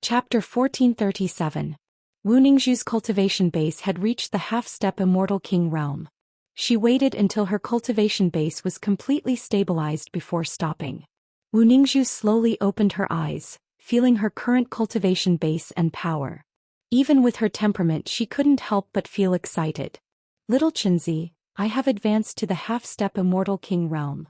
Chapter 1437. Wu Ningzhu's cultivation base had reached the half-step immortal king realm. She waited until her cultivation base was completely stabilized before stopping. Wu Ningzhu slowly opened her eyes, feeling her current cultivation base and power. Even with her temperament, she couldn't help but feel excited. Little Qinzi, I have advanced to the half-step immortal king realm.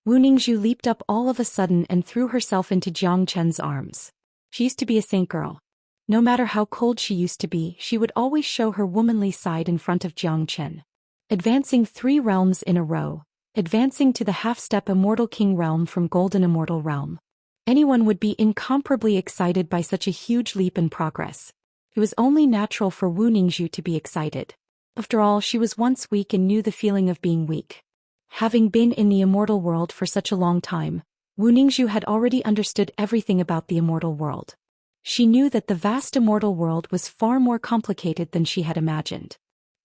Wu Ningzhu leaped up all of a sudden and threw herself into Jiang Chen's arms. She used to be a saint girl. No matter how cold she used to be, she would always show her womanly side in front of Jiang Chen. Advancing 3 realms in a row, advancing to the half-step immortal king realm from golden immortal realm. Anyone would be incomparably excited by such a huge leap in progress. It was only natural for Wu Ningzhu to be excited. After all, she was once weak and knew the feeling of being weak. Having been in the immortal world for such a long time, Wu Ningzhu had already understood everything about the immortal world. She knew that the vast immortal world was far more complicated than she had imagined.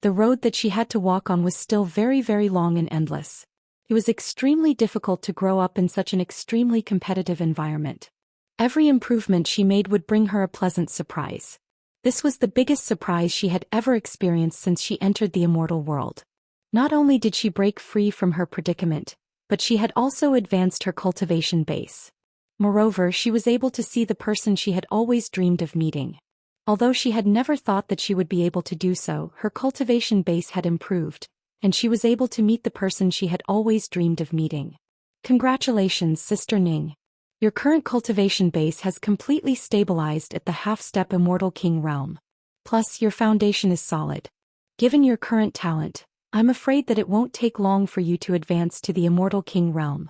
The road that she had to walk on was still very, very long and endless. It was extremely difficult to grow up in such an extremely competitive environment. Every improvement she made would bring her a pleasant surprise. This was the biggest surprise she had ever experienced since she entered the immortal world. Not only did she break free from her predicament, but she had also advanced her cultivation base. Moreover, she was able to see the person she had always dreamed of meeting. Although she had never thought that she would be able to do so, her cultivation base had improved, and she was able to meet the person she had always dreamed of meeting. Congratulations, Sister Ning. Your current cultivation base has completely stabilized at the half-step immortal king realm. Plus, your foundation is solid. Given your current talent, I'm afraid that it won't take long for you to advance to the immortal king realm.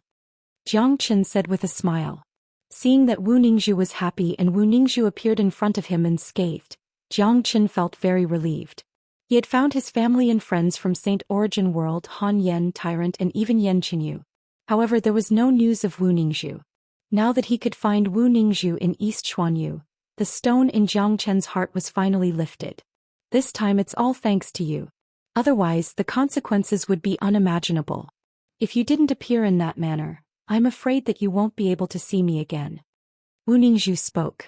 Jiang Chen said with a smile. Seeing that Wu Ningzhu was happy and Wu Ningzhu appeared in front of him unscathed, Jiang Chen felt very relieved. He had found his family and friends from Saint Origin World, Han Yan Tyrant and even Yan Qinyu. However, there was no news of Wu Ningzhu. Now that he could find Wu Ningzhu in East Xuanyu, the stone in Jiang Chen's heart was finally lifted. This time it's all thanks to you. Otherwise, the consequences would be unimaginable. If you didn't appear in that manner, I'm afraid that you won't be able to see me again. Wu Ningzhu spoke.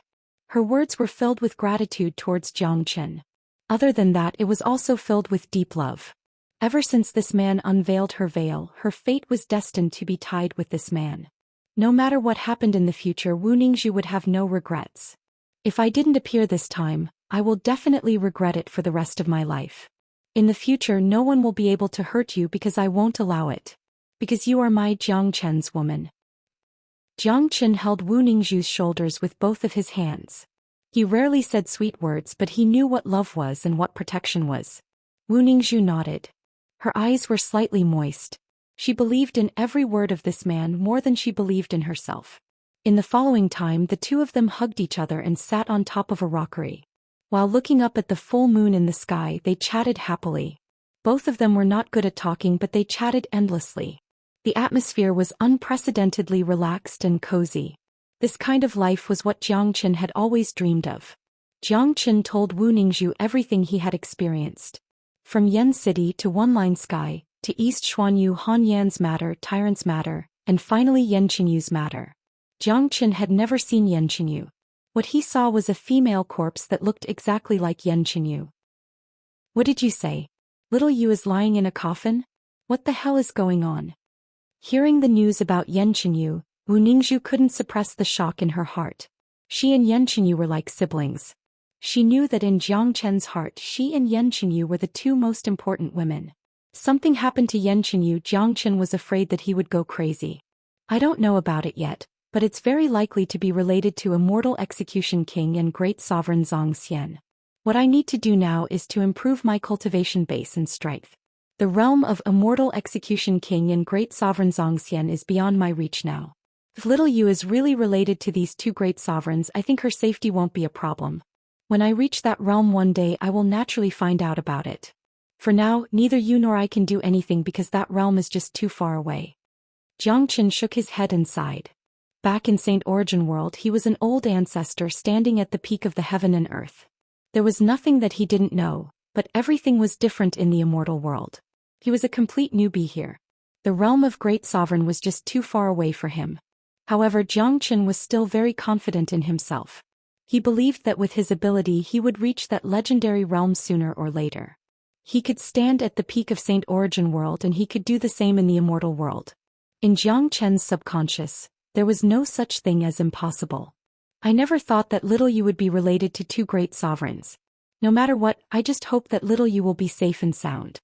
Her words were filled with gratitude towards Jiang Chen. Other than that, it was also filled with deep love. Ever since this man unveiled her veil, her fate was destined to be tied with this man. No matter what happened in the future, Wu Ningzhu would have no regrets. If I didn't appear this time, I will definitely regret it for the rest of my life. In the future, no one will be able to hurt you because I won't allow it. Because you are my Jiang Chen's woman. Jiang Chen held Wu Ningzhu's shoulders with both of his hands. He rarely said sweet words, but he knew what love was and what protection was. Wu Ningzhu nodded. Her eyes were slightly moist. She believed in every word of this man more than she believed in herself. In the following time, the two of them hugged each other and sat on top of a rockery. While looking up at the full moon in the sky, they chatted happily. Both of them were not good at talking, but they chatted endlessly. The atmosphere was unprecedentedly relaxed and cozy. This kind of life was what Jiang Chen had always dreamed of. Jiang Chen told Wu Ningzhu everything he had experienced. From Yan City to One Line Sky, to East Xuanyu, Han Yan's matter, Tyrant's matter, and finally Yan Qinyu's matter. Jiang Chen had never seen Yan Qinyu. What he saw was a female corpse that looked exactly like Yan Qinyu. What did you say? Little Yu is lying in a coffin? What the hell is going on? Hearing the news about Yan Qinyu, Wu Ningzhu couldn't suppress the shock in her heart. She and Yan Qinyu were like siblings. She knew that in Jiang Chen's heart, she and Yan Qinyu were the two most important women. Something happened to Yan Qinyu. Jiang Chen was afraid that he would go crazy. I don't know about it yet, but it's very likely to be related to Immortal Execution King and Great Sovereign Zhou Xian. What I need to do now is to improve my cultivation base and strength. The realm of Immortal Execution King and Great Sovereign Zhou Xian is beyond my reach now. If little Yu is really related to these two great sovereigns, I think her safety won't be a problem. When I reach that realm one day, I will naturally find out about it. For now, neither you nor I can do anything because that realm is just too far away. Jiang Chen shook his head and sighed. Back in Saint Origin World, he was an old ancestor standing at the peak of the heaven and earth. There was nothing that he didn't know, but everything was different in the immortal world. He was a complete newbie here. The realm of Great Sovereign was just too far away for him. However, Jiang Chen was still very confident in himself. He believed that with his ability he would reach that legendary realm sooner or later. He could stand at the peak of Saint Origin World and he could do the same in the immortal world. In Jiang Chen's subconscious, there was no such thing as impossible. I never thought that little you would be related to two great sovereigns. No matter what, I just hope that little you will be safe and sound.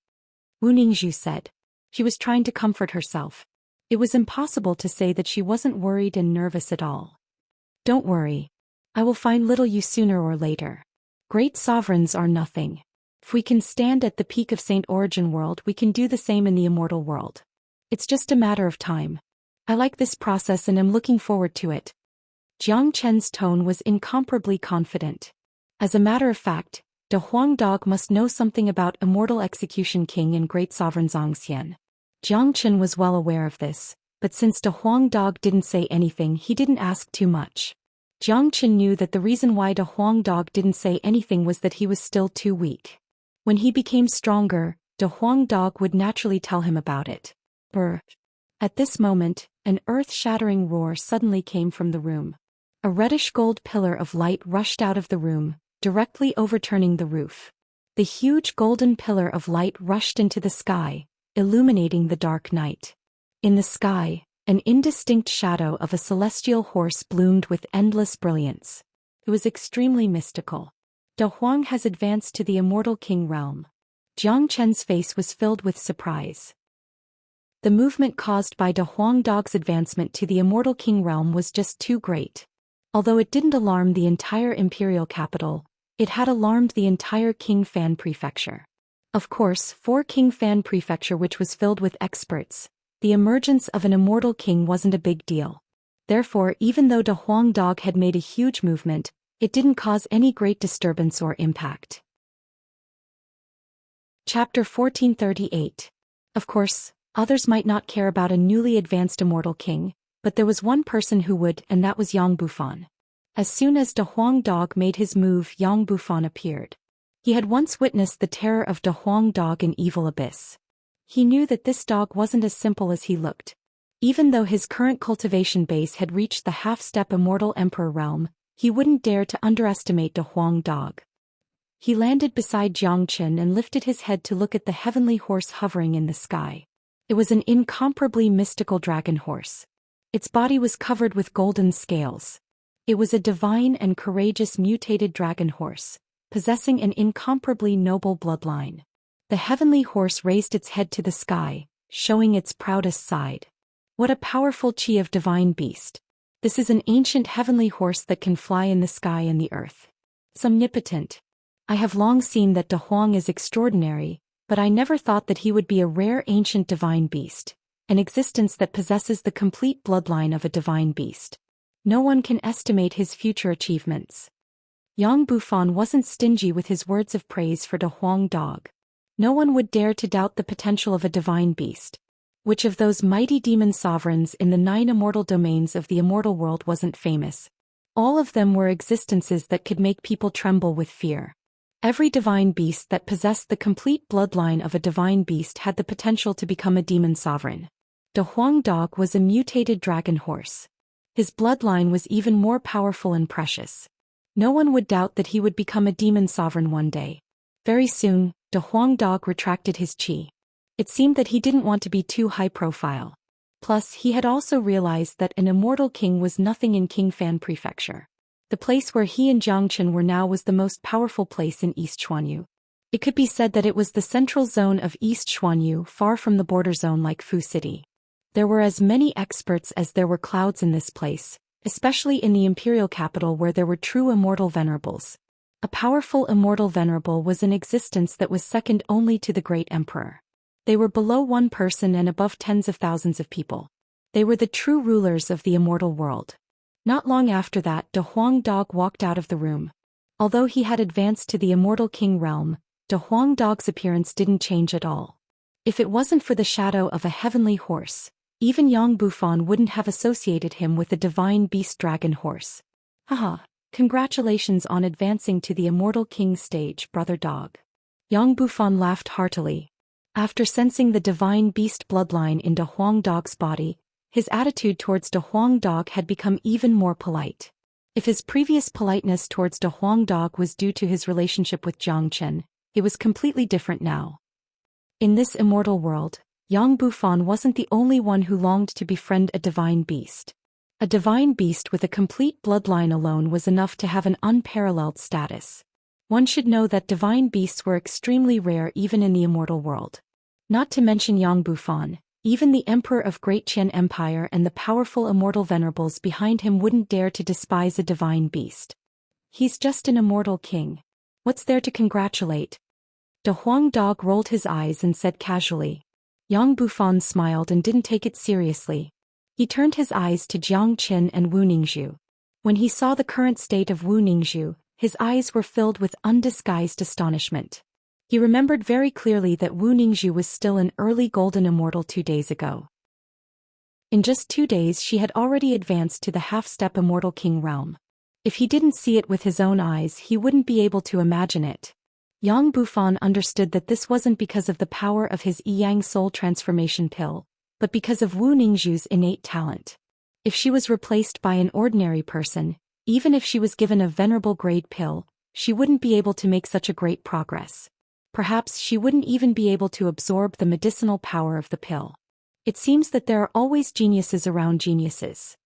Wu Ningzhu said. She was trying to comfort herself. It was impossible to say that she wasn't worried and nervous at all. Don't worry. I will find little you sooner or later. Great sovereigns are nothing. If we can stand at the peak of Saint Origin World, we can do the same in the immortal world. It's just a matter of time. I like this process and am looking forward to it. Jiang Chen's tone was incomparably confident. As a matter of fact, De Huang Dog must know something about Immortal Execution King and Great Sovereign Zhou Xian. Jiang Chen was well aware of this, but since De Huang Dog didn't say anything, he didn't ask too much. Jiang Chen knew that the reason why De Huang Dog didn't say anything was that he was still too weak. When he became stronger, De Huang Dog would naturally tell him about it. Brr. At this moment, an earth-shattering roar suddenly came from the room. A reddish-gold pillar of light rushed out of the room, directly overturning the roof. The huge golden pillar of light rushed into the sky, illuminating the dark night. In the sky, an indistinct shadow of a celestial horse bloomed with endless brilliance. It was extremely mystical. De Huang has advanced to the Immortal King realm. Jiang Chen's face was filled with surprise. The movement caused by De Huang Dog's advancement to the Immortal King realm was just too great. Although it didn't alarm the entire imperial capital, it had alarmed the entire King Fan prefecture. Of course, for King Fan prefecture, which was filled with experts, the emergence of an immortal king wasn't a big deal. Therefore, even though De Huang Dog had made a huge movement, it didn't cause any great disturbance or impact. Chapter 1438. Of course, others might not care about a newly advanced immortal king, but there was one person who would, and that was Yang Bufan. As soon as De Huang Dog made his move, Yang Bufan appeared. He had once witnessed the terror of De Huang Dog in Evil Abyss. He knew that this dog wasn't as simple as he looked. Even though his current cultivation base had reached the half-step immortal emperor realm, he wouldn't dare to underestimate De Huang Dog. He landed beside Jiang Chen and lifted his head to look at the heavenly horse hovering in the sky. It was an incomparably mystical dragon horse. Its body was covered with golden scales. It was a divine and courageous mutated dragon horse, possessing an incomparably noble bloodline. The heavenly horse raised its head to the sky, showing its proudest side. What a powerful chi of divine beast. This is an ancient heavenly horse that can fly in the sky and the earth. It's omnipotent. I have long seen that De Huang is extraordinary, but I never thought that he would be a rare ancient divine beast, an existence that possesses the complete bloodline of a divine beast. No one can estimate his future achievements. Yang Bufan wasn't stingy with his words of praise for De Huang Dog. No one would dare to doubt the potential of a divine beast. Which of those mighty demon sovereigns in the 9 immortal domains of the immortal world wasn't famous? All of them were existences that could make people tremble with fear. Every divine beast that possessed the complete bloodline of a divine beast had the potential to become a demon sovereign. De Huang Dog was a mutated dragon horse. His bloodline was even more powerful and precious. No one would doubt that he would become a demon sovereign one day. Very soon, De Huang Dog retracted his chi. It seemed that he didn't want to be too high profile. Plus, he had also realized that an immortal king was nothing in King Fan Prefecture. The place where he and Jiang Chen were now was the most powerful place in East Xuanyu. It could be said that it was the central zone of East Xuanyu, far from the border zone like Fu City. There were as many experts as there were clouds in this place, especially in the imperial capital where there were true immortal venerables. A powerful immortal venerable was an existence that was second only to the great emperor. They were below one person and above tens of thousands of people. They were the true rulers of the immortal world. Not long after that, De Huang Dog walked out of the room. Although he had advanced to the immortal king realm, De Huang Dog's appearance didn't change at all. If it wasn't for the shadow of a heavenly horse, even Yang Bufan wouldn't have associated him with the divine beast dragon horse. Haha, congratulations on advancing to the immortal king stage, brother dog. Yang Bufan laughed heartily. After sensing the divine beast bloodline in De Huang Dog's body, his attitude towards De Huang Dog had become even more polite. If his previous politeness towards De Huang Dog was due to his relationship with Zhang Chen, it was completely different now. In this immortal world, Yang Bufan wasn't the only one who longed to befriend a divine beast. A divine beast with a complete bloodline alone was enough to have an unparalleled status. One should know that divine beasts were extremely rare even in the immortal world. Not to mention Yang Bufan, even the Emperor of Great Qian Empire and the powerful immortal venerables behind him wouldn't dare to despise a divine beast. He's just an immortal king. What's there to congratulate? De Huang Dog rolled his eyes and said casually. Yang Bufan smiled and didn't take it seriously. He turned his eyes to Jiang Qin and Wu Ningzhu. When he saw the current state of Wu Ningzhu, his eyes were filled with undisguised astonishment. He remembered very clearly that Wu Ningzhu was still an early golden immortal 2 days ago. In just 2 days she had already advanced to the half-step immortal king realm. If he didn't see it with his own eyes he wouldn't be able to imagine it. Yang Bufan understood that this wasn't because of the power of his Yi-Yang soul transformation pill, but because of Wu Ningzhu's innate talent. If she was replaced by an ordinary person, even if she was given a venerable grade pill, she wouldn't be able to make such a great progress. Perhaps she wouldn't even be able to absorb the medicinal power of the pill. It seems that there are always geniuses around geniuses.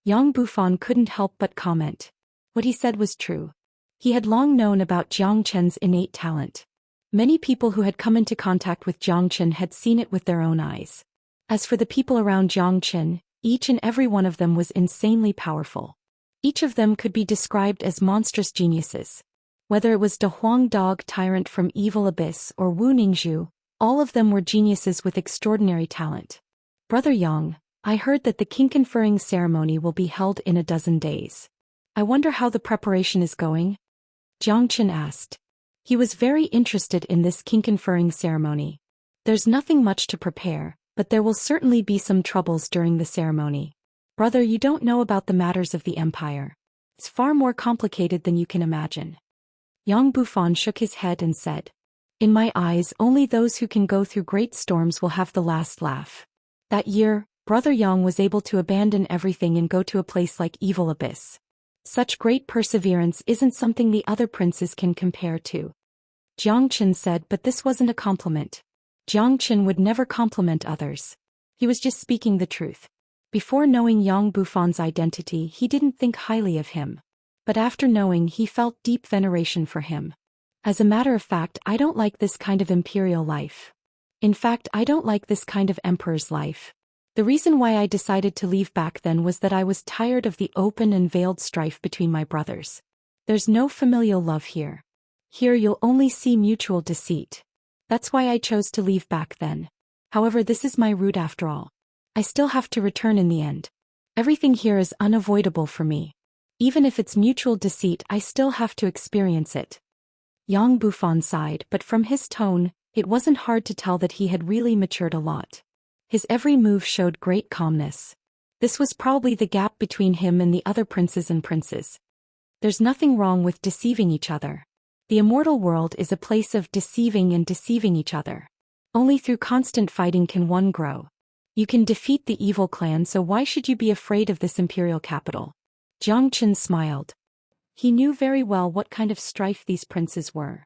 Yang Bufan couldn't help but comment. What he said was true. He had long known about Jiang Chen's innate talent. Many people who had come into contact with Jiang Chen had seen it with their own eyes. As for the people around Jiang Chen, each and every one of them was insanely powerful. Each of them could be described as monstrous geniuses. Whether it was De Huang Dog tyrant from Evil Abyss or Wu Ningzhu, all of them were geniuses with extraordinary talent. Brother Yang, I heard that the king conferring ceremony will be held in 12 days. I wonder how the preparation is going? Jiang Chen asked. He was very interested in this king conferring ceremony. There's nothing much to prepare, but there will certainly be some troubles during the ceremony. Brother, you don't know about the matters of the empire. It's far more complicated than you can imagine. Yang Bufan shook his head and said, In my eyes only those who can go through great storms will have the last laugh. That year, Brother Yang was able to abandon everything and go to a place like Evil Abyss. Such great perseverance isn't something the other princes can compare to. Jiang Chen said, but this wasn't a compliment. Jiang Chen would never compliment others. He was just speaking the truth. Before knowing Yang Bufan's identity he didn't think highly of him. But after knowing he felt deep veneration for him. As a matter of fact, I don't like this kind of imperial life. In fact, I don't like this kind of emperor's life. The reason why I decided to leave back then was that I was tired of the open and veiled strife between my brothers. There's no familial love here. Here you'll only see mutual deceit. That's why I chose to leave back then. However, this is my route after all. I still have to return in the end. Everything here is unavoidable for me. Even if it's mutual deceit, I still have to experience it. Yang Bufan sighed, but from his tone, it wasn't hard to tell that he had really matured a lot. His every move showed great calmness. This was probably the gap between him and the other princes and princes. There's nothing wrong with deceiving each other. The immortal world is a place of deceiving and deceiving each other. Only through constant fighting can one grow. You can defeat the evil clan, so why should you be afraid of this imperial capital? Jiang Chen smiled. He knew very well what kind of strife these princes were.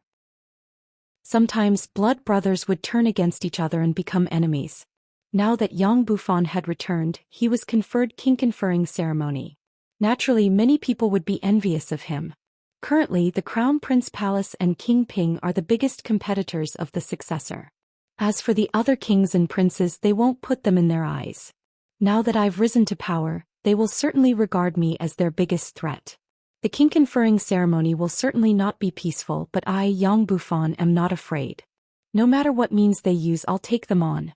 Sometimes blood brothers would turn against each other and become enemies. Now that Yang Bufan had returned, he was conferred king conferring ceremony. Naturally, many people would be envious of him. Currently, the Crown Prince Palace and King Ping are the biggest competitors of the successor. As for the other kings and princes, they won't put them in their eyes. Now that I've risen to power, they will certainly regard me as their biggest threat. The king conferring ceremony will certainly not be peaceful, but I, Yang Bufan, am not afraid. No matter what means they use, I'll take them on.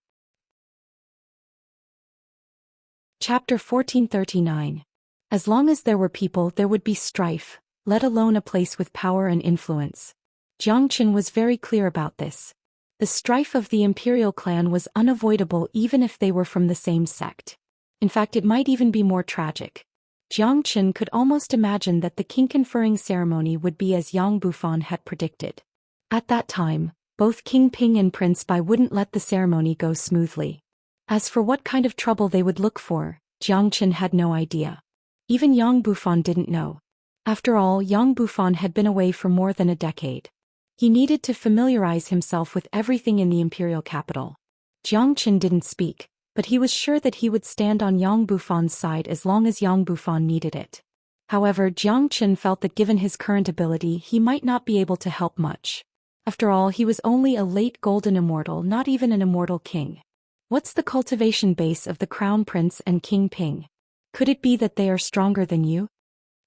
Chapter 1439. As long as there were people, there would be strife, let alone a place with power and influence. Jiang Chen was very clear about this. The strife of the imperial clan was unavoidable even if they were from the same sect. In fact, it might even be more tragic. Jiang Chen could almost imagine that the king conferring ceremony would be as Yang Bufan had predicted. At that time, both King Ping and Prince Bai wouldn't let the ceremony go smoothly. As for what kind of trouble they would look for, Jiang Chen had no idea. Even Yang Bufan didn't know. After all, Yang Bufan had been away for more than a decade. He needed to familiarize himself with everything in the imperial capital. Jiang Qin didn't speak, but he was sure that he would stand on Yang Bufan's side as long as Yang Bufan needed it. However, Jiang Qin felt that given his current ability he might not be able to help much. After all, he was only a late golden immortal, not even an immortal king. What's the cultivation base of the Crown Prince and King Ping? Could it be that they are stronger than you?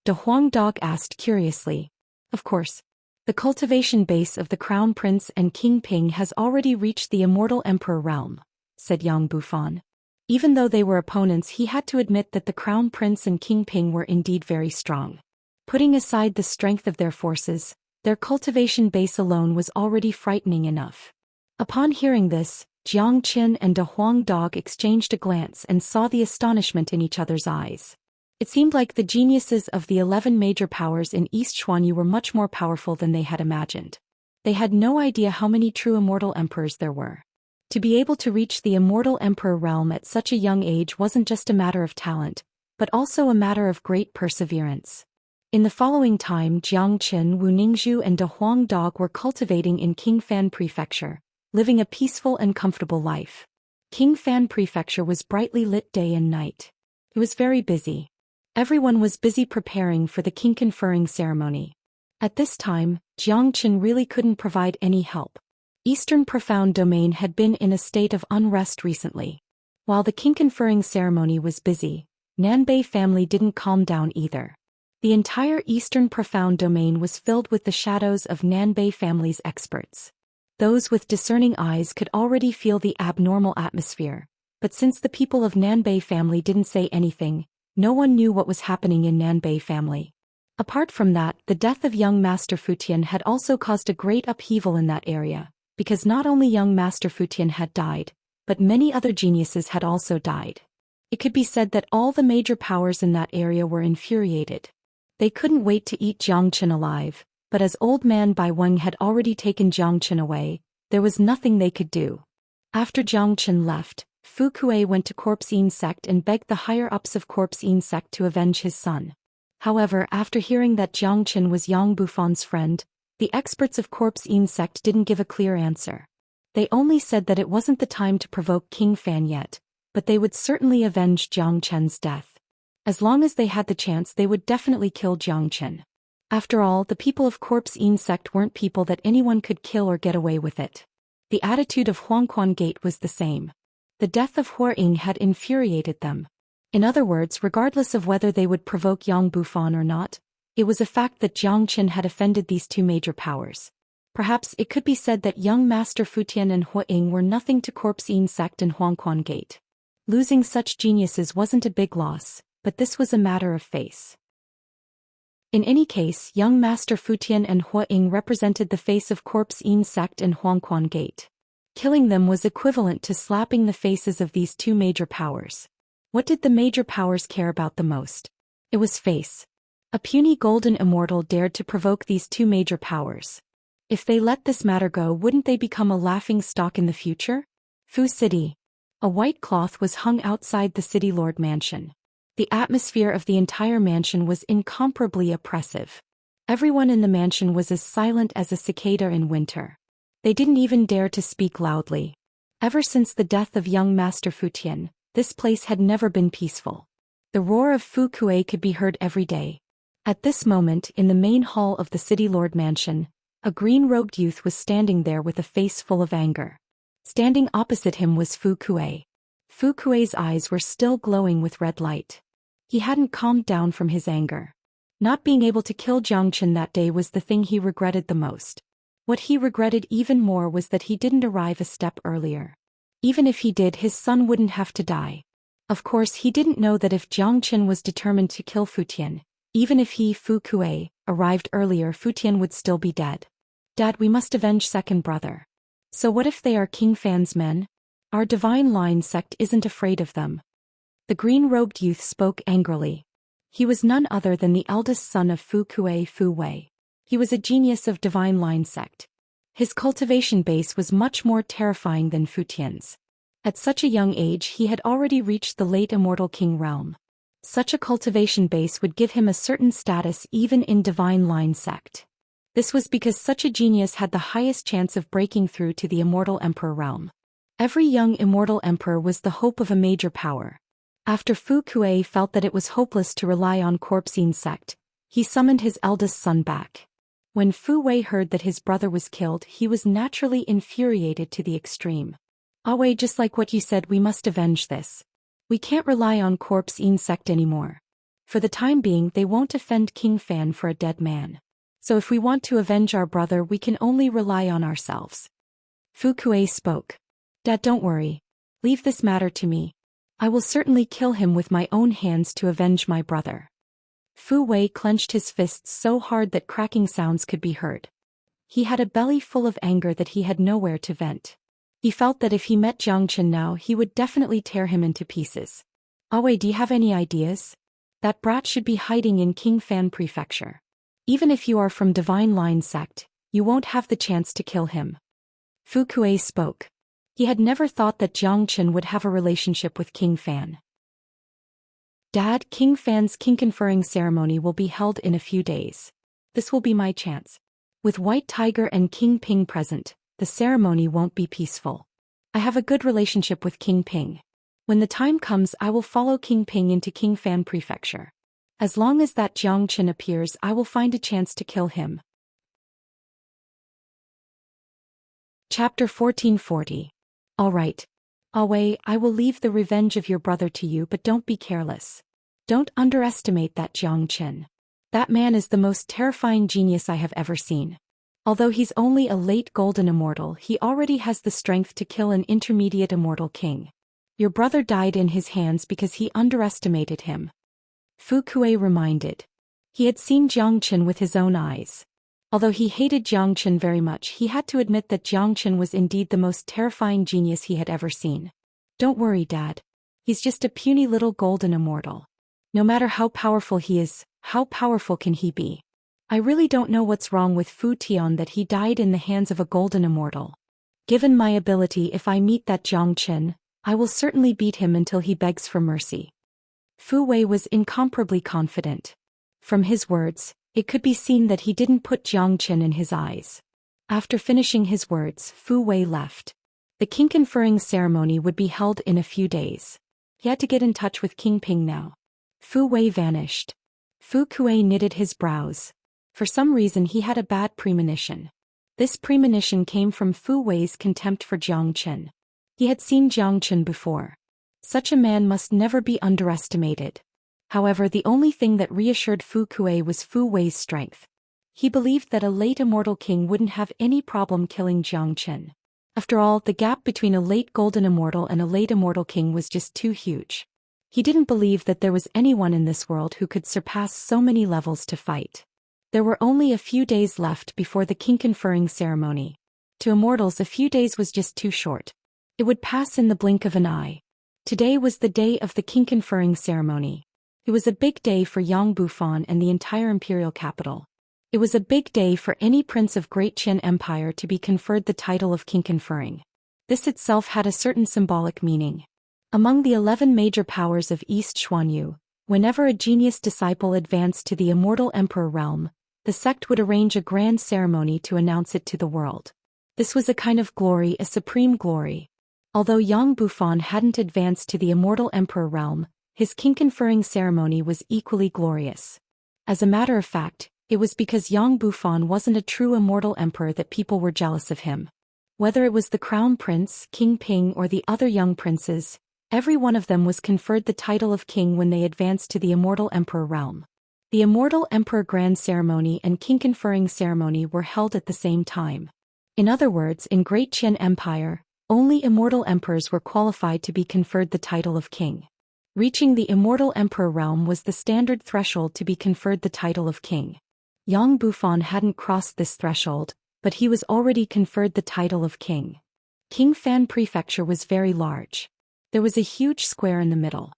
De Huang Dog asked curiously. Of course. The cultivation base of the Crown Prince and King Ping has already reached the immortal emperor realm, said Yang Bufan. Even though they were opponents, he had to admit that the Crown Prince and King Ping were indeed very strong. Putting aside the strength of their forces, their cultivation base alone was already frightening enough. Upon hearing this, Jiang Qin and De Huang Dog exchanged a glance and saw the astonishment in each other's eyes. It seemed like the geniuses of the 11 major powers in East Xuanyu were much more powerful than they had imagined. They had no idea how many true immortal emperors there were. To be able to reach the immortal emperor realm at such a young age wasn't just a matter of talent, but also a matter of great perseverance. In the following time, Jiang Qin, Wu Ningzhu and De Huang Dog were cultivating in Qingfan Prefecture, living a peaceful and comfortable life. Qingfan Prefecture was brightly lit day and night. It was very busy. Everyone was busy preparing for the king conferring ceremony. At this time, Jiang Qin really couldn't provide any help. Eastern Profound Domain had been in a state of unrest recently. While the king conferring ceremony was busy, Nanbei family didn't calm down either. The entire Eastern Profound Domain was filled with the shadows of Nanbei family's experts. Those with discerning eyes could already feel the abnormal atmosphere, but since the people of Nanbei family didn't say anything, no one knew what was happening in Nanbei family. Apart from that, the death of young Master Futian had also caused a great upheaval in that area, because not only young Master Futian had died, but many other geniuses had also died. It could be said that all the major powers in that area were infuriated. They couldn't wait to eat Jiang Qin alive, but as old man Bai Weng had already taken Jiang Qin away, there was nothing they could do. After Jiang Qin left, Fu Kuei went to Corpse Yin sect and begged the higher-ups of Corpse Yin sect to avenge his son. However, after hearing that Jiang Qin was Yang Bufan's friend, the experts of Corpse Yin sect didn't give a clear answer. They only said that it wasn't the time to provoke King Fan yet, but they would certainly avenge Jiang Chen's death. As long as they had the chance, they would definitely kill Jiang Qin. After all, the people of Corpse Yin sect weren't people that anyone could kill or get away with it. The attitude of Huangquan Gate was the same. The death of Hua Ying had infuriated them. In other words, regardless of whether they would provoke Yang Bufan or not, it was a fact that Jiang Qin had offended these two major powers. Perhaps it could be said that young Master Futian and Hua Ying were nothing to Corpse Yin sect and Huangquan Gate. Losing such geniuses wasn't a big loss, but this was a matter of face. In any case, young Master Futian and Hua Ying represented the face of Corpse Yin sect and Huangquan Gate. Killing them was equivalent to slapping the faces of these two major powers. What did the major powers care about the most? It was face. A puny golden immortal dared to provoke these two major powers. If they let this matter go, wouldn't they become a laughing stock in the future? Fu City. A white cloth was hung outside the city lord mansion. The atmosphere of the entire mansion was incomparably oppressive. Everyone in the mansion was as silent as a cicada in winter. They didn't even dare to speak loudly. Ever since the death of young Master Futian, this place had never been peaceful. The roar of Fu Kuei could be heard every day. At this moment, in the main hall of the city lord mansion, a green-robed youth was standing there with a face full of anger. Standing opposite him was Fu Kuei. Fu Kuei's eyes were still glowing with red light. He hadn't calmed down from his anger. Not being able to kill Jiang Qin that day was the thing he regretted the most. What he regretted even more was that he didn't arrive a step earlier. Even if he did, his son wouldn't have to die. Of course, he didn't know that if Jiang Qin was determined to kill Futian, even if he, Fu Kuei, arrived earlier, Futian would still be dead. Dad, we must avenge second brother. So what if they are King Fan's men? Our divine line sect isn't afraid of them. The green-robed youth spoke angrily. He was none other than the eldest son of Fu Kuei, Fu Wei. He was a genius of divine line sect. His cultivation base was much more terrifying than Futian's. At such a young age he had already reached the late immortal king realm. Such a cultivation base would give him a certain status even in divine line sect. This was because such a genius had the highest chance of breaking through to the immortal emperor realm. Every young immortal emperor was the hope of a major power. After Fu Kuei felt that it was hopeless to rely on Corpsine sect, he summoned his eldest son back. When Fu Wei heard that his brother was killed, he was naturally infuriated to the extreme. "Wei, just like what you said, we must avenge this. We can't rely on Corpsine sect anymore. For the time being, they won't offend King Fan for a dead man. So if we want to avenge our brother, we can only rely on ourselves." Fu Kuei spoke. "Dad, don't worry. Leave this matter to me. I will certainly kill him with my own hands to avenge my brother." Fu Wei clenched his fists so hard that cracking sounds could be heard. He had a belly full of anger that he had nowhere to vent. He felt that if he met Xianxia now, he would definitely tear him into pieces. "Wei, do you have any ideas? That brat should be hiding in King Fan Prefecture. Even if you are from Divine Line sect, you won't have the chance to kill him." Fu Kuei spoke. He had never thought that Xianxia would have a relationship with King Fan. "Dad, King Fan's king conferring ceremony will be held in a few days. This will be my chance. With White Tiger and King Ping present, the ceremony won't be peaceful. I have a good relationship with King Ping. When the time comes, I will follow King Ping into King Fan Prefecture. As long as that Xianxia appears, I will find a chance to kill him." Chapter 1440. All right. Wei, I will leave the revenge of your brother to you, but don't be careless. Don't underestimate that Xianxia. That man is the most terrifying genius I have ever seen. Although he's only a late golden immortal, he already has the strength to kill an intermediate immortal king. Your brother died in his hands because he underestimated him. Fu Kuei reminded. He had seen Xianxia with his own eyes. Although he hated Xianxia very much, he had to admit that Xianxia was indeed the most terrifying genius he had ever seen. "Don't worry, Dad. He's just a puny little golden immortal. No matter how powerful he is, how powerful can he be? I really don't know what's wrong with Fu Tian that he died in the hands of a golden immortal. Given my ability, if I meet that Xianxia, I will certainly beat him until he begs for mercy." Fu Wei was incomparably confident. From his words, it could be seen that he didn't put Xianxia in his eyes. After finishing his words, Fu Wei left. The king conferring ceremony would be held in a few days. He had to get in touch with King Ping now. Fu Wei vanished. Fu Kuei knitted his brows. For some reason he had a bad premonition. This premonition came from Fu Wei's contempt for Xianxia. He had seen Xianxia before. Such a man must never be underestimated. However, the only thing that reassured Fu Kuei was Fu Wei's strength. He believed that a late immortal king wouldn't have any problem killing Xianxia. After all, the gap between a late golden immortal and a late immortal king was just too huge. He didn't believe that there was anyone in this world who could surpass so many levels to fight. There were only a few days left before the king conferring ceremony. To immortals, a few days was just too short. It would pass in the blink of an eye. Today was the day of the king conferring ceremony. It was a big day for Yang Bufan and the entire imperial capital. It was a big day for any prince of Great Qian Empire to be conferred the title of king conferring. This itself had a certain symbolic meaning. Among the 11 major powers of East Xuanyu, whenever a genius disciple advanced to the immortal emperor realm, the sect would arrange a grand ceremony to announce it to the world. This was a kind of glory, a supreme glory. Although Yang Bufan hadn't advanced to the immortal emperor realm, his king conferring ceremony was equally glorious. As a matter of fact, it was because Yang Bufan wasn't a true immortal emperor that people were jealous of him. Whether it was the crown prince, King Ping, or the other young princes, every one of them was conferred the title of king when they advanced to the immortal emperor realm. The immortal emperor grand ceremony and king conferring ceremony were held at the same time. In other words, in Great Qian Empire, only immortal emperors were qualified to be conferred the title of king. Reaching the immortal emperor realm was the standard threshold to be conferred the title of king. Yang Bufan hadn't crossed this threshold, but he was already conferred the title of king. King Fan Prefecture was very large. There was a huge square in the middle.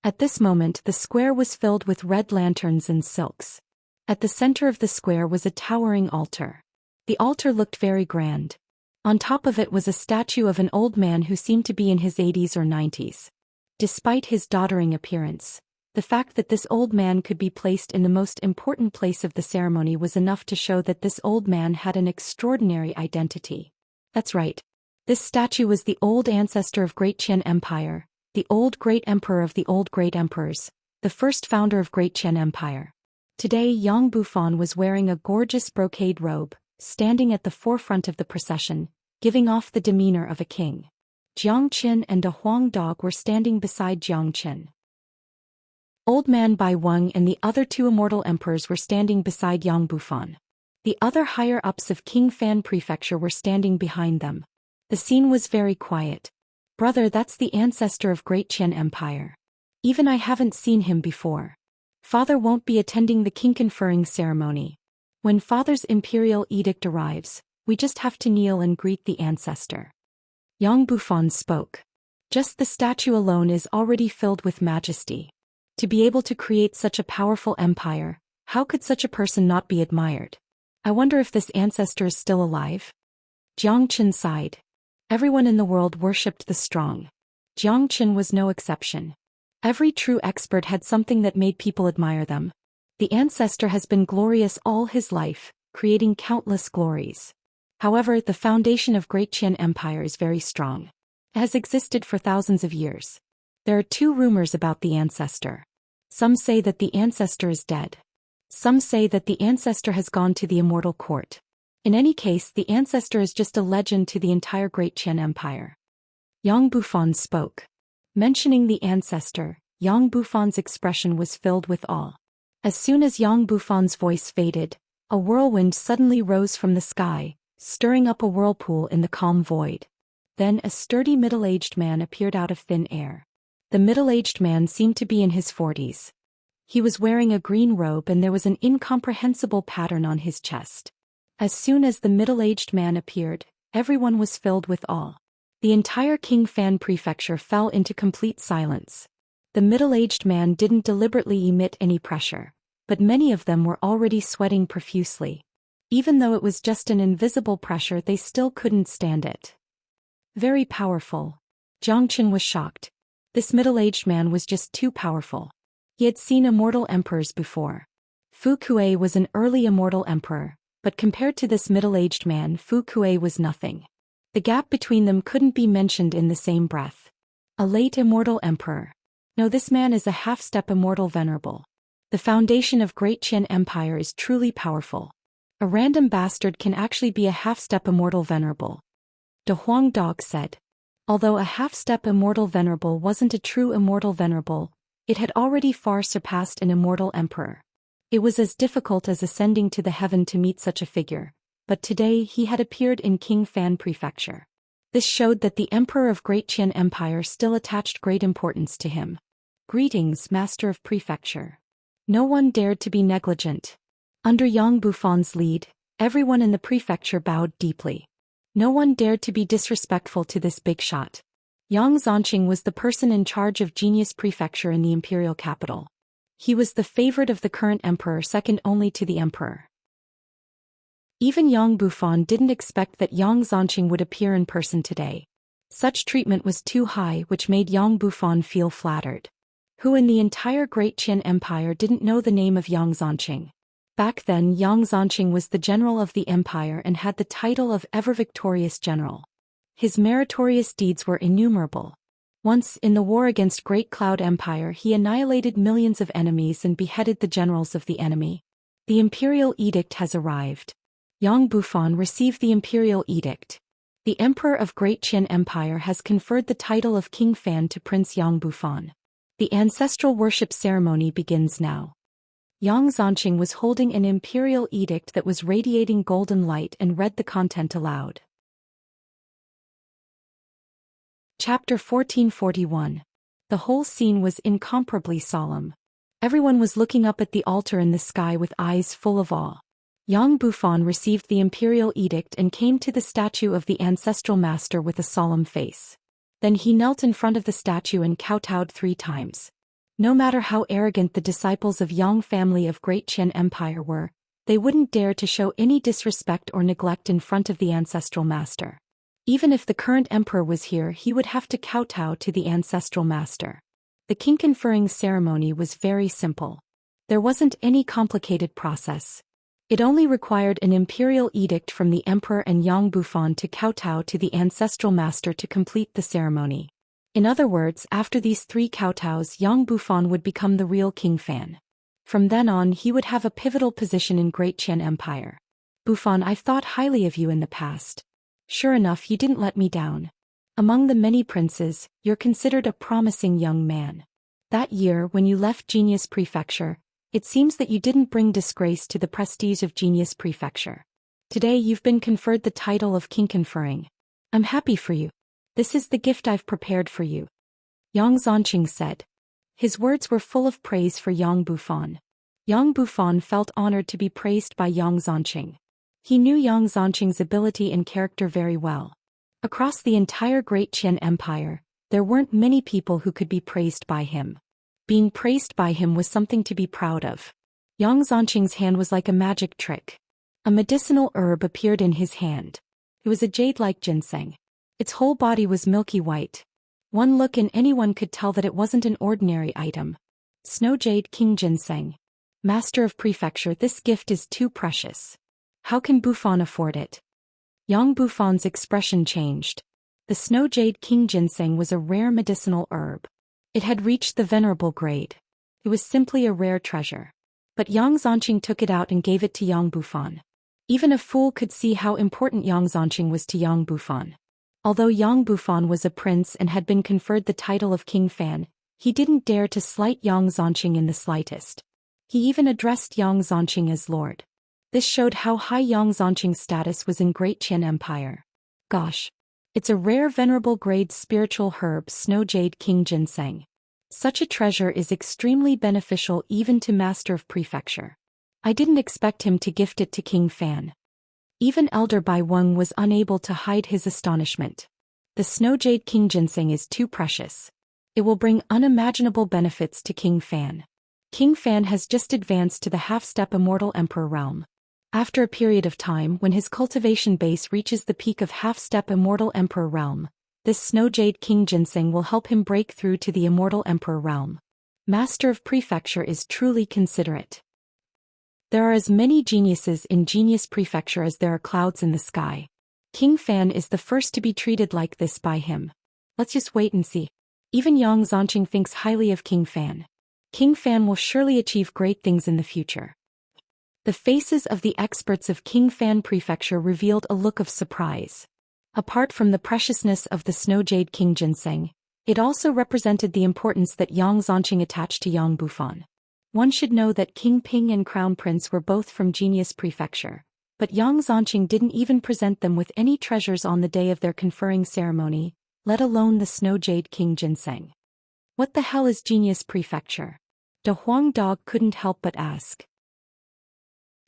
At this moment, the square was filled with red lanterns and silks. At the center of the square was a towering altar. The altar looked very grand. On top of it was a statue of an old man who seemed to be in his 80s or 90s. Despite his doddering appearance, The fact that this old man could be placed in the most important place of the ceremony was enough to show that this old man had an extraordinary identity. That's right. This statue was the old ancestor of Great Qian Empire, the old great emperor of the old great emperors, the first founder of Great Qian Empire. Today Yang Bufan was wearing a gorgeous brocade robe, standing at the forefront of the procession, giving off the demeanor of a king. Jiang Qin and a Huang dog were standing beside Jiang Qin. Old Man Bai Weng and the other two immortal emperors were standing beside Yang Bufan. The other higher-ups of King Fan Prefecture were standing behind them. The scene was very quiet. Brother, that's the ancestor of Great Qian Empire. Even I haven't seen him before. Father won't be attending the king conferring ceremony. When Father's imperial edict arrives, we just have to kneel and greet the ancestor. Yang Bufan spoke. Just the statue alone is already filled with majesty. To be able to create such a powerful empire, how could such a person not be admired? I wonder if this ancestor is still alive? Jiang Qin sighed. Everyone in the world worshipped the strong. Jiang Qin was no exception. Every true expert had something that made people admire them. The ancestor has been glorious all his life, creating countless glories. However, the foundation of Great Qian Empire is very strong. It has existed for thousands of years. There are two rumors about the ancestor. Some say that the ancestor is dead. Some say that the ancestor has gone to the immortal court. In any case, the ancestor is just a legend to the entire Great Qian Empire. Yang Bufan spoke. Mentioning the ancestor, Yang Bufan's expression was filled with awe. As soon as Yang Bufan's voice faded, a whirlwind suddenly rose from the sky, stirring up a whirlpool in the calm void. Then a sturdy middle-aged man appeared out of thin air. The middle-aged man seemed to be in his 40s. He was wearing a green robe and there was an incomprehensible pattern on his chest. As soon as the middle-aged man appeared, everyone was filled with awe. The entire King Fan Prefecture fell into complete silence. The middle-aged man didn't deliberately emit any pressure, but many of them were already sweating profusely. Even though it was just an invisible pressure, they still couldn't stand it. Very powerful. Jiang Qin was shocked. This middle-aged man was just too powerful. He had seen immortal emperors before. Fu Kuei was an early immortal emperor, but compared to this middle-aged man, Fu Kuei was nothing. The gap between them couldn't be mentioned in the same breath. A late immortal emperor. No, this man is a half-step immortal venerable. The foundation of Great Qian Empire is truly powerful. A random bastard can actually be a half-step immortal venerable. De Huang Dog said. Although a half-step immortal venerable wasn't a true immortal venerable, it had already far surpassed an immortal emperor. It was as difficult as ascending to the heaven to meet such a figure, but today he had appeared in King Fan Prefecture. This showed that the emperor of Great Qian Empire still attached great importance to him. Greetings, Master of Prefecture. No one dared to be negligent. Under Yang Bufan's lead, everyone in the prefecture bowed deeply. No one dared to be disrespectful to this big shot. Yang Zhanqing was the person in charge of Genius Prefecture in the imperial capital. He was the favorite of the current emperor, second only to the emperor. Even Yang Bufan didn't expect that Yang Zhanqing would appear in person today. Such treatment was too high, which made Yang Bufan feel flattered. Who in the entire Great Qian Empire didn't know the name of Yang Zhanqing? Back then, Yang Zhanqing was the general of the empire and had the title of ever-victorious general. His meritorious deeds were innumerable. Once, in the war against Great Cloud Empire, he annihilated millions of enemies and beheaded the generals of the enemy. The imperial edict has arrived. Yang Bufan received the imperial edict. The emperor of Great Qian Empire has conferred the title of King Fan to Prince Yang Bufan. The ancestral worship ceremony begins now. Yang Zhanqing was holding an imperial edict that was radiating golden light and read the content aloud. Chapter 1441. The whole scene was incomparably solemn. Everyone was looking up at the altar in the sky with eyes full of awe. Yang Bufan received the imperial edict and came to the statue of the ancestral master with a solemn face. Then he knelt in front of the statue and kowtowed 3 times. No matter how arrogant the disciples of Yang family of Great Qian Empire were, they wouldn't dare to show any disrespect or neglect in front of the ancestral master. Even if the current emperor was here, he would have to kowtow to the ancestral master. The king conferring ceremony was very simple. There wasn't any complicated process. It only required an imperial edict from the emperor and Yang Bufan to kowtow to the ancestral master to complete the ceremony. In other words, after these 3 kowtows, Yang Bufan would become the real King Fan. From then on, he would have a pivotal position in Great Qian Empire. Bufan, I've thought highly of you in the past. Sure enough, you didn't let me down. Among the many princes, you're considered a promising young man. That year, when you left Genius Prefecture, it seems that you didn't bring disgrace to the prestige of Genius Prefecture. Today you've been conferred the title of King Conferring. I'm happy for you. This is the gift I've prepared for you. Yang Zhanqing said. His words were full of praise for Yang Bufan. Yang Bufan felt honored to be praised by Yang Zhanqing. He knew Yang Zhanqing's ability and character very well. Across the entire Great Qian Empire, there weren't many people who could be praised by him. Being praised by him was something to be proud of. Yang Zhanqing's hand was like a magic trick. A medicinal herb appeared in his hand. It was a jade-like ginseng. Its whole body was milky white. One look and anyone could tell that it wasn't an ordinary item. Snow Jade King Ginseng. Master of Prefecture, this gift is too precious. How can Bufan afford it? Yang Bufan's expression changed. The Snow Jade King Ginseng was a rare medicinal herb. It had reached the venerable grade. It was simply a rare treasure. But Yang Zhanqing took it out and gave it to Yang Bufan. Even a fool could see how important Yang Zhanqing was to Yang Bufan. Although Yang Bufan was a prince and had been conferred the title of King Fan, he didn't dare to slight Yang Zhanqing in the slightest. He even addressed Yang Zhanqing as Lord. This showed how high Yang Zhanqing's status was in Great Qian Empire. Gosh. It's a rare venerable grade spiritual herb, Snow Jade King Ginseng. Such a treasure is extremely beneficial even to Master of Prefecture. I didn't expect him to gift it to King Fan. Even Elder Bai Weng was unable to hide his astonishment. The Snow Jade King Ginseng is too precious. It will bring unimaginable benefits to King Fan. King Fan has just advanced to the half-step Immortal Emperor realm. After a period of time, when his cultivation base reaches the peak of half-step Immortal Emperor realm, this Snow Jade King Ginseng will help him break through to the Immortal Emperor realm. Master of Prefecture is truly considerate. There are as many geniuses in Genius Prefecture as there are clouds in the sky. King Fan is the first to be treated like this by him. Let's just wait and see. Even Yang Zhanqing thinks highly of King Fan. King Fan will surely achieve great things in the future. The faces of the experts of King Fan Prefecture revealed a look of surprise. Apart from the preciousness of the Snow Jade King Ginseng, it also represented the importance that Yang Zhanqing attached to Yang Bufan. One should know that King Ping and Crown Prince were both from Genius Prefecture, but Yang Zhanqing didn't even present them with any treasures on the day of their conferring ceremony, let alone the Snow Jade King Ginseng. What the hell is Genius Prefecture? De Huang Dog couldn't help but ask.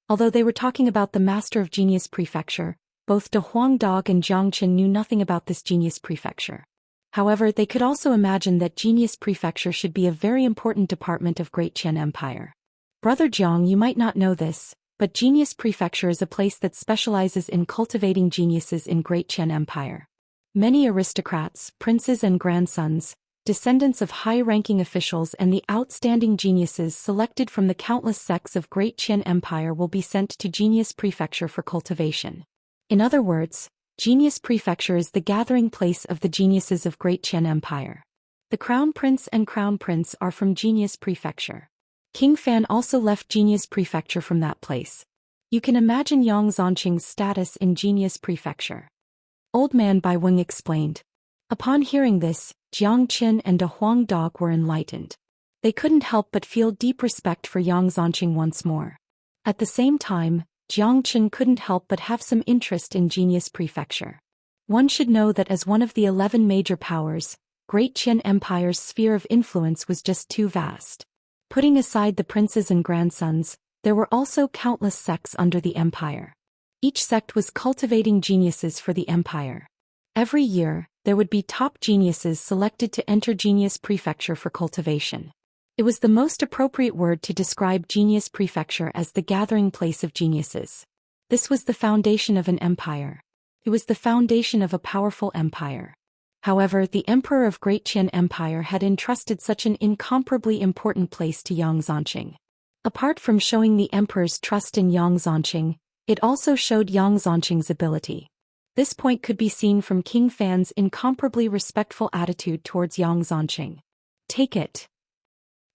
Although they were talking about the Master of Genius Prefecture, both De Huang Dog and Jiang Qin knew nothing about this Genius Prefecture. However, they could also imagine that Genius Prefecture should be a very important department of Great Qian Empire. Brother Jiang, you might not know this, but Genius Prefecture is a place that specializes in cultivating geniuses in Great Qian Empire. Many aristocrats, princes and grandsons, descendants of high-ranking officials and the outstanding geniuses selected from the countless sects of Great Qian Empire will be sent to Genius Prefecture for cultivation. In other words, Genius Prefecture is the gathering place of the geniuses of Great Qian Empire. The Crown Prince and Crown Prince are from Genius Prefecture. King Fan also left Genius Prefecture from that place. You can imagine Yang Zhanqing's status in Genius Prefecture. Old Man Bai Weng explained. Upon hearing this, Jiang Qin and De Huang Dog were enlightened. They couldn't help but feel deep respect for Yang Zhanqing once more. At the same time, Jiang Qin couldn't help but have some interest in Genius Prefecture. One should know that as one of the 11 major powers, Great Qian Empire's sphere of influence was just too vast. Putting aside the princes and grandsons, there were also countless sects under the empire. Each sect was cultivating geniuses for the empire. Every year, there would be top geniuses selected to enter Genius Prefecture for cultivation. It was the most appropriate word to describe Genius Prefecture as the gathering place of geniuses. This was the foundation of an empire. It was the foundation of a powerful empire. However, the emperor of Great Qian Empire had entrusted such an incomparably important place to Yang Zhanqing. Apart from showing the emperor's trust in Yang Zhanqing, it also showed Yang Zhanqing's ability. This point could be seen from King Fan's incomparably respectful attitude towards Yang Zhanqing. Take it.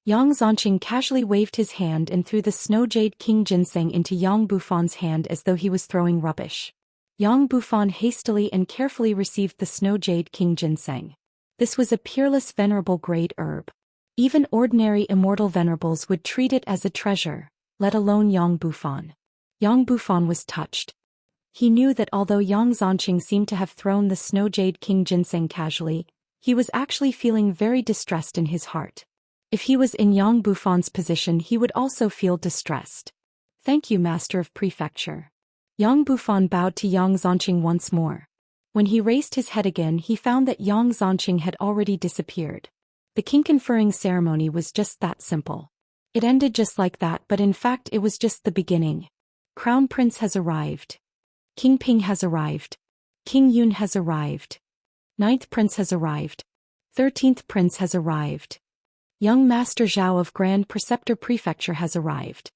Yang Zhanqing casually waved his hand and threw the snow jade king ginseng into Yang Bufan's hand as though he was throwing rubbish. Yang Bufan hastily and carefully received the snow jade king ginseng. This was a peerless venerable grade herb. Even ordinary immortal venerables would treat it as a treasure, let alone Yang Bufan. Yang Bufan was touched. He knew that although Yang Zhanqing seemed to have thrown the snow jade king ginseng casually, he was actually feeling very distressed in his heart. If he was in Yang Bufan's position, he would also feel distressed. Thank you, Master of Prefecture. Yang Bufan bowed to Yang Zhanqing once more. When he raised his head again, he found that Yang Zhanqing had already disappeared. The king conferring ceremony was just that simple. It ended just like that, but in fact it was just the beginning. Crown Prince has arrived. King Ping has arrived. King Yun has arrived. 9th Prince has arrived. 13th Prince has arrived. Young Master Zhao of Grand Preceptor Prefecture has arrived.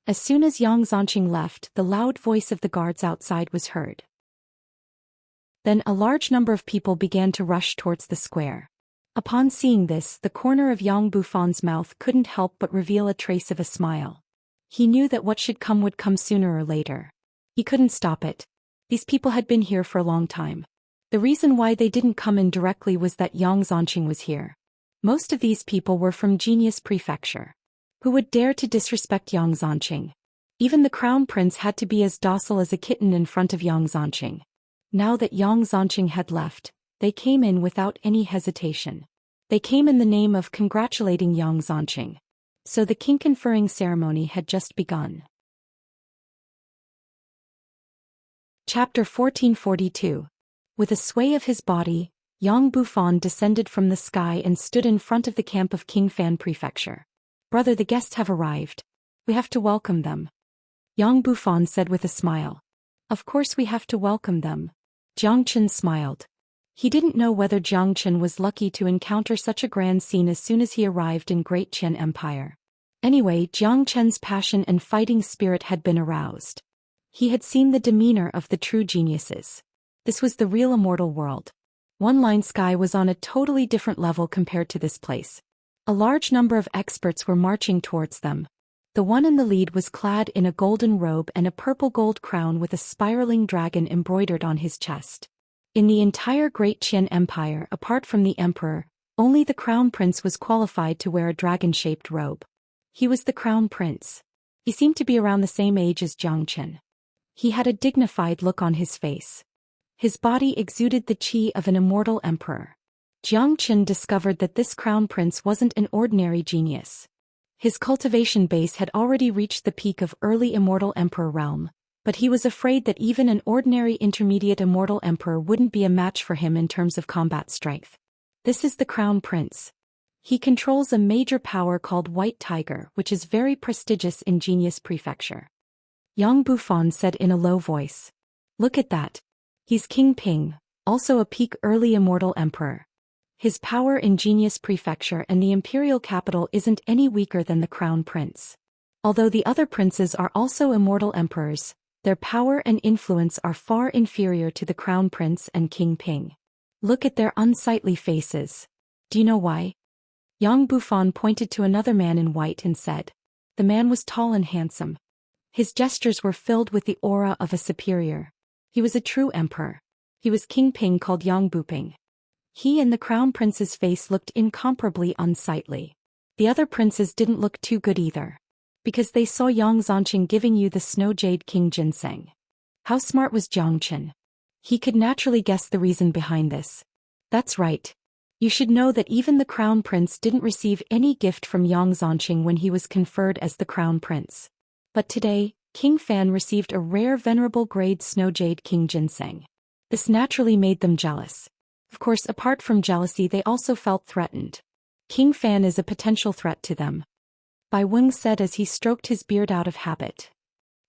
As soon as Yang Zhanqing left, the loud voice of the guards outside was heard. Then a large number of people began to rush towards the square. Upon seeing this, the corner of Yang Bufan's mouth couldn't help but reveal a trace of a smile. He knew that what should come would come sooner or later. He couldn't stop it. These people had been here for a long time. The reason why they didn't come in directly was that Yang Zhanqing was here. Most of these people were from Genius Prefecture. Who would dare to disrespect Yang Zhanqing? Even the crown prince had to be as docile as a kitten in front of Yang Zhanqing. Now that Yang Zhanqing had left, they came in without any hesitation. They came in the name of congratulating Yang Zhanqing. So the king conferring ceremony had just begun. Chapter 1442. With a sway of his body, Yang Bufan descended from the sky and stood in front of the camp of King Fan Prefecture. Brother, the guests have arrived. We have to welcome them. Yang Bufan said with a smile. Of course we have to welcome them. Jiang Chen smiled. He didn't know whether Jiang Chen was lucky to encounter such a grand scene as soon as he arrived in Great Qian Empire. Anyway, Jiang Chen's passion and fighting spirit had been aroused. He had seen the demeanor of the true geniuses. This was the real immortal world. One Line Sky was on a totally different level compared to this place. A large number of experts were marching towards them. The one in the lead was clad in a golden robe and a purple gold crown with a spiraling dragon embroidered on his chest. In the entire Great Qian Empire, apart from the emperor, only the crown prince was qualified to wear a dragon-shaped robe. He was the crown prince. He seemed to be around the same age as Jiang Chen. He had a dignified look on his face. His body exuded the qi of an immortal emperor. Jiang Chen discovered that this crown prince wasn't an ordinary genius. His cultivation base had already reached the peak of early immortal emperor realm, but he was afraid that even an ordinary intermediate immortal emperor wouldn't be a match for him in terms of combat strength. This is the crown prince. He controls a major power called White Tiger, which is very prestigious in Genius Prefecture. Yang Bufan said in a low voice. Look at that. He's King Ping, also a peak early immortal emperor. His power in Genius Prefecture and the imperial capital isn't any weaker than the crown prince. Although the other princes are also immortal emperors, their power and influence are far inferior to the crown prince and King Ping. Look at their unsightly faces. Do you know why? Yang Bufan pointed to another man in white and said. The man was tall and handsome. His gestures were filled with the aura of a superior. He was a true emperor. He was King Ping called Yang Buping. He and the crown prince's face looked incomparably unsightly. The other princes didn't look too good either. Because they saw Yang Zhanqing giving you the snow jade king ginseng. How smart was Jiang Chen? He could naturally guess the reason behind this. That's right. You should know that even the crown prince didn't receive any gift from Yang Zhanqing when he was conferred as the crown prince. But today, King Fan received a rare venerable grade snow jade king ginseng. This naturally made them jealous. Of course, apart from jealousy, they also felt threatened. King Fan is a potential threat to them. Bai Weng said as he stroked his beard out of habit.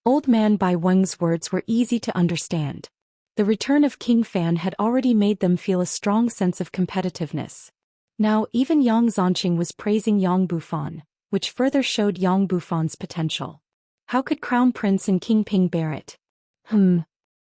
Old man Bai Weng's words were easy to understand. The return of King Fan had already made them feel a strong sense of competitiveness. Now even Yang Zhanqing was praising Yang Bufan, which further showed Yang Bufan's potential. How could Crown Prince and King Ping bear it?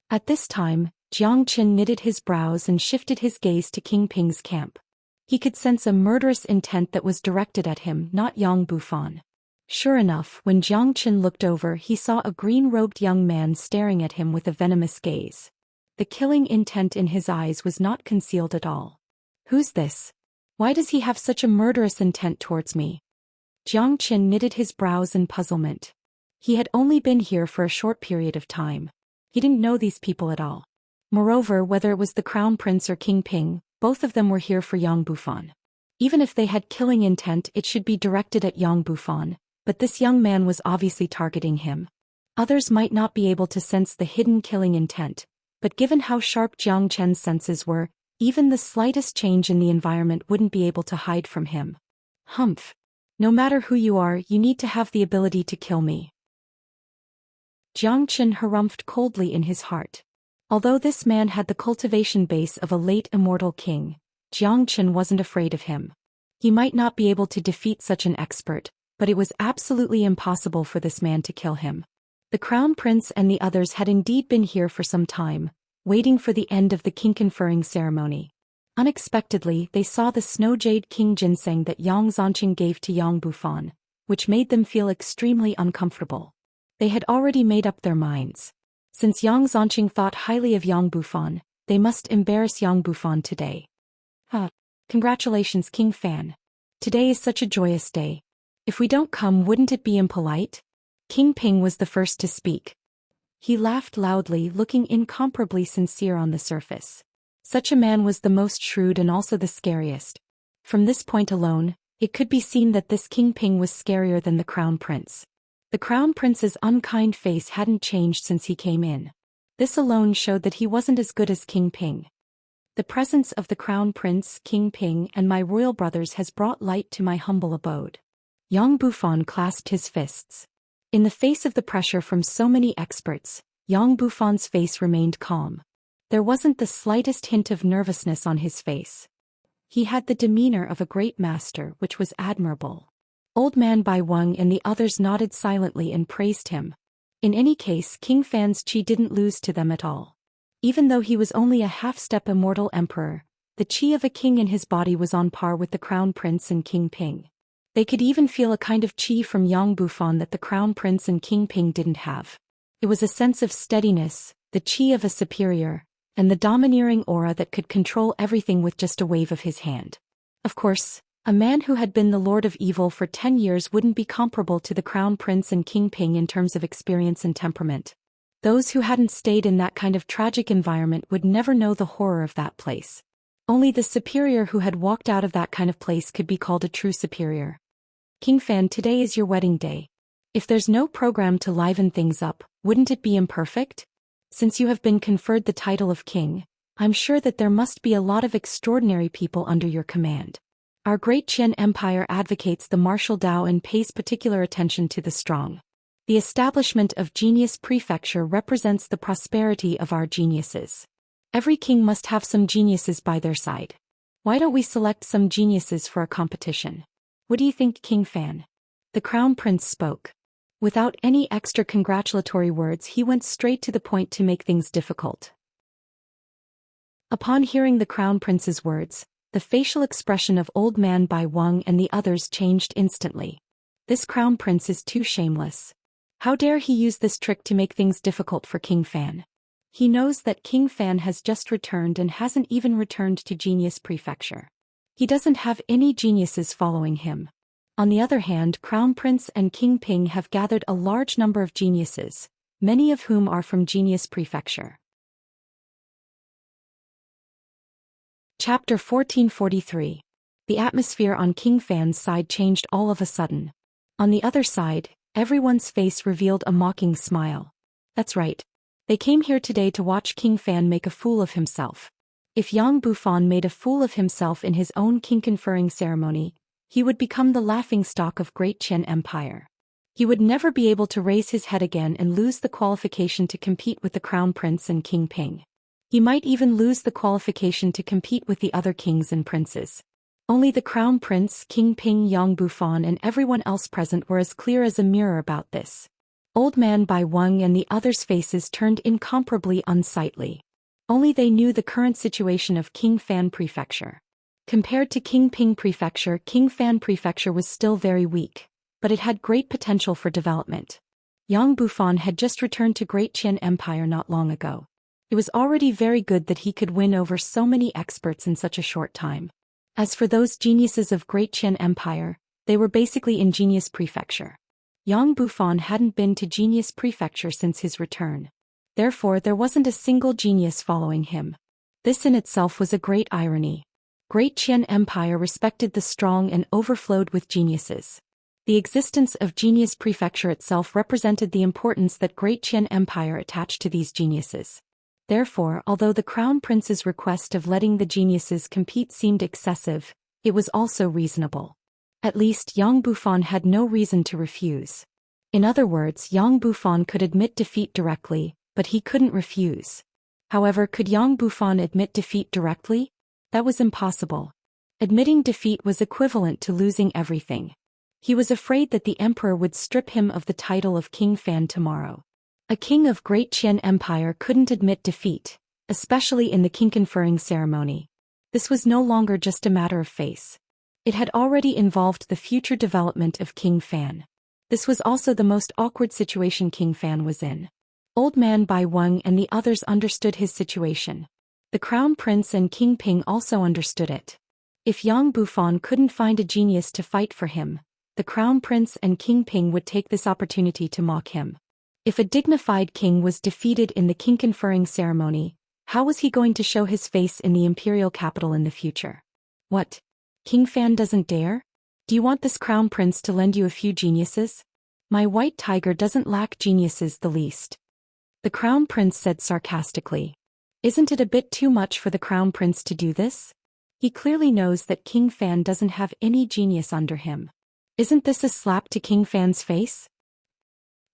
At this time, Jiang Qin knitted his brows and shifted his gaze to King Ping's camp. He could sense a murderous intent that was directed at him, not Yang Bufan. Sure enough, when Jiang Qin looked over, he saw a green-robed young man staring at him with a venomous gaze. The killing intent in his eyes was not concealed at all. Who's this? Why does he have such a murderous intent towards me? Jiang Qin knitted his brows in puzzlement. He had only been here for a short period of time. He didn't know these people at all. Moreover, whether it was the Crown Prince or King Ping, both of them were here for Yang Bufan. Even if they had killing intent, it should be directed at Yang Bufan, but this young man was obviously targeting him. Others might not be able to sense the hidden killing intent, but given how sharp Jiang Chen's senses were, even the slightest change in the environment wouldn't be able to hide from him. Humph. No matter who you are, you need to have the ability to kill me. Jiang Chen harumphed coldly in his heart. Although this man had the cultivation base of a late immortal king, Jiang Chen wasn't afraid of him. He might not be able to defeat such an expert, but it was absolutely impossible for this man to kill him. The Crown Prince and the others had indeed been here for some time, waiting for the end of the king conferring ceremony. Unexpectedly, they saw the snow jade king ginseng that Yang Zhanqing gave to Yang Bufan, which made them feel extremely uncomfortable. They had already made up their minds. Since Yang Zhanqing thought highly of Yang Bufan, they must embarrass Yang Bufan today. Congratulations, King Fan. Today is such a joyous day. If we don't come, wouldn't it be impolite? King Ping was the first to speak. He laughed loudly, looking incomparably sincere on the surface. Such a man was the most shrewd and also the scariest. From this point alone, it could be seen that this King Ping was scarier than the Crown Prince. The Crown Prince's unkind face hadn't changed since he came in. This alone showed that he wasn't as good as King Ping. The presence of the Crown Prince, King Ping, and my royal brothers has brought light to my humble abode. Yang Bufan clasped his fists. In the face of the pressure from so many experts, Yang Bufan's face remained calm. There wasn't the slightest hint of nervousness on his face. He had the demeanor of a great master, which was admirable. Old Man Bai Weng and the others nodded silently and praised him. In any case, King Fan's chi didn't lose to them at all. Even though he was only a half-step immortal emperor, the chi of a king in his body was on par with the Crown Prince and King Ping. They could even feel a kind of chi from Yang Bufan that the Crown Prince and King Ping didn't have. It was a sense of steadiness, the chi of a superior, and the domineering aura that could control everything with just a wave of his hand. Of course, a man who had been the Lord of Evil for 10 years wouldn't be comparable to the Crown Prince and King Ping in terms of experience and temperament. Those who hadn't stayed in that kind of tragic environment would never know the horror of that place. Only the superior who had walked out of that kind of place could be called a true superior. King Fan, today is your wedding day. If there's no program to liven things up, wouldn't it be imperfect? Since you have been conferred the title of king, I'm sure that there must be a lot of extraordinary people under your command. Our great Qian Empire advocates the martial Dao and pays particular attention to the strong. The establishment of Genius Prefecture represents the prosperity of our geniuses. Every king must have some geniuses by their side. Why don't we select some geniuses for a competition? What do you think, King Fan? The Crown Prince spoke. Without any extra congratulatory words, he went straight to the point to make things difficult. Upon hearing the Crown Prince's words, the facial expression of Old Man Bai Weng and the others changed instantly. This Crown Prince is too shameless. How dare he use this trick to make things difficult for King Fan? He knows that King Fan has just returned and hasn't even returned to Genius Prefecture. He doesn't have any geniuses following him. On the other hand, Crown Prince and King Ping have gathered a large number of geniuses, many of whom are from Genius Prefecture. Chapter 1443. The atmosphere on King Fan's side changed all of a sudden. On the other side, everyone's face revealed a mocking smile. That's right. They came here today to watch King Fan make a fool of himself. If Yang Bufan made a fool of himself in his own king-conferring ceremony, he would become the laughingstock of Great Qian Empire. He would never be able to raise his head again and lose the qualification to compete with the Crown Prince and King Ping. He might even lose the qualification to compete with the other kings and princes. Only the crown prince, King Ping Yang Bufan, and everyone else present were as clear as a mirror about this. Old Man Bai Weng and the others' faces turned incomparably unsightly. Only they knew the current situation of King Fan Prefecture. Compared to King Ping Prefecture, King Fan Prefecture was still very weak, but it had great potential for development. Yang Bufan had just returned to Great Qian Empire not long ago. It was already very good that he could win over so many experts in such a short time. As for those geniuses of Great Qian Empire, they were basically in Genius Prefecture. Yang Bufan hadn't been to Genius Prefecture since his return. Therefore, there wasn't a single genius following him. This in itself was a great irony. Great Qian Empire respected the strong and overflowed with geniuses. The existence of Genius Prefecture itself represented the importance that Great Qian Empire attached to these geniuses. Therefore, although the Crown Prince's request of letting the geniuses compete seemed excessive, it was also reasonable. At least Yang Bufan had no reason to refuse. In other words, Yang Bufan could admit defeat directly, but he couldn't refuse. However, could Yang Bufan admit defeat directly? That was impossible. Admitting defeat was equivalent to losing everything. He was afraid that the emperor would strip him of the title of King Fan tomorrow. A king of Great Qian Empire couldn't admit defeat, especially in the king conferring ceremony. This was no longer just a matter of face. It had already involved the future development of King Fan. This was also the most awkward situation King Fan was in. Old Man Bai Weng and the others understood his situation. The Crown Prince and King Ping also understood it. If Yang Bufan couldn't find a genius to fight for him, the Crown Prince and King Ping would take this opportunity to mock him. If a dignified king was defeated in the king conferring ceremony, how was he going to show his face in the imperial capital in the future? What? King Fan doesn't dare? Do you want this crown prince to lend you a few geniuses? My white tiger doesn't lack geniuses the least. The crown prince said sarcastically. Isn't it a bit too much for the crown prince to do this? He clearly knows that King Fan doesn't have any genius under him. Isn't this a slap to King Fan's face?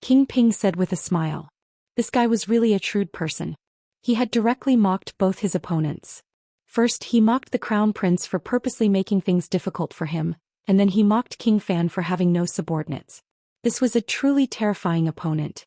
King Ping said with a smile. This guy was really a shrewd person. He had directly mocked both his opponents. First, he mocked the crown prince for purposely making things difficult for him, and then he mocked King Fan for having no subordinates. This was a truly terrifying opponent.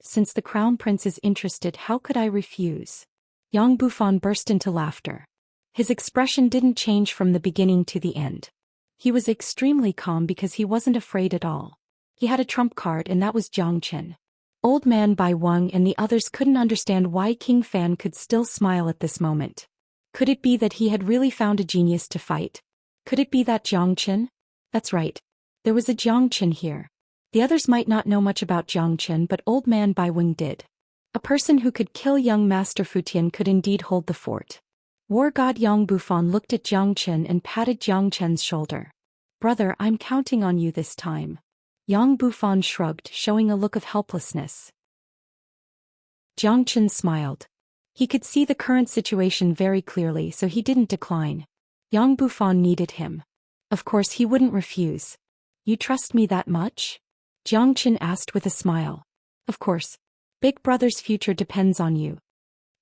Since the crown prince is interested, how could I refuse? Yang Bufan burst into laughter. His expression didn't change from the beginning to the end. He was extremely calm because he wasn't afraid at all. He had a trump card, and that was Zhangchen. Old Man Bai Weng and the others couldn't understand why King Fan could still smile at this moment. Could it be that he had really found a genius to fight? Could it be that Zhangchen? That's right. There was a Zhangchen here. The others might not know much about Zhangchen, but Old Man Bai Weng did. A person who could kill young Master Futian could indeed hold the fort. War God Yang Bufan looked at Zhangchen and patted Zhangchen's shoulder. Brother, I'm counting on you this time. Yang Bufan shrugged, showing a look of helplessness. Zhangchen smiled. He could see the current situation very clearly, so he didn't decline. Yang Bufan needed him. Of course he wouldn't refuse. You trust me that much? Zhangchen asked with a smile. Of course. Big brother's future depends on you.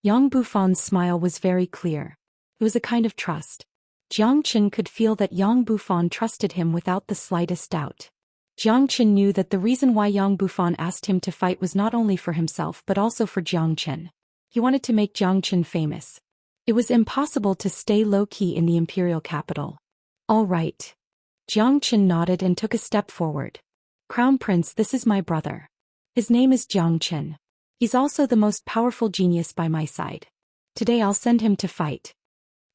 Yang Bufan's smile was very clear. It was a kind of trust. Zhangchen could feel that Yang Bufan trusted him without the slightest doubt. Zhangchen knew that the reason why Yang Bufan asked him to fight was not only for himself but also for Zhangchen. He wanted to make Zhangchen famous. It was impossible to stay low-key in the imperial capital. All right. Zhangchen nodded and took a step forward. Crown Prince, this is my brother. His name is Zhangchen. He's also the most powerful genius by my side. Today I'll send him to fight.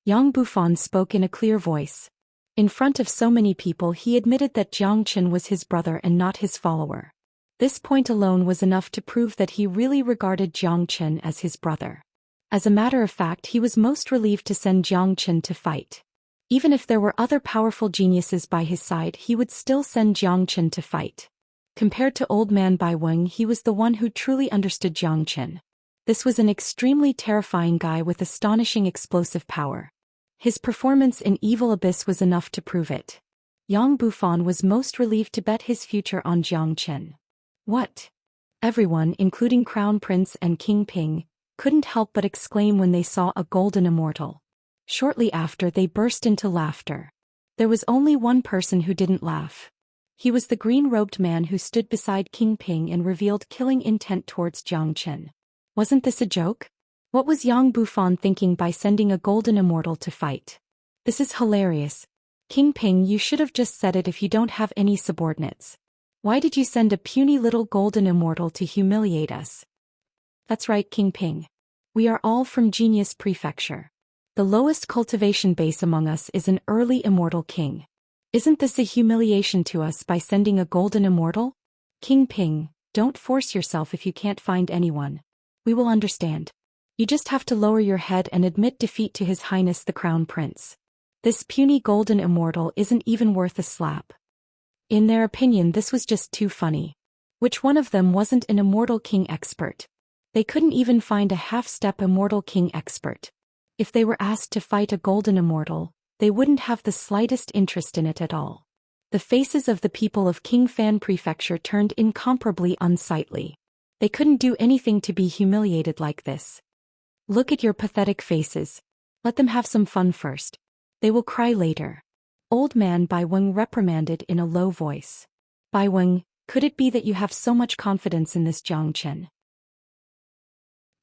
Yang Bufan spoke in a clear voice. In front of so many people he admitted that Zhangchen was his brother and not his follower. This point alone was enough to prove that he really regarded Zhangchen as his brother. As a matter of fact, he was most relieved to send Zhangchen to fight. Even if there were other powerful geniuses by his side, he would still send Zhangchen to fight. Compared to Old Man Bai Weng, he was the one who truly understood Zhangchen. This was an extremely terrifying guy with astonishing explosive power. His performance in Evil Abyss was enough to prove it. Yang Bufan was most relieved to bet his future on Zhangchen. What? Everyone, including Crown Prince and King Ping, couldn't help but exclaim when they saw a golden immortal. Shortly after, they burst into laughter. There was only one person who didn't laugh. He was the green-robed man who stood beside King Ping and revealed killing intent towards Zhou Xian. Wasn't this a joke? What was Yang Bufan thinking by sending a golden immortal to fight? This is hilarious. King Ping, you should have just said it if you don't have any subordinates. Why did you send a puny little golden immortal to humiliate us? That's right, King Ping. We are all from Genius Prefecture. The lowest cultivation base among us is an early immortal king. Isn't this a humiliation to us by sending a golden immortal? King Ping, don't force yourself if you can't find anyone. We will understand. You just have to lower your head and admit defeat to His Highness the Crown Prince. This puny golden immortal isn't even worth a slap. In their opinion, this was just too funny. Which one of them wasn't an immortal king expert? They couldn't even find a half-step immortal king expert. If they were asked to fight a golden immortal, they wouldn't have the slightest interest in it at all. The faces of the people of King Fan Prefecture turned incomparably unsightly. They couldn't do anything to be humiliated like this. Look at your pathetic faces. Let them have some fun first. They will cry later. Old man Bai Weng reprimanded in a low voice. Bai Weng, could it be that you have so much confidence in this Zhou Xian?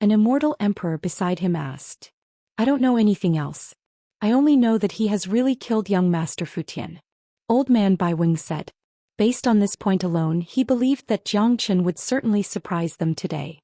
An immortal emperor beside him asked. I don't know anything else. I only know that he has really killed young Master Futian. Old man Bai Weng said. Based on this point alone, he believed that Zhou Xian would certainly surprise them today.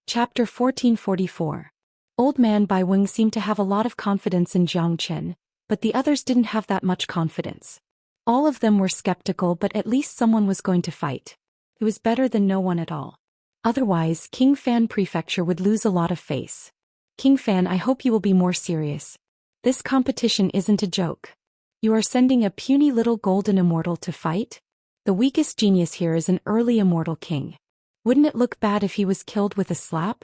Chapter 1444. Old man Bai Weng seemed to have a lot of confidence in Zhou Xian, but the others didn't have that much confidence. All of them were skeptical, but at least someone was going to fight. It was better than no one at all. Otherwise, King Fan Prefecture would lose a lot of face. King Fan, I hope you will be more serious. This competition isn't a joke. You are sending a puny little golden immortal to fight? The weakest genius here is an early immortal king. Wouldn't it look bad if he was killed with a slap?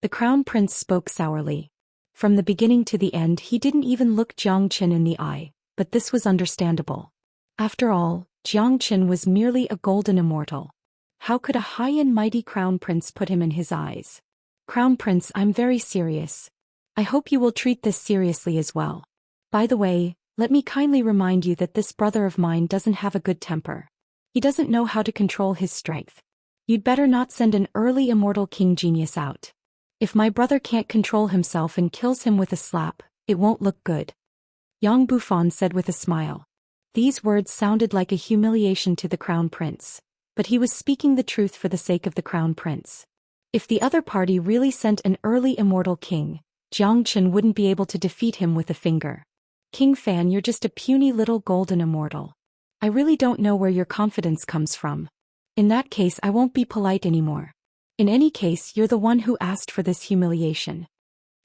The Crown Prince spoke sourly. From the beginning to the end, he didn't even look Zhou Xian in the eye, but this was understandable. After all, Zhou Xian was merely a golden immortal. How could a high and mighty Crown Prince put him in his eyes? Crown Prince, I'm very serious. I hope you will treat this seriously as well. By the way, let me kindly remind you that this brother of mine doesn't have a good temper. He doesn't know how to control his strength. You'd better not send an early immortal king genius out. If my brother can't control himself and kills him with a slap, it won't look good. Yang Bufan said with a smile. These words sounded like a humiliation to the Crown Prince, but he was speaking the truth for the sake of the Crown Prince. If the other party really sent an early immortal king, Zhou Xian wouldn't be able to defeat him with a finger. King Fan, you're just a puny little golden immortal. I really don't know where your confidence comes from. In that case, I won't be polite anymore. In any case, you're the one who asked for this humiliation.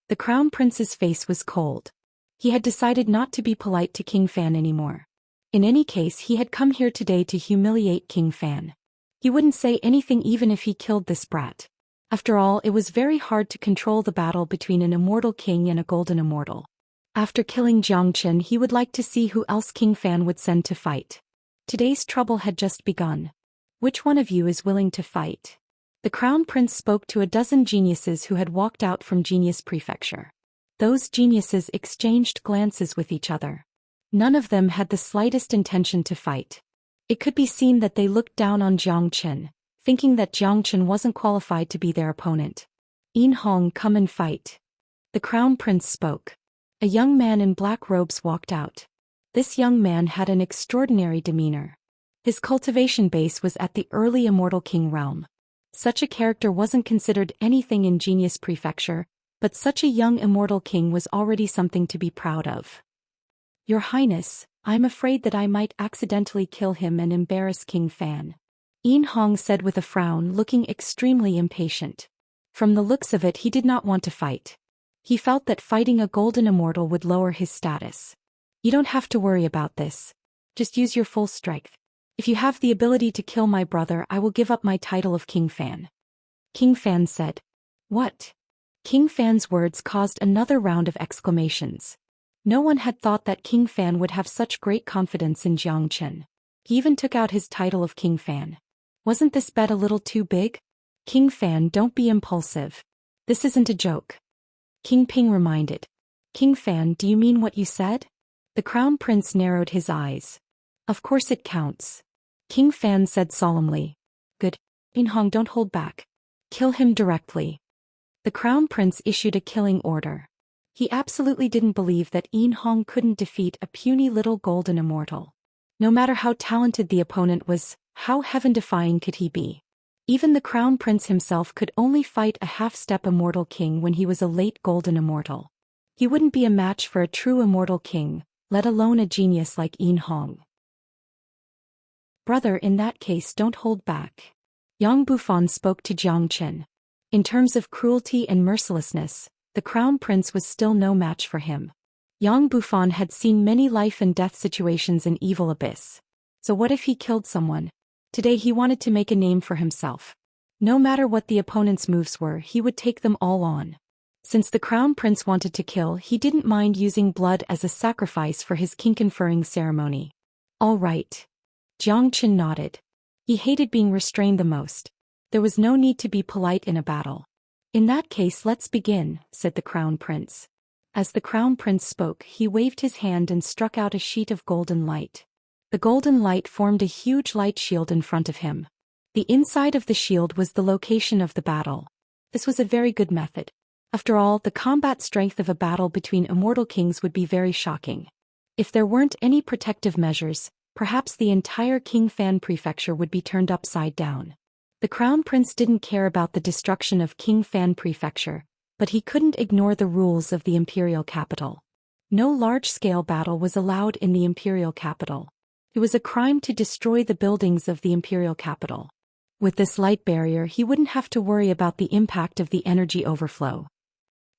The Crown Prince's face was cold. He had decided not to be polite to King Fan anymore. In any case, he had come here today to humiliate King Fan. He wouldn't say anything even if he killed this brat. After all, it was very hard to control the battle between an immortal king and a golden immortal. After killing Zhou Xian, he would like to see who else King Fan would send to fight. Today's trouble had just begun. Which one of you is willing to fight? The Crown Prince spoke to a dozen geniuses who had walked out from Genius Prefecture. Those geniuses exchanged glances with each other. None of them had the slightest intention to fight. It could be seen that they looked down on Zhou Xian, thinking that Zhou Xian wasn't qualified to be their opponent. Yin Hong, come and fight. The Crown Prince spoke. A young man in black robes walked out. This young man had an extraordinary demeanor. His cultivation base was at the early immortal king realm. Such a character wasn't considered anything in Genius Prefecture, but such a young immortal king was already something to be proud of. Your Highness, I'm afraid that I might accidentally kill him and embarrass King Fan. Yin Hong said with a frown, looking extremely impatient. From the looks of it, he did not want to fight. He felt that fighting a golden immortal would lower his status. You don't have to worry about this. Just use your full strength. If you have the ability to kill my brother, I will give up my title of King Fan. King Fan said. What? King Fan's words caused another round of exclamations. No one had thought that King Fan would have such great confidence in Zhou Xian. He even took out his title of King Fan. Wasn't this bet a little too big? King Fan, don't be impulsive. This isn't a joke. King Ping reminded. King Fan, do you mean what you said? The Crown Prince narrowed his eyes. Of course it counts. King Fan said solemnly. Good. In Hong, don't hold back. Kill him directly. The Crown Prince issued a killing order. He absolutely didn't believe that In Hong couldn't defeat a puny little golden immortal. No matter how talented the opponent was, how heaven-defying could he be? Even the Crown Prince himself could only fight a half-step immortal king when he was a late golden immortal. He wouldn't be a match for a true immortal king, let alone a genius like In Hong. Brother, in that case, don't hold back. Yang Bufan spoke to Jiang Qin. In terms of cruelty and mercilessness, the Crown Prince was still no match for him. Yang Bufan had seen many life-and-death situations in Evil Abyss. So what if he killed someone? Today he wanted to make a name for himself. No matter what the opponent's moves were, he would take them all on. Since the Crown Prince wanted to kill, he didn't mind using blood as a sacrifice for his king-conferring ceremony. All right. Jiang Qin nodded. He hated being restrained the most. There was no need to be polite in a battle. In that case, let's begin, said the Crown Prince. As the Crown Prince spoke, he waved his hand and struck out a sheet of golden light. The golden light formed a huge light shield in front of him. The inside of the shield was the location of the battle. This was a very good method. After all, the combat strength of a battle between immortal kings would be very shocking. If there weren't any protective measures, perhaps the entire King Fan prefecture would be turned upside down. The Crown Prince didn't care about the destruction of King Fan prefecture, but he couldn't ignore the rules of the imperial capital. No large-scale battle was allowed in the imperial capital. It was a crime to destroy the buildings of the imperial capital. With this light barrier, he wouldn't have to worry about the impact of the energy overflow.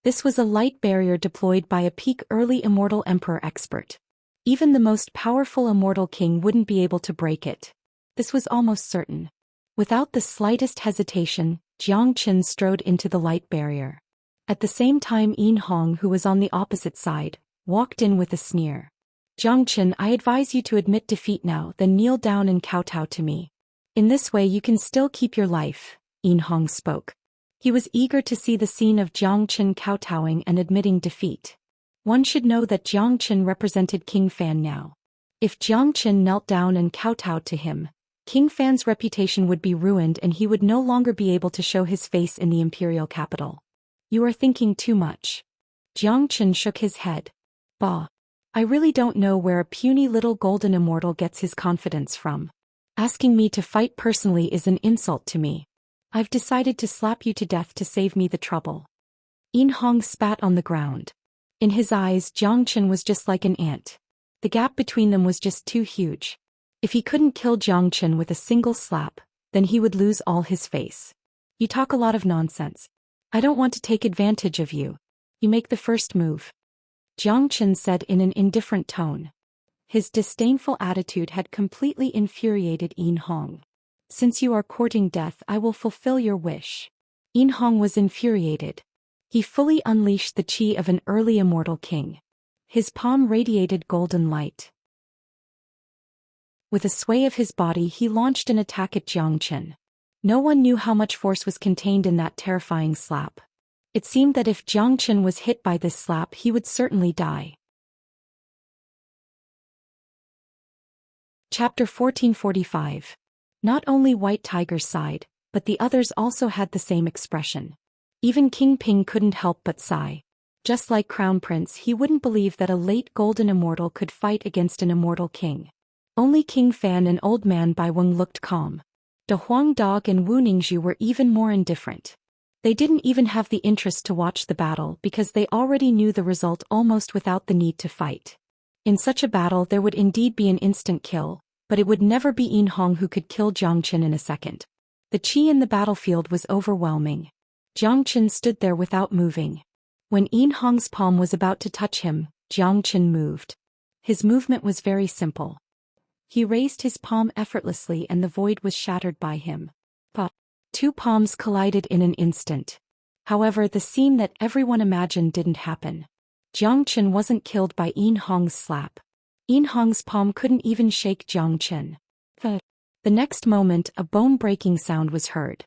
This was a light barrier deployed by a peak early immortal emperor expert. Even the most powerful immortal king wouldn't be able to break it. This was almost certain. Without the slightest hesitation, Jiang Qin strode into the light barrier. At the same time, In Hong, who was on the opposite side, walked in with a sneer. Jiang Qin, I advise you to admit defeat now, then kneel down and kowtow to me. In this way you can still keep your life, In Hong spoke. He was eager to see the scene of Jiang Qin kowtowing and admitting defeat. One should know that Jiang Qin represented King Fan now. If Jiang Qin knelt down and kowtowed to him, King Fan's reputation would be ruined and he would no longer be able to show his face in the imperial capital. You are thinking too much. Jiang Qin shook his head. Bah. I really don't know where a puny little golden immortal gets his confidence from. Asking me to fight personally is an insult to me. I've decided to slap you to death to save me the trouble. In Hong spat on the ground. In his eyes, Jiang Qin was just like an ant. The gap between them was just too huge. If he couldn't kill Jiang Qin with a single slap, then he would lose all his face. You talk a lot of nonsense. I don't want to take advantage of you. You make the first move. Jiang Qin said in an indifferent tone. His disdainful attitude had completely infuriated In Hong. Since you are courting death, I will fulfill your wish. In Hong was infuriated. He fully unleashed the chi of an early immortal king. His palm radiated golden light. With a sway of his body, he launched an attack at Jiang Qin. No one knew how much force was contained in that terrifying slap. It seemed that if Jiang Qin was hit by this slap, he would certainly die. Chapter 1445. Not only White Tiger sighed, but the others also had the same expression. Even King Ping couldn't help but sigh. Just like Crown Prince, he wouldn't believe that a late golden immortal could fight against an immortal king. Only King Fan and Old Man Bai Weng looked calm. De Huang Dog and Wu Ningzhu were even more indifferent. They didn't even have the interest to watch the battle because they already knew the result almost without the need to fight. In such a battle there would indeed be an instant kill, but it would never be In Hong who could kill Jiang Qin in a second. The chi in the battlefield was overwhelming. Jiang Qin stood there without moving. When In Hong's palm was about to touch him, Jiang Qin moved. His movement was very simple. He raised his palm effortlessly and the void was shattered by him. But two palms collided in an instant. However, the scene that everyone imagined didn't happen. Jiang Qin wasn't killed by In Hong's slap. In Hong's palm couldn't even shake Jiang Qin. The next moment, a bone-breaking sound was heard.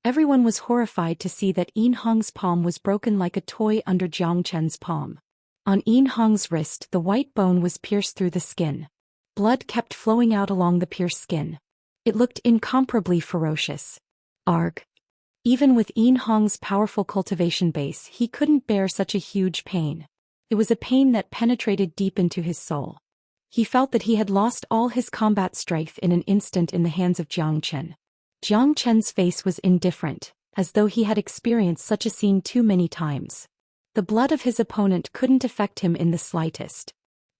Everyone was horrified to see that Yin Hong's palm was broken like a toy under Jiang Chen's palm. On Yin Hong's wrist, the white bone was pierced through the skin. Blood kept flowing out along the pierced skin. It looked incomparably ferocious. Arg. Even with Yin Hong's powerful cultivation base, he couldn't bear such a huge pain. It was a pain that penetrated deep into his soul. He felt that he had lost all his combat strength in an instant in the hands of Jiang Chen. Jiang Chen's face was indifferent, as though he had experienced such a scene too many times. The blood of his opponent couldn't affect him in the slightest.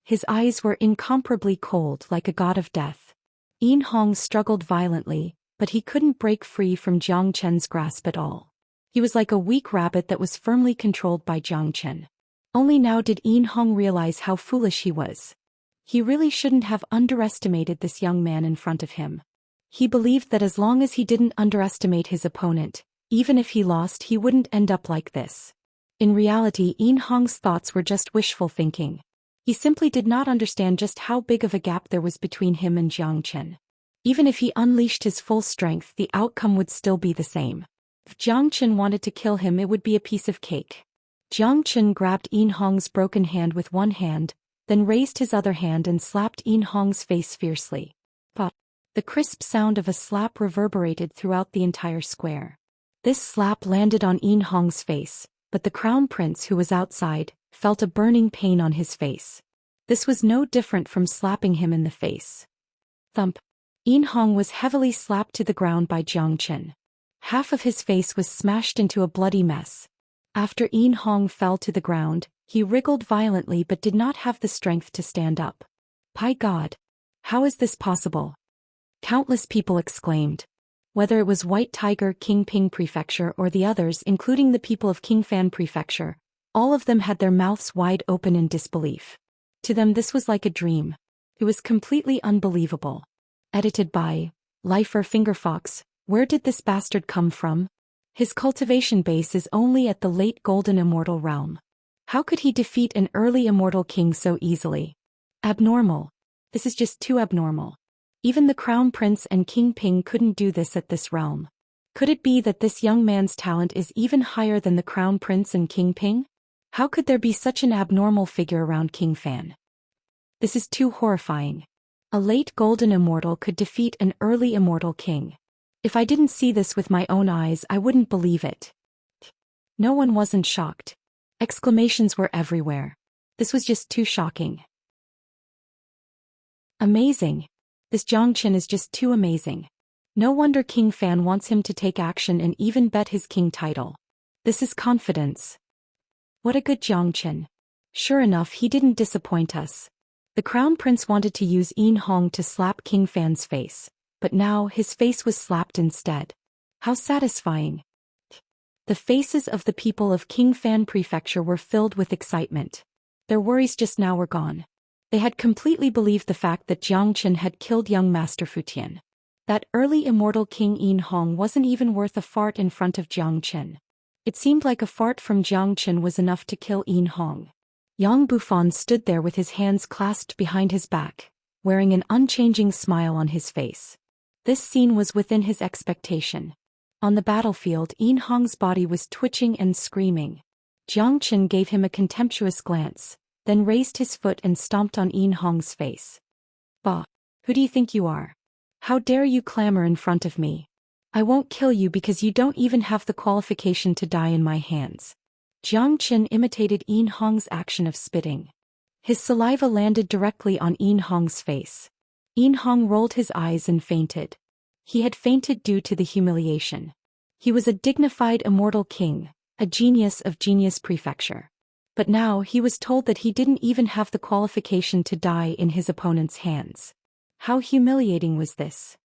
His eyes were incomparably cold like a god of death. Yin Hong struggled violently, but he couldn't break free from Jiang Chen's grasp at all. He was like a weak rabbit that was firmly controlled by Jiang Chen. Only now did Yin Hong realize how foolish he was. He really shouldn't have underestimated this young man in front of him. He believed that as long as he didn't underestimate his opponent, even if he lost, he wouldn't end up like this. In reality, Yin Hong's thoughts were just wishful thinking. He simply did not understand just how big of a gap there was between him and Jiang Chen. Even if he unleashed his full strength, the outcome would still be the same. If Jiang Chen wanted to kill him, it would be a piece of cake. Jiang Chen grabbed Yin Hong's broken hand with one hand, then raised his other hand and slapped Yin Hong's face fiercely. But the crisp sound of a slap reverberated throughout the entire square. This slap landed on Yin Hong's face, but the crown prince, who was outside, felt a burning pain on his face. This was no different from slapping him in the face. Thump. Yin Hong was heavily slapped to the ground by Jiang Chen. Half of his face was smashed into a bloody mess. After Yin Hong fell to the ground, he wriggled violently but did not have the strength to stand up. By God! How is this possible? Countless people exclaimed. Whether it was White Tiger King Ping Prefecture or the others, including the people of King Fan Prefecture, all of them had their mouths wide open in disbelief. To them this was like a dream. It was completely unbelievable. Edited by Lifer Fingerfox. Where did this bastard come from? His cultivation base is only at the late Golden Immortal realm. How could he defeat an early Immortal King so easily? Abnormal. This is just too abnormal. Even the Crown Prince and King Ping couldn't do this at this realm. Could it be that this young man's talent is even higher than the Crown Prince and King Ping? How could there be such an abnormal figure around King Fan? This is too horrifying. A late Golden Immortal could defeat an early Immortal King. If I didn't see this with my own eyes, I wouldn't believe it. No one wasn't shocked. Exclamations were everywhere. This was just too shocking. Amazing. This Jiang Chen is just too amazing. No wonder King Fan wants him to take action and even bet his king title. This is confidence. What a good Jiang Chen. Sure enough, he didn't disappoint us. The Crown Prince wanted to use Yin Hong to slap King Fan's face, but now his face was slapped instead. How satisfying. The faces of the people of King Fan Prefecture were filled with excitement. Their worries just now were gone. They had completely believed the fact that Jiang Chen had killed young Master Fu Tian. That early immortal King Yin Hong wasn't even worth a fart in front of Jiang Chen. It seemed like a fart from Jiang Chen was enough to kill Yin Hong. Yang Bufan stood there with his hands clasped behind his back, wearing an unchanging smile on his face. This scene was within his expectation. On the battlefield, Yin Hong's body was twitching and screaming. Jiang Chen gave him a contemptuous glance, then raised his foot and stomped on Yin Hong's face. Bah! Who do you think you are? How dare you clamor in front of me? I won't kill you because you don't even have the qualification to die in my hands. Jiang Chen imitated Yin Hong's action of spitting. His saliva landed directly on Yin Hong's face. Yin Hong rolled his eyes and fainted. He had fainted due to the humiliation. He was a dignified immortal king, a genius of Genius Prefecture. But now he was told that he didn't even have the qualification to die in his opponent's hands. How humiliating was this?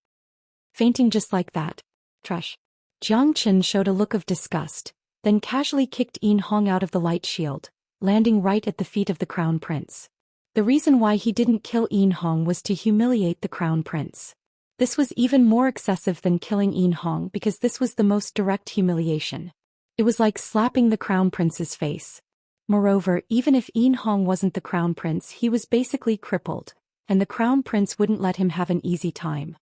Fainting just like that. Trash. Jiang Chen showed a look of disgust, then casually kicked Yin Hong out of the light shield, landing right at the feet of the Crown Prince. The reason why he didn't kill Yin Hong was to humiliate the Crown Prince. This was even more excessive than killing Yin Hong because this was the most direct humiliation. It was like slapping the Crown Prince's face. Moreover, even if Yin Hong wasn't the Crown Prince, he was basically crippled, and the Crown Prince wouldn't let him have an easy time.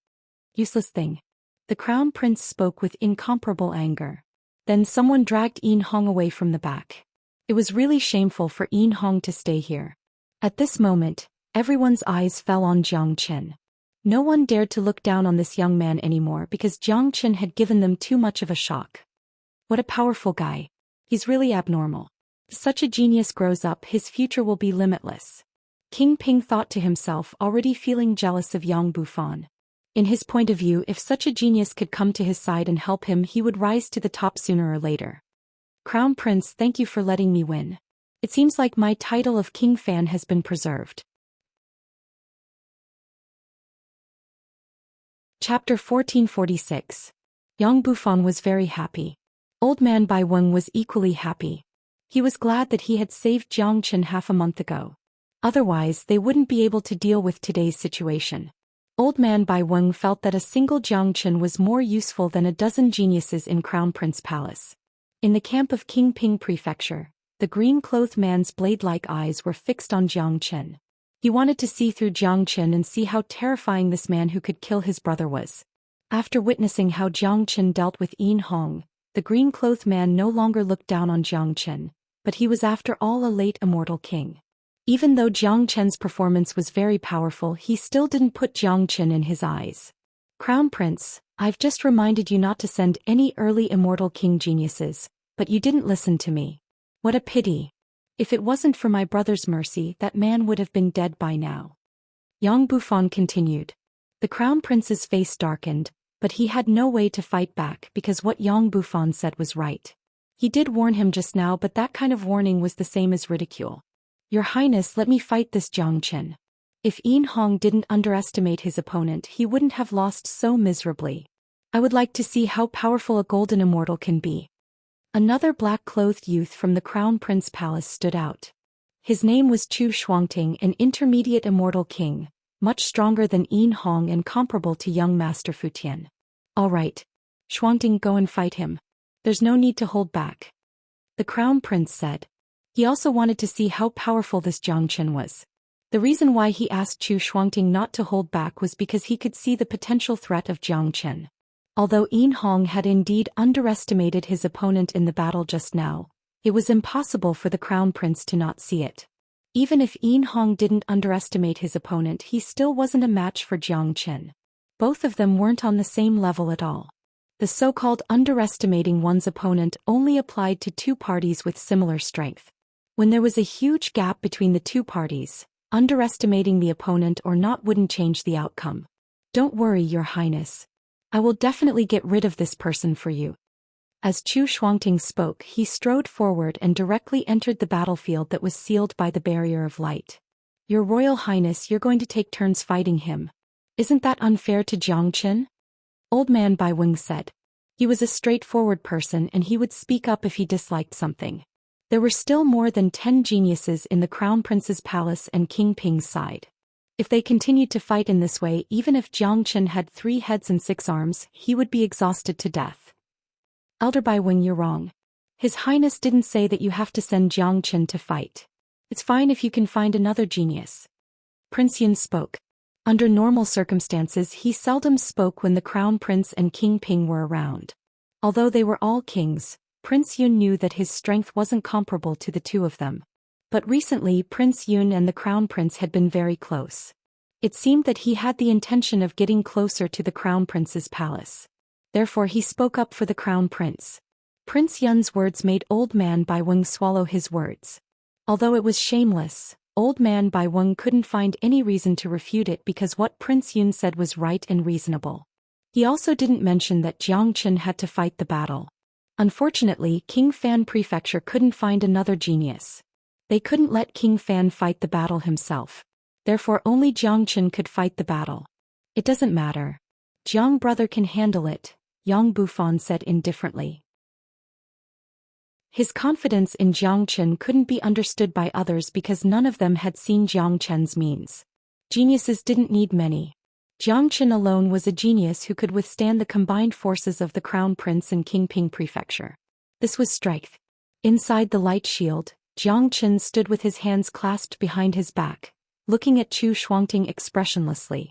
Useless thing. The crown prince spoke with incomparable anger. Then someone dragged Yin Hong away from the back. It was really shameful for Yin Hong to stay here. At this moment, everyone's eyes fell on Jiang Qin. No one dared to look down on this young man anymore because Jiang Qin had given them too much of a shock. What a powerful guy. He's really abnormal. If such a genius grows up, his future will be limitless. King Ping thought to himself, already feeling jealous of Yang Bufan. In his point of view, if such a genius could come to his side and help him, he would rise to the top sooner or later. Crown Prince, thank you for letting me win. It seems like my title of King Fan has been preserved. Chapter 1446. Yang Bufan was very happy. Old Man Bai Weng was equally happy. He was glad that he had saved Jiang Qin half a month ago. Otherwise, they wouldn't be able to deal with today's situation. Old Man Bai Weng felt that a single Jiang Qin was more useful than a dozen geniuses in Crown Prince Palace. In the camp of King Ping Prefecture, the green-clothed man's blade-like eyes were fixed on Jiang Qin. He wanted to see through Jiang Qin and see how terrifying this man who could kill his brother was. After witnessing how Jiang Qin dealt with Yin Hong, the green-clothed man no longer looked down on Jiang Qin, but he was after all a late immortal king. Even though Jiang Qin's performance was very powerful, he still didn't put Jiang Qin in his eyes. Crown Prince, I've just reminded you not to send any early immortal king geniuses, but you didn't listen to me. What a pity. If it wasn't for my brother's mercy, that man would have been dead by now. Yang Bufan continued. The Crown Prince's face darkened, but he had no way to fight back because what Yang Bufan said was right. He did warn him just now, but that kind of warning was the same as ridicule. Your Highness, let me fight this Jiang Qin. If Yin Hong didn't underestimate his opponent, he wouldn't have lost so miserably. I would like to see how powerful a golden immortal can be. Another black-clothed youth from the Crown Prince Palace stood out. His name was Zhou Xian, an intermediate immortal king, much stronger than Yin Hong and comparable to young Master Fu Tian. All right. Xuangting, go and fight him. There's no need to hold back. The Crown Prince said. He also wanted to see how powerful this Jiang Qin was. The reason why he asked Zhou Xian not to hold back was because he could see the potential threat of Jiang Qin. Although Yin Hong had indeed underestimated his opponent in the battle just now, it was impossible for the Crown Prince to not see it. Even if Yin Hong didn't underestimate his opponent, he still wasn't a match for Jiang Qin. Both of them weren't on the same level at all. The so-called underestimating one's opponent only applied to two parties with similar strength. When there was a huge gap between the two parties, underestimating the opponent or not wouldn't change the outcome. Don't worry, Your Highness. I will definitely get rid of this person for you. As Zhou Xian spoke, he strode forward and directly entered the battlefield that was sealed by the barrier of light. Your Royal Highness, you're going to take turns fighting him. Isn't that unfair to Jiang Qin? Old Man Bai Weng said. He was a straightforward person and he would speak up if he disliked something. There were still more than 10 geniuses in the Crown Prince's palace and King Ping's side. If they continued to fight in this way, even if Jiang Qin had 3 heads and 6 arms, he would be exhausted to death. Elder Bai Weng, you're wrong. His Highness didn't say that you have to send Jiang Qin to fight. It's fine if you can find another genius. Prince Yun spoke. Under normal circumstances, he seldom spoke when the Crown Prince and King Ping were around. Although they were all kings, Prince Yun knew that his strength wasn't comparable to the two of them. But recently Prince Yun and the Crown Prince had been very close. It seemed that he had the intention of getting closer to the Crown Prince's palace. Therefore he spoke up for the Crown Prince. Prince Yun's words made Old Man Bai Weng swallow his words. Although it was shameless, Old Man Bai Weng couldn't find any reason to refute it because what Prince Yun said was right and reasonable. He also didn't mention that Jiang Qin had to fight the battle. Unfortunately, King Fan Prefecture couldn't find another genius. They couldn't let King Fan fight the battle himself. Therefore only Jiang Qin could fight the battle. It doesn't matter. Jiang brother can handle it, Yang Bufan said indifferently. His confidence in Jiang Qin couldn't be understood by others because none of them had seen Jiang Qin's means. Geniuses didn't need many. Jiang Qin alone was a genius who could withstand the combined forces of the Crown Prince and King Ping Prefecture. This was strength. Inside the light shield, Jiang Qin stood with his hands clasped behind his back, looking at Zhou Xian expressionlessly.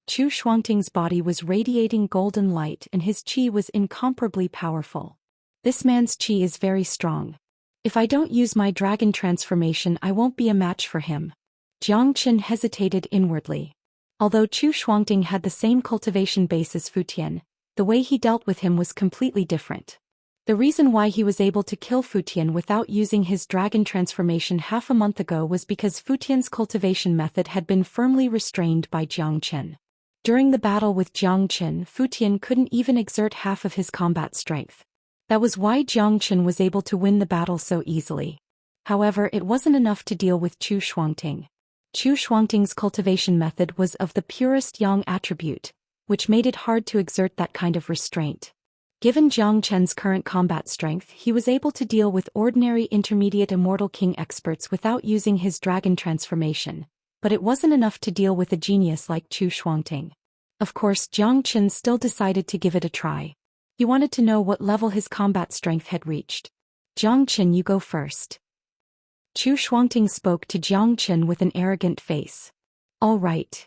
Chu Shuangting's body was radiating golden light and his qi was incomparably powerful. This man's qi is very strong. If I don't use my dragon transformation, I won't be a match for him. Jiang Qin hesitated inwardly. Although Chu Shuangting had the same cultivation base as Fu Tian, the way he dealt with him was completely different. The reason why he was able to kill Fu Tian without using his dragon transformation half a month ago was because Fu Tian's cultivation method had been firmly restrained by Jiang Qin. During the battle with Jiang Qin, Fu Tian couldn't even exert half of his combat strength. That was why Jiang Qin was able to win the battle so easily. However, it wasn't enough to deal with Chu Shuangting. Chu Shuangting's cultivation method was of the purest yang attribute, which made it hard to exert that kind of restraint. Given Jiang Chen's current combat strength, he was able to deal with ordinary intermediate immortal king experts without using his dragon transformation, but it wasn't enough to deal with a genius like Chu Shuangting. Of course, Jiang Chen still decided to give it a try. He wanted to know what level his combat strength had reached. Jiang Chen, you go first. Chu Shuangting spoke to Jiang Chen with an arrogant face. All right.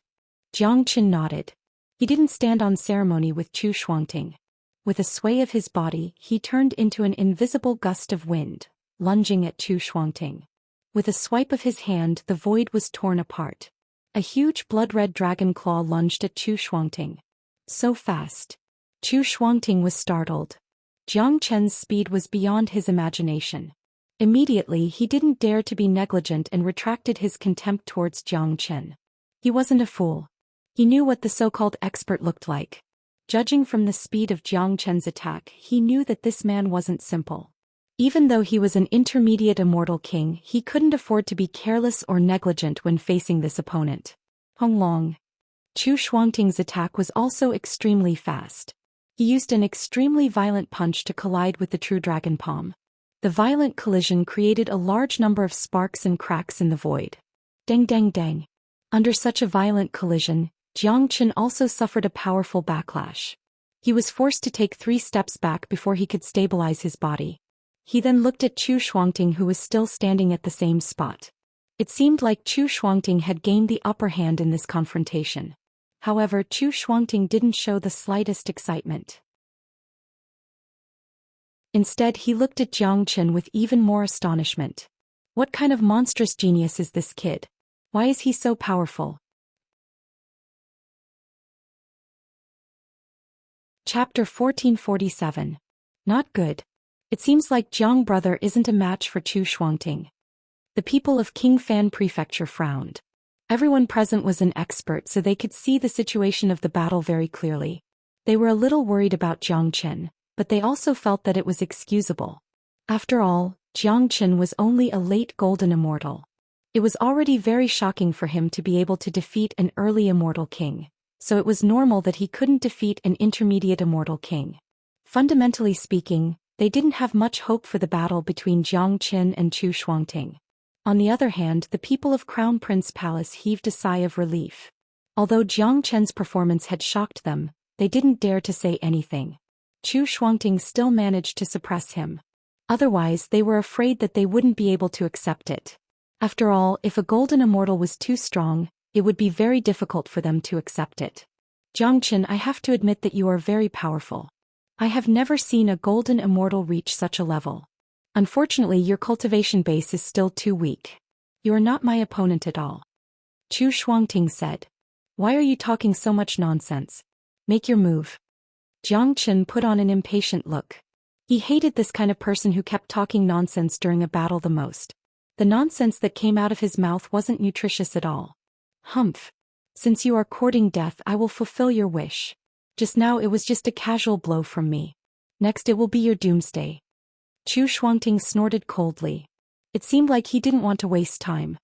Jiang Chen nodded. He didn't stand on ceremony with Chu Shuangting. With a sway of his body, he turned into an invisible gust of wind, lunging at Chu Shuangting. With a swipe of his hand, the void was torn apart. A huge blood-red dragon claw lunged at Chu Shuangting. So fast. Chu Shuangting was startled. Jiang Chen's speed was beyond his imagination. Immediately, he didn't dare to be negligent and retracted his contempt towards Jiang Chen. He wasn't a fool. He knew what the so-called expert looked like. Judging from the speed of Jiang Chen's attack, he knew that this man wasn't simple. Even though he was an intermediate immortal king, he couldn't afford to be careless or negligent when facing this opponent. Hong Long. Chu Shuangting's attack was also extremely fast. He used an extremely violent punch to collide with the true dragon palm. The violent collision created a large number of sparks and cracks in the void. Dang dang dang. Under such a violent collision, Jiang Chen also suffered a powerful backlash. He was forced to take 3 steps back before he could stabilize his body. He then looked at Chu Shuangting, who was still standing at the same spot. It seemed like Chu Shuangting had gained the upper hand in this confrontation. However, Chu Shuangting didn't show the slightest excitement. Instead, he looked at Jiang Chen with even more astonishment. What kind of monstrous genius is this kid? Why is he so powerful? Chapter 1447. Not good. It seems like Jiang brother isn't a match for Chu Shuangting. The people of King Fan Prefecture frowned. Everyone present was an expert, so they could see the situation of the battle very clearly. They were a little worried about Jiang Chen, but they also felt that it was excusable. After all, Jiang Chen was only a late golden immortal. It was already very shocking for him to be able to defeat an early immortal king, so it was normal that he couldn't defeat an intermediate immortal king. Fundamentally speaking, they didn't have much hope for the battle between Jiang Chen and Chu Shuangting. On the other hand, the people of Crown Prince Palace heaved a sigh of relief. Although Jiang Chen's performance had shocked them, they didn't dare to say anything. Chu Shuangting still managed to suppress him. Otherwise, they were afraid that they wouldn't be able to accept it. After all, if a golden immortal was too strong, it would be very difficult for them to accept it. Jiang Chen, I have to admit that you are very powerful. I have never seen a golden immortal reach such a level. Unfortunately, your cultivation base is still too weak. You are not my opponent at all. Chu Shuangting said. Why are you talking so much nonsense? Make your move. Jiang Chen put on an impatient look. He hated this kind of person who kept talking nonsense during a battle the most. The nonsense that came out of his mouth wasn't nutritious at all. Humph. Since you are courting death, I will fulfill your wish. Just now it was just a casual blow from me. Next it will be your doomsday. Chu Shuangting snorted coldly. It seemed like he didn't want to waste time.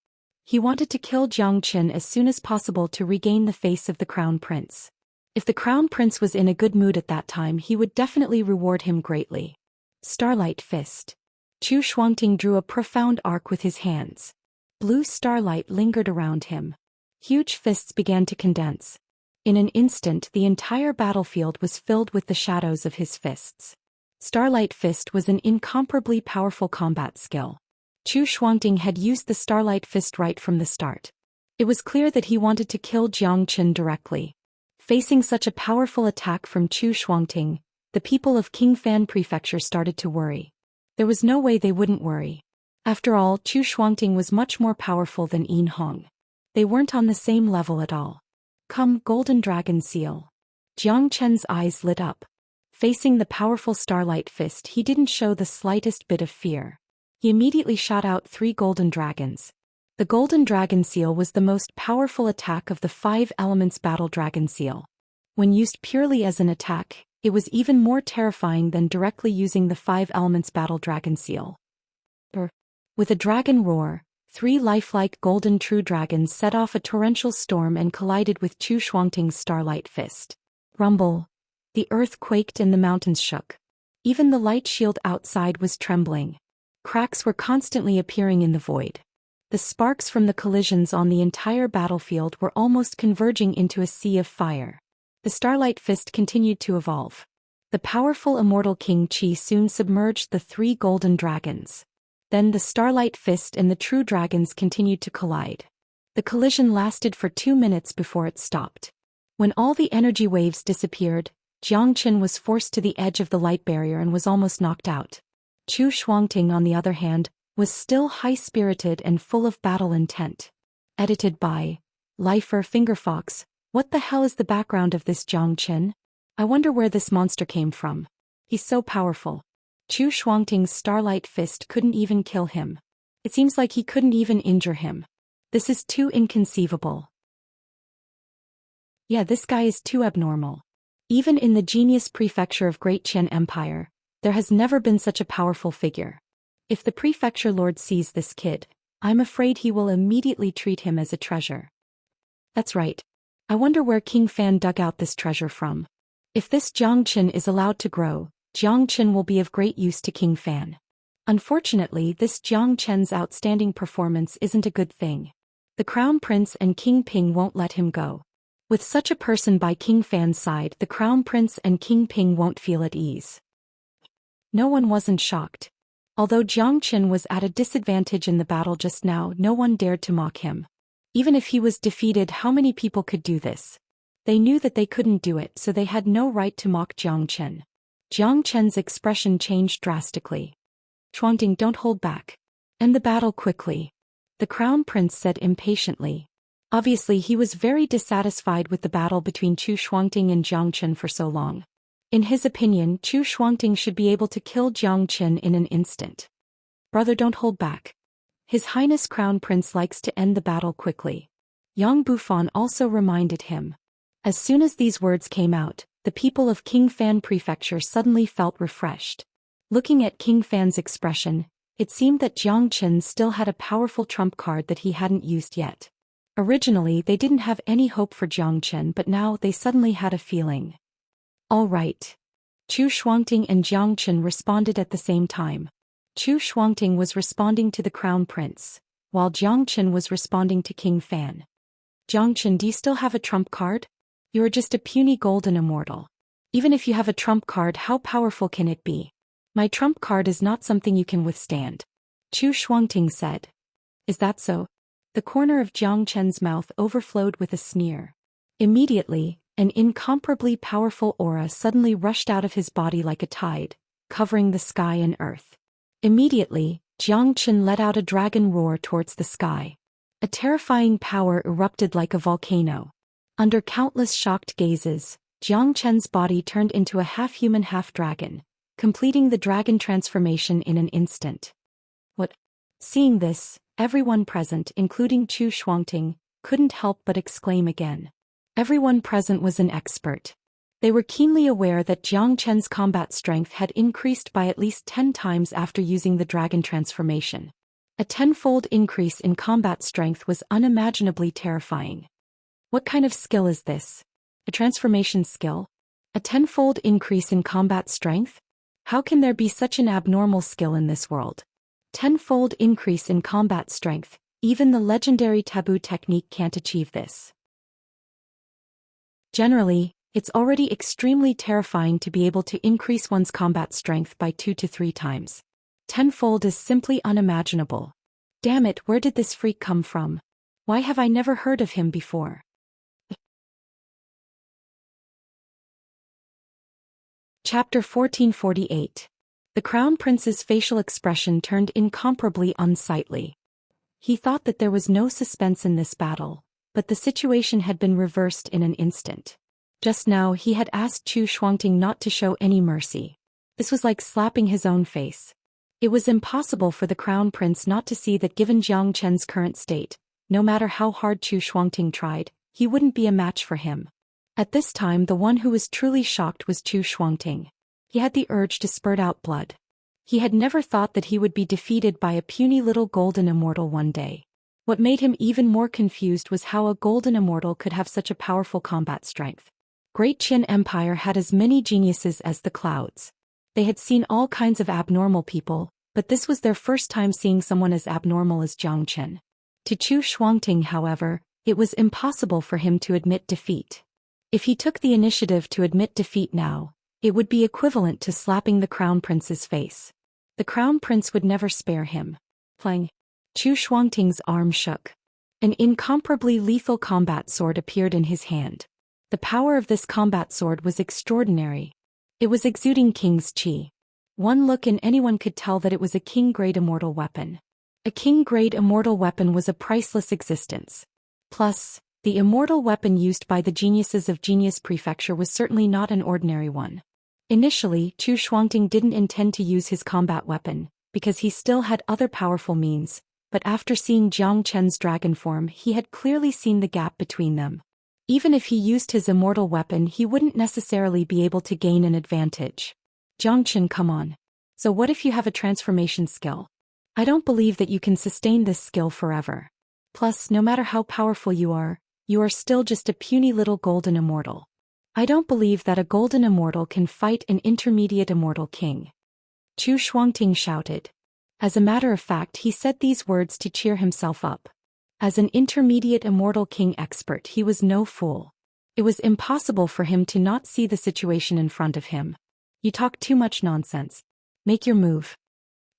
He wanted to kill Jiang Chen as soon as possible to regain the face of the Crown Prince. If the Crown Prince was in a good mood at that time, he would definitely reward him greatly. Starlight Fist. Chu Shuangting drew a profound arc with his hands. Blue starlight lingered around him. Huge fists began to condense. In an instant, the entire battlefield was filled with the shadows of his fists. Starlight Fist was an incomparably powerful combat skill. Chu Shuangting had used the Starlight Fist right from the start. It was clear that he wanted to kill Jiang Chen directly. Facing such a powerful attack from Zhou Xian, the people of Qingfan Prefecture started to worry. There was no way they wouldn't worry. After all, Zhou Xian was much more powerful than Yin Hong. They weren't on the same level at all. Come, Golden Dragon Seal. Jiang Chen's eyes lit up. Facing the powerful Starlight Fist, he didn't show the slightest bit of fear. He immediately shot out 3 golden dragons. The Golden Dragon Seal was the most powerful attack of the 5 elements Battle Dragon Seal. When used purely as an attack, it was even more terrifying than directly using the 5 elements Battle Dragon Seal. With a dragon roar, 3 lifelike golden true dragons set off a torrential storm and collided with Zhou Xian's Starlight Fist. Rumble. The earth quaked and the mountains shook. Even the light shield outside was trembling. Cracks were constantly appearing in the void. The sparks from the collisions on the entire battlefield were almost converging into a sea of fire. The Starlight Fist continued to evolve. The powerful immortal King Qi soon submerged the 3 golden dragons. Then the Starlight Fist and the true dragons continued to collide. The collision lasted for 2 minutes before it stopped. When all the energy waves disappeared, Jiang Chen was forced to the edge of the light barrier and was almost knocked out. Zhou Xian, on the other hand, was still high-spirited and full of battle intent. Edited by Lifer Fingerfox. What the hell is the background of this Jiang Chen? I wonder where this monster came from. He's so powerful. Zhou Xian's Starlight Fist couldn't even kill him. It seems like he couldn't even injure him. This is too inconceivable. Yeah, this guy is too abnormal. Even in the genius prefecture of Great Qian Empire, there has never been such a powerful figure. If the prefecture lord sees this kid, I'm afraid he will immediately treat him as a treasure. That's right. I wonder where King Fan dug out this treasure from. If this Jiang Chen is allowed to grow, Jiang Chen will be of great use to King Fan. Unfortunately, this Jiang Chen's outstanding performance isn't a good thing. The Crown Prince and King Ping won't let him go. With such a person by King Fan's side, the Crown Prince and King Ping won't feel at ease. No one wasn't shocked. Although Jiang Chen was at a disadvantage in the battle just now, no one dared to mock him. Even if he was defeated, how many people could do this? They knew that they couldn't do it, so they had no right to mock Jiang Chen. Jiang Chen's expression changed drastically. Chuangting, don't hold back. End the battle quickly. The Crown Prince said impatiently. Obviously, he was very dissatisfied with the battle between Zhou Xian and Jiang Chen for so long. In his opinion, Zhou Xian should be able to kill Jiang Chen in an instant. Brother, don't hold back. His Highness Crown Prince likes to end the battle quickly. Yang Bufan also reminded him. As soon as these words came out, the people of King Fan Prefecture suddenly felt refreshed. Looking at King Fan's expression, it seemed that Jiang Chen still had a powerful trump card that he hadn't used yet. Originally, they didn't have any hope for Jiang Chen, but now they suddenly had a feeling. All right. Zhou Xian and Jiang Chen responded at the same time. Zhou Xian was responding to the Crown Prince, while Jiang Chen was responding to King Fan. Jiang Chen, do you still have a trump card? You are just a puny golden immortal. Even if you have a trump card, how powerful can it be? My trump card is not something you can withstand. Zhou Xian said. Is that so? The corner of Jiang Chen's mouth overflowed with a sneer. Immediately, an incomparably powerful aura suddenly rushed out of his body like a tide, covering the sky and earth. Immediately, Jiang Chen let out a dragon roar towards the sky. A terrifying power erupted like a volcano. Under countless shocked gazes, Jiang Chen's body turned into a half-human half-dragon, completing the dragon transformation in an instant. What? Seeing this, everyone present, including Zhou Xian, couldn't help but exclaim again. Everyone present was an expert. They were keenly aware that Jiang Chen's combat strength had increased by at least 10 times after using the dragon transformation. A 10-fold increase in combat strength was unimaginably terrifying. What kind of skill is this? A transformation skill? A 10-fold increase in combat strength? How can there be such an abnormal skill in this world? 10-fold increase in combat strength, even the legendary taboo technique can't achieve this. Generally, it's already extremely terrifying to be able to increase one's combat strength by 2 to 3 times. 10-fold is simply unimaginable. Damn it, where did this freak come from? Why have I never heard of him before? Chapter 1448. The Crown Prince's facial expression turned incomparably unsightly. He thought that there was no suspense in this battle, but the situation had been reversed in an instant. Just now he had asked Zhou Xian not to show any mercy. This was like slapping his own face. It was impossible for the Crown Prince not to see that given Jiang Chen's current state, no matter how hard Zhou Xian tried, he wouldn't be a match for him. At this time the one who was truly shocked was Zhou Xian. He had the urge to spurt out blood. He had never thought that he would be defeated by a puny little golden immortal one day. What made him even more confused was how a golden immortal could have such a powerful combat strength. Great Qin Empire had as many geniuses as the clouds. They had seen all kinds of abnormal people, but this was their first time seeing someone as abnormal as Jiang Chen. To Zhou Xian, however, it was impossible for him to admit defeat. If he took the initiative to admit defeat now, it would be equivalent to slapping the Crown Prince's face. The Crown Prince would never spare him. Plang. Zhou Xian's arm shook. An incomparably lethal combat sword appeared in his hand. The power of this combat sword was extraordinary. It was exuding king's qi. One look and anyone could tell that it was a king-grade immortal weapon. A king-grade immortal weapon was a priceless existence. Plus, the immortal weapon used by the geniuses of Genius Prefecture was certainly not an ordinary one. Initially, Zhou Xian didn't intend to use his combat weapon, because he still had other powerful means, but after seeing Jiang Chen's dragon form he had clearly seen the gap between them. Even if he used his immortal weapon he wouldn't necessarily be able to gain an advantage. Jiang Chen, come on. So what if you have a transformation skill? I don't believe that you can sustain this skill forever. Plus, no matter how powerful you are still just a puny little golden immortal. I don't believe that a golden immortal can fight an intermediate immortal king. Zhou Xian shouted. As a matter of fact he said these words to cheer himself up. As an intermediate immortal king expert he was no fool. It was impossible for him to not see the situation in front of him. You talk too much nonsense. Make your move.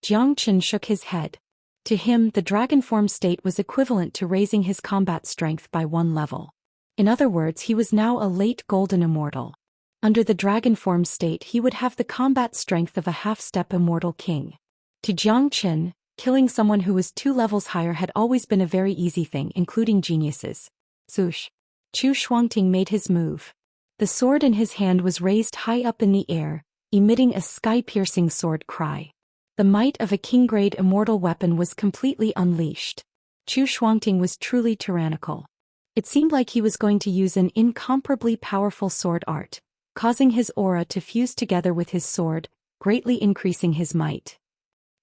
Jiang Chen shook his head. To him the dragon form state was equivalent to raising his combat strength by one level. In other words, he was now a late golden immortal. Under the dragon form state he would have the combat strength of a half-step immortal king. To Jiang Chen, killing someone who was 2 levels higher had always been a very easy thing, including geniuses. Swoosh. Zhou Xian made his move. The sword in his hand was raised high up in the air, emitting a sky-piercing sword cry. The might of a king-grade immortal weapon was completely unleashed. Zhou Xian was truly tyrannical. It seemed like he was going to use an incomparably powerful sword art, causing his aura to fuse together with his sword, greatly increasing his might.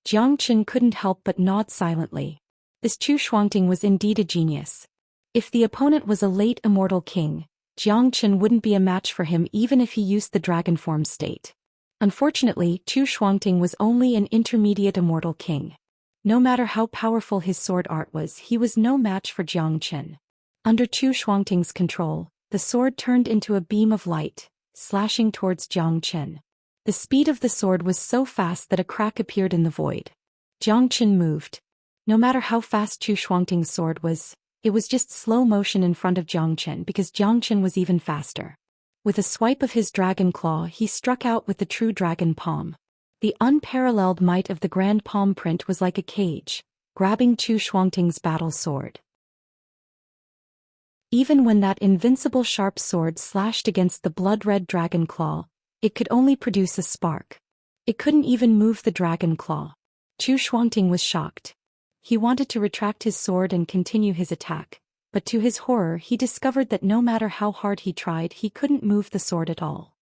Jiang Chen couldn't help but nod silently. This Zhou Xian was indeed a genius. If the opponent was a late immortal king, Jiang Chen wouldn't be a match for him even if he used the dragon form state. Unfortunately, Zhou Xian was only an intermediate immortal king. No matter how powerful his sword art was, he was no match for Jiang Chen. Under Zhou Xian's control, the sword turned into a beam of light, slashing towards Jiang Chen. The speed of the sword was so fast that a crack appeared in the void. Jiang Chen moved. No matter how fast Zhou Xian's sword was, it was just slow motion in front of Jiang Chen because Jiang Chen was even faster. With a swipe of his dragon claw he struck out with the true dragon palm. The unparalleled might of the grand palm print was like a cage, grabbing Zhou Xian's battle sword. Even when that invincible sharp sword slashed against the blood-red dragon claw, it could only produce a spark. It couldn't even move the dragon claw. Zhou Xian was shocked. He wanted to retract his sword and continue his attack, but to his horror he discovered that no matter how hard he tried he couldn't move the sword at all.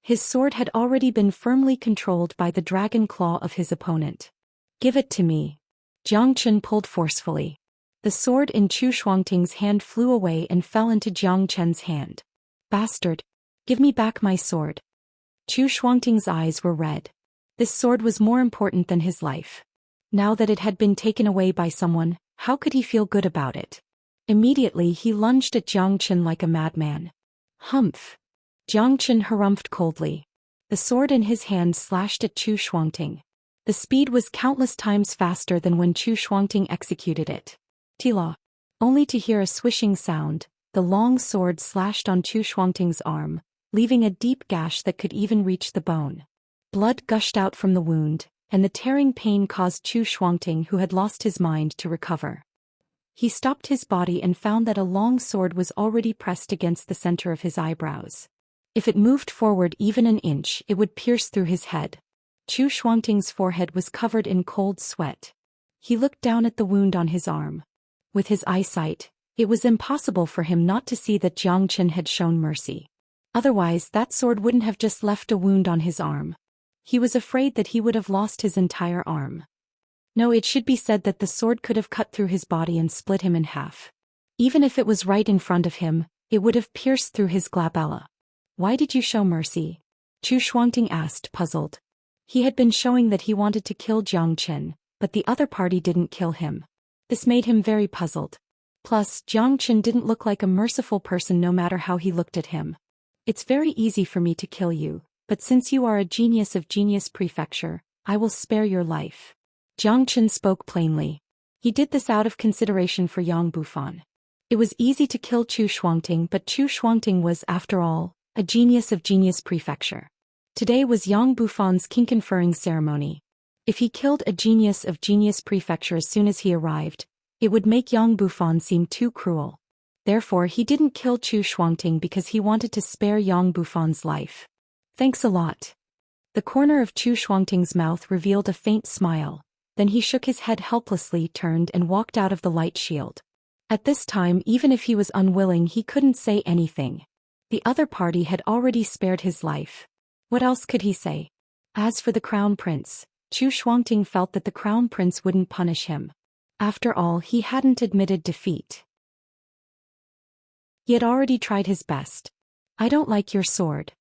His sword had already been firmly controlled by the dragon claw of his opponent. Give it to me. Jiang Chen pulled forcefully. The sword in Zhou Xian's hand flew away and fell into Jiang Chen's hand. Bastard! Give me back my sword. Zhou Xian's eyes were red. This sword was more important than his life. Now that it had been taken away by someone, how could he feel good about it? Immediately he lunged at Jiang Chen like a madman. Humph! Jiang Chen harumphed coldly. The sword in his hand slashed at Zhou Xian. The speed was countless times faster than when Zhou Xian executed it. Tila. Only to hear a swishing sound, the long sword slashed on Zhou Xian's arm, leaving a deep gash that could even reach the bone. Blood gushed out from the wound, and the tearing pain caused Zhou Xian, who had lost his mind, to recover. He stopped his body and found that a long sword was already pressed against the center of his eyebrows. If it moved forward even an inch, it would pierce through his head. Zhou Xian's forehead was covered in cold sweat. He looked down at the wound on his arm. With his eyesight, it was impossible for him not to see that Jiang Chen had shown mercy. Otherwise, that sword wouldn't have just left a wound on his arm. He was afraid that he would have lost his entire arm. No, it should be said that the sword could have cut through his body and split him in half. Even if it was right in front of him, it would have pierced through his glabella. Why did you show mercy? Zhou Xian asked, puzzled. He had been showing that he wanted to kill Jiang Chen, but the other party didn't kill him. This made him very puzzled. Plus, Jiang Chen didn't look like a merciful person no matter how he looked at him. It's very easy for me to kill you, but since you are a genius of Genius Prefecture, I will spare your life. Jiang Chen spoke plainly. He did this out of consideration for Yang Bufan. It was easy to kill Zhou Xian, but Zhou Xian was, after all, a genius of Genius Prefecture. Today was Yang Bufan's king conferring ceremony. If he killed a genius of Genius Prefecture as soon as he arrived, it would make Yang Bufan seem too cruel. Therefore, he didn't kill Zhou Xian because he wanted to spare Yang Bufan's life. Thanks a lot. The corner of Zhou Xian's mouth revealed a faint smile. Then he shook his head helplessly, turned and walked out of the light shield. At this time, even if he was unwilling, he couldn't say anything. The other party had already spared his life. What else could he say? As for the Crown Prince, Zhou Xian felt that the Crown Prince wouldn't punish him. After all, he hadn't admitted defeat. He had already tried his best. I don't like your sword.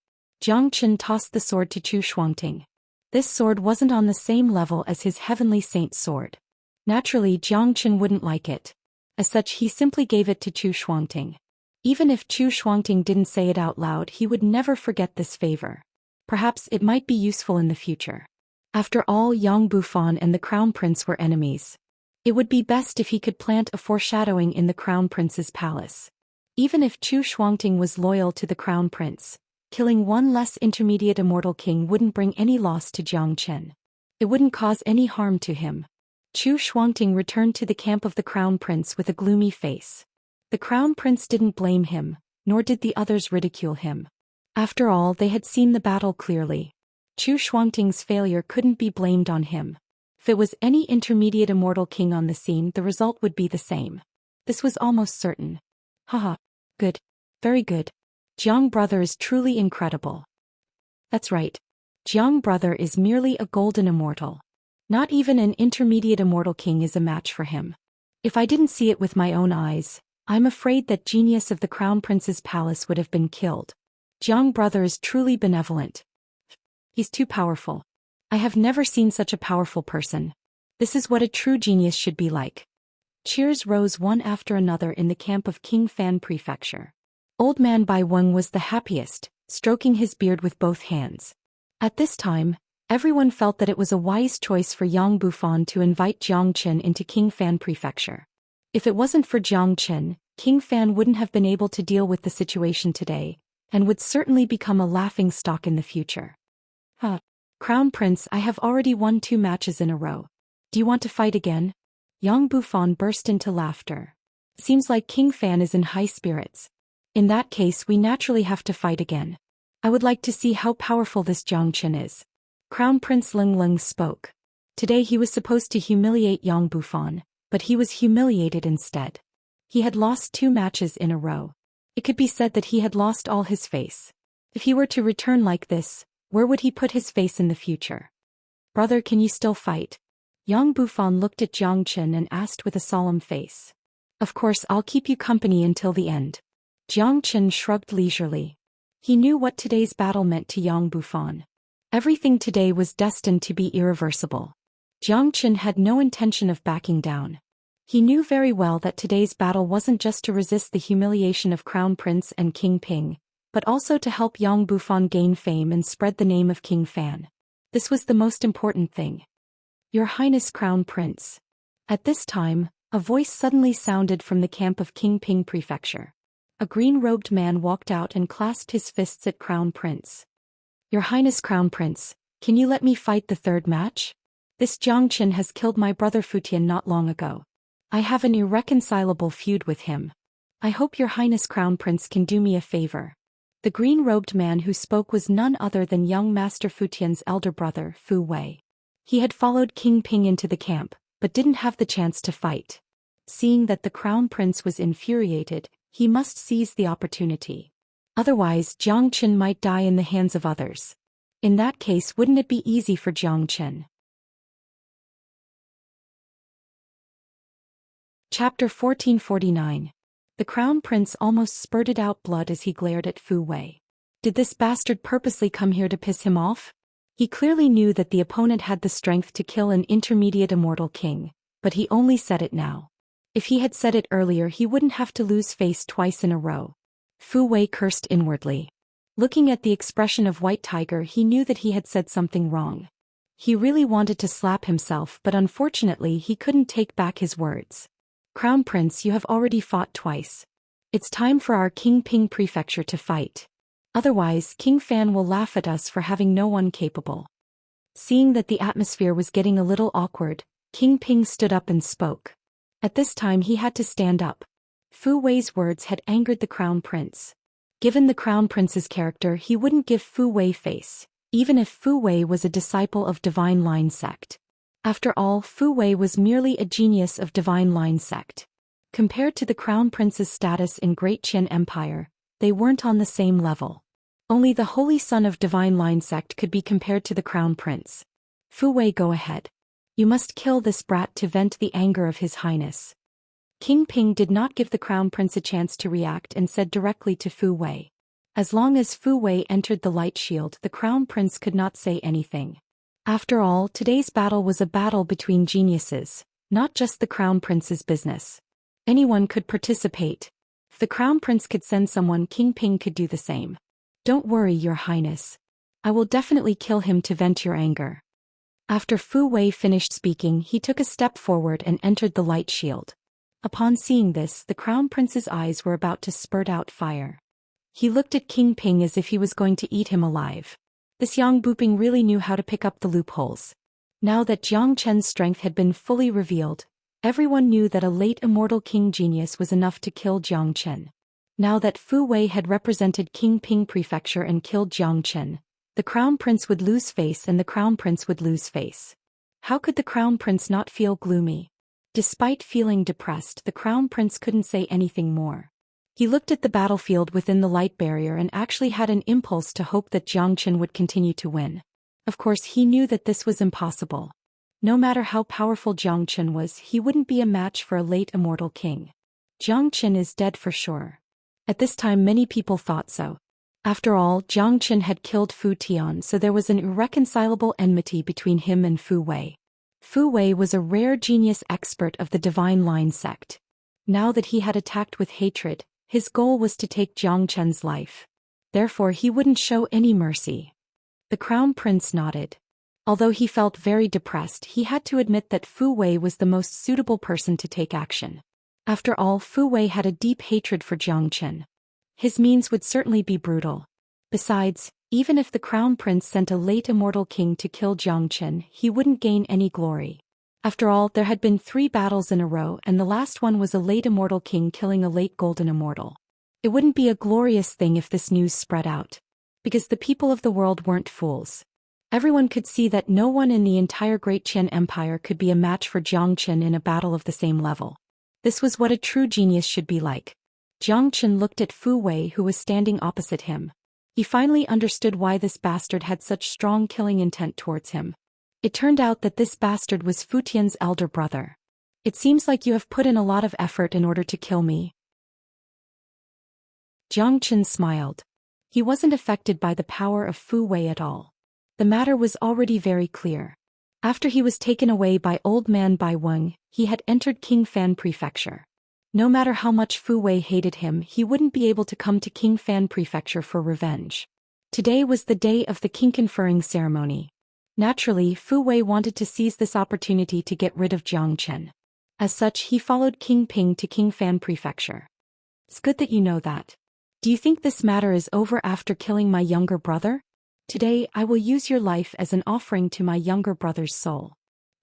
Jiang Chen tossed the sword to Zhou Xian. This sword wasn't on the same level as his Heavenly Saint's sword. Naturally, Jiang Chen wouldn't like it. As such, he simply gave it to Zhou Xian. Even if Zhou Xian didn't say it out loud, he would never forget this favor. Perhaps it might be useful in the future. After all, Yang Bufan and the Crown Prince were enemies. It would be best if he could plant a foreshadowing in the Crown Prince's palace. Even if Zhou Xian was loyal to the Crown Prince, killing one less intermediate immortal king wouldn't bring any loss to Jiang Chen. It wouldn't cause any harm to him. Zhou Xian returned to the camp of the Crown Prince with a gloomy face. The Crown Prince didn't blame him, nor did the others ridicule him. After all, they had seen the battle clearly. Zhou Xian's failure couldn't be blamed on him. If it was any intermediate immortal king on the scene, the result would be the same. This was almost certain. Haha. Good. Very good. Jiang brother is truly incredible. That's right. Jiang brother is merely a golden immortal. Not even an intermediate immortal king is a match for him. If I didn't see it with my own eyes, I'm afraid that genius of the Crown Prince's palace would have been killed. Jiang brother is truly benevolent. He's too powerful. I have never seen such a powerful person. This is what a true genius should be like. Cheers rose one after another in the camp of King Fan Prefecture. Old man Bai Weng was the happiest, stroking his beard with both hands. At this time, everyone felt that it was a wise choice for Yang Bufan to invite Jiang Chen into King Fan Prefecture. If it wasn't for Jiang Chen, King Fan wouldn't have been able to deal with the situation today, and would certainly become a laughingstock in the future. Crown Prince, I have already won 2 matches in a row. Do you want to fight again? Yang Bufan burst into laughter. Seems like King Fan is in high spirits. In that case, we naturally have to fight again. I would like to see how powerful this Jiang Chen is. Crown Prince Ling Ling spoke. Today he was supposed to humiliate Yang Bufan, but he was humiliated instead. He had lost 2 matches in a row. It could be said that he had lost all his face. If he were to return like this, where would he put his face in the future? Brother, can you still fight? Yang Bufan looked at Jiang Chen and asked with a solemn face. Of course, I'll keep you company until the end. Jiang Chen shrugged leisurely. He knew what today's battle meant to Yang Bufan. Everything today was destined to be irreversible. Jiang Chen had no intention of backing down. He knew very well that today's battle wasn't just to resist the humiliation of Crown Prince and King Ping, but also to help Yang Bufan gain fame and spread the name of King Fan. This was the most important thing. Your Highness Crown Prince. At this time, a voice suddenly sounded from the camp of King Ping Prefecture. A green-robed man walked out and clasped his fists at Crown Prince. Your Highness Crown Prince, can you let me fight the third match? This Xianxia has killed my brother Futian not long ago. I have an irreconcilable feud with him. I hope your Highness Crown Prince can do me a favor. The green-robed man who spoke was none other than young Master Futian's elder brother, Fu Wei. He had followed King Ping into the camp, but didn't have the chance to fight. Seeing that the Crown Prince was infuriated, he must seize the opportunity. Otherwise, Xianxia might die in the hands of others. In that case, wouldn't it be easy for Xianxia? Chapter 1449. The Crown Prince almost spurted out blood as he glared at Fu Wei. Did this bastard purposely come here to piss him off? He clearly knew that the opponent had the strength to kill an intermediate immortal king, but he only said it now. If he had said it earlier, he wouldn't have to lose face twice in a row. Fu Wei cursed inwardly. Looking at the expression of White Tiger, he knew that he had said something wrong. He really wanted to slap himself, but unfortunately he couldn't take back his words. Crown Prince, you have already fought twice. It's time for our King Ping prefecture to fight. Otherwise, King Fan will laugh at us for having no one capable. Seeing that the atmosphere was getting a little awkward, King Ping stood up and spoke. At this time he had to stand up. Fu Wei's words had angered the Crown Prince. Given the Crown Prince's character, he wouldn't give Fu Wei face, even if Fu Wei was a disciple of Divine Line sect. After all, Fu Wei was merely a genius of Divine Line sect. Compared to the Crown Prince's status in Great Qian Empire, they weren't on the same level. Only the Holy Son of Divine Line sect could be compared to the Crown Prince. Fu Wei, go ahead. You must kill this brat to vent the anger of His Highness. King Ping did not give the Crown Prince a chance to react and said directly to Fu Wei. As long as Fu Wei entered the light shield, the Crown Prince could not say anything. After all, today's battle was a battle between geniuses, not just the Crown Prince's business. Anyone could participate. If the Crown Prince could send someone, King Ping could do the same. Don't worry, Your Highness. I will definitely kill him to vent your anger. After Fu Wei finished speaking, he took a step forward and entered the light shield. Upon seeing this, the Crown Prince's eyes were about to spurt out fire. He looked at King Ping as if he was going to eat him alive. This Yang Buping really knew how to pick up the loopholes. Now that Jiang Chen's strength had been fully revealed, everyone knew that a late immortal king genius was enough to kill Jiang Chen. Now that Fu Wei had represented King Ping Prefecture and killed Jiang Chen, the Crown Prince would lose face and the Crown Prince would lose face. How could the Crown Prince not feel gloomy? Despite feeling depressed, the Crown Prince couldn't say anything more. He looked at the battlefield within the light barrier and actually had an impulse to hope that Jiang Chen would continue to win. Of course, he knew that this was impossible. No matter how powerful Jiang Chen was, he wouldn't be a match for a late immortal king. Jiang Chen is dead for sure. At this time, many people thought so. After all, Jiang Chen had killed Fu Tian, so there was an irreconcilable enmity between him and Fu Wei. Fu Wei was a rare genius expert of the Divine Line sect. Now that he had attacked with hatred, his goal was to take Jiang Chen's life. Therefore, he wouldn't show any mercy. The Crown Prince nodded. Although he felt very depressed, he had to admit that Fu Wei was the most suitable person to take action. After all, Fu Wei had a deep hatred for Jiang Chen. His means would certainly be brutal. Besides, even if the Crown Prince sent a late immortal king to kill Jiang Chen, he wouldn't gain any glory. After all, there had been 3 battles in a row, and the last one was a late immortal king killing a late golden immortal. It wouldn't be a glorious thing if this news spread out. Because the people of the world weren't fools. Everyone could see that no one in the entire Great Qian Empire could be a match for Jiang Chen in a battle of the same level. This was what a true genius should be like. Jiang Chen looked at Fu Wei, who was standing opposite him. He finally understood why this bastard had such strong killing intent towards him. It turned out that this bastard was Fu Tian's elder brother. It seems like you have put in a lot of effort in order to kill me. Jiang Chen smiled. He wasn't affected by the power of Fu Wei at all. The matter was already very clear. After he was taken away by old man Bai Weng, he had entered King Fan Prefecture. No matter how much Fu Wei hated him, he wouldn't be able to come to King Fan Prefecture for revenge. Today was the day of the king conferring ceremony. Naturally, Fu Wei wanted to seize this opportunity to get rid of Jiang Chen. As such, he followed King Ping to King Fan Prefecture. It's good that you know that. Do you think this matter is over after killing my younger brother? Today I will use your life as an offering to my younger brother's soul.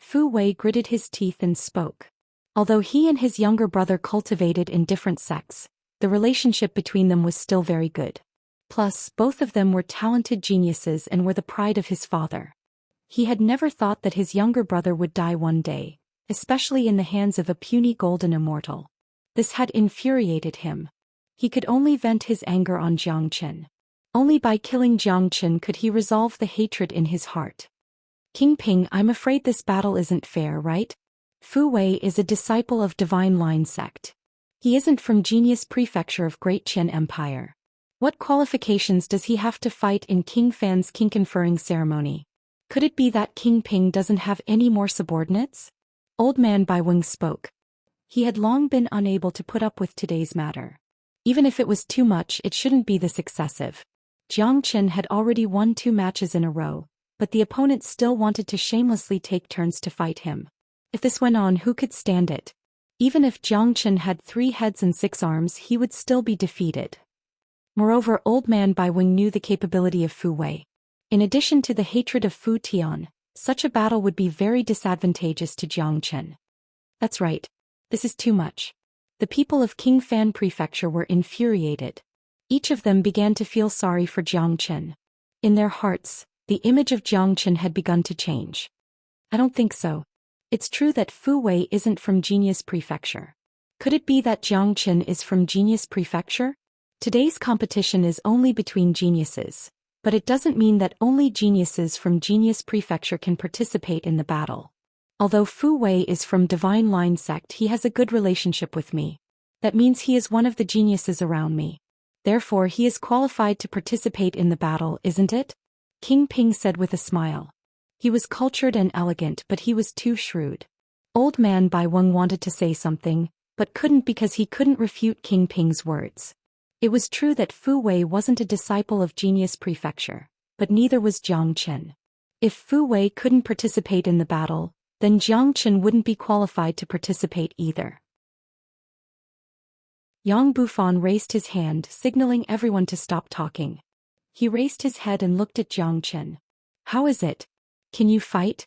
Fu Wei gritted his teeth and spoke. Although he and his younger brother cultivated in different sects, the relationship between them was still very good. Plus, both of them were talented geniuses and were the pride of his father. He had never thought that his younger brother would die one day, especially in the hands of a puny golden immortal. This had infuriated him. He could only vent his anger on Zhang Chen. Only by killing Zhang Chen could he resolve the hatred in his heart. King Ping, I'm afraid this battle isn't fair, right? Fu Wei is a disciple of Divine Line sect. He isn't from Genius Prefecture of Great Qin Empire. What qualifications does he have to fight in King Fan's king conferring ceremony? Could it be that King Ping doesn't have any more subordinates? Old man Baiweng spoke. He had long been unable to put up with today's matter. Even if it was too much, it shouldn't be this excessive. Zhang Chen had already won 2 matches in a row, but the opponent still wanted to shamelessly take turns to fight him. If this went on, who could stand it? Even if Zhang Chen had 3 heads and 6 arms, he would still be defeated. Moreover, old man Baiweng knew the capability of Fu Wei. In addition to the hatred of Fu Tian, such a battle would be very disadvantageous to Zhang Chen. That's right. This is too much. The people of King Fan Prefecture were infuriated. Each of them began to feel sorry for Zhang Chen. In their hearts, the image of Zhang Chen had begun to change. I don't think so. It's true that Fu Wei isn't from Genius Prefecture. Could it be that Zhang Chen is from Genius Prefecture? Today's competition is only between geniuses, but it doesn't mean that only geniuses from Genius Prefecture can participate in the battle. Although Fu Wei is from Divine Line sect, he has a good relationship with me. That means he is one of the geniuses around me. Therefore he is qualified to participate in the battle, isn't it? King Ping said with a smile. He was cultured and elegant, but he was too shrewd. Old man Baiweng wanted to say something, but couldn't because he couldn't refute King Ping's words. It was true that Fu Wei wasn't a disciple of Genius Prefecture, but neither was Zhang Chen. If Fu Wei couldn't participate in the battle, then Zhang Chen wouldn't be qualified to participate either. Yang Bufan raised his hand, signaling everyone to stop talking. He raised his head and looked at Zhang Chen. How is it? Can you fight?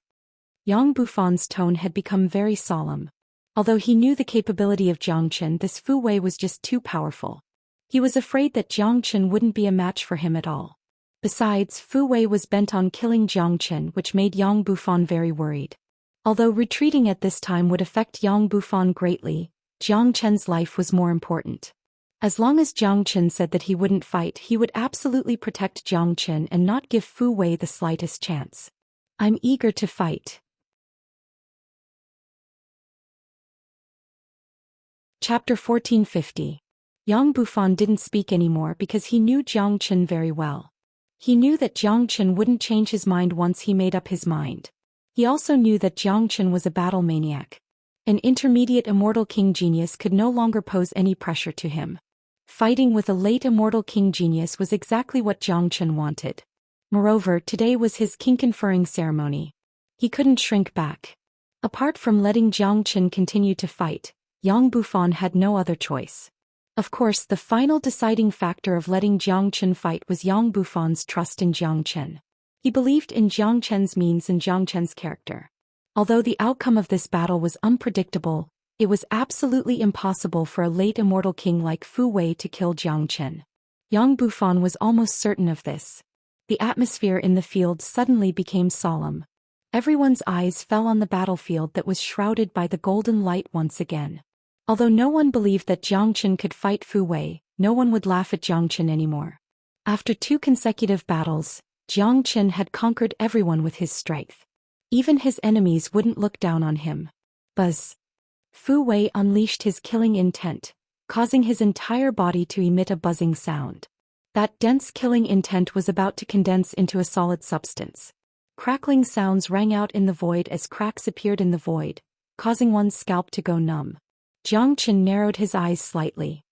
Yang Bufan's tone had become very solemn. Although he knew the capability of Zhang Chen, this Fu Wei was just too powerful. He was afraid that Zhang Chen wouldn't be a match for him at all. Besides, Fu Wei was bent on killing Zhang Chen, which made Yang Bufan very worried. Although retreating at this time would affect Yang Bufan greatly, Zhang Chen's life was more important. As long as Zhang Chen said that he wouldn't fight, he would absolutely protect Zhang Chen and not give Fu Wei the slightest chance. I'm eager to fight. Chapter 1450. Yang Bufan didn't speak anymore because he knew Zhang Chen very well. He knew that Zhang Chen wouldn't change his mind once he made up his mind. He also knew that Zhang Chen was a battle maniac. An intermediate immortal king genius could no longer pose any pressure to him. Fighting with a late immortal king genius was exactly what Zhang Chen wanted. Moreover, today was his king conferring ceremony. He couldn't shrink back. Apart from letting Zhang Chen continue to fight, Yang Bufan had no other choice. Of course, the final deciding factor of letting Zhang Chen fight was Yang Bufan's trust in Zhang Chen. He believed in Zhang Chen's means and Zhang Chen's character. Although the outcome of this battle was unpredictable, it was absolutely impossible for a late immortal king like Fu Wei to kill Zhang Chen. Yang Bufan was almost certain of this. The atmosphere in the field suddenly became solemn. Everyone's eyes fell on the battlefield that was shrouded by the golden light once again. Although no one believed that Zhang Chen could fight Fu Wei, no one would laugh at Zhang Chen anymore. After 2 consecutive battles, Zhang Chen had conquered everyone with his strength. Even his enemies wouldn't look down on him. Buzz. Fu Wei unleashed his killing intent, causing his entire body to emit a buzzing sound. That dense killing intent was about to condense into a solid substance. Crackling sounds rang out in the void as cracks appeared in the void, causing one's scalp to go numb. Zhang Chen narrowed his eyes slightly.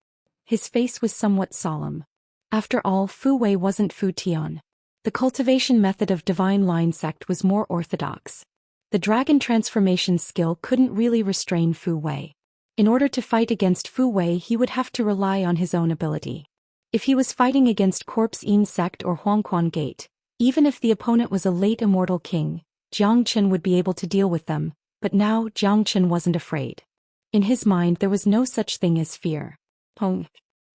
His face was somewhat solemn. After all, Fu Wei wasn't Fu Tian. The cultivation method of Divine Line sect was more orthodox. The dragon transformation skill couldn't really restrain Fu Wei. In order to fight against Fu Wei, he would have to rely on his own ability. If he was fighting against Corpse Yin Sect or Huangquan Gate, even if the opponent was a late immortal king, Jiang Chen would be able to deal with them, but now Jiang Chen wasn't afraid. In his mind there was no such thing as fear. Pong.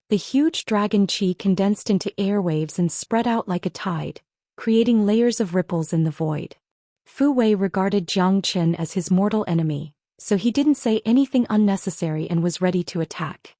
The huge dragon qi condensed into airwaves and spread out like a tide, creating layers of ripples in the void. Fu Wei regarded Jiang Chen as his mortal enemy, so he didn't say anything unnecessary and was ready to attack.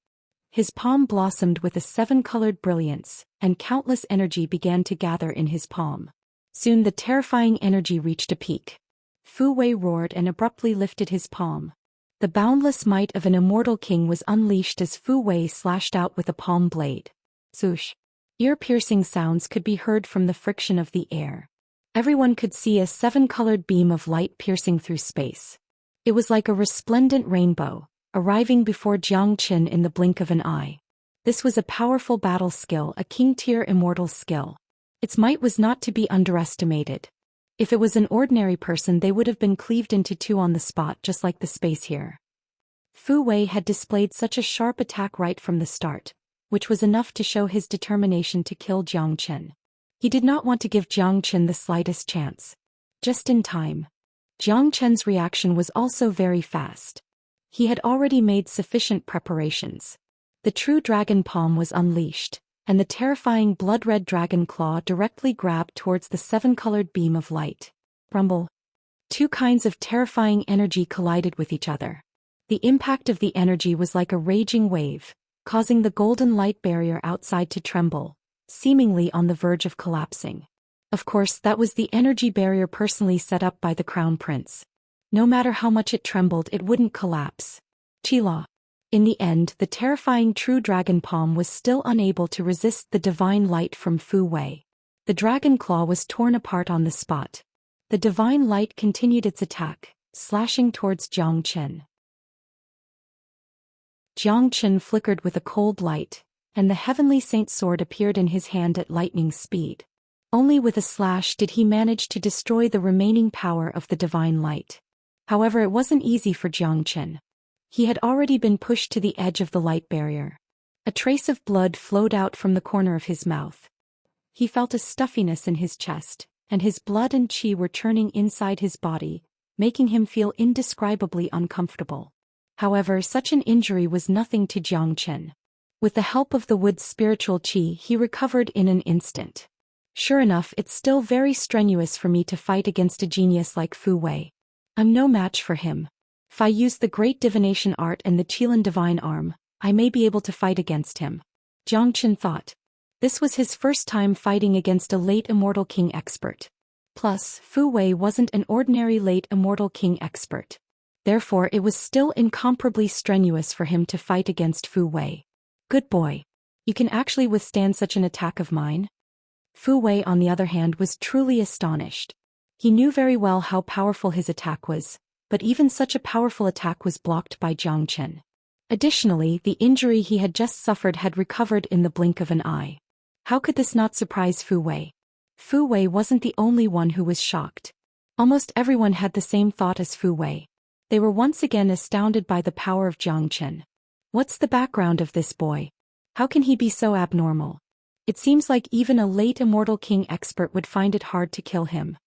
His palm blossomed with a seven-colored brilliance, and countless energy began to gather in his palm. Soon the terrifying energy reached a peak. Fu Wei roared and abruptly lifted his palm. The boundless might of an immortal king was unleashed as Fu Wei slashed out with a palm blade. Swoosh! Ear-piercing sounds could be heard from the friction of the air. Everyone could see a seven-colored beam of light piercing through space. It was like a resplendent rainbow, arriving before Jiang Chen in the blink of an eye. This was a powerful battle skill, a king-tier immortal skill. Its might was not to be underestimated. If it was an ordinary person, they would have been cleaved into two on the spot, just like the space here. Fu Wei had displayed such a sharp attack right from the start, which was enough to show his determination to kill Jiang Chen. He did not want to give Jiang Chen the slightest chance. Just in time. Jiang Chen's reaction was also very fast. He had already made sufficient preparations. The true dragon palm was unleashed, and the terrifying blood-red dragon claw directly grabbed towards the seven-colored beam of light. Rumble. Two kinds of terrifying energy collided with each other. The impact of the energy was like a raging wave, causing the golden light barrier outside to tremble, seemingly on the verge of collapsing. Of course, that was the energy barrier personally set up by the Crown Prince. No matter how much it trembled, it wouldn't collapse. Qila. In the end, the terrifying true dragon palm was still unable to resist the divine light from Fu Wei. The dragon claw was torn apart on the spot. The divine light continued its attack, slashing towards Jiang Chen. Jiang Chen flickered with a cold light, and the heavenly saint sword appeared in his hand at lightning speed. Only with a slash did he manage to destroy the remaining power of the divine light. However, it wasn't easy for Jiang Chen. He had already been pushed to the edge of the light barrier. A trace of blood flowed out from the corner of his mouth. He felt a stuffiness in his chest, and his blood and qi were churning inside his body, making him feel indescribably uncomfortable. However, such an injury was nothing to Jiang Chen. With the help of the wood's spiritual qi, he recovered in an instant. Sure enough, it's still very strenuous for me to fight against a genius like Fu Wei. I'm no match for him. If I use the great divination art and the Qilin divine arm, I may be able to fight against him. Jiang Chen thought. This was his first time fighting against a late immortal king expert. Plus, Fu Wei wasn't an ordinary late immortal king expert. Therefore, it was still incomparably strenuous for him to fight against Fu Wei. Good boy. You can actually withstand such an attack of mine? Fu Wei, on the other hand, was truly astonished. He knew very well how powerful his attack was, but even such a powerful attack was blocked by Jiang Chen. Additionally, the injury he had just suffered had recovered in the blink of an eye. How could this not surprise Fu Wei? Fu Wei wasn't the only one who was shocked. Almost everyone had the same thought as Fu Wei. They were once again astounded by the power of Jiang Chen. What's the background of this boy? How can he be so abnormal? It seems like even a late immortal king expert would find it hard to kill him.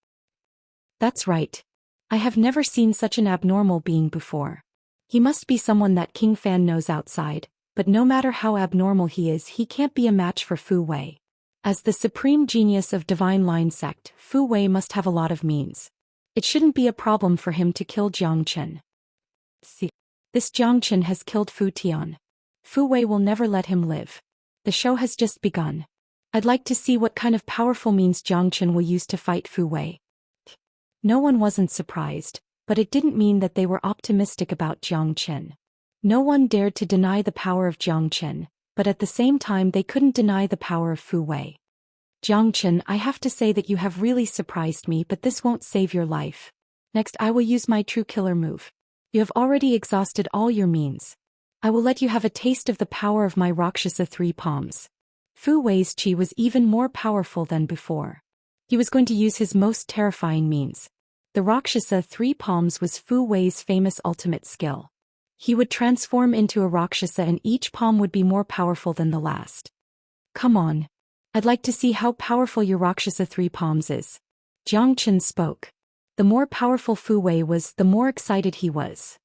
That's right. I have never seen such an abnormal being before. He must be someone that King Fan knows outside, but no matter how abnormal he is, he can't be a match for Fu Wei. As the supreme genius of Divine Line Sect, Fu Wei must have a lot of means. It shouldn't be a problem for him to kill Jiang Chen. See, this Jiang Chen has killed Fu Tian. Fu Wei will never let him live. The show has just begun. I'd like to see what kind of powerful means Jiang Chen will use to fight Fu Wei. No one wasn't surprised, but it didn't mean that they were optimistic about Jiang Chen. No one dared to deny the power of Jiang Chen, but at the same time they couldn't deny the power of Fu Wei. Jiang Chen, I have to say that you have really surprised me, but this won't save your life. Next, I will use my true killer move. You have already exhausted all your means. I will let you have a taste of the power of my Rakshasa three palms. Fu Wei's qi was even more powerful than before. He was going to use his most terrifying means. The Rakshasa three palms was Fu Wei's famous ultimate skill. He would transform into a Rakshasa and each palm would be more powerful than the last. Come on. I'd like to see how powerful your Rakshasa 3 palms is. Jiang Chen spoke. The more powerful Fu Wei was, the more excited he was.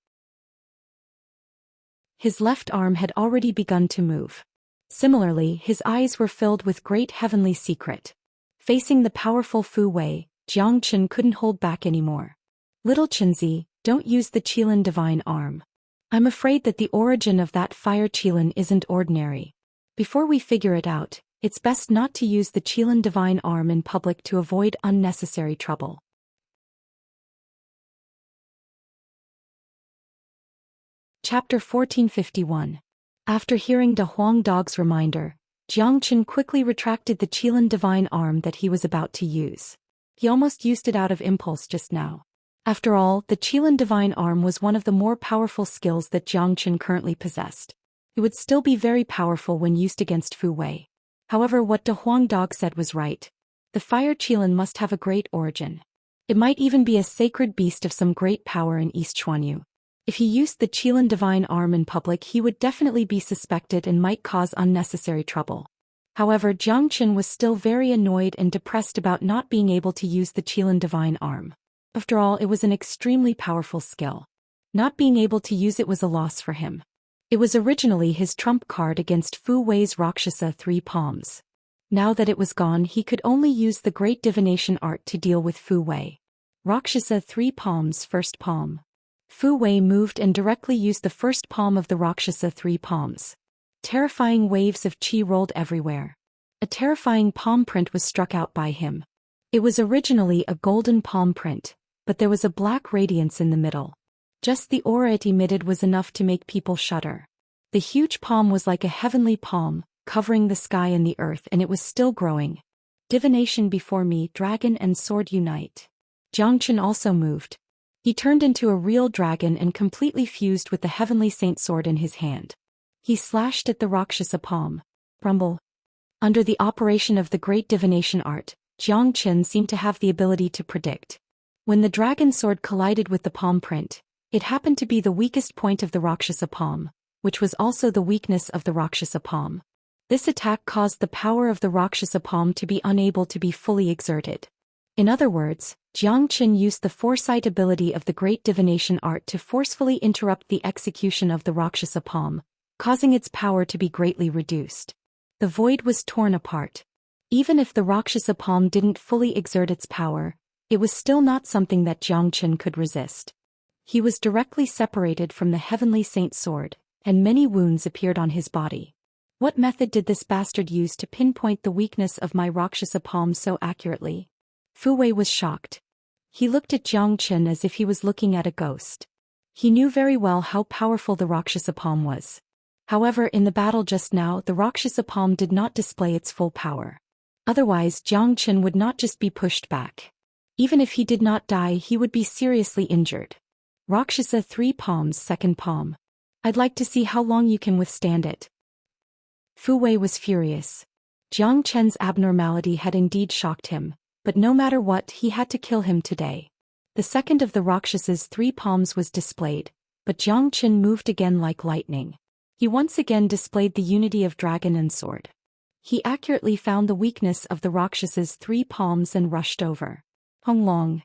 His left arm had already begun to move. Similarly, his eyes were filled with great heavenly secret. Facing the powerful Fu Wei, Jiang Chen couldn't hold back anymore. Little Chenzi, don't use the Qilin divine arm. I'm afraid that the origin of that fire Qilin isn't ordinary. Before we figure it out, it's best not to use the Qilin divine arm in public to avoid unnecessary trouble. Chapter 1451. After hearing De Huang Dog's reminder, Jiang Chen quickly retracted the Qilin divine arm that he was about to use. He almost used it out of impulse just now. After all, the Qilin divine arm was one of the more powerful skills that Jiang Chen currently possessed. It would still be very powerful when used against Fu Wei. However, what De Huang Dog said was right. The fire Qilin must have a great origin. It might even be a sacred beast of some great power in East Chuanyu. If he used the Qilin divine arm in public, he would definitely be suspected and might cause unnecessary trouble. However, Jiang Chen was still very annoyed and depressed about not being able to use the Qilin divine arm. After all, it was an extremely powerful skill. Not being able to use it was a loss for him. It was originally his trump card against Fu Wei's Rakshasa 3 palms. Now that it was gone, he could only use the great divination art to deal with Fu Wei. Rakshasa 3 palms, first palm. Fu Wei moved and directly used the first palm of the Rakshasa 3 palms. Terrifying waves of qi rolled everywhere. A terrifying palm print was struck out by him. It was originally a golden palm print, but there was a black radiance in the middle. Just the aura it emitted was enough to make people shudder. The huge palm was like a heavenly palm, covering the sky and the earth, and it was still growing. Divination before me, dragon and sword unite. Jiang Chen also moved. He turned into a real dragon and completely fused with the heavenly saint sword in his hand. He slashed at the Rakshasa palm. Rumble. Under the operation of the great divination art, Jiang Chen seemed to have the ability to predict. When the dragon sword collided with the palm print, it happened to be the weakest point of the Rakshasa palm, which was also the weakness of the Rakshasa palm. This attack caused the power of the Rakshasa palm to be unable to be fully exerted. In other words, Jiang Chen used the foresight ability of the great divination art to forcefully interrupt the execution of the Rakshasa palm, causing its power to be greatly reduced. The void was torn apart. Even if the Rakshasa palm didn't fully exert its power, it was still not something that Jiang Chen could resist. He was directly separated from the heavenly saint sword, and many wounds appeared on his body. What method did this bastard use to pinpoint the weakness of my Rakshasa palm so accurately? Fu Wei was shocked. He looked at Jiang Chen as if he was looking at a ghost. He knew very well how powerful the Rakshasa palm was. However, in the battle just now, the Rakshasa palm did not display its full power. Otherwise, Jiang Chen would not just be pushed back. Even if he did not die, he would be seriously injured. Rakshasa 3 palms, second palm. I'd like to see how long you can withstand it. Fu Wei was furious. Jiang Chen's abnormality had indeed shocked him, but no matter what, he had to kill him today. The second of the Rakshasa's 3 palms was displayed, but Jiang Chen moved again like lightning. He once again displayed the unity of dragon and sword. He accurately found the weakness of the Rakshasa's 3 palms and rushed over. Hung long.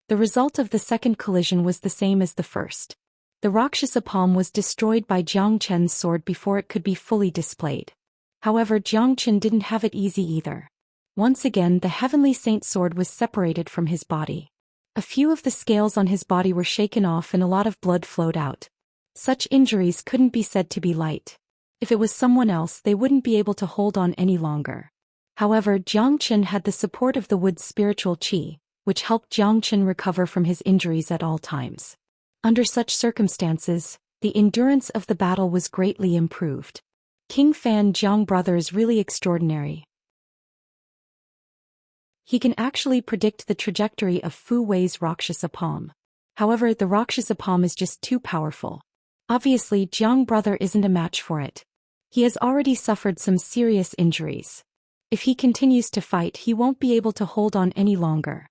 The result of the second collision was the same as the first. The Rakshasa palm was destroyed by Jiang Chen's sword before it could be fully displayed. However, Jiang Chen didn't have it easy either. Once again, the heavenly saint sword was separated from his body. A few of the scales on his body were shaken off and a lot of blood flowed out. Such injuries couldn't be said to be light. If it was someone else, they wouldn't be able to hold on any longer. However, Jiang Chen had the support of the wood's spiritual qi, which helped Jiang Chen recover from his injuries at all times. Under such circumstances, the endurance of the battle was greatly improved. King Fan Jiang brother is really extraordinary. He can actually predict the trajectory of Fu Wei's Rakshasa palm. However, the Rakshasa palm is just too powerful. Obviously, Jiang brother isn't a match for it. He has already suffered some serious injuries. If he continues to fight, he won't be able to hold on any longer.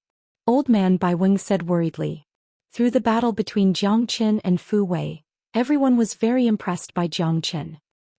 Old man Bai Weng said worriedly. Through the battle between Jiang Chen and Fu Wei, Everyone was very impressed by Zhou Xian.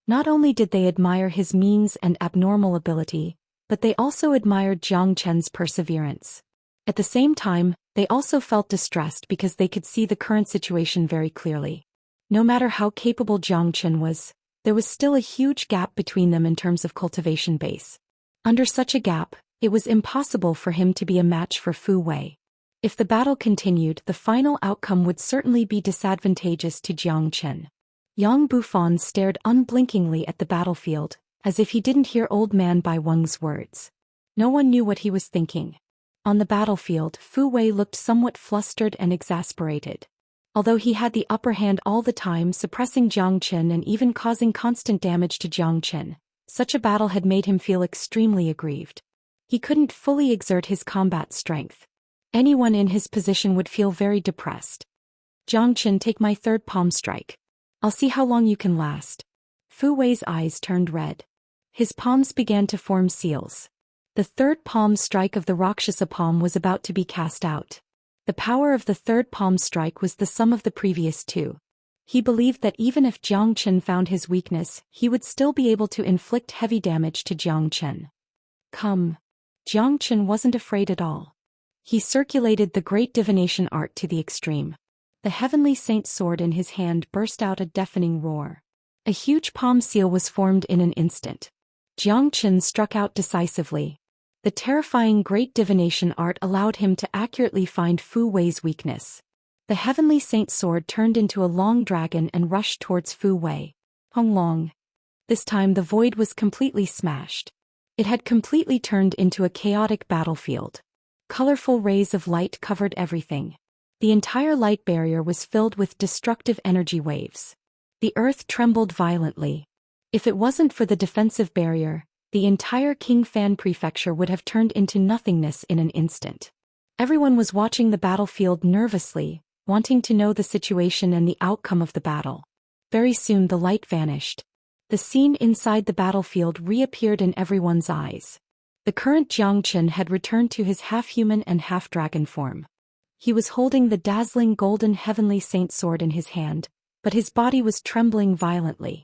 Not only did they admire his means and abnormal ability, but they also admired Zhou Xian's perseverance. At the same time, they also felt distressed because they could see the current situation very clearly. No matter how capable Zhou Xian was, there was still a huge gap between them in terms of cultivation base. Under such a gap, it was impossible for him to be a match for Fu Wei. If the battle continued, the final outcome would certainly be disadvantageous to Zhou Xian. Yang Bufan stared unblinkingly at the battlefield, as if he didn't hear old man Bai Weng's words. No one knew what he was thinking. On the battlefield, Fu Wei looked somewhat flustered and exasperated. Although he had the upper hand all the time, suppressing Zhou Xian and even causing constant damage to Zhou Xian, such a battle had made him feel extremely aggrieved. He couldn't fully exert his combat strength. Anyone in his position would feel very depressed. Zhou Xian, take my third palm strike. I'll see how long you can last. Fu Wei's eyes turned red. His palms began to form seals. The third palm strike of the Rakshasa palm was about to be cast out. The power of the third palm strike was the sum of the previous two. He believed that even if Zhou Xian found his weakness, he would still be able to inflict heavy damage to Zhou Xian. Come. Zhou Xian wasn't afraid at all. He circulated the great divination art to the extreme. The heavenly saint sword in his hand burst out a deafening roar. A huge palm seal was formed in an instant. Zhou Xian struck out decisively. The terrifying great divination art allowed him to accurately find Fu Wei's weakness. The heavenly saint sword turned into a long dragon and rushed towards Fu Wei. Hong Long. This time the void was completely smashed. It had completely turned into a chaotic battlefield. Colorful rays of light covered everything. The entire light barrier was filled with destructive energy waves. The earth trembled violently. If it wasn't for the defensive barrier, the entire Qingfan prefecture would have turned into nothingness in an instant. Everyone was watching the battlefield nervously, wanting to know the situation and the outcome of the battle. Very soon the light vanished. The scene inside the battlefield reappeared in everyone's eyes. The current Zhou Xian had returned to his half-human and half-dragon form. He was holding the dazzling golden heavenly saint sword in his hand, but his body was trembling violently.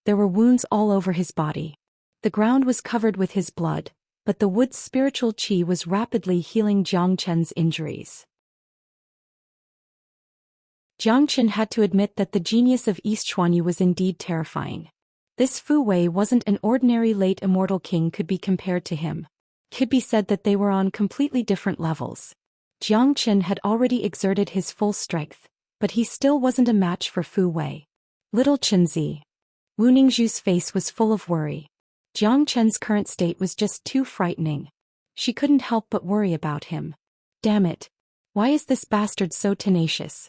There were wounds all over his body. The ground was covered with his blood, but the wood's spiritual qi was rapidly healing Zhou Qian's injuries. Zhou Qian had to admit that the genius of East Xuanyu was indeed terrifying. This Fu Wei wasn't an ordinary late immortal king could be compared to him. Could be said that they were on completely different levels. Zhou Qian had already exerted his full strength, but he still wasn't a match for Fu Wei. Little Qinzi. Wu Ningzhu's face was full of worry. Zhou Qian's current state was just too frightening. She couldn't help but worry about him. Damn it. Why is this bastard so tenacious?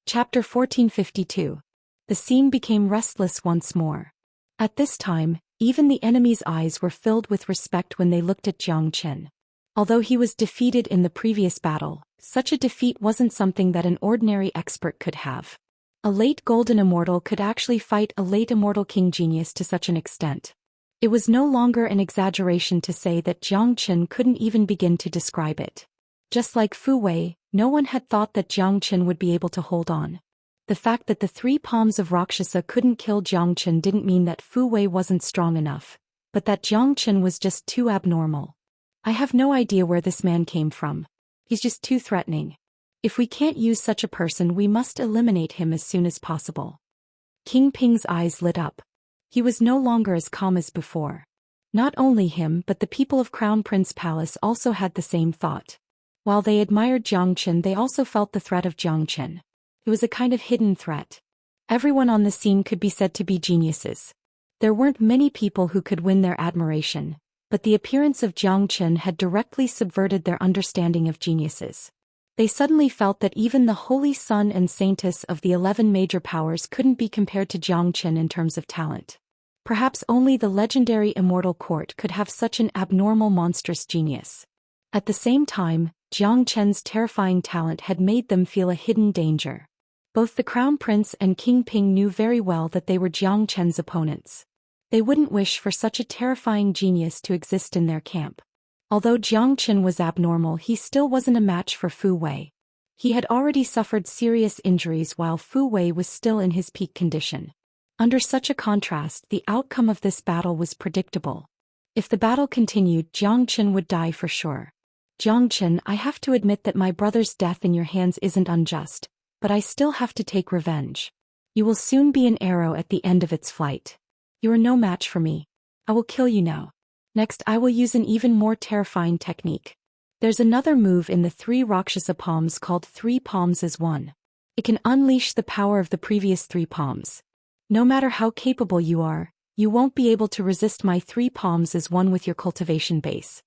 Chapter 1452. The scene became restless once more. At this time, even the enemy's eyes were filled with respect when they looked at Zhou Qian. Although he was defeated in the previous battle, such a defeat wasn't something that an ordinary expert could have. A late golden immortal could actually fight a late immortal king genius to such an extent. It was no longer an exaggeration to say that Zhou Qian couldn't even begin to describe it. Just like Fu Wei, no one had thought that Zhou Qian would be able to hold on. The fact that the three palms of Rakshasa couldn't kill Zhou Qian didn't mean that Fu Wei wasn't strong enough, but that Zhou Qian was just too abnormal. I have no idea where this man came from. He's just too threatening. If we can't use such a person, we must eliminate him as soon as possible. King Ping's eyes lit up. He was no longer as calm as before. Not only him but the people of Crown Prince Palace also had the same thought. While they admired Zhou Qian, they also felt the threat of Zhou Qian. It was a kind of hidden threat. Everyone on the scene could be said to be geniuses. There weren't many people who could win their admiration, but the appearance of Zhou Qian had directly subverted their understanding of geniuses. They suddenly felt that even the holy son and saintess of the 11 major powers couldn't be compared to Zhou Qian in terms of talent. Perhaps only the legendary immortal court could have such an abnormal monstrous genius. At the same time, Zhou Qian's terrifying talent had made them feel a hidden danger. Both the Crown Prince and King Ping knew very well that they were Zhou Qian's opponents. They wouldn't wish for such a terrifying genius to exist in their camp. Although Jiang Qin was abnormal, he still wasn't a match for Fu Wei. He had already suffered serious injuries while Fu Wei was still in his peak condition. Under such a contrast, the outcome of this battle was predictable. If the battle continued, Jiang Qin would die for sure. Jiang Qin, I have to admit that my brother's death in your hands isn't unjust, but I still have to take revenge. You will soon be an arrow at the end of its flight. You are no match for me. I will kill you now. Next, I will use an even more terrifying technique. There's another move in the 3 Rakshasa palms called 3 palms as 1. It can unleash the power of the previous 3 palms. No matter how capable you are, you won't be able to resist my 3 palms as 1 with your cultivation base.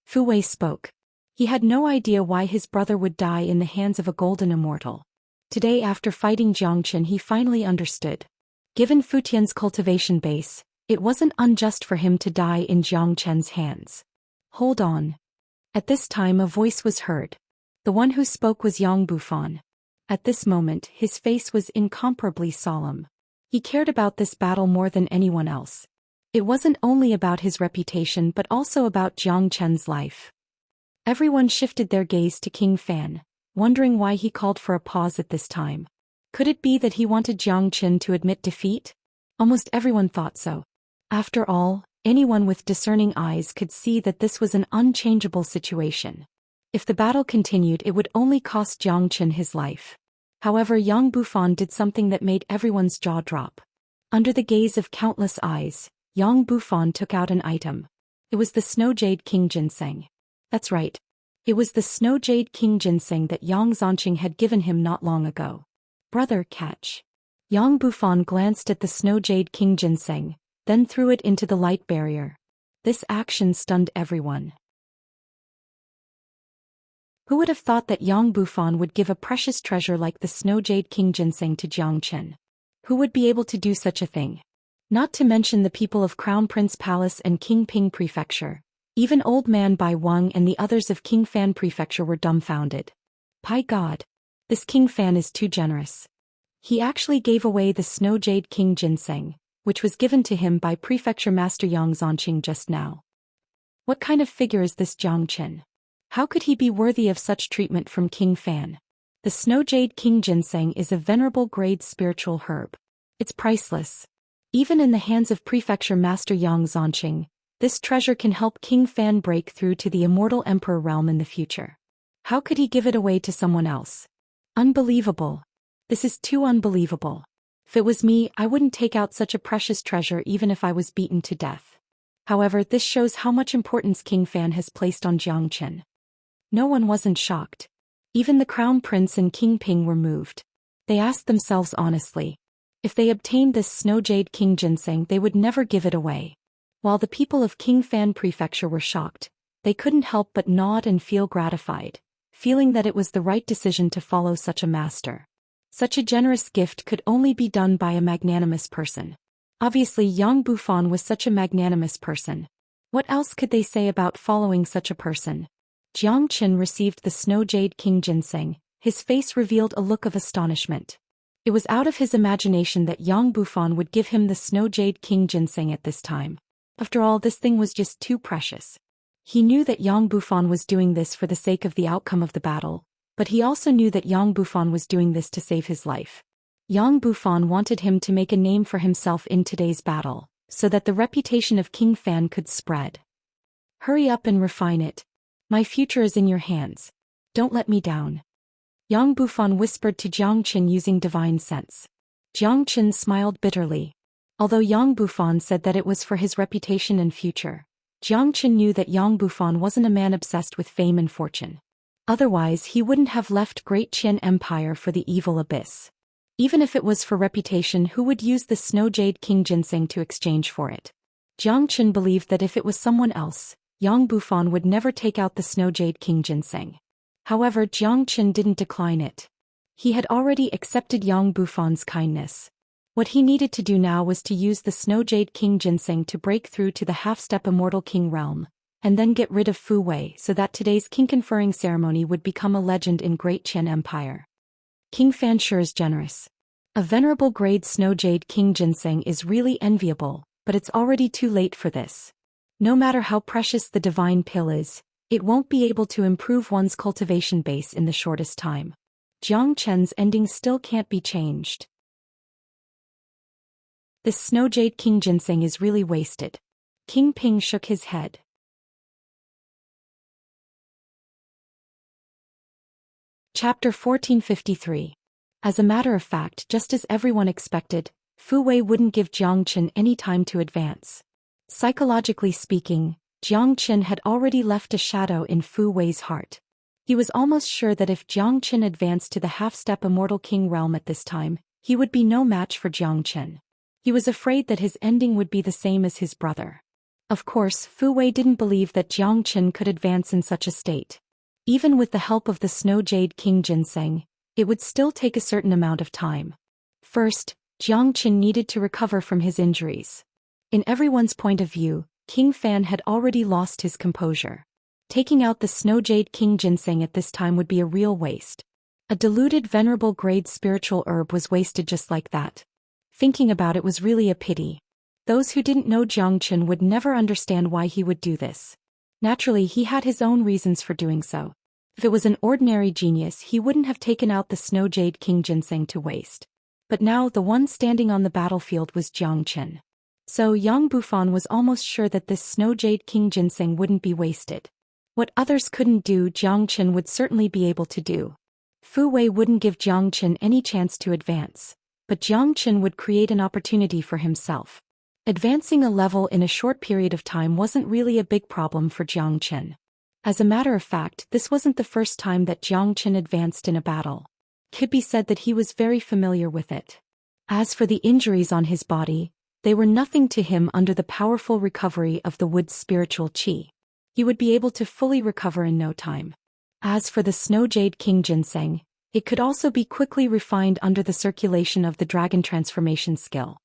Fu Wei spoke. He had no idea why his brother would die in the hands of a golden immortal. Today, after fighting Jiang Qin, he finally understood. Given Fu Tian's cultivation base, it wasn't unjust for him to die in Jiang Qin's hands. Hold on. At this time a voice was heard. The one who spoke was Yang Bufan. At this moment, his face was incomparably solemn. He cared about this battle more than anyone else. It wasn't only about his reputation but also about Jiang Qin's life. Everyone shifted their gaze to King Fan, wondering why he called for a pause at this time. Could it be that he wanted Jiang Qin to admit defeat? Almost everyone thought so. After all, anyone with discerning eyes could see that this was an unchangeable situation. If the battle continued, it would only cost Jiang Qin his life. However, Yang Bufan did something that made everyone's jaw drop. Under the gaze of countless eyes, Yang Bufan took out an item. It was the Snow Jade King Ginseng. That's right. It was the Snow Jade King Ginseng that Yang Zhanqing had given him not long ago. Brother, catch. Yang Bufan glanced at the Snow Jade King Ginseng, then threw it into the light barrier. This action stunned everyone. Who would have thought that Yang Bufan would give a precious treasure like the Snow Jade King Ginseng to Jiang Qin? Who would be able to do such a thing? Not to mention the people of Crown Prince Palace and King Ping Prefecture. Even Old Man Bai Wang and the others of King Fan Prefecture were dumbfounded. By God! This King Fan is too generous. He actually gave away the Snow Jade King Ginseng, which was given to him by Prefecture Master Yang Zhanqing just now. What kind of figure is this Jiang Qin? How could he be worthy of such treatment from King Fan? The Snow Jade King Ginseng is a venerable grade spiritual herb. It's priceless. Even in the hands of Prefecture Master Yang Zhanqing, this treasure can help King Fan break through to the immortal emperor realm in the future. How could he give it away to someone else? Unbelievable. This is too unbelievable. If it was me, I wouldn't take out such a precious treasure even if I was beaten to death. However, this shows how much importance King Fan has placed on Jiang Qin. No one wasn't shocked. Even the Crown Prince and King Ping were moved. They asked themselves honestly. If they obtained this Snow Jade King Ginseng, they would never give it away. While the people of King Fan Prefecture were shocked, they couldn't help but nod and feel gratified, feeling that it was the right decision to follow such a master. Such a generous gift could only be done by a magnanimous person. Obviously, Yang Bufan was such a magnanimous person. What else could they say about following such a person? Jiang Qin received the Snow Jade King Ginseng. His face revealed a look of astonishment. It was out of his imagination that Yang Bufan would give him the Snow Jade King Ginseng at this time. After all, this thing was just too precious. He knew that Yang Bufan was doing this for the sake of the outcome of the battle, but he also knew that Yang Bufan was doing this to save his life. Yang Bufan wanted him to make a name for himself in today's battle, so that the reputation of King Fan could spread. Hurry up and refine it. My future is in your hands. Don't let me down. Yang Bufan whispered to Jiang Qin using divine sense. Jiang Qin smiled bitterly. Although Yang Bufan said that it was for his reputation and future, Jiang Qin knew that Yang Bufan wasn't a man obsessed with fame and fortune. Otherwise, he wouldn't have left Great Qian Empire for the evil abyss. Even if it was for reputation, who would use the Snow Jade King Ginseng to exchange for it? Jiang Qin believed that if it was someone else, Yang Bufan would never take out the Snow Jade King Ginseng. However, Jiang Qin didn't decline it. He had already accepted Yang Bufan's kindness. What he needed to do now was to use the Snow Jade King Ginseng to break through to the half-step immortal king realm, and then get rid of Fu Wei so that today's king conferring ceremony would become a legend in Great Qian Empire. King Fan sure is generous. A venerable grade Snow Jade King Ginseng is really enviable, but it's already too late for this. No matter how precious the divine pill is, it won't be able to improve one's cultivation base in the shortest time. Jiang Chen's ending still can't be changed. This Snow Jade King ginseng is really wasted. King Ping shook his head. Chapter 1453. As a matter of fact, just as everyone expected, Fu Wei wouldn't give Jiang Chen any time to advance. Psychologically speaking, Jiang Chen had already left a shadow in Fu Wei's heart. He was almost sure that if Jiang Chen advanced to the half-step Immortal King realm at this time, he would be no match for Jiang Chen. He was afraid that his ending would be the same as his brother. Of course, Fu Wei didn't believe that Jiang Chen could advance in such a state. Even with the help of the Snow Jade King ginseng, it would still take a certain amount of time. First, Jiang Chen needed to recover from his injuries. In everyone's point of view, King Fan had already lost his composure. Taking out the Snow Jade King ginseng at this time would be a real waste. A diluted venerable grade spiritual herb was wasted just like that. Thinking about it was really a pity. Those who didn't know Jiang Chen would never understand why he would do this. Naturally, he had his own reasons for doing so. If it was an ordinary genius, he wouldn't have taken out the Snow Jade King ginseng to waste. But now the one standing on the battlefield was Jiang Chen. So Yang Bufan was almost sure that this Snow Jade King ginseng wouldn't be wasted. What others couldn't do, Jiang Chen would certainly be able to do. Fu Wei wouldn't give Jiang Chen any chance to advance, but Jiang Chen would create an opportunity for himself. Advancing a level in a short period of time wasn't really a big problem for Jiang Chen. As a matter of fact, this wasn't the first time that Jiang Chen advanced in a battle. It could be said that he was very familiar with it. As for the injuries on his body, they were nothing to him under the powerful recovery of the wood's spiritual qi. He would be able to fully recover in no time. As for the Snow Jade King ginseng, it could also be quickly refined under the circulation of the dragon transformation skill.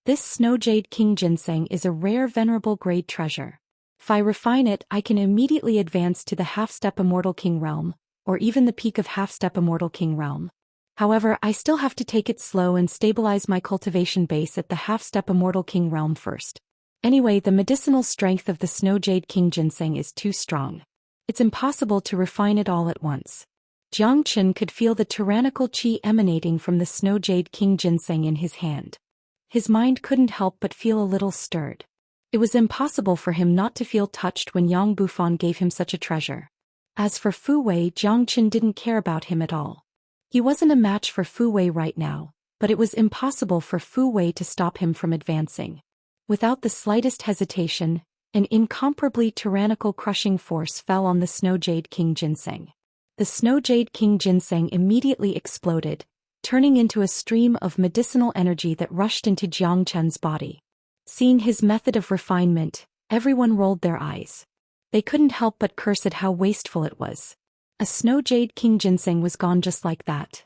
This Snow Jade King ginseng is a rare venerable grade treasure. If I refine it, I can immediately advance to the half-step Immortal King realm, or even the peak of half-step Immortal King realm. However, I still have to take it slow and stabilize my cultivation base at the half-step Immortal King realm first. Anyway, the medicinal strength of the Snow Jade King ginseng is too strong. It's impossible to refine it all at once. Jiang Chen could feel the tyrannical qi emanating from the Snow Jade King ginseng in his hand. His mind couldn't help but feel a little stirred. It was impossible for him not to feel touched when Yang Bufan gave him such a treasure. As for Fu Wei, Jiang Chen didn't care about him at all. He wasn't a match for Fu Wei right now, but it was impossible for Fu Wei to stop him from advancing. Without the slightest hesitation, an incomparably tyrannical crushing force fell on the Snow Jade King ginseng. The Snow Jade King ginseng immediately exploded, turning into a stream of medicinal energy that rushed into Jiang Chen's body. Seeing his method of refinement, everyone rolled their eyes. They couldn't help but curse at how wasteful it was. A Snow Jade King ginseng was gone just like that.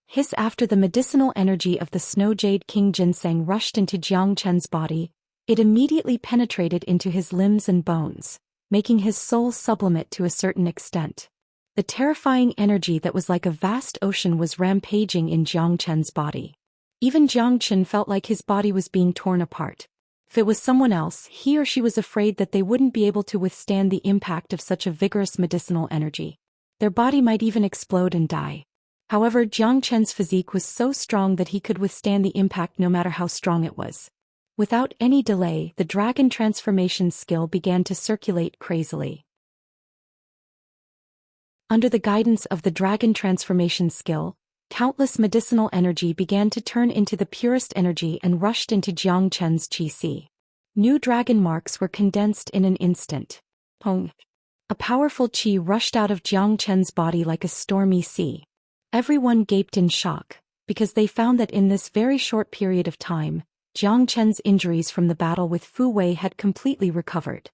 Hiss after the medicinal energy of the Snow Jade King ginseng rushed into Jiang Chen's body, it immediately penetrated into his limbs and bones, making his soul sublimate to a certain extent. The terrifying energy that was like a vast ocean was rampaging in Jiang Chen's body. Even Jiang Chen felt like his body was being torn apart. If it was someone else, he or she was afraid that they wouldn't be able to withstand the impact of such a vigorous medicinal energy. Their body might even explode and die. However, Jiang Chen's physique was so strong that he could withstand the impact no matter how strong it was. Without any delay, the dragon transformation skill began to circulate crazily. Under the guidance of the dragon transformation skill, countless medicinal energy began to turn into the purest energy and rushed into Jiang Chen's qi. New dragon marks were condensed in an instant. Pong! A powerful qi rushed out of Jiang Chen's body like a stormy sea. Everyone gaped in shock, because they found that in this very short period of time, Jiang Chen's injuries from the battle with Fu Wei had completely recovered.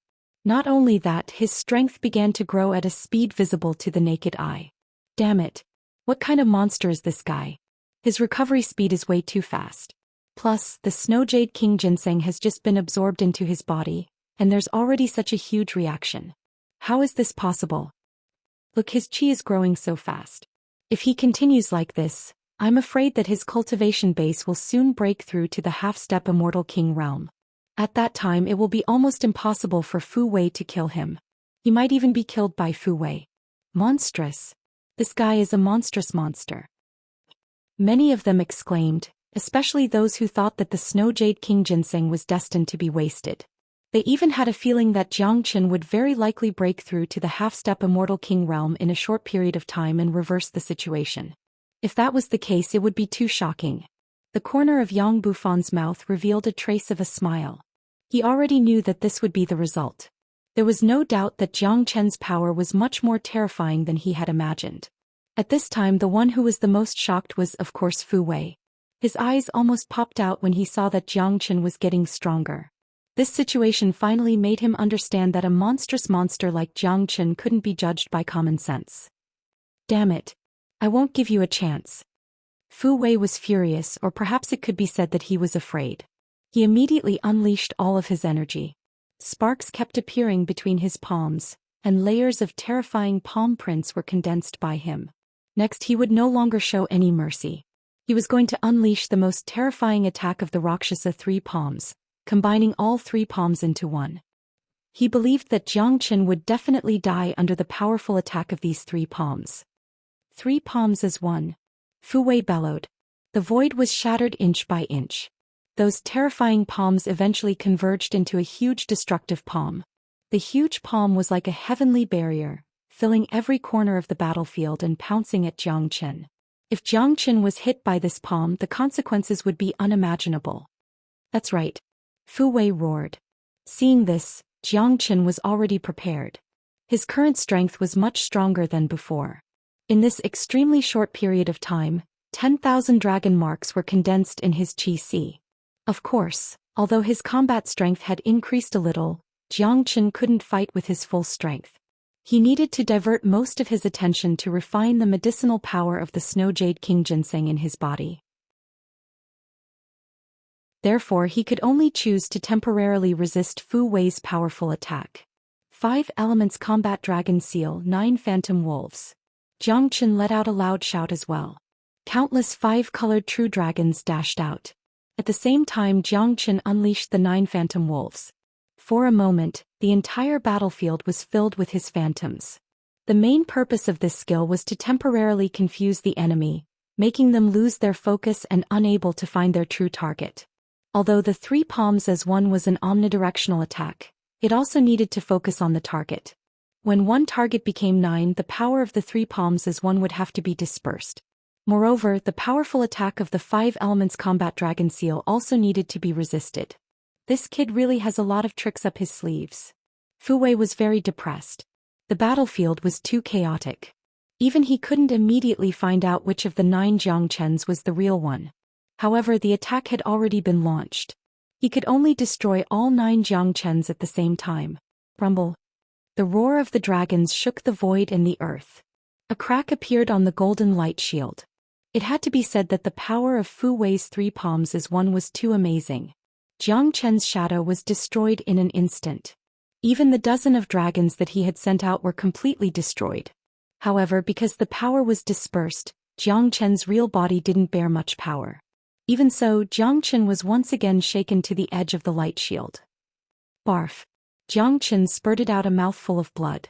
Not only that, his strength began to grow at a speed visible to the naked eye. Damn it! What kind of monster is this guy? His recovery speed is way too fast. Plus, the Snow Jade King ginseng has just been absorbed into his body, and there's already such a huge reaction. How is this possible? Look, his qi is growing so fast. If he continues like this, I'm afraid that his cultivation base will soon break through to the half-step Immortal King realm. At that time it will be almost impossible for Fu Wei to kill him. He might even be killed by Fu Wei. Monstrous. This guy is a monstrous monster. Many of them exclaimed, especially those who thought that the Snow Jade King ginseng was destined to be wasted. They even had a feeling that Jiang Qin would very likely break through to the half-step Immortal King realm in a short period of time and reverse the situation. If that was the case, it would be too shocking. The corner of Yang Bufan's mouth revealed a trace of a smile. He already knew that this would be the result. There was no doubt that Jiang Chen's power was much more terrifying than he had imagined. At this time, the one who was the most shocked was, of course, Fu Wei. His eyes almost popped out when he saw that Jiang Chen was getting stronger. This situation finally made him understand that a monstrous monster like Jiang Chen couldn't be judged by common sense. Damn it. I won't give you a chance. Fu Wei was furious, or perhaps it could be said that he was afraid. He immediately unleashed all of his energy. Sparks kept appearing between his palms, and layers of terrifying palm prints were condensed by him. Next, he would no longer show any mercy. He was going to unleash the most terrifying attack of the Rakshasa three palms, combining all three palms into one. He believed that Jiang Chen would definitely die under the powerful attack of these three palms. 3 palms as one. Fu Wei bellowed. The void was shattered inch by inch. Those terrifying palms eventually converged into a huge destructive palm. The huge palm was like a heavenly barrier, filling every corner of the battlefield and pouncing at Jiang Chen. If Jiang Chen was hit by this palm, the consequences would be unimaginable. That's right. Fu Wei roared. Seeing this, Jiang Chen was already prepared. His current strength was much stronger than before. In this extremely short period of time, 10,000 dragon marks were condensed in his qi. Of course, although his combat strength had increased a little, Jiang Chen couldn't fight with his full strength. He needed to divert most of his attention to refine the medicinal power of the Snow Jade King ginseng in his body. Therefore, he could only choose to temporarily resist Fu Wei's powerful attack. 5 elements combat dragon seal, 9 phantom wolves. Jiang Chen let out a loud shout as well. Countless 5-colored true dragons dashed out. At the same time, Jiang Chen unleashed the 9 phantom wolves. For a moment, the entire battlefield was filled with his phantoms. The main purpose of this skill was to temporarily confuse the enemy, making them lose their focus and unable to find their true target. Although the 3 palms as one was an omnidirectional attack, it also needed to focus on the target. When one target became 9, the power of the 3 palms as one would have to be dispersed. Moreover, the powerful attack of the 5 elements combat dragon seal also needed to be resisted. This kid really has a lot of tricks up his sleeves. Fu Wei was very depressed. The battlefield was too chaotic. Even he couldn't immediately find out which of the 9 Jiang Chens was the real one. However, the attack had already been launched. He could only destroy all 9 Jiang Chens at the same time. Rumble. The roar of the dragons shook the void and the earth. A crack appeared on the golden light shield. It had to be said that the power of Fu Wei's 3 palms as one was too amazing. Jiang Chen's shadow was destroyed in an instant. Even the dozen of dragons that he had sent out were completely destroyed. However, because the power was dispersed, Jiang Chen's real body didn't bear much power. Even so, Jiang Chen was once again shaken to the edge of the light shield. Barf. Jiang Chen spurted out a mouthful of blood.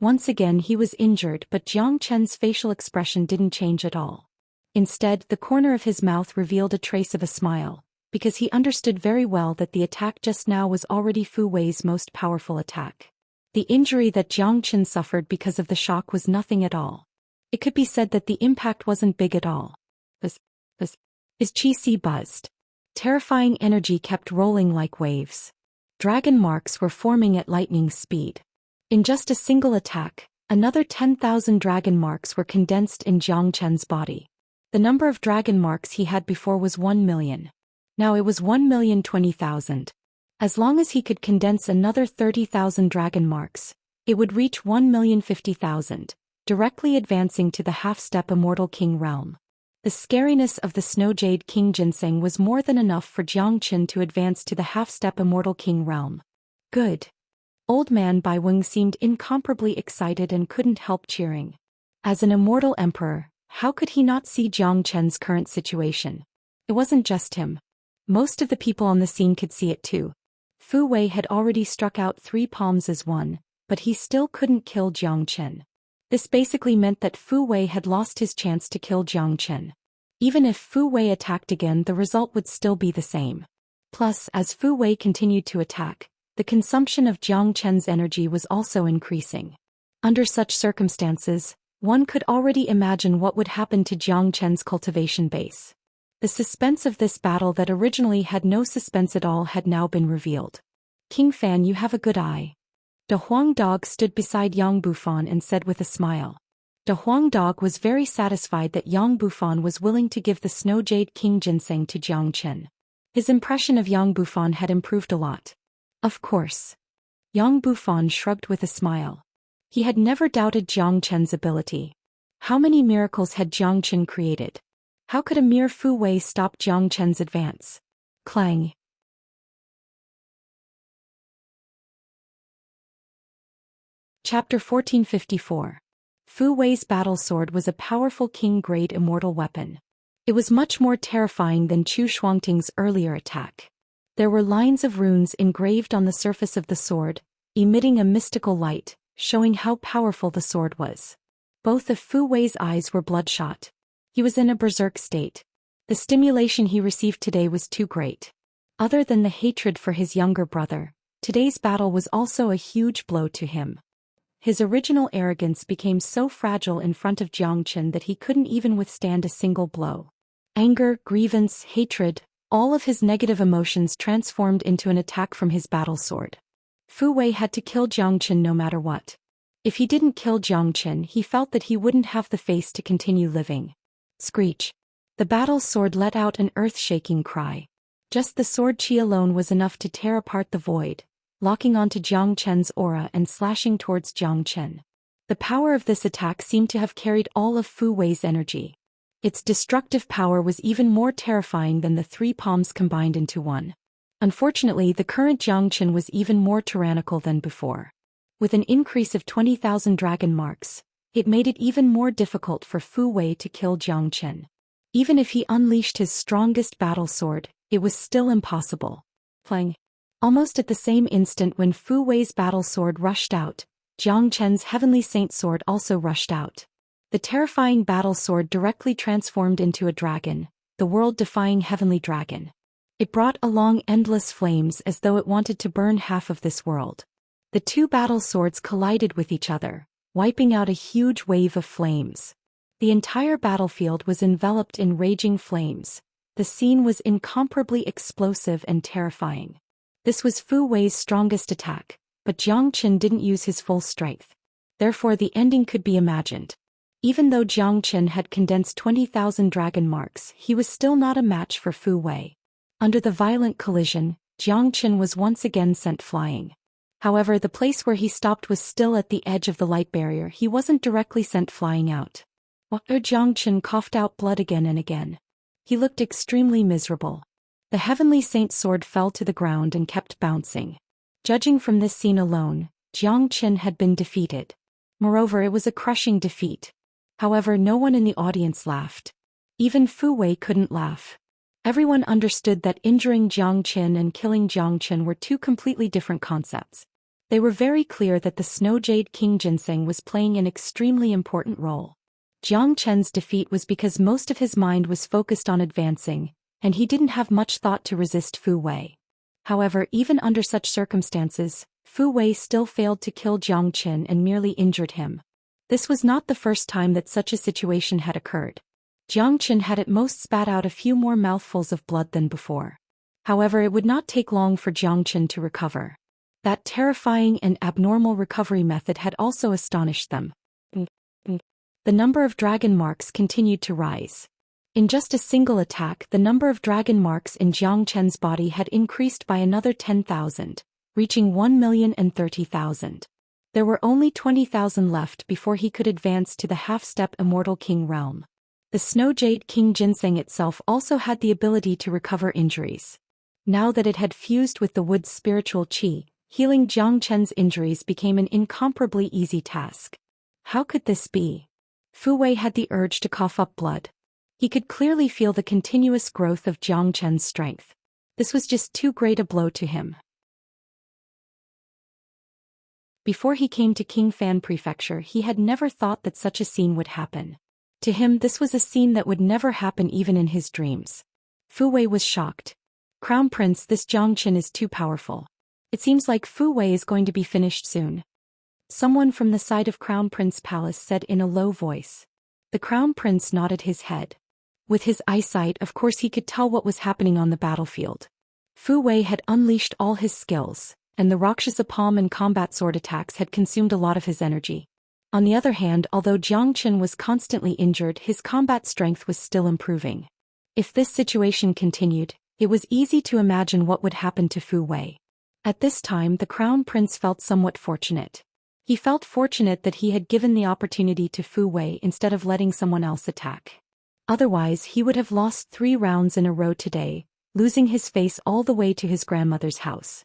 Once again he was injured, but Jiang Chen's facial expression didn't change at all. Instead, the corner of his mouth revealed a trace of a smile, because he understood very well that the attack just now was already Fu Wei's most powerful attack. The injury that Jiang Chen suffered because of the shock was nothing at all. It could be said that the impact wasn't big at all. His qi buzzed. Terrifying energy kept rolling like waves. Dragon marks were forming at lightning speed. In just a single attack, another 10,000 dragon marks were condensed in Jiang Chen's body. The number of dragon marks he had before was 1 million. Now it was 1,020,000. As long as he could condense another 30,000 dragon marks, it would reach 1,050,000, directly advancing to the half-step Immortal King realm. The scariness of the Snow Jade King ginseng was more than enough for Jiang Chen to advance to the half-step Immortal King realm. Good. Old man Bai Weng seemed incomparably excited and couldn't help cheering. As an immortal emperor, how could he not see Jiang Chen's current situation? It wasn't just him. Most of the people on the scene could see it too. Fu Wei had already struck out 3 palms as one, but he still couldn't kill Jiang Chen. This basically meant that Fu Wei had lost his chance to kill Jiang Chen. Even if Fu Wei attacked again, the result would still be the same. Plus, as Fu Wei continued to attack, the consumption of Jiang Chen's energy was also increasing. Under such circumstances, one could already imagine what would happen to Jiang Chen's cultivation base. The suspense of this battle that originally had no suspense at all had now been revealed. King Fan, you have a good eye. De Huang Dog stood beside Yang Bufan and said with a smile. De Huang Dog was very satisfied that Yang Bufan was willing to give the Snow Jade King ginseng to Jiang Chen. His impression of Yang Bufan had improved a lot. Of course. Yang Bufan shrugged with a smile. He had never doubted Jiang Chen's ability. How many miracles had Jiang Chen created? How could a mere Fu Wei stop Jiang Chen's advance? Clang. Chapter 1454. Fu Wei's battle sword was a powerful king-grade immortal weapon. It was much more terrifying than Chu Shuangting's earlier attack. There were lines of runes engraved on the surface of the sword, emitting a mystical light, showing how powerful the sword was. Both of Fu Wei's eyes were bloodshot. He was in a berserk state. The stimulation he received today was too great. Other than the hatred for his younger brother, today's battle was also a huge blow to him. His original arrogance became so fragile in front of Jiang Chen that he couldn't even withstand a single blow. Anger, grievance, hatred, all of his negative emotions transformed into an attack from his battle sword. Fu Wei had to kill Jiang Chen no matter what. If he didn't kill Jiang Chen, he felt that he wouldn't have the face to continue living. Screech. The battle sword let out an earth-shaking cry. Just the sword chi alone was enough to tear apart the void, locking onto Jiang Chen's aura and slashing towards Jiang Chen. The power of this attack seemed to have carried all of Fu Wei's energy. Its destructive power was even more terrifying than the 3 palms combined into one. Unfortunately, the current Jiang Chen was even more tyrannical than before. With an increase of 20,000 dragon marks, it made it even more difficult for Fu Wei to kill Jiang Chen. Even if he unleashed his strongest battle sword, it was still impossible. Clang. Almost at the same instant when Fu Wei's battle sword rushed out, Jiang Chen's heavenly saint sword also rushed out. The terrifying battle sword directly transformed into a dragon, the world-defying heavenly dragon. It brought along endless flames as though it wanted to burn half of this world. The two battle swords collided with each other, wiping out a huge wave of flames. The entire battlefield was enveloped in raging flames. The scene was incomparably explosive and terrifying. This was Fu Wei's strongest attack, but Jiang Chen didn't use his full strength. Therefore the ending could be imagined. Even though Jiang Chen had condensed 20,000 dragon marks, he was still not a match for Fu Wei. Under the violent collision, Jiang Chen was once again sent flying. However, the place where he stopped was still at the edge of the light barrier. He wasn't directly sent flying out. Jiang Chen coughed out blood again and again. He looked extremely miserable. The heavenly saint sword fell to the ground and kept bouncing. Judging from this scene alone, Jiang Chen had been defeated. Moreover, it was a crushing defeat. However, no one in the audience laughed. Even Fu Wei couldn't laugh. Everyone understood that injuring Jiang Chen and killing Jiang Chen were two completely different concepts. They were very clear that the Snow Jade King ginseng was playing an extremely important role. Jiang Chen's defeat was because most of his mind was focused on advancing, and he didn't have much thought to resist Fu Wei. However, even under such circumstances, Fu Wei still failed to kill Jiang Chen and merely injured him. This was not the first time that such a situation had occurred. Jiang Chen had at most spat out a few more mouthfuls of blood than before. However, it would not take long for Jiang Chen to recover. That terrifying and abnormal recovery method had also astonished them. The number of dragon marks continued to rise. In just a single attack, the number of dragon marks in Jiang Chen's body had increased by another 10,000, reaching 1,030,000. There were only 20,000 left before he could advance to the half-step Immortal King realm. The Snow Jade King ginseng itself also had the ability to recover injuries. Now that it had fused with the wood's spiritual qi, healing Jiang Chen's injuries became an incomparably easy task. How could this be? Fu Wei had the urge to cough up blood. He could clearly feel the continuous growth of Jiang Chen's strength. This was just too great a blow to him. Before he came to King Fan Prefecture, he had never thought that such a scene would happen. To him, this was a scene that would never happen even in his dreams. Fu Wei was shocked. Crown Prince, this Xianxia is too powerful. It seems like Fu Wei is going to be finished soon. Someone from the side of Crown Prince Palace said in a low voice. The Crown Prince nodded his head. With his eyesight, of course he could tell what was happening on the battlefield. Fu Wei had unleashed all his skills, and the Rakshasa palm and combat sword attacks had consumed a lot of his energy. On the other hand, although Xianxia was constantly injured, his combat strength was still improving. If this situation continued, it was easy to imagine what would happen to Fu Wei. At this time, the Crown Prince felt somewhat fortunate. He felt fortunate that he had given the opportunity to Fu Wei instead of letting someone else attack. Otherwise, he would have lost 3 rounds in a row today, losing his face all the way to his grandmother's house.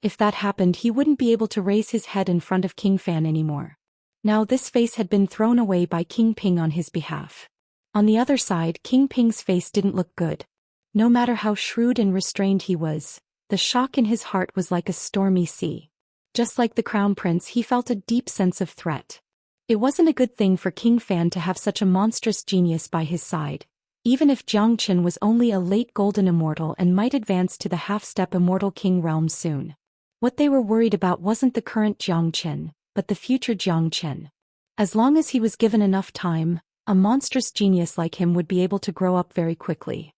If that happened, he wouldn't be able to raise his head in front of King Fan anymore. Now this face had been thrown away by King Ping on his behalf. On the other side, King Ping's face didn't look good. No matter how shrewd and restrained he was, the shock in his heart was like a stormy sea. Just like the Crown Prince, he felt a deep sense of threat. It wasn't a good thing for King Fan to have such a monstrous genius by his side, even if Xianxia was only a late golden immortal and might advance to the half-step immortal king realm soon. What they were worried about wasn't the current Xianxia, but the future Xianxia. As long as he was given enough time, a monstrous genius like him would be able to grow up very quickly.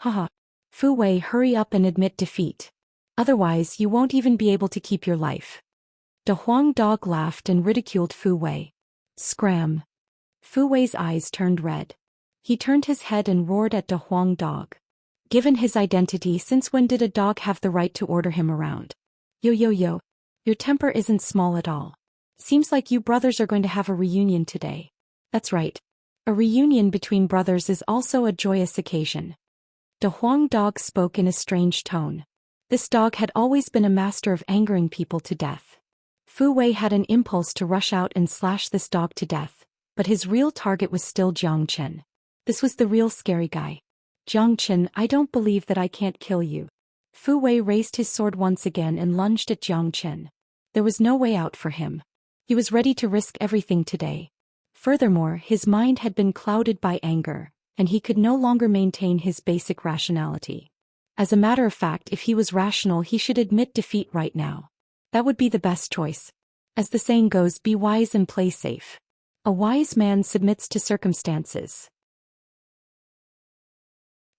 Haha. Fu Wei, hurry up and admit defeat. Otherwise, you won't even be able to keep your life. De Huang Dog laughed and ridiculed Fu Wei. Scram. Fu Wei's eyes turned red. He turned his head and roared at De Huang Dog. Given his identity, since when did a dog have the right to order him around? Yo. Your temper isn't small at all. Seems like you brothers are going to have a reunion today. That's right. A reunion between brothers is also a joyous occasion. De Huang Dog spoke in a strange tone. This dog had always been a master of angering people to death. Fu Wei had an impulse to rush out and slash this dog to death, but his real target was still Xianxia. This was the real scary guy. Xianxia, I don't believe that I can't kill you. Fu Wei raised his sword once again and lunged at Xianxia. There was no way out for him. He was ready to risk everything today. Furthermore, his mind had been clouded by anger, and he could no longer maintain his basic rationality. As a matter of fact, if he was rational, he should admit defeat right now. That would be the best choice. As the saying goes, be wise and play safe. A wise man submits to circumstances.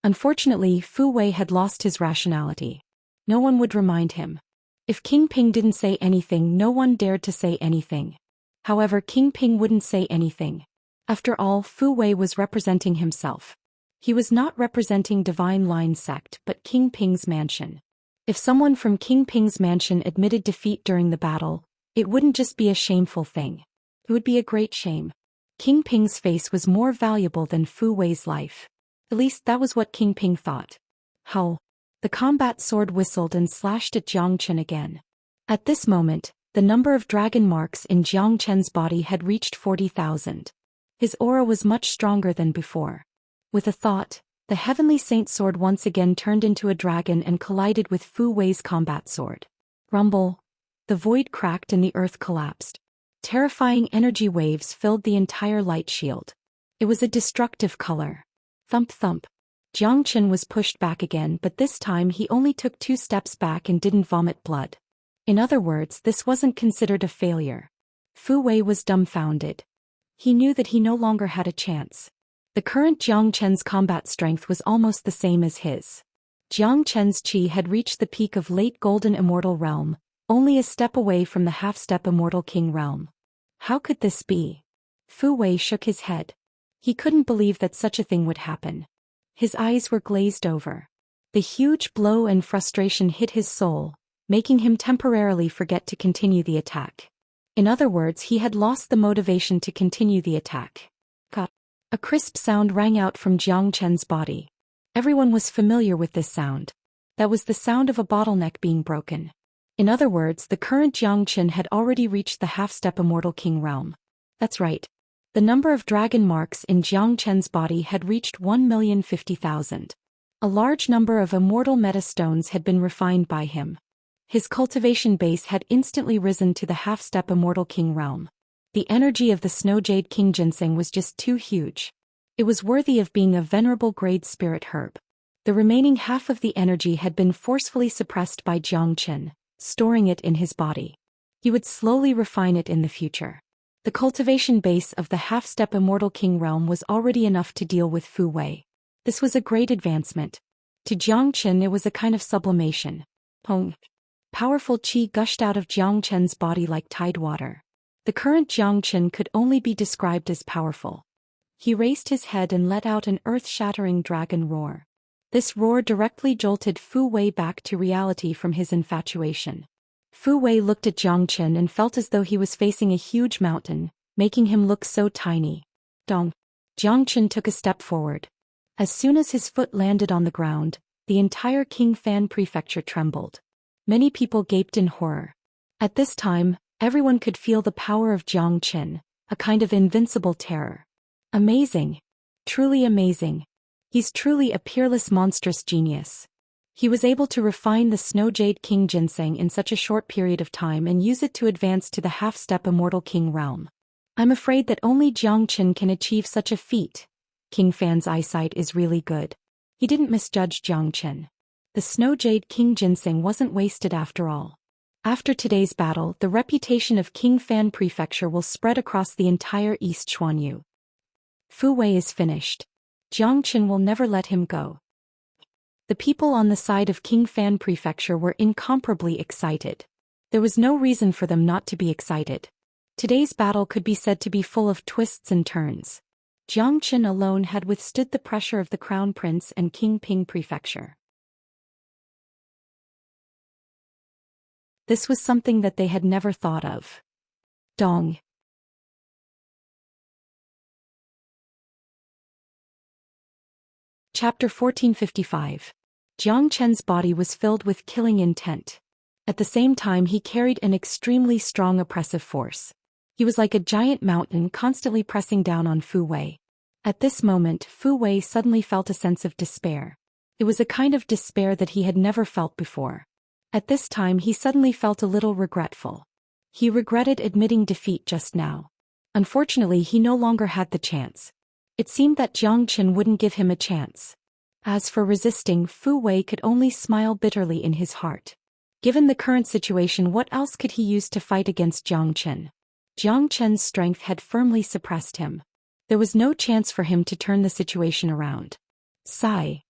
Unfortunately, Fu Wei had lost his rationality. No one would remind him. If King Ping didn't say anything, no one dared to say anything. However, King Ping wouldn't say anything. After all, Fu Wei was representing himself. He was not representing Divine Line Sect but King Ping's mansion. If someone from King Ping's mansion admitted defeat during the battle, it wouldn't just be a shameful thing. It would be a great shame. King Ping's face was more valuable than Fu Wei's life. At least that was what King Ping thought. Howl. The combat sword whistled and slashed at Xianxia again. At this moment, the number of dragon marks in Xianxia's body had reached 40,000. His aura was much stronger than before. With a thought, the Heavenly Saint sword once again turned into a dragon and collided with Fu Wei's combat sword. Rumble. The void cracked and the earth collapsed. Terrifying energy waves filled the entire light shield. It was a destructive color. Thump thump. Xianxia was pushed back again, but this time he only took 2 steps back and didn't vomit blood. In other words, this wasn't considered a failure. Fu Wei was dumbfounded. He knew that he no longer had a chance. The current Xianxia's combat strength was almost the same as his. Xianxia's chi had reached the peak of late golden immortal realm, only a step away from the half-step immortal king realm. How could this be? Fu Wei shook his head. He couldn't believe that such a thing would happen. His eyes were glazed over. The huge blow and frustration hit his soul, making him temporarily forget to continue the attack. In other words, he had lost the motivation to continue the attack. Cut. A crisp sound rang out from Xianxia's body. Everyone was familiar with this sound. That was the sound of a bottleneck being broken. In other words, the current Xianxia had already reached the half-step immortal king realm. That's right. The number of dragon marks in Xianxia's body had reached 1,050,000. A large number of immortal metastones had been refined by him. His cultivation base had instantly risen to the half-step immortal king realm. The energy of the Snow Jade King Ginseng was just too huge. It was worthy of being a venerable grade spirit herb. The remaining half of the energy had been forcefully suppressed by Zhou Xian, storing it in his body. He would slowly refine it in the future. The cultivation base of the half-step immortal king realm was already enough to deal with Fu Wei. This was a great advancement. To Zhou Xian it was a kind of sublimation. Pong. Powerful qi gushed out of Zhou Qian's body like tide water. The current Zhou Xian could only be described as powerful. He raised his head and let out an earth-shattering dragon roar. This roar directly jolted Fu Wei back to reality from his infatuation. Fu Wei looked at Zhou Qian and felt as though he was facing a huge mountain, making him look so tiny. Dong. Zhou Qian took a step forward. As soon as his foot landed on the ground, the entire King Fan prefecture trembled. Many people gaped in horror. At this time, everyone could feel the power of Zhou Qian, a kind of invincible terror. Amazing. Truly amazing. He's truly a peerless monstrous genius. He was able to refine the Snow Jade King Ginseng in such a short period of time and use it to advance to the half-step immortal king realm. I'm afraid that only Zhou Qian can achieve such a feat. King Fan's eyesight is really good. He didn't misjudge Zhou Qian. The Snow Jade King Ginseng wasn't wasted after all. After today's battle, the reputation of King Fan Prefecture will spread across the entire East Xuanyu. Fu Wei is finished. Zhou Qian will never let him go. The people on the side of King Fan Prefecture were incomparably excited. There was no reason for them not to be excited. Today's battle could be said to be full of twists and turns. Zhou Qian alone had withstood the pressure of the Crown Prince and King Ping Prefecture. This was something that they had never thought of. Dong. Chapter 1455. Zhou Qian's body was filled with killing intent. At the same time he carried an extremely strong oppressive force. He was like a giant mountain constantly pressing down on Fu Wei. At this moment Fu Wei suddenly felt a sense of despair. It was a kind of despair that he had never felt before. At this time he suddenly felt a little regretful. He regretted admitting defeat just now. Unfortunately he no longer had the chance. It seemed that Zhou Qian wouldn't give him a chance. As for resisting, Fu Wei could only smile bitterly in his heart. Given the current situation, what else could he use to fight against Zhou Qian? Zhou Qian's strength had firmly suppressed him. There was no chance for him to turn the situation around. Sigh.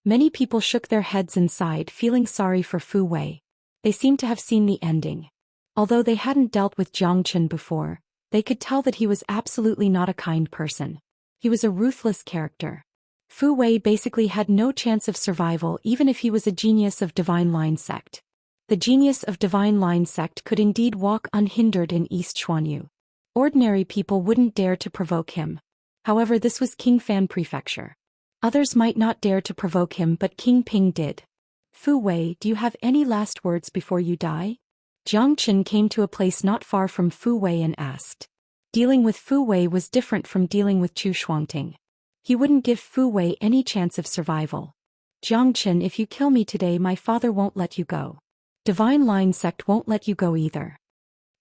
Many people shook their heads and sighed, feeling sorry for Fu Wei. They seemed to have seen the ending. Although they hadn't dealt with Zhou Qian before, they could tell that he was absolutely not a kind person. He was a ruthless character. Fu Wei basically had no chance of survival even if he was a genius of Divine Line sect. The genius of Divine Line sect could indeed walk unhindered in East Xuanyu. Ordinary people wouldn't dare to provoke him. However, this was King Fan Prefecture. Others might not dare to provoke him, but King Ping did. Fu Wei, do you have any last words before you die? Zhou Qian came to a place not far from Fu Wei and asked. Dealing with Fu Wei was different from dealing with Chu Shuangting. He wouldn't give Fu Wei any chance of survival. Zhou Qian, if you kill me today, my father won't let you go. Divine Line sect won't let you go either.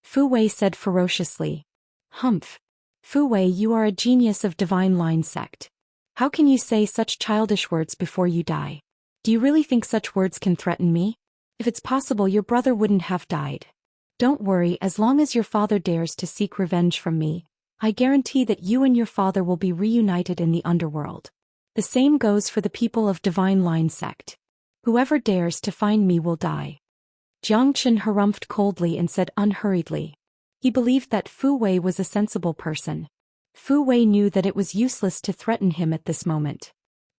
Fu Wei said ferociously. Humph. Fu Wei, you are a genius of Divine Line sect. How can you say such childish words before you die? Do you really think such words can threaten me? If it's possible, your brother wouldn't have died. Don't worry, as long as your father dares to seek revenge from me, I guarantee that you and your father will be reunited in the underworld. The same goes for the people of Divine Line sect. Whoever dares to find me will die. Zhou Qian harumphed coldly and said unhurriedly. He believed that Fu Wei was a sensible person. Fu Wei knew that it was useless to threaten him at this moment.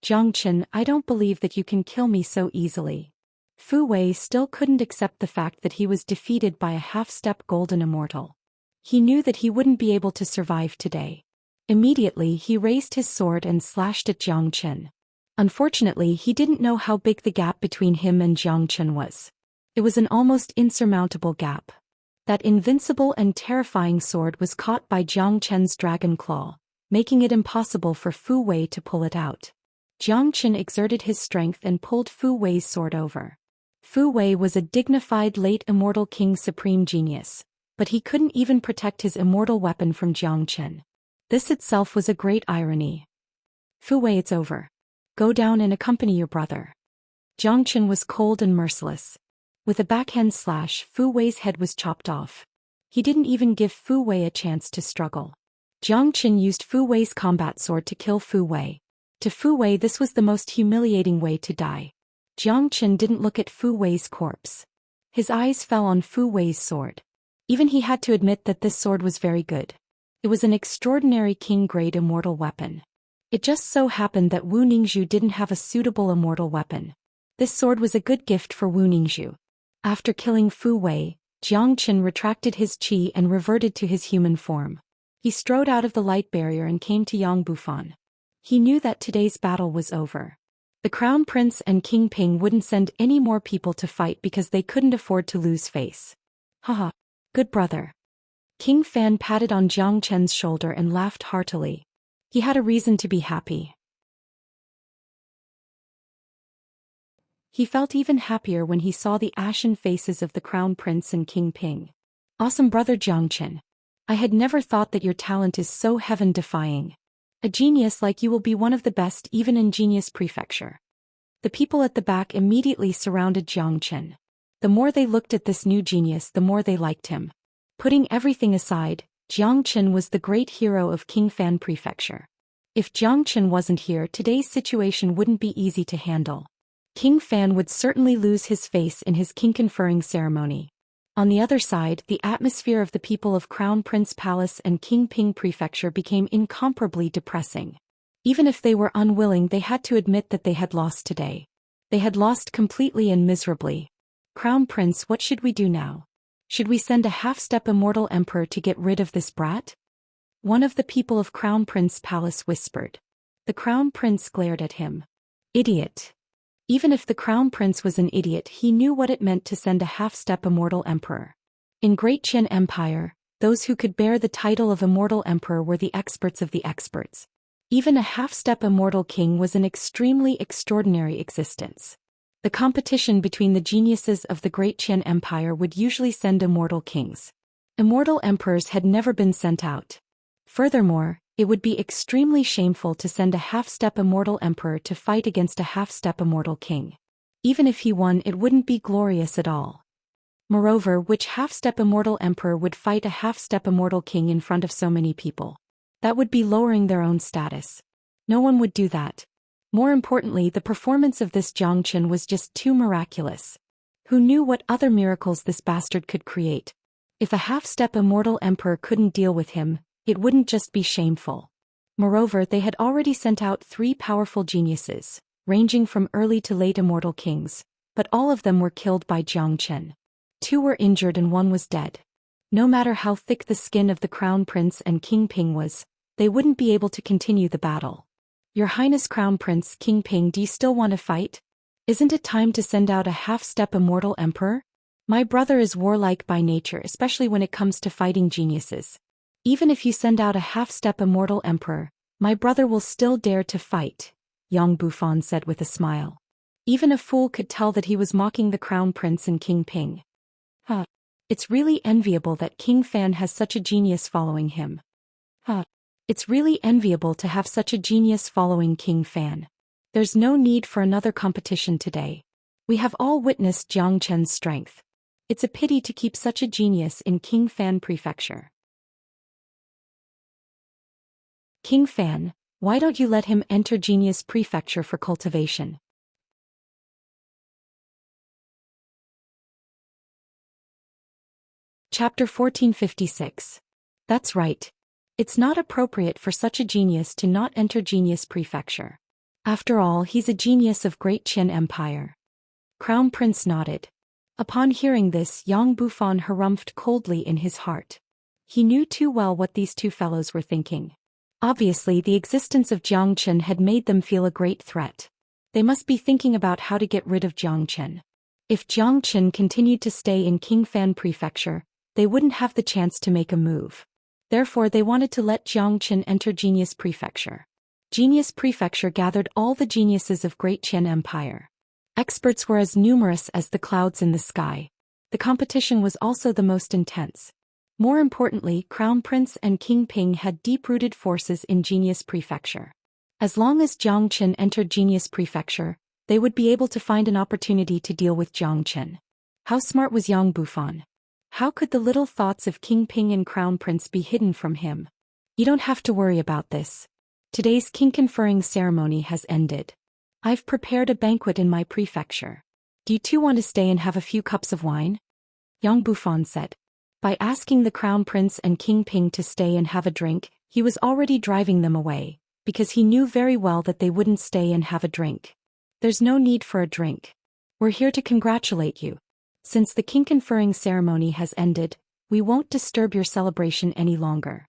Zhou Qian, I don't believe that you can kill me so easily. Fu Wei still couldn't accept the fact that he was defeated by a half-step golden immortal. He knew that he wouldn't be able to survive today. Immediately he raised his sword and slashed at Zhou Qian. Unfortunately, he didn't know how big the gap between him and Zhou Qian was. It was an almost insurmountable gap. That invincible and terrifying sword was caught by Zhou Qian's dragon claw, making it impossible for Fu Wei to pull it out. Zhou Qian exerted his strength and pulled Fu Wei's sword over. Fu Wei was a dignified late immortal king's supreme genius, but he couldn't even protect his immortal weapon from Jiang Chen. This itself was a great irony. Fu Wei, it's over. Go down and accompany your brother. Jiang Chen was cold and merciless. With a backhand slash, Fu Wei's head was chopped off. He didn't even give Fu Wei a chance to struggle. Jiang Chen used Fu Wei's combat sword to kill Fu Wei. To Fu Wei, this was the most humiliating way to die. Jiang Chen didn't look at Fu Wei's corpse. His eyes fell on Fu Wei's sword. Even he had to admit that this sword was very good. It was an extraordinary king-grade immortal weapon. It just so happened that Wu Ningzhu didn't have a suitable immortal weapon. This sword was a good gift for Wu Ningzhu. After killing Fu Wei, Jiang Chen retracted his qi and reverted to his human form. He strode out of the light barrier and came to Yang Bufan. He knew that today's battle was over. The Crown Prince and King Ping wouldn't send any more people to fight because they couldn't afford to lose face. Haha, good brother. King Fan patted on Jiang Chen's shoulder and laughed heartily. He had a reason to be happy. He felt even happier when he saw the ashen faces of the Crown Prince and King Ping. Awesome brother Jiang Chen. I had never thought that your talent is so heaven-defying. A genius like you will be one of the best even in Genius Prefecture. The people at the back immediately surrounded Jiang Chen. The more they looked at this new genius, the more they liked him. Putting everything aside, Jiang Chen was the great hero of King Fan Prefecture. If Jiang Chen wasn't here, today's situation wouldn't be easy to handle. King Fan would certainly lose his face in his king-conferring ceremony. On the other side, the atmosphere of the people of Crown Prince Palace and King Ping Prefecture became incomparably depressing. Even if they were unwilling, they had to admit that they had lost today. They had lost completely and miserably. Crown Prince, what should we do now? Should we send a half-step immortal emperor to get rid of this brat? One of the people of Crown Prince Palace whispered. The Crown Prince glared at him. Idiot. Even if the Crown Prince was an idiot, he knew what it meant to send a half-step immortal emperor. In Great Qian Empire, those who could bear the title of immortal emperor were the experts of the experts. Even a half-step immortal king was an extremely extraordinary existence. The competition between the geniuses of the Great Qian Empire would usually send immortal kings. Immortal emperors had never been sent out. Furthermore, it would be extremely shameful to send a half-step immortal emperor to fight against a half-step immortal king. Even if he won, it wouldn't be glorious at all. Moreover, which half-step immortal emperor would fight a half-step immortal king in front of so many people? That would be lowering their own status. No one would do that. More importantly, the performance of this Jiang Chen was just too miraculous. Who knew what other miracles this bastard could create? If a half-step immortal emperor couldn't deal with him, it wouldn't just be shameful. Moreover, they had already sent out 3 powerful geniuses, ranging from early to late immortal kings, but all of them were killed by Jiang Chen. 2 were injured and 1 was dead. No matter how thick the skin of the Crown Prince and King Ping was, they wouldn't be able to continue the battle. Your Highness Crown Prince King Ping, do you still want to fight? Isn't it time to send out a half-step immortal emperor? My brother is warlike by nature, especially when it comes to fighting geniuses. Even if you send out a half-step immortal emperor, my brother will still dare to fight, Yang Bufan said with a smile. Even a fool could tell that he was mocking the Crown Prince and King Ping. It's really enviable that King Fan has such a genius following him. It's really enviable to have such a genius following King Fan. There's no need for another competition today. We have all witnessed Jiang Chen's strength. It's a pity to keep such a genius in King Fan Prefecture. King Fan, why don't you let him enter Genius Prefecture for cultivation? Chapter 1456. That's right. It's not appropriate for such a genius to not enter Genius Prefecture. After all, he's a genius of Great Qian Empire. Crown Prince nodded. Upon hearing this, Yang Bufan harumphed coldly in his heart. He knew too well what these 2 fellows were thinking. Obviously, the existence of Jiang Chen had made them feel a great threat. They must be thinking about how to get rid of Jiang Chen. If Jiang Chen continued to stay in King Fan Prefecture, they wouldn't have the chance to make a move. Therefore, they wanted to let Jiang Chen enter Genius Prefecture. Genius Prefecture gathered all the geniuses of Great Qian Empire. Experts were as numerous as the clouds in the sky. The competition was also the most intense. More importantly, Crown Prince and King Ping had deep-rooted forces in Genius Prefecture. As long as Jiang Qin entered Genius Prefecture, they would be able to find an opportunity to deal with Jiang Qin. How smart was Yang Bufan? How could the little thoughts of King Ping and Crown Prince be hidden from him? You don't have to worry about this. Today's king conferring ceremony has ended. I've prepared a banquet in my prefecture. Do you two want to stay and have a few cups of wine? Yang Bufan said. By asking the Crown Prince and King Ping to stay and have a drink, he was already driving them away, because he knew very well that they wouldn't stay and have a drink. There's no need for a drink. We're here to congratulate you. Since the king conferring ceremony has ended, we won't disturb your celebration any longer.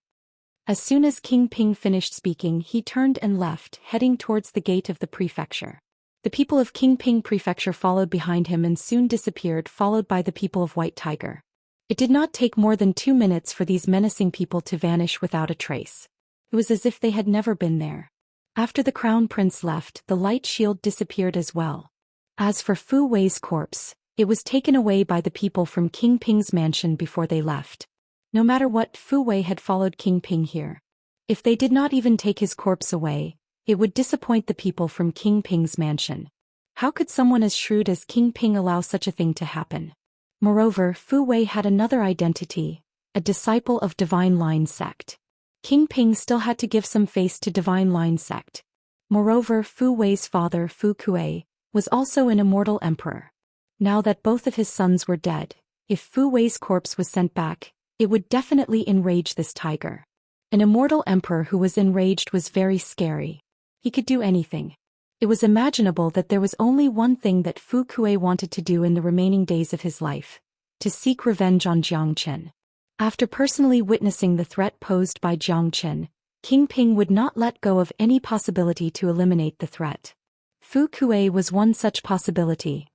As soon as King Ping finished speaking, he turned and left, heading towards the gate of the prefecture. The people of King Ping Prefecture followed behind him and soon disappeared, followed by the people of White Tiger. It did not take more than 2 minutes for these menacing people to vanish without a trace. It was as if they had never been there. After the Crown Prince left, the light shield disappeared as well. As for Fu Wei's corpse, it was taken away by the people from King Ping's mansion before they left. No matter what, Fu Wei had followed King Ping here. If they did not even take his corpse away, it would disappoint the people from King Ping's mansion. How could someone as shrewd as King Ping allow such a thing to happen? Moreover, Fu Wei had another identity, a disciple of Divine Line Sect. King Ping still had to give some face to Divine Line Sect. Moreover, Fu Wei's father, Fu Kuei, was also an immortal emperor. Now that both of his sons were dead, if Fu Wei's corpse was sent back, it would definitely enrage this tiger. An immortal emperor who was enraged was very scary. He could do anything. It was imaginable that there was only one thing that Fu Kuei wanted to do in the remaining days of his life: to seek revenge on Jiang Qin. After personally witnessing the threat posed by Jiang Qin, King Ping would not let go of any possibility to eliminate the threat. Fu Kuei was one such possibility.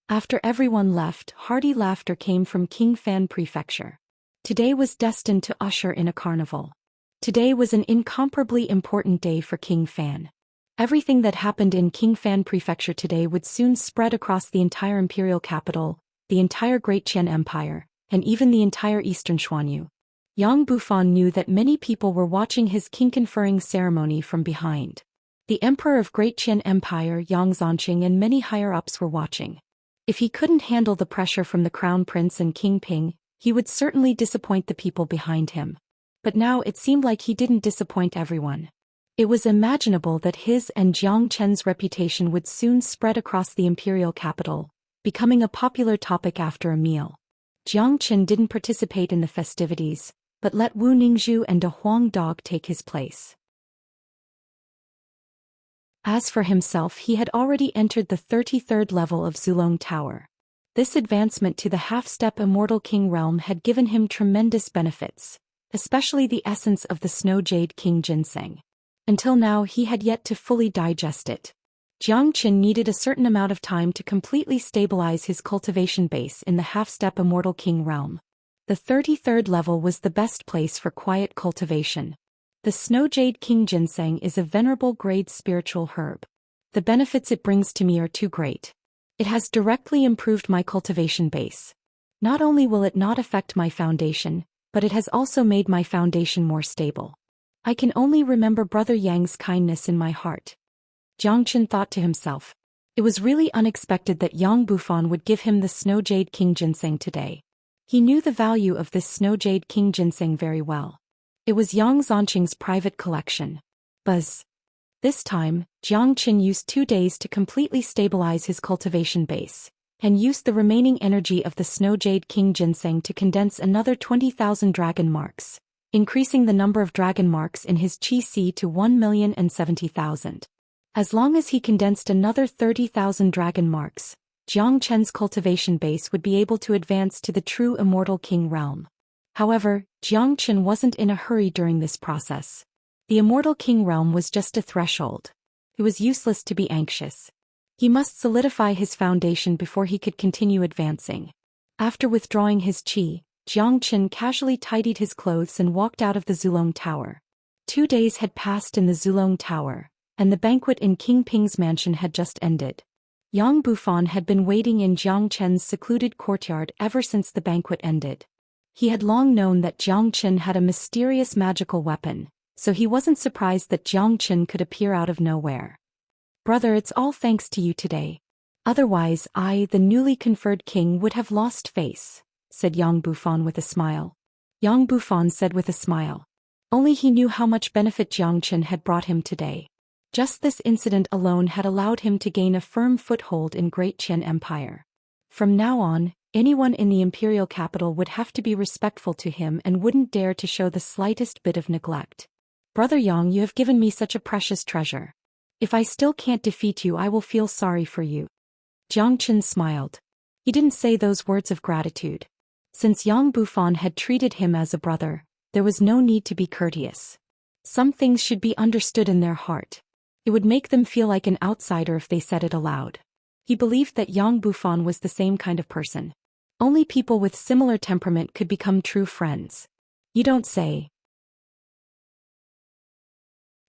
After everyone left, hearty laughter came from King Fan Prefecture. Today was destined to usher in a carnival. Today was an incomparably important day for King Fan. Everything that happened in King Fan Prefecture today would soon spread across the entire imperial capital, the entire Great Qian Empire, and even the entire Eastern Xuanyu. Yang Bufan knew that many people were watching his king conferring ceremony from behind. The Emperor of Great Qian Empire, Yang Zanqing, and many higher-ups were watching. If he couldn't handle the pressure from the Crown Prince and King Ping, he would certainly disappoint the people behind him. But now it seemed like he didn't disappoint everyone. It was imaginable that his and Jiang Chen's reputation would soon spread across the imperial capital, becoming a popular topic after a meal. Jiang Chen didn't participate in the festivities, but let Wu Ningzhu and a Huang dog take his place. As for himself, he had already entered the 33rd level of Zulong Tower. This advancement to the half-step Immortal King realm had given him tremendous benefits, especially the essence of the Snow Jade King Ginseng. Until now he had yet to fully digest it. Jiang Qin needed a certain amount of time to completely stabilize his cultivation base in the half-step Immortal King realm. The 33rd level was the best place for quiet cultivation. The Snow Jade King Ginseng is a venerable grade spiritual herb. The benefits it brings to me are too great. It has directly improved my cultivation base. Not only will it not affect my foundation, but it has also made my foundation more stable. I can only remember Brother Yang's kindness in my heart. Jiang Qin thought to himself. It was really unexpected that Yang Bufan would give him the Snow Jade King Ginseng today. He knew the value of this Snow Jade King Ginseng very well. It was Yang Zanqing's private collection. Buzz. This time, Jiang Qin used 2 days to completely stabilize his cultivation base, and used the remaining energy of the Snow Jade King Ginseng to condense another 20,000 dragon marks, increasing the number of dragon marks in his Qi Si to 1,070,000. As long as he condensed another 30,000 dragon marks, Jiang Chen's cultivation base would be able to advance to the true Immortal King realm. However, Jiang Chen wasn't in a hurry during this process. The Immortal King realm was just a threshold. It was useless to be anxious. He must solidify his foundation before he could continue advancing. After withdrawing his qi, Jiang Chen casually tidied his clothes and walked out of the Zulong Tower. 2 days had passed in the Zulong Tower, and the banquet in King Ping's mansion had just ended. Yang Bufan had been waiting in Jiang Chen's secluded courtyard ever since the banquet ended. He had long known that Jiang Chen had a mysterious magical weapon, so he wasn't surprised that Jiang Chen could appear out of nowhere. "Brother, it's all thanks to you today. Otherwise I, the newly conferred king, would have lost face," said Yang Bufan with a smile. Yang Bufan said with a smile. Only he knew how much benefit Jiang Chen had brought him today. Just this incident alone had allowed him to gain a firm foothold in Great Qian Empire. From now on, anyone in the imperial capital would have to be respectful to him and wouldn't dare to show the slightest bit of neglect. "Brother Yang, you have given me such a precious treasure. If I still can't defeat you, I will feel sorry for you." Jiang Chen smiled. He didn't say those words of gratitude. Since Yang Bufan had treated him as a brother, there was no need to be courteous. Some things should be understood in their heart. It would make them feel like an outsider if they said it aloud. He believed that Yang Bufan was the same kind of person. Only people with similar temperament could become true friends. "You don't say.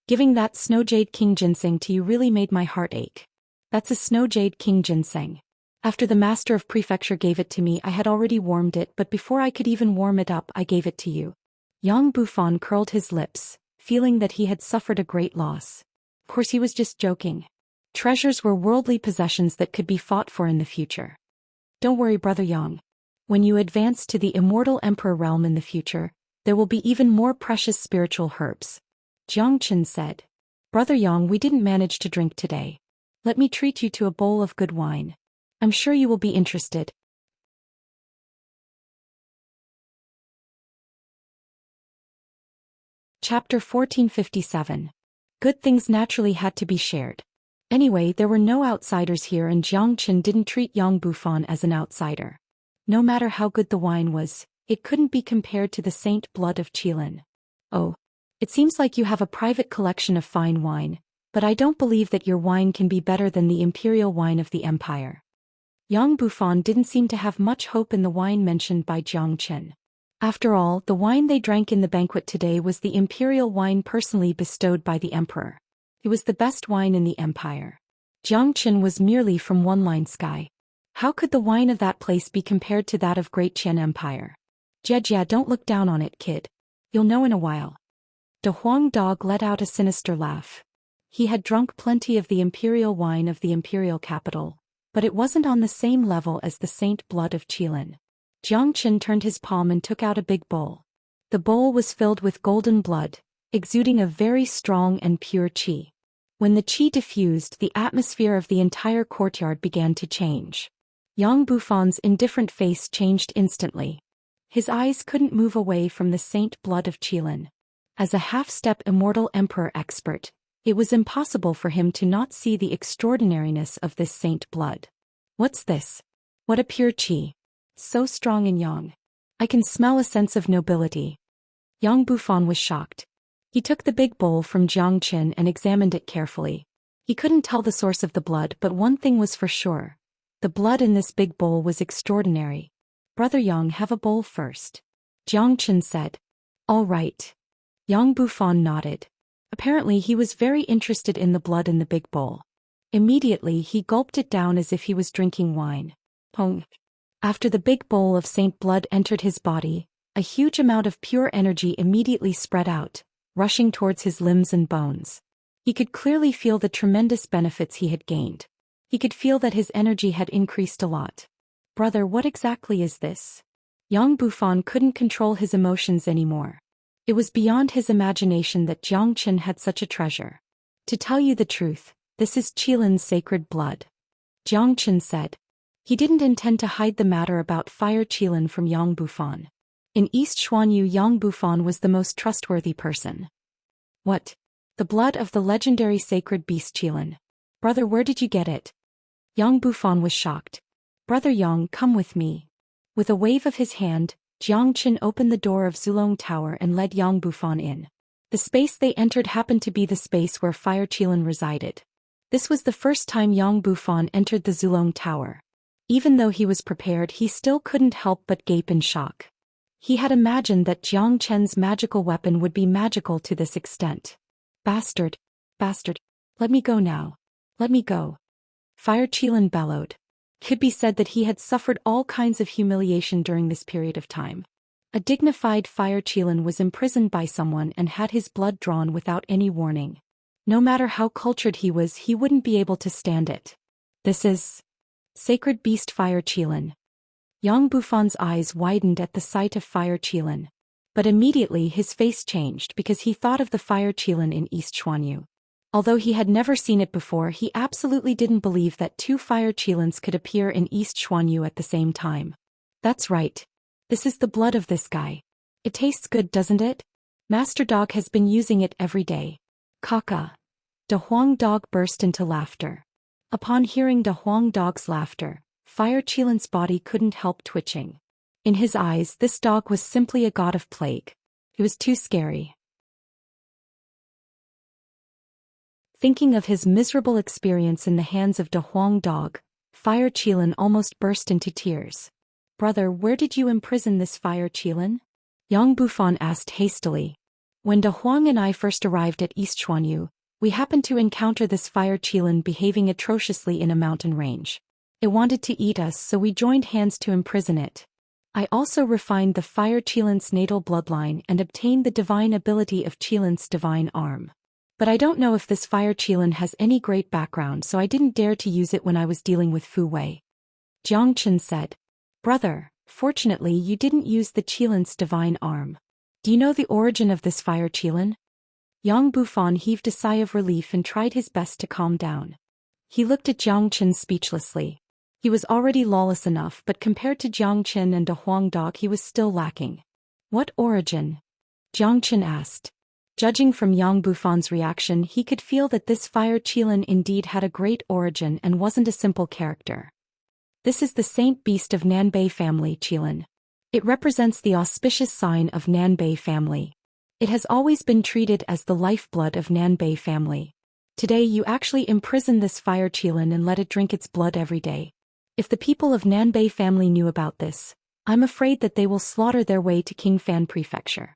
Giving that Snow Jade King ginseng to you really made my heart ache." "That's a Snow Jade King ginseng. After the Master of Prefecture gave it to me, I had already warmed it, but before I could even warm it up, I gave it to you." Yang Bufan curled his lips, feeling that he had suffered a great loss. Of course he was just joking. Treasures were worldly possessions that could be fought for in the future. "Don't worry, Brother Yang. When you advance to the immortal emperor realm in the future, there will be even more precious spiritual herbs," Jiang Chen said. "Brother Yang, we didn't manage to drink today. Let me treat you to a bowl of good wine. I'm sure you will be interested." Chapter 1457. Good things naturally had to be shared. Anyway, there were no outsiders here and Jiang Chen didn't treat Yang Bufan as an outsider. No matter how good the wine was, it couldn't be compared to the saint blood of Qilin. "Oh, it seems like you have a private collection of fine wine, but I don't believe that your wine can be better than the imperial wine of the empire." Yang Bufan didn't seem to have much hope in the wine mentioned by Jiang Chen. After all, the wine they drank in the banquet today was the imperial wine personally bestowed by the emperor. It was the best wine in the empire. Jiang Chen was merely from one-line sky. How could the wine of that place be compared to that of Great Qian Empire? "Jia, don't look down on it, kid. You'll know in a while." De Huang Dog let out a sinister laugh. He had drunk plenty of the imperial wine of the imperial capital, but it wasn't on the same level as the saint blood of Qilin. Jiang Chen turned his palm and took out a big bowl. The bowl was filled with golden blood, exuding a very strong and pure qi. When the qi diffused, the atmosphere of the entire courtyard began to change. Yang Bufan's indifferent face changed instantly. His eyes couldn't move away from the saint blood of Qilin. As a half-step immortal emperor expert, it was impossible for him to not see the extraordinariness of this saint blood. "What's this? What a pure qi. So strong and yang. I can smell a sense of nobility." Yang Bufan was shocked. He took the big bowl from Jiang Chen and examined it carefully. He couldn't tell the source of the blood, but one thing was for sure. The blood in this big bowl was extraordinary. "Brother Yang, have a bowl first," Jiang Chen said. "All right." Yang Bufan nodded. Apparently he was very interested in the blood in the big bowl. Immediately he gulped it down as if he was drinking wine. Pong. After the big bowl of saint blood entered his body, a huge amount of pure energy immediately spread out, rushing towards his limbs and bones. He could clearly feel the tremendous benefits he had gained. He could feel that his energy had increased a lot. "Brother, what exactly is this?" Yang Bufan couldn't control his emotions anymore. It was beyond his imagination that Jiang Chen had such a treasure. "To tell you the truth, this is Qilin's sacred blood," Jiang Chen said. He didn't intend to hide the matter about Fire Qilin from Yang Bufan. In East Xuanyu, Yang Bufan was the most trustworthy person. "What? The blood of the legendary sacred beast Qilin. Brother, where did you get it?" Yang Bufan was shocked. "Brother Yang, come with me." With a wave of his hand, Jiang Chen opened the door of Zulong Tower and led Yang Bufan in. The space they entered happened to be the space where Fire Qilin resided. This was the first time Yang Bufan entered the Zulong Tower. Even though he was prepared, he still couldn't help but gape in shock. He had imagined that Jiang Chen's magical weapon would be magical to this extent. Bastard! Let me go now. Let me go." Fire Qilin bellowed. Could be said that he had suffered all kinds of humiliation during this period of time. A dignified Fire Qilin was imprisoned by someone and had his blood drawn without any warning. No matter how cultured he was, he wouldn't be able to stand it. This is Sacred Beast Fire Qilin. Yang Bufan's eyes widened at the sight of Fire Qilin. But immediately his face changed because he thought of the Fire Qilin in East Xuanyu. Although he had never seen it before, he absolutely didn't believe that two Fire Qilins could appear in East Xuanyu at the same time. That's right. This is the blood of this guy. It tastes good, doesn't it? Master Dog has been using it every day. Kaka. De Huang Dog burst into laughter. Upon hearing De Huang Dog's laughter, Fire Qilin's body couldn't help twitching. In his eyes, this dog was simply a god of plague. It was too scary. Thinking of his miserable experience in the hands of De Huang Dog, Fire Qilin almost burst into tears. Brother, where did you imprison this Fire Qilin? Yang Bufan asked hastily. When De Huang and I first arrived at East Xuanyu, we happened to encounter this Fire Qilin behaving atrociously in a mountain range. It wanted to eat us, so we joined hands to imprison it. I also refined the Fire Qilin's natal bloodline and obtained the divine ability of Qilin's divine arm. But I don't know if this Fire Qilin has any great background, so I didn't dare to use it when I was dealing with Fu Wei. Jiang Chen said. Brother, fortunately you didn't use the Qilin's divine arm. Do you know the origin of this Fire Qilin? Yang Bufan heaved a sigh of relief and tried his best to calm down. He looked at Jiang Chen speechlessly. He was already lawless enough, but compared to Jiang Chen and De Huang Dog he was still lacking. What origin? Jiang Chen asked. Judging from Yang Bufan's reaction, he could feel that this Fire Qilin indeed had a great origin and wasn't a simple character. This is the Saint Beast of Nanbei family Qilin. It represents the auspicious sign of Nanbei family. It has always been treated as the lifeblood of Nanbei family. Today you actually imprison this Fire Qilin and let it drink its blood every day. If the people of Nanbei family knew about this, I'm afraid that they will slaughter their way to Qingfan Prefecture.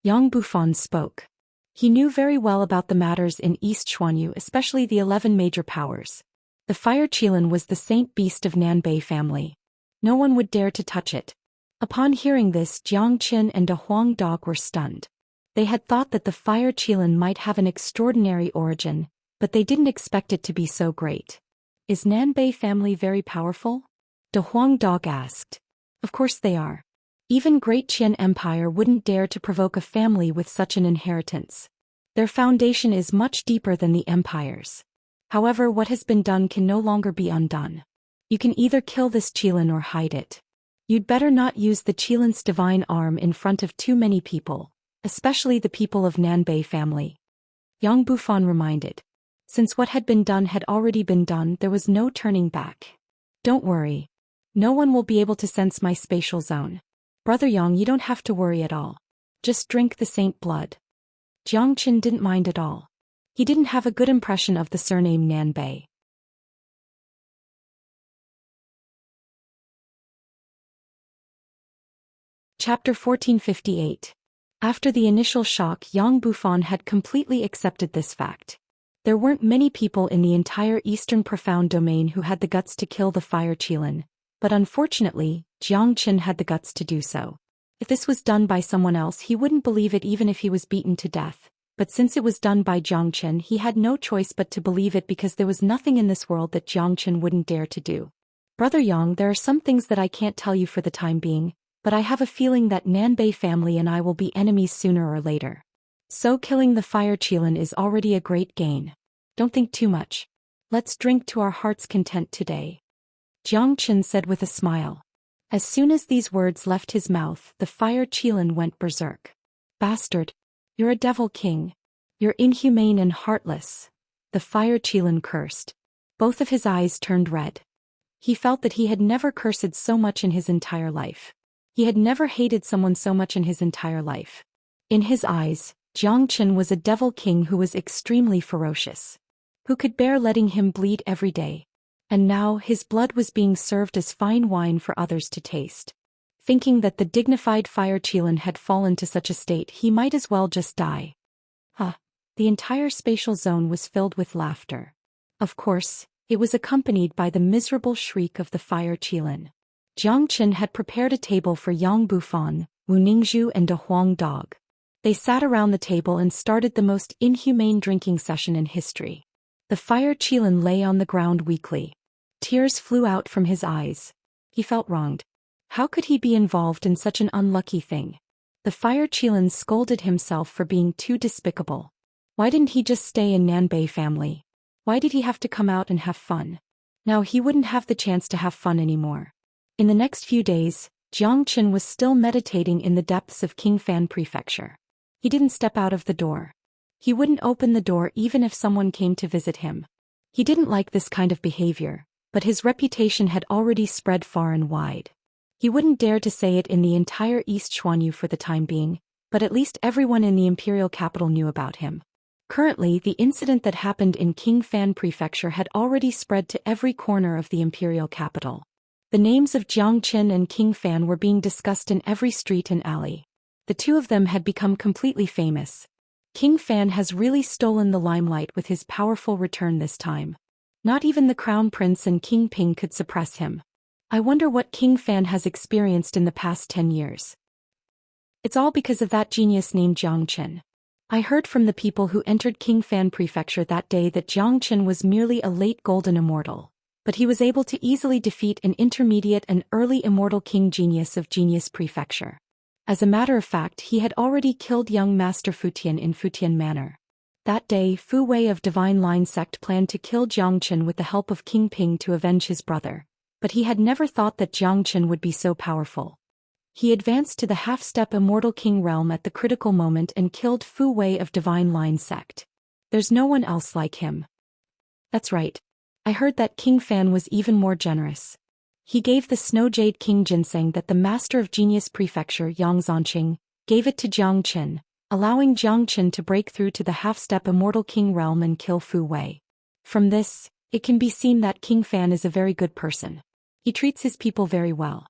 Yang Bufan spoke. He knew very well about the matters in East Xuanyu, especially the 11 major powers. The Fire Qilin was the Saint Beast of Nanbei family. No one would dare to touch it. Upon hearing this, Jiang Chen and De Huang Dog were stunned. They had thought that the Fire Qilin might have an extraordinary origin, but they didn't expect it to be so great. Is Nanbei family very powerful? De Huang Dog asked. Of course they are. Even Great Qian Empire wouldn't dare to provoke a family with such an inheritance. Their foundation is much deeper than the empire's. However, what has been done can no longer be undone. You can either kill this Qilin or hide it. You'd better not use the Qilin's divine arm in front of too many people, especially the people of Nanbei family. Yang Bufan reminded. Since what had been done had already been done, there was no turning back. Don't worry. No one will be able to sense my spatial zone. Brother Yang, you don't have to worry at all. Just drink the saint blood. Jiang Chen didn't mind at all. He didn't have a good impression of the surname Nanbei. Chapter 1458. After the initial shock, Yang Bufan had completely accepted this fact. There weren't many people in the entire Eastern Profound Domain who had the guts to kill the Fire Qilin, but unfortunately, Jiang Chen had the guts to do so. If this was done by someone else, he wouldn't believe it even if he was beaten to death, but since it was done by Jiang Chen, he had no choice but to believe it because there was nothing in this world that Jiang Chen wouldn't dare to do. Brother Yang, there are some things that I can't tell you for the time being, but I have a feeling that Nanbei family and I will be enemies sooner or later. So killing the Fire Qilin is already a great gain. Don't think too much. Let's drink to our heart's content today. Jiang Chen said with a smile. As soon as these words left his mouth, the Fire Qilin went berserk. Bastard! You're a devil king. You're inhumane and heartless. The Fire Qilin cursed. Both of his eyes turned red. He felt that he had never cursed so much in his entire life. He had never hated someone so much in his entire life. In his eyes, Jiang Chen was a devil king who was extremely ferocious. Who could bear letting him bleed every day. And now his blood was being served as fine wine for others to taste. Thinking that the dignified Fire Qilin had fallen to such a state, he might as well just die. The entire spatial zone was filled with laughter. Of course, It was accompanied by the miserable shriek of the fire Qilin. Jiang Qin had prepared a table for Yang Bufan, Wu Ningzhu and De Huang Dog. They sat around the table and started the most inhumane drinking session in history. The fire Qilin lay on the ground weakly. Tears flew out from his eyes. He felt wronged. How could he be involved in such an unlucky thing? The fire Qilin scolded himself for being too despicable. Why didn't he just stay in Nanbei family? Why did he have to come out and have fun? Now he wouldn't have the chance to have fun anymore. In the next few days, Jiang Qin was still meditating in the depths of Qingfan Prefecture. He didn't step out of the door. He wouldn't open the door even if someone came to visit him. He didn't like this kind of behavior, but his reputation had already spread far and wide. He wouldn't dare to say it in the entire East Xuanyu for the time being, but at least everyone in the imperial capital knew about him. Currently, the incident that happened in Qingfan Prefecture had already spread to every corner of the imperial capital. The names of Jiang Qin and Qingfan were being discussed in every street and alley. The two of them had become completely famous. Qingfan has really stolen the limelight with his powerful return this time. Not even the Crown Prince and King Ping could suppress him. I wonder what Qingfan has experienced in the past 10 years. It's all because of that genius named Jiang Qin. I heard from the people who entered Qingfan Prefecture that day that Jiang Qin was merely a late golden immortal, but he was able to easily defeat an intermediate and early immortal king genius of Genius Prefecture. As a matter of fact, he had already killed young Master Futian in Futian Manor. That day, Fu Wei of Divine Line Sect planned to kill Jiang Qin with the help of King Ping to avenge his brother, but he had never thought that Jiang Qin would be so powerful. He advanced to the half-step Immortal King realm at the critical moment and killed Fu Wei of Divine Line Sect. There's no one else like him. That's right. I heard that Qingfan was even more generous. He gave the Snow Jade King ginseng that the Master of Genius Prefecture Yang Zanqing gave it to Jiang Qin, allowing Jiang Qin to break through to the half-step Immortal King realm and kill Fu Wei. From this, it can be seen that Qingfan is a very good person. He treats his people very well.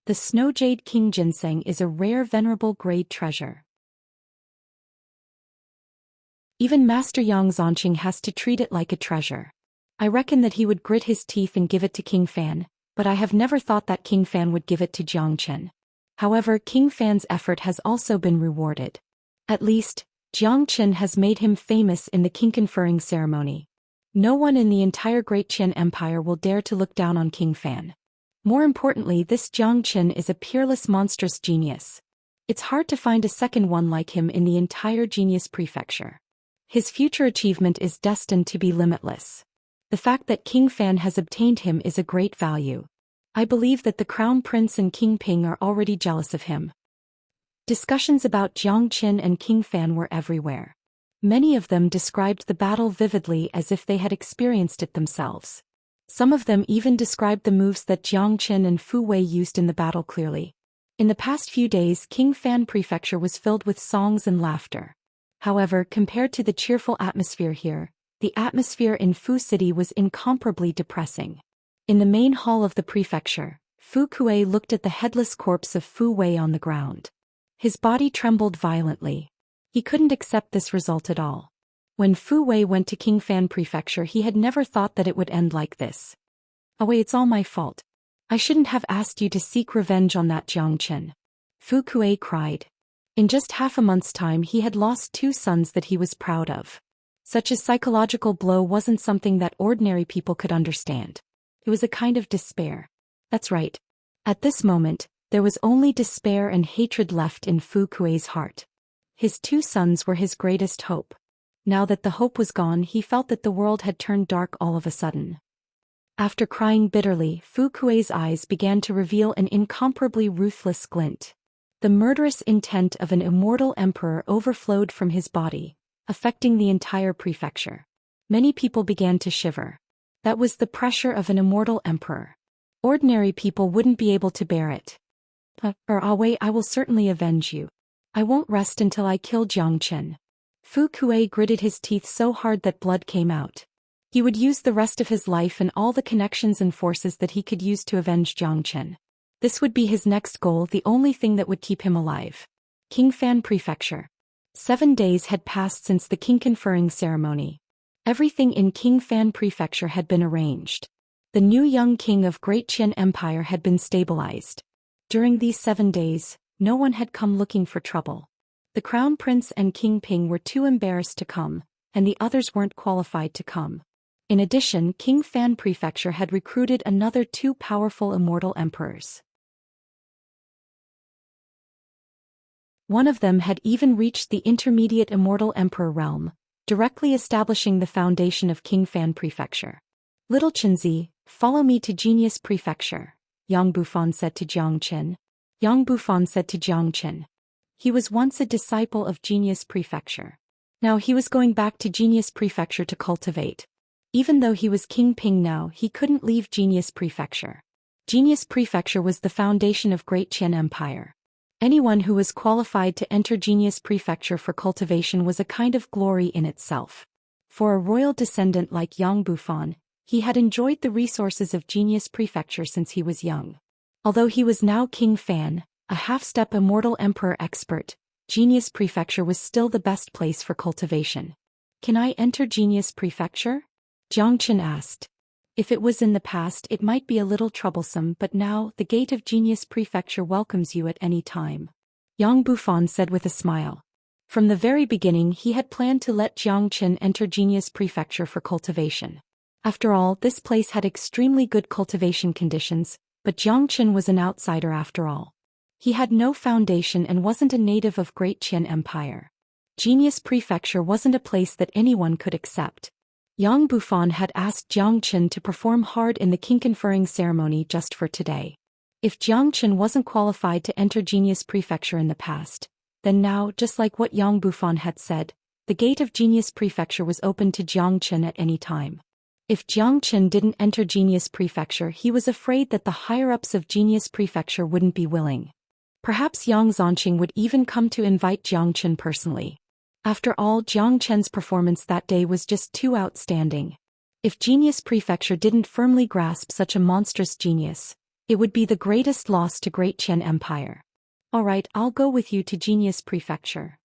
The Snow Jade King ginseng is a rare venerable grade treasure. Even Master Yang Zanqing has to treat it like a treasure. I reckon that he would grit his teeth and give it to Qingfan, but I have never thought that Qingfan would give it to Jiang Qin. However, Qingfan's effort has also been rewarded. At least, Jiang Qin has made him famous in the king conferring ceremony. No one in the entire Great Qian Empire will dare to look down on Qingfan. More importantly, this Jiang Qin is a peerless monstrous genius. It's hard to find a second one like him in the entire Genius Prefecture. His future achievement is destined to be limitless. The fact that Qingfan has obtained him is a great value. I believe that the Crown Prince and King Ping are already jealous of him. Discussions about Jiang Qin and Qingfan were everywhere. Many of them described the battle vividly as if they had experienced it themselves. Some of them even described the moves that Jiang Qin and Fu Wei used in the battle clearly. In the past few days, Qingfan Prefecture was filled with songs and laughter. However, compared to the cheerful atmosphere here, the atmosphere in Fu City was incomparably depressing. In the main hall of the prefecture, Fu Kuei looked at the headless corpse of Fu Wei on the ground. His body trembled violently. He couldn't accept this result at all. When Fu Wei went to Qingfan Prefecture, he had never thought that it would end like this. Oh wait, it's all my fault. I shouldn't have asked you to seek revenge on that Jiang Qin. Fu Kuei cried. In just half a month's time he had lost 2 sons that he was proud of. Such a psychological blow wasn't something that ordinary people could understand. It was a kind of despair. That's right. At this moment, there was only despair and hatred left in Fu Kuei's heart. His 2 sons were his greatest hope. Now that the hope was gone, he felt that the world had turned dark all of a sudden. After crying bitterly, Fu Kuei's eyes began to reveal an incomparably ruthless glint. The murderous intent of an immortal emperor overflowed from his body, affecting the entire prefecture. Many people began to shiver. That was the pressure of an immortal emperor. Ordinary people wouldn't be able to bear it. Wait, I will certainly avenge you. I won't rest until I kill Jiang Qin. Fu Kuei gritted his teeth so hard that blood came out. He would use the rest of his life and all the connections and forces that he could use to avenge Jiang Qin. This would be his next goal, the only thing that would keep him alive. Qingfan Prefecture. 7 days had passed since the king conferring ceremony. Everything in King Fan Prefecture had been arranged. The new young king of Great Qian Empire had been stabilized. During these 7 days, no one had come looking for trouble. The Crown Prince and King Ping were too embarrassed to come, and the others weren't qualified to come. In addition, King Fan Prefecture had recruited another 2 powerful immortal emperors. One of them had even reached the intermediate immortal emperor realm, directly establishing the foundation of King Fan Prefecture. Little Qinzi, follow me to Genius Prefecture, Yang Bufan said to Jiang Qin. Yang Bufan said to Jiang Qin. He was once a disciple of Genius Prefecture. Now he was going back to Genius Prefecture to cultivate. Even though he was King Ping now, he couldn't leave Genius Prefecture. Genius Prefecture was the foundation of Great Qian Empire. Anyone who was qualified to enter Genius Prefecture for cultivation was a kind of glory in itself. For a royal descendant like Yang Bufan, he had enjoyed the resources of Genius Prefecture since he was young. Although he was now King Fan, a half-step immortal emperor expert, Genius Prefecture was still the best place for cultivation. Can I enter Genius Prefecture? Jiang Qin asked. If it was in the past, it might be a little troublesome, but now the gate of Genius Prefecture welcomes you at any time. Yang Bufan said with a smile. From the very beginning, he had planned to let Jiang Qin enter Genius Prefecture for cultivation. After all, this place had extremely good cultivation conditions, but Jiang Qin was an outsider after all. He had no foundation and wasn't a native of Great Qian Empire. Genius Prefecture wasn't a place that anyone could accept. Yang Bufan had asked Jiang Qin to perform hard in the king conferring ceremony just for today. If Jiang Qin wasn't qualified to enter Genius Prefecture in the past, then now, just like what Yang Bufan had said, the gate of Genius Prefecture was open to Jiang Qin at any time. If Jiang Qin didn't enter Genius Prefecture, he was afraid that the higher-ups of Genius Prefecture wouldn't be willing. Perhaps Yang Zhanqing would even come to invite Jiang Qin personally. After all, Jiang Qin's performance that day was just too outstanding. If Genius Prefecture didn't firmly grasp such a monstrous genius, it would be the greatest loss to Great Qian Empire. Alright, I'll go with you to Genius Prefecture.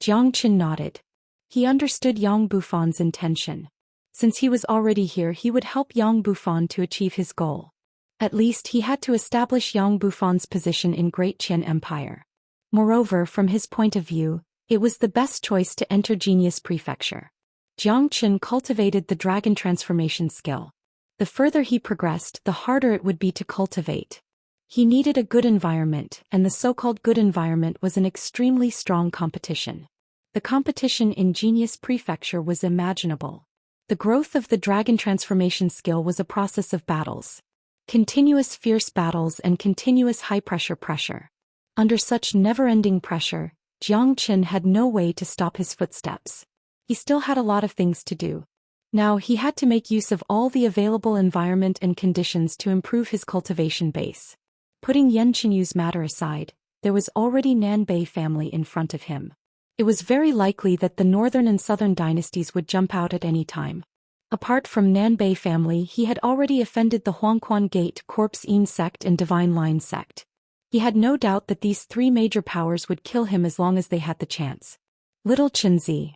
Jiang Qin nodded. He understood Yang Bufan's intention. Since he was already here, he would help Yang Bufan to achieve his goal. At least he had to establish Yang Bufan's position in Great Qian Empire. Moreover, from his point of view, it was the best choice to enter Genius Prefecture. Jiang Qin cultivated the dragon transformation skill. The further he progressed, the harder it would be to cultivate. He needed a good environment, and the so-called good environment was an extremely strong competition. The competition in Genius Prefecture was imaginable. The growth of the dragon transformation skill was a process of battles. Continuous fierce battles and continuous high-pressure pressure. Under such never-ending pressure, Jiang Qin had no way to stop his footsteps. He still had a lot of things to do. Now he had to make use of all the available environment and conditions to improve his cultivation base. Putting Yan Qinyu's matter aside, there was already Nanbei family in front of him. It was very likely that the northern and southern dynasties would jump out at any time. Apart from Nanbei family, he had already offended the Huangquan Gate, Corpse Yin sect and Divine Line sect. He had no doubt that these 3 major powers would kill him as long as they had the chance. Little Qinzi.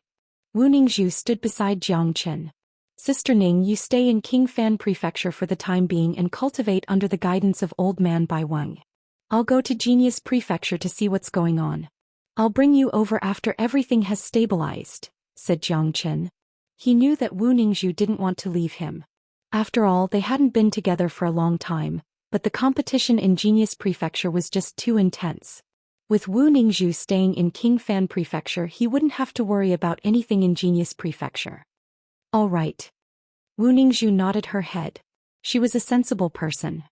Wu Ningzhu stood beside Jiang Qin. Sister Ning, you stay in King Fan Prefecture for the time being and cultivate under the guidance of Old Man Bai Weng. I'll go to Genius Prefecture to see what's going on. I'll bring you over after everything has stabilized, said Jiang Qin. He knew that Wu Ningzhu didn't want to leave him. After all, they hadn't been together for a long time, but the competition in Genius Prefecture was just too intense. With Wu Ningzhu staying in King Fan Prefecture, he wouldn't have to worry about anything in Genius Prefecture. All right. Wu Ningzhu nodded her head. She was a sensible person.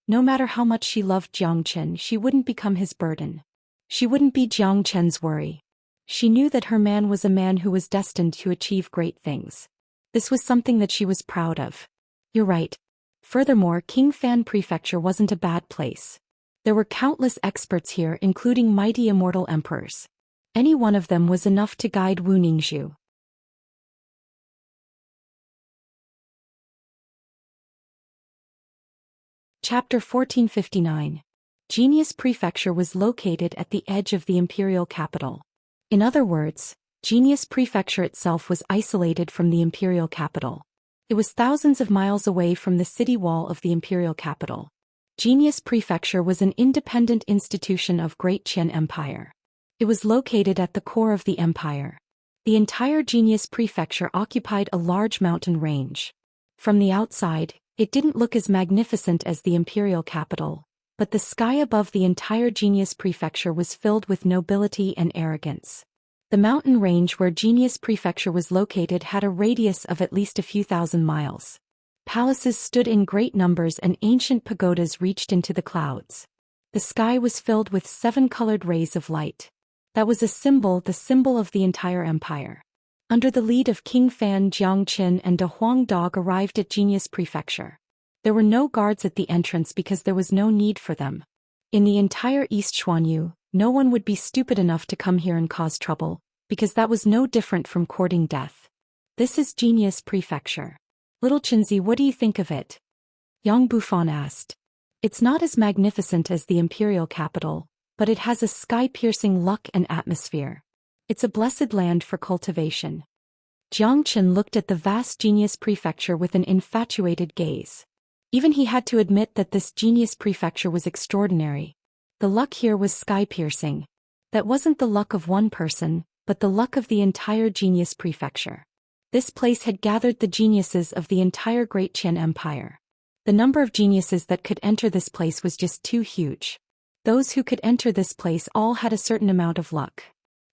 No matter how much she loved Jiang Qin, she wouldn't become his burden. She wouldn't be Jiang Qin's worry. She knew that her man was a man who was destined to achieve great things. This was something that she was proud of. You're right. Furthermore, King Fan Prefecture wasn't a bad place. There were countless experts here, including mighty immortal emperors. Any one of them was enough to guide Wu Ningzhu. Chapter 1459. Genius Prefecture was located at the edge of the imperial capital. In other words, Genius Prefecture itself was isolated from the imperial capital. It was thousands of miles away from the city wall of the imperial capital. Genius Prefecture was an independent institution of Great Qian Empire. It was located at the core of the empire. The entire Genius Prefecture occupied a large mountain range. From the outside, it didn't look as magnificent as the imperial capital, but the sky above the entire Genius Prefecture was filled with nobility and arrogance. The mountain range where Genius Prefecture was located had a radius of at least a few thousand miles. Palaces stood in great numbers and ancient pagodas reached into the clouds. The sky was filled with 7-colored rays of light. That was the symbol of the entire empire. Under the lead of King Fan, Jiang Qin and De Huang Dog arrived at Genius Prefecture. There were no guards at the entrance because there was no need for them. In the entire East Xuanyu, no one would be stupid enough to come here and cause trouble, because that was no different from courting death. This is Genius Prefecture. Little Qinzi, what do you think of it? Yang Bufan asked. It's not as magnificent as the imperial capital, but it has a sky-piercing luck and atmosphere. It's a blessed land for cultivation. Jiang Qin looked at the vast Genius Prefecture with an infatuated gaze. Even he had to admit that this Genius Prefecture was extraordinary. The luck here was sky-piercing. That wasn't the luck of one person, but the luck of the entire Genius Prefecture. This place had gathered the geniuses of the entire Great Qian Empire. The number of geniuses that could enter this place was just too huge. Those who could enter this place all had a certain amount of luck.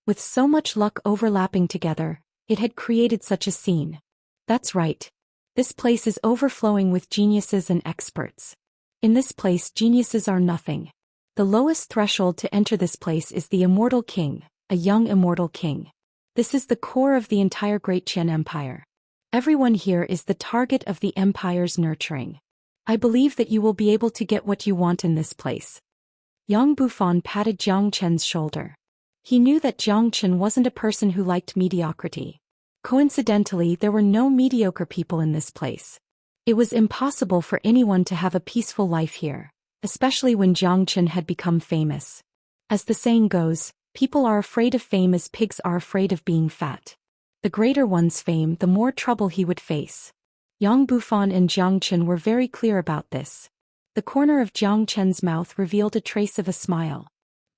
With so much luck overlapping together, it had created such a scene. That's right. This place is overflowing with geniuses and experts. In this place, geniuses are nothing. The lowest threshold to enter this place is the Immortal King, a young immortal king. This is the core of the entire Great Qian Empire. Everyone here is the target of the empire's nurturing. I believe that you will be able to get what you want in this place. Yang Bufan patted Jiang Chen's shoulder. He knew that Jiang Chen wasn't a person who liked mediocrity. Coincidentally, there were no mediocre people in this place. It was impossible for anyone to have a peaceful life here, especially when Jiang Chen had become famous. As the saying goes, people are afraid of fame as pigs are afraid of being fat. The greater one's fame, the more trouble he would face. Yang Bufan and Jiang Chen were very clear about this. The corner of Jiang Chen's mouth revealed a trace of a smile.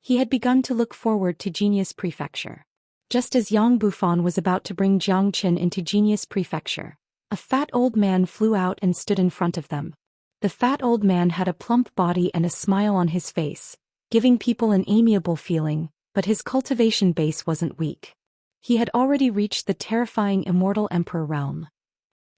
He had begun to look forward to Genius Prefecture. Just as Yang Bufan was about to bring Jiang Chen into Genius Prefecture, a fat old man flew out and stood in front of them. The fat old man had a plump body and a smile on his face, giving people an amiable feeling, but his cultivation base wasn't weak. He had already reached the terrifying Immortal Emperor realm.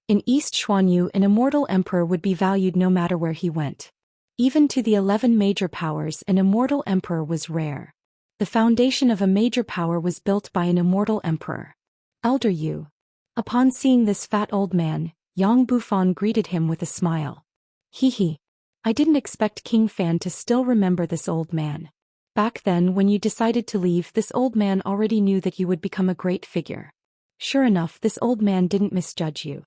In East Xuanyu, an Immortal Emperor would be valued no matter where he went. Even to the 11 major powers, an Immortal Emperor was rare. The foundation of a major power was built by an Immortal Emperor. Elder Yu. Upon seeing this fat old man, Yang Bufan greeted him with a smile. Hee. I didn't expect King Fan to still remember this old man. Back then when you decided to leave, this old man already knew that you would become a great figure. Sure enough, this old man didn't misjudge you.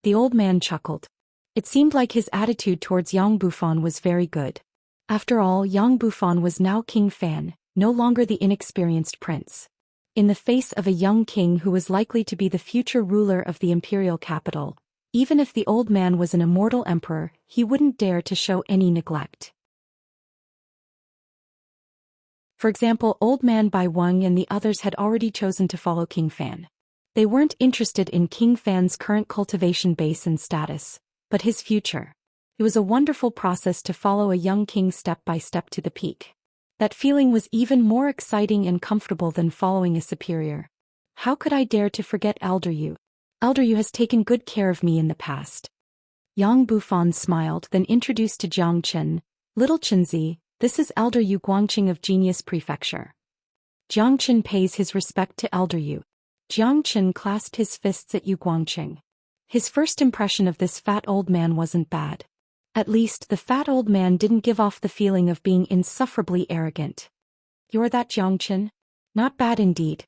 The old man chuckled. It seemed like his attitude towards Yang Bufan was very good. After all, Yang Bufan was now King Fan, no longer the inexperienced prince. In the face of a young king who was likely to be the future ruler of the imperial capital, even if the old man was an immortal emperor, he wouldn't dare to show any neglect. For example, Old Man Bai Wang and the others had already chosen to follow King Fan. They weren't interested in King Fan's current cultivation base and status, but his future. It was a wonderful process to follow a young king step by step to the peak. That feeling was even more exciting and comfortable than following a superior. How could I dare to forget Elder Yu? Elder Yu has taken good care of me in the past. Yang Bufan smiled, then introduced to Jiang Chen, Little Qinzi, this is Elder Yu Guangqing of Genius Prefecture. Jiang Chen pays his respect to Elder Yu. Jiang Chen clasped his fists at Yu Guangqing. His first impression of this fat old man wasn't bad. At least, the fat old man didn't give off the feeling of being insufferably arrogant. You're that Jiang Chen? Not bad indeed.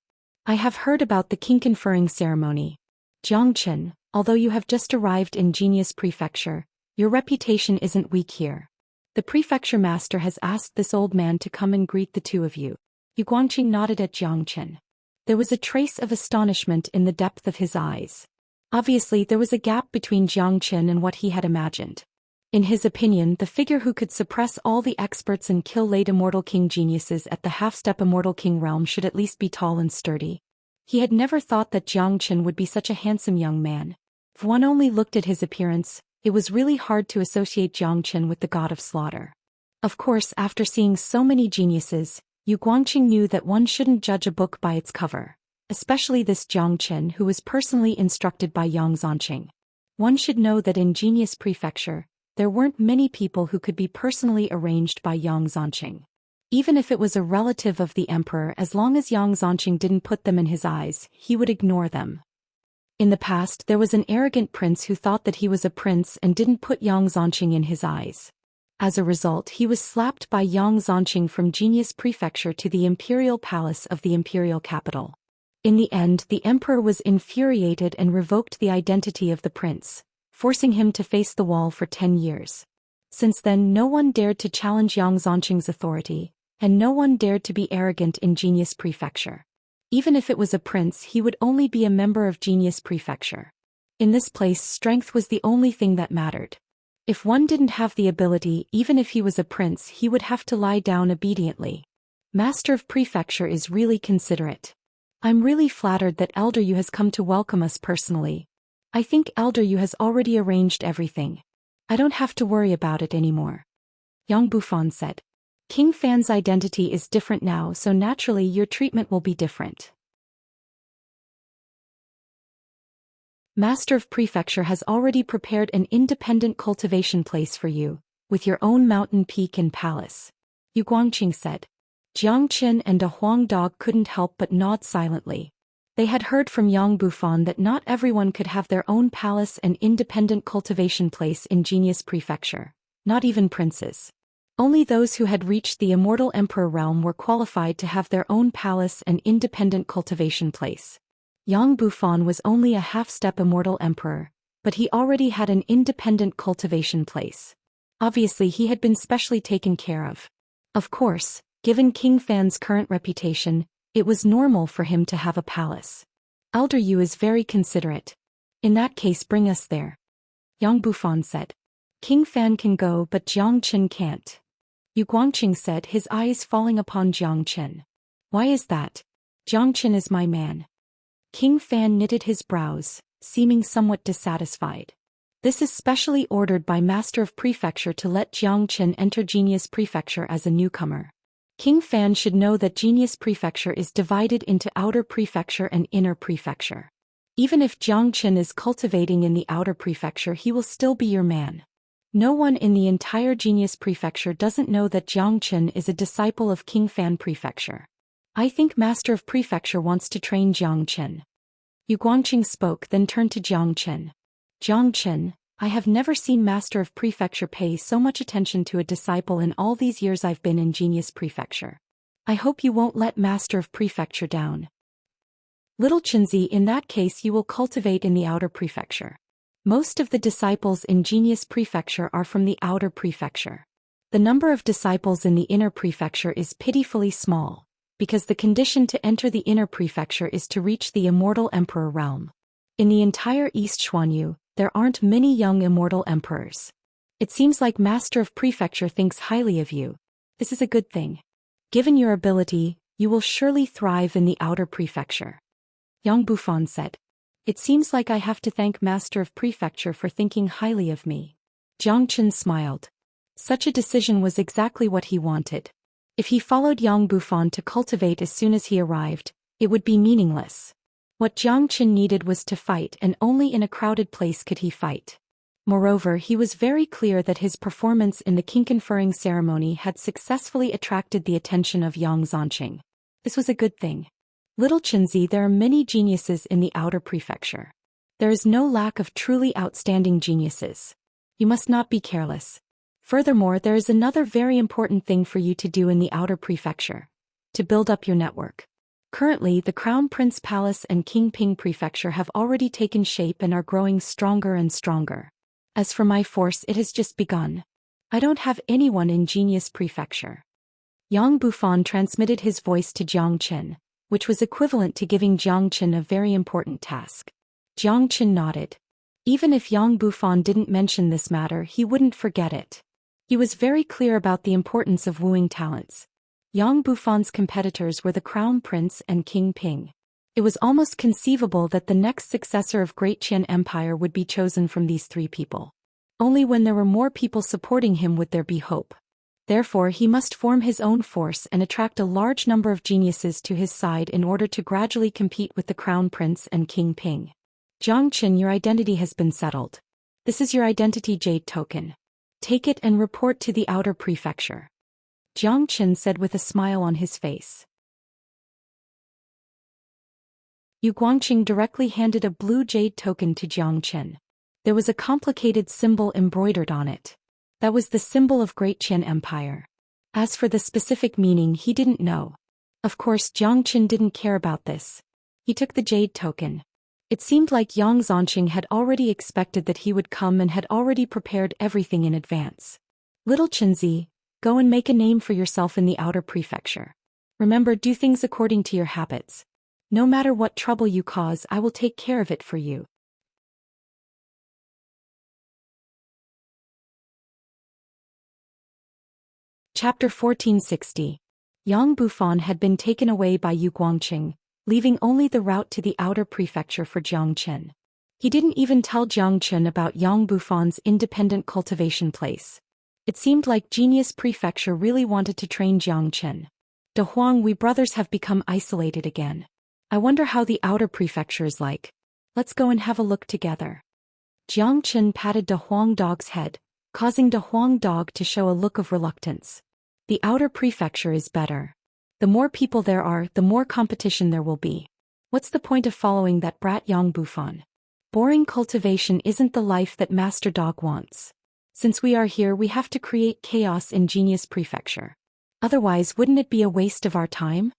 I have heard about the king conferring ceremony. Jiang Chen, although you have just arrived in Genius Prefecture, your reputation isn't weak here. The prefecture master has asked this old man to come and greet the two of you. Yu Guangqing nodded at Jiang Chen. There was a trace of astonishment in the depth of his eyes. Obviously, there was a gap between Jiang Qin and what he had imagined. In his opinion, the figure who could suppress all the experts and kill late immortal king geniuses at the half-step immortal king realm should at least be tall and sturdy. He had never thought that Jiang Qin would be such a handsome young man. If one only looked at his appearance, it was really hard to associate Jiang Qin with the god of slaughter. Of course, after seeing so many geniuses, Yu Guangqing knew that one shouldn't judge a book by its cover, especially this Jiang Qin who was personally instructed by Yang Zanqing. One should know that in Genius Prefecture, there weren't many people who could be personally arranged by Yang Zanqing. Even if it was a relative of the emperor, as long as Yang Zanqing didn't put them in his eyes, he would ignore them. In the past, there was an arrogant prince who thought that he was a prince and didn't put Yang Zanqing in his eyes. As a result, he was slapped by Yang Zanqing from Genius Prefecture to the imperial palace of the imperial capital. In the end, the emperor was infuriated and revoked the identity of the prince, forcing him to face the wall for 10 years. Since then, no one dared to challenge Yang Zanqing's authority, and no one dared to be arrogant in Genius Prefecture. Even if it was a prince, he would only be a member of Genius Prefecture. In this place, strength was the only thing that mattered. If one didn't have the ability, even if he was a prince, he would have to lie down obediently. Master of Prefecture is really considerate. I'm really flattered that Elder Yu has come to welcome us personally. I think Elder Yu has already arranged everything. I don't have to worry about it anymore. Yang Bufan said. King Fan's identity is different now, so naturally your treatment will be different. Master of Prefecture has already prepared an independent cultivation place for you, with your own mountain peak and palace. Yu Guangqing said. Jiang Qin and a Huang dog couldn't help but nod silently. They had heard from Yang Bufan that not everyone could have their own palace and independent cultivation place in Genius Prefecture, not even princes. Only those who had reached the immortal emperor realm were qualified to have their own palace and independent cultivation place. Yang Bufan was only a half-step immortal emperor, but he already had an independent cultivation place. Obviously, he had been specially taken care of. Of course, given King Fan's current reputation, it was normal for him to have a palace. Elder Yu is very considerate. In that case, bring us there. Yang Bufan said. King Fan can go, but Jiang Qin can't. Yu Guangqing said, his eyes falling upon Jiang Qin. Why is that? Jiang Qin is my man. King Fan knitted his brows, seeming somewhat dissatisfied. This is specially ordered by Master of Prefecture to let Jiang Qin enter Genius Prefecture as a newcomer. King Fan should know that Genius Prefecture is divided into Outer Prefecture and Inner Prefecture. Even if Jiang Qin is cultivating in the Outer Prefecture, he will still be your man. No one in the entire Genius Prefecture doesn't know that Jiang Qin is a disciple of King Fan Prefecture. I think Master of Prefecture wants to train Jiang Qin. Yu Guangqing spoke, then turned to Jiang Qin. Jiang Qin, I have never seen Master of Prefecture pay so much attention to a disciple in all these years I've been in Genius Prefecture. I hope you won't let Master of Prefecture down. Little Qinzi, in that case you will cultivate in the Outer Prefecture. Most of the disciples in Genius Prefecture are from the Outer Prefecture. The number of disciples in the Inner Prefecture is pitifully small, because the condition to enter the Inner Prefecture is to reach the Immortal Emperor realm. In the entire East Xuanyu, there aren't many young immortal emperors. It seems like Master of Prefecture thinks highly of you. This is a good thing. Given your ability, you will surely thrive in the Outer Prefecture. Yang Bufan said. It seems like I have to thank Master of Prefecture for thinking highly of me. Jiang Qin smiled. Such a decision was exactly what he wanted. If he followed Yang Bufan to cultivate as soon as he arrived, it would be meaningless. What Jiang Qin needed was to fight, and only in a crowded place could he fight. Moreover, he was very clear that his performance in the king conferring ceremony had successfully attracted the attention of Yang Zanqing. This was a good thing. Little Qinzi, there are many geniuses in the Outer Prefecture. There is no lack of truly outstanding geniuses. You must not be careless. Furthermore, there is another very important thing for you to do in the Outer Prefecture. To build up your network. Currently, the Crown Prince Palace and King Ping Prefecture have already taken shape and are growing stronger and stronger. As for my force, it has just begun. I don't have anyone in Genius Prefecture. Yang Bufan transmitted his voice to Jiang Qin, which was equivalent to giving Jiang Chen a very important task. Jiang Chen nodded. Even if Yang Bufan didn't mention this matter, he wouldn't forget it. He was very clear about the importance of wooing talents. Yang Bufan's competitors were the Crown Prince and King Ping. It was almost conceivable that the next successor of Great Qian Empire would be chosen from these three people. Only when there were more people supporting him would there be hope. Therefore, he must form his own force and attract a large number of geniuses to his side in order to gradually compete with the Crown Prince and King Ping. Jiang Chen, your identity has been settled. This is your identity jade token. Take it and report to the outer prefecture. Jiang Chen said with a smile on his face. Yu Guangqing directly handed a blue jade token to Jiang Chen. There was a complicated symbol embroidered on it. That was the symbol of Great Qian Empire. As for the specific meaning, he didn't know. Of course, Jiang Chen didn't care about this. He took the jade token. It seemed like Yang Zhanqing had already expected that he would come and had already prepared everything in advance. Little Chenzi, go and make a name for yourself in the outer prefecture. Remember, do things according to your habits. No matter what trouble you cause, I will take care of it for you. Chapter 1460. Yang Bufan had been taken away by Yu Guangqing, leaving only the route to the outer prefecture for Jiang Chen. He didn't even tell Jiang Chen about Yang Bufan's independent cultivation place. It seemed like Genius Prefecture really wanted to train Jiang Chen. De Huang, we brothers have become isolated again. I wonder how the outer prefecture is like. Let's go and have a look together. Jiang Chen patted De Huang Dog's head, causing De Huang Dog to show a look of reluctance. The outer prefecture is better. The more people there are, the more competition there will be. What's the point of following that brat Yang Bufan? Boring cultivation isn't the life that Master Dog wants. Since we are here, we have to create chaos in Genius Prefecture. Otherwise, wouldn't it be a waste of our time?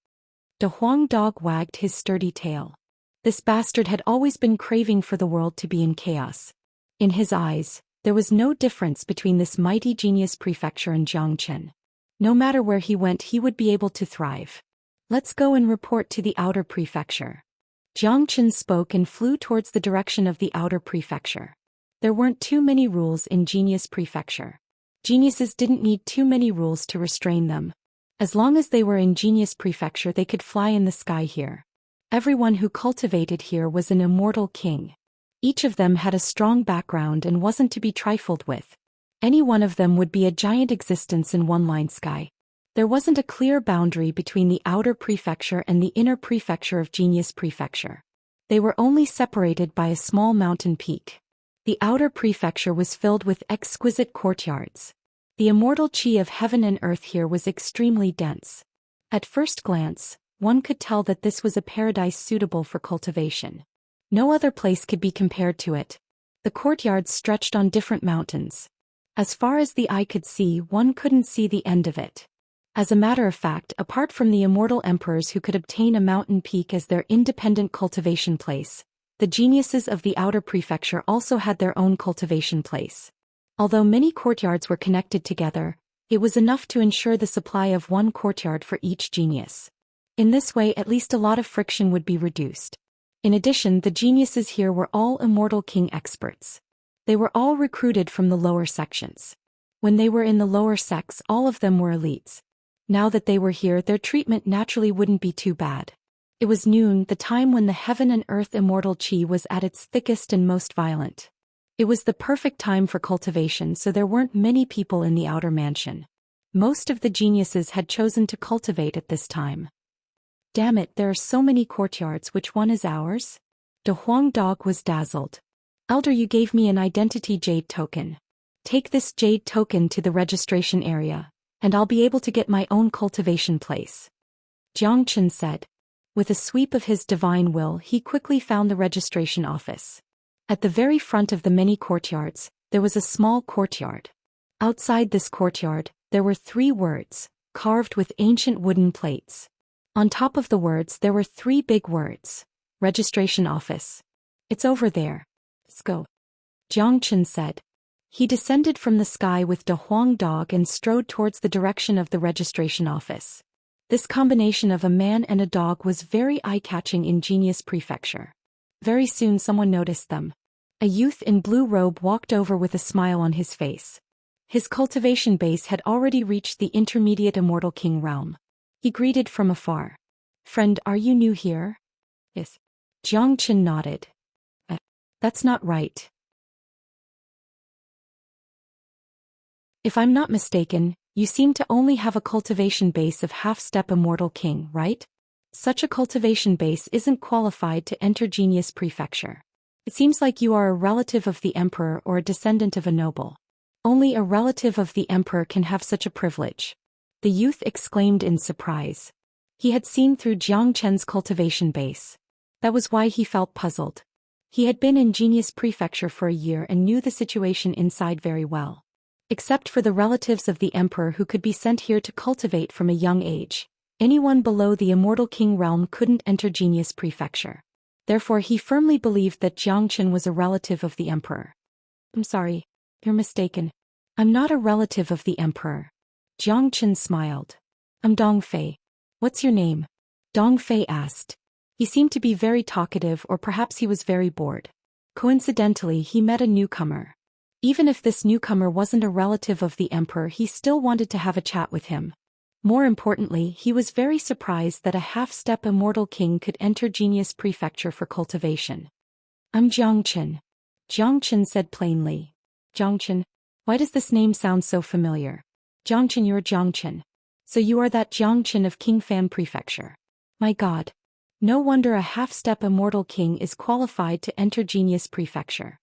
De Huang Dog wagged his sturdy tail. This bastard had always been craving for the world to be in chaos. In his eyes, there was no difference between this mighty Genius Prefecture and Jiang Chen. No matter where he went, he would be able to thrive. Let's go and report to the outer prefecture. Jiang Chen spoke and flew towards the direction of the outer prefecture. There weren't too many rules in Genius Prefecture. Geniuses didn't need too many rules to restrain them. As long as they were in Genius Prefecture, they could fly in the sky here. Everyone who cultivated here was an immortal king. Each of them had a strong background and wasn't to be trifled with. Any one of them would be a giant existence in one-line sky. There wasn't a clear boundary between the outer prefecture and the inner prefecture of Genius Prefecture. They were only separated by a small mountain peak. The outer prefecture was filled with exquisite courtyards. The immortal qi of heaven and earth here was extremely dense. At first glance, one could tell that this was a paradise suitable for cultivation. No other place could be compared to it. The courtyards stretched on different mountains. As far as the eye could see, one couldn't see the end of it. As a matter of fact, apart from the immortal emperors who could obtain a mountain peak as their independent cultivation place, the geniuses of the outer prefecture also had their own cultivation place. Although many courtyards were connected together, it was enough to ensure the supply of one courtyard for each genius. In this way, at least a lot of friction would be reduced. In addition, the geniuses here were all immortal king experts. They were all recruited from the lower sections. When they were in the lower sects, all of them were elites. Now that they were here, their treatment naturally wouldn't be too bad. It was noon, the time when the heaven and earth immortal qi was at its thickest and most violent. It was the perfect time for cultivation, so there weren't many people in the outer mansion. Most of the geniuses had chosen to cultivate at this time. Damn it, there are so many courtyards, which one is ours? De Huang Dog was dazzled. Elder, you gave me an identity jade token. Take this jade token to the registration area, and I'll be able to get my own cultivation place. Jiang Chen said. With a sweep of his divine will, he quickly found the registration office. At the very front of the many courtyards, there was a small courtyard. Outside this courtyard, there were 3 words, carved with ancient wooden plates. On top of the words there were 3 big words. Registration office. It's over there. Let's go. Jiang Chen said. He descended from the sky with De Huang Dog and strode towards the direction of the registration office. This combination of a man and a dog was very eye-catching in Genius Prefecture. Very soon someone noticed them. A youth in blue robe walked over with a smile on his face. His cultivation base had already reached the intermediate immortal king realm. He greeted from afar. "Friend, are you new here?" "Yes." Jiang Chen nodded. That's not right. If I'm not mistaken, you seem to only have a cultivation base of half-step immortal king, right? Such a cultivation base isn't qualified to enter Genius Prefecture. It seems like you are a relative of the emperor or a descendant of a noble. Only a relative of the emperor can have such a privilege. The youth exclaimed in surprise. He had seen through Jiang Chen's cultivation base. That was why he felt puzzled. He had been in Genius Prefecture for a year and knew the situation inside very well. Except for the relatives of the emperor who could be sent here to cultivate from a young age, anyone below the immortal king realm couldn't enter Genius Prefecture. Therefore he firmly believed that Jiang Chen was a relative of the emperor. "I'm sorry, you're mistaken. I'm not a relative of the emperor." Jiang Chen smiled. "I'm Dong Fei. What's your name?" Dong Fei asked. He seemed to be very talkative, or perhaps he was very bored. Coincidentally, he met a newcomer. Even if this newcomer wasn't a relative of the emperor, he still wanted to have a chat with him. More importantly, he was very surprised that a half-step immortal king could enter Genius Prefecture for cultivation. "I'm Jiang Chen." Jiang Chen said plainly. "Jiang Chen? Why does this name sound so familiar?" "Jiang Chen, you're Jiang Chen. So you are that Jiang Chen of Qingfan Prefecture. My God. No wonder a half-step immortal king is qualified to enter Genius Prefecture."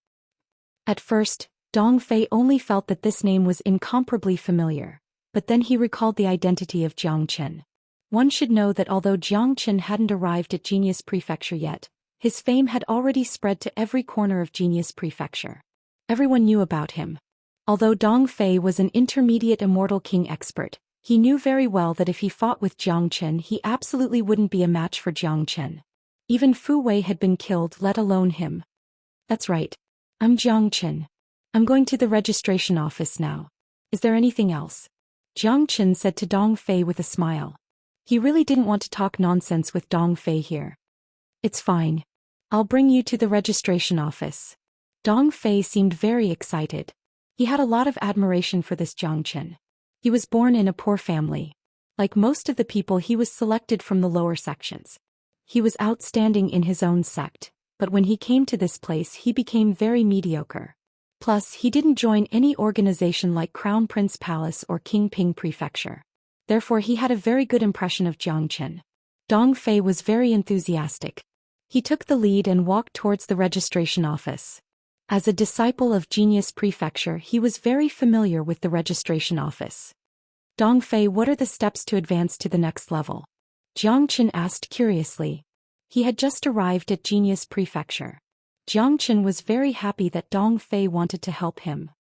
At first, Dong Fei only felt that this name was incomparably familiar, but then he recalled the identity of Jiang Chen. One should know that although Jiang Chen hadn't arrived at Genius Prefecture yet, his fame had already spread to every corner of Genius Prefecture. Everyone knew about him. Although Dong Fei was an intermediate immortal king expert, he knew very well that if he fought with Jiang Chen, he absolutely wouldn't be a match for Jiang Chen. Even Fu Wei had been killed, let alone him. "That's right. I'm Jiang Chen. I'm going to the registration office now. Is there anything else?" Jiang Chen said to Dong Fei with a smile. He really didn't want to talk nonsense with Dong Fei here. "It's fine. I'll bring you to the registration office." Dong Fei seemed very excited. He had a lot of admiration for this Jiang Chen. He was born in a poor family. Like most of the people, he was selected from the lower sections. He was outstanding in his own sect, but when he came to this place he became very mediocre. Plus, he didn't join any organization like Crown Prince Palace or Qingping Prefecture. Therefore he had a very good impression of Jiang Chen. Dong Fei was very enthusiastic. He took the lead and walked towards the registration office. As a disciple of Genius Prefecture, he was very familiar with the registration office. "Dong Fei, what are the steps to advance to the next level?" Jiang Chen asked curiously. He had just arrived at Genius Prefecture. Jiang Chen was very happy that Dong Fei wanted to help him.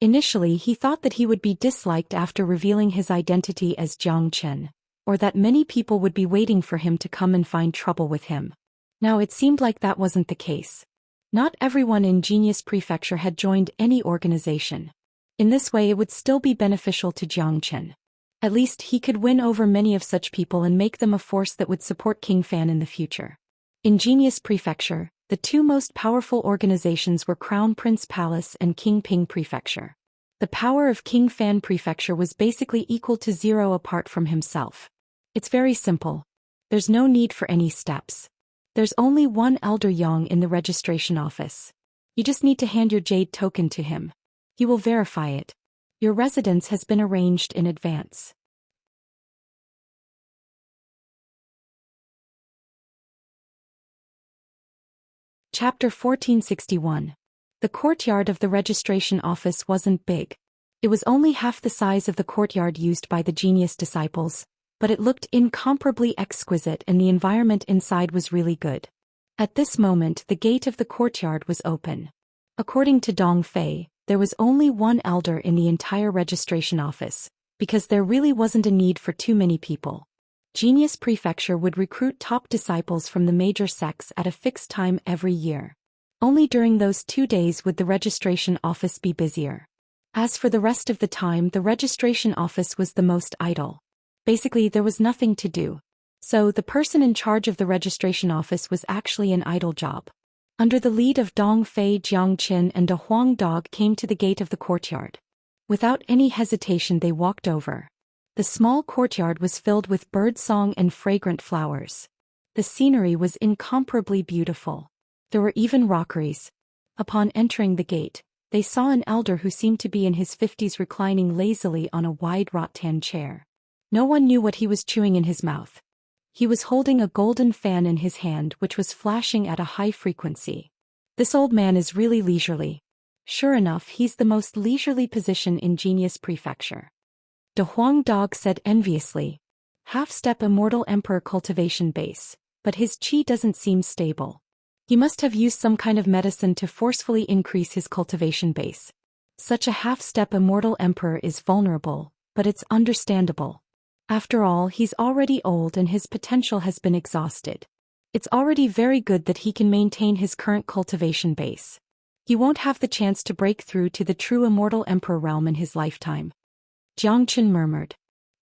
Initially he thought that he would be disliked after revealing his identity as Jiang Chen, or that many people would be waiting for him to come and find trouble with him. Now it seemed like that wasn't the case. Not everyone in Genius Prefecture had joined any organization. In this way it would still be beneficial to Jiang Chen. At least he could win over many of such people and make them a force that would support Qingfan in the future. In Genius Prefecture, the two most powerful organizations were Crown Prince Palace and Qingping Prefecture. The power of Qingfan Prefecture was basically equal to zero apart from himself. It's very simple. There's no need for any steps. There's only one Elder Yang in the registration office. You just need to hand your jade token to him. He will verify it. Your residence has been arranged in advance. Chapter 1461. The courtyard of the registration office wasn't big. It was only half the size of the courtyard used by the genius disciples, but it looked incomparably exquisite and the environment inside was really good. At this moment the gate of the courtyard was open. According to Dong Fei, there was only one elder in the entire registration office, because there really wasn't a need for too many people. Genius Prefecture would recruit top disciples from the major sects at a fixed time every year. Only during those 2 days would the registration office be busier. As for the rest of the time, the registration office was the most idle. Basically, there was nothing to do. So, the person in charge of the registration office was actually an idle job. Under the lead of Dong Fei, Jiang Qin and a Huang dog came to the gate of the courtyard. Without any hesitation they walked over. The small courtyard was filled with birdsong and fragrant flowers. The scenery was incomparably beautiful. There were even rockeries. Upon entering the gate, they saw an elder who seemed to be in his 50s reclining lazily on a wide rattan chair. No one knew what he was chewing in his mouth. He was holding a golden fan in his hand which was flashing at a high frequency. This old man is really leisurely. Sure enough, he's the most leisurely position in Genius Prefecture. De Huang dog said enviously. Half-step Immortal Emperor Cultivation Base, but his qi doesn't seem stable. He must have used some kind of medicine to forcefully increase his cultivation base. Such a half-step Immortal Emperor is vulnerable, but it's understandable. After all, he's already old and his potential has been exhausted. It's already very good that he can maintain his current cultivation base. He won't have the chance to break through to the true Immortal Emperor realm in his lifetime. Jiang Qin murmured.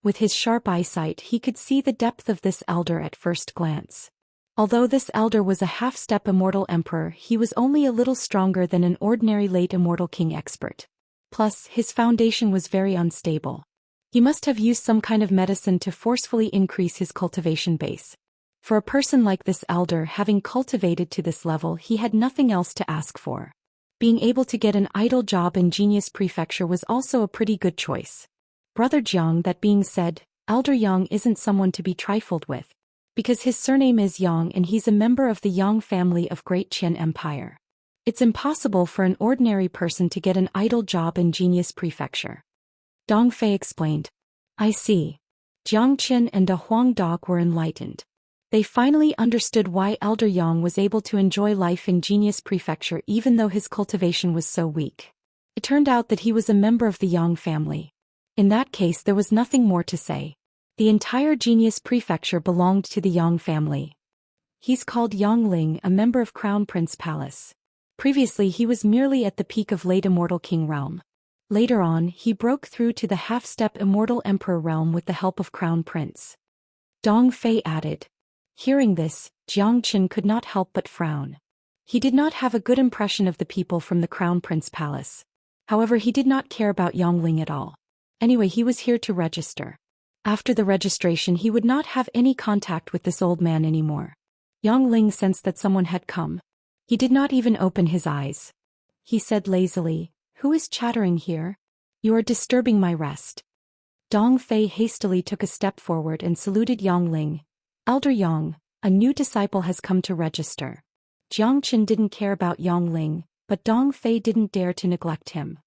With his sharp eyesight he could see the depth of this elder at first glance. Although this elder was a half-step Immortal Emperor, he was only a little stronger than an ordinary late Immortal King expert. Plus, his foundation was very unstable. He must have used some kind of medicine to forcefully increase his cultivation base. For a person like this elder, having cultivated to this level, he had nothing else to ask for. Being able to get an idle job in Genius Prefecture was also a pretty good choice. Brother Jiang, that being said, Elder Yang isn't someone to be trifled with. Because his surname is Yang and he's a member of the Yang family of Great Qin Empire. It's impossible for an ordinary person to get an idle job in Genius Prefecture. Dong Fei explained. I see. Jiang Qin and a Huang dog were enlightened. They finally understood why Elder Yang was able to enjoy life in Genius Prefecture even though his cultivation was so weak. It turned out that he was a member of the Yang family. In that case there was nothing more to say. The entire Genius Prefecture belonged to the Yang family. He's called Yang Ling, a member of Crown Prince Palace. Previously he was merely at the peak of late Immortal King realm. Later on, he broke through to the half-step Immortal Emperor realm with the help of Crown Prince. Dong Fei added. Hearing this, Jiang Qin could not help but frown. He did not have a good impression of the people from the Crown Prince Palace. However, he did not care about Yang Ling at all. Anyway, he was here to register. After the registration he would not have any contact with this old man anymore. Yang Ling sensed that someone had come. He did not even open his eyes. He said lazily, Who is chattering here? You are disturbing my rest. Dong Fei hastily took a step forward and saluted Yang Ling. Elder Yang, a new disciple has come to register. Jiang Qin didn't care about Yang Ling, but Dong Fei didn't dare to neglect him.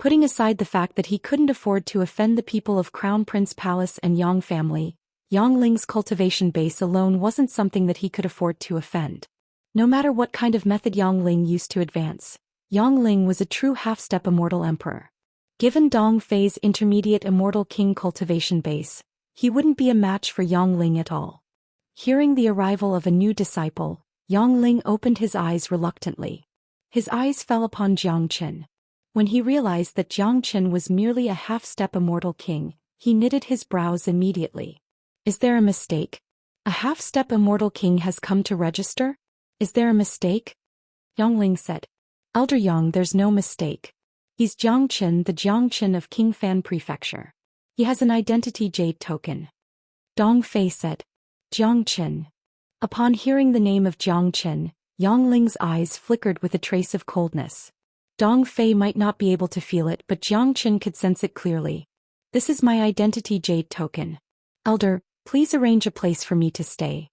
Putting aside the fact that he couldn't afford to offend the people of Crown Prince Palace and Yang family, Yang Ling's cultivation base alone wasn't something that he could afford to offend. No matter what kind of method Yang Ling used to advance, Yang Ling was a true half-step Immortal Emperor. Given Dong Fei's intermediate Immortal King cultivation base, he wouldn't be a match for Yang Ling at all. Hearing the arrival of a new disciple, Yang Ling opened his eyes reluctantly. His eyes fell upon Jiang Qin. When he realized that Jiang Qin was merely a half-step Immortal King, he knitted his brows immediately. Is there a mistake? A half-step Immortal King has come to register? Is there a mistake? Yang Ling said. Elder Yang, there's no mistake. He's Jiang Qin, the Jiang Qin of King Fan Prefecture. He has an identity jade token. Dong Fei said. Jiang Qin. Upon hearing the name of Jiang Qin, Yang Ling's eyes flickered with a trace of coldness. Dong Fei might not be able to feel it, but Jiang Qin could sense it clearly. This is my identity jade token. Elder, please arrange a place for me to stay.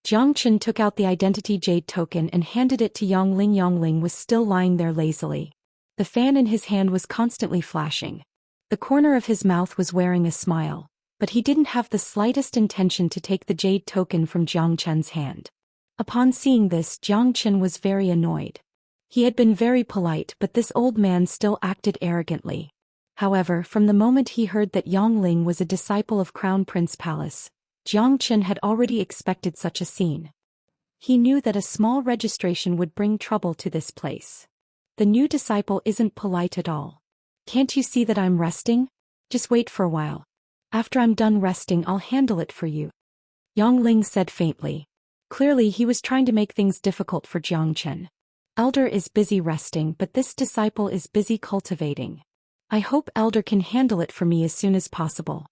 Jiang Qin took out the identity jade token and handed it to Yang Ling. Yang Ling was still lying there lazily. The fan in his hand was constantly flashing. The corner of his mouth was wearing a smile, but he didn't have the slightest intention to take the jade token from Jiang Qin's hand. Upon seeing this, Jiang Qin was very annoyed. He had been very polite, but this old man still acted arrogantly. However, from the moment he heard that Yang Ling was a disciple of Crown Prince Palace, Jiang Qin had already expected such a scene. He knew that a small registration would bring trouble to this place. The new disciple isn't polite at all. Can't you see that I'm resting? Just wait for a while. After I'm done resting, I'll handle it for you. Yongling said faintly. Clearly he was trying to make things difficult for Jiangchen. Elder is busy resting, but this disciple is busy cultivating. I hope Elder can handle it for me as soon as possible.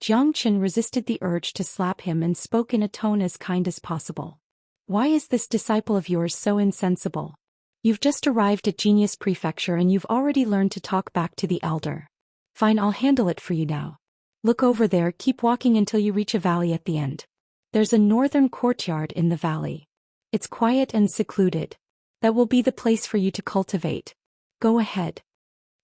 Jiangchen resisted the urge to slap him and spoke in a tone as kind as possible. Why is this disciple of yours so insensible? You've just arrived at Genius Prefecture and you've already learned to talk back to the Elder. Fine, I'll handle it for you now. Look over there, keep walking until you reach a valley at the end. There's a northern courtyard in the valley. It's quiet and secluded. That will be the place for you to cultivate. Go ahead.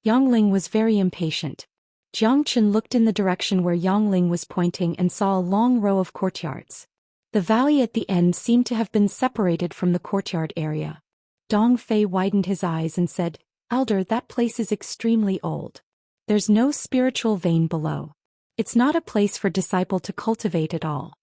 Yongling was very impatient. Jiangchen looked in the direction where Yongling was pointing and saw a long row of courtyards. The valley at the end seemed to have been separated from the courtyard area. Dong Fei widened his eyes and said, Elder, that place is extremely old. There's no spiritual vein below. It's not a place for disciple to cultivate at all.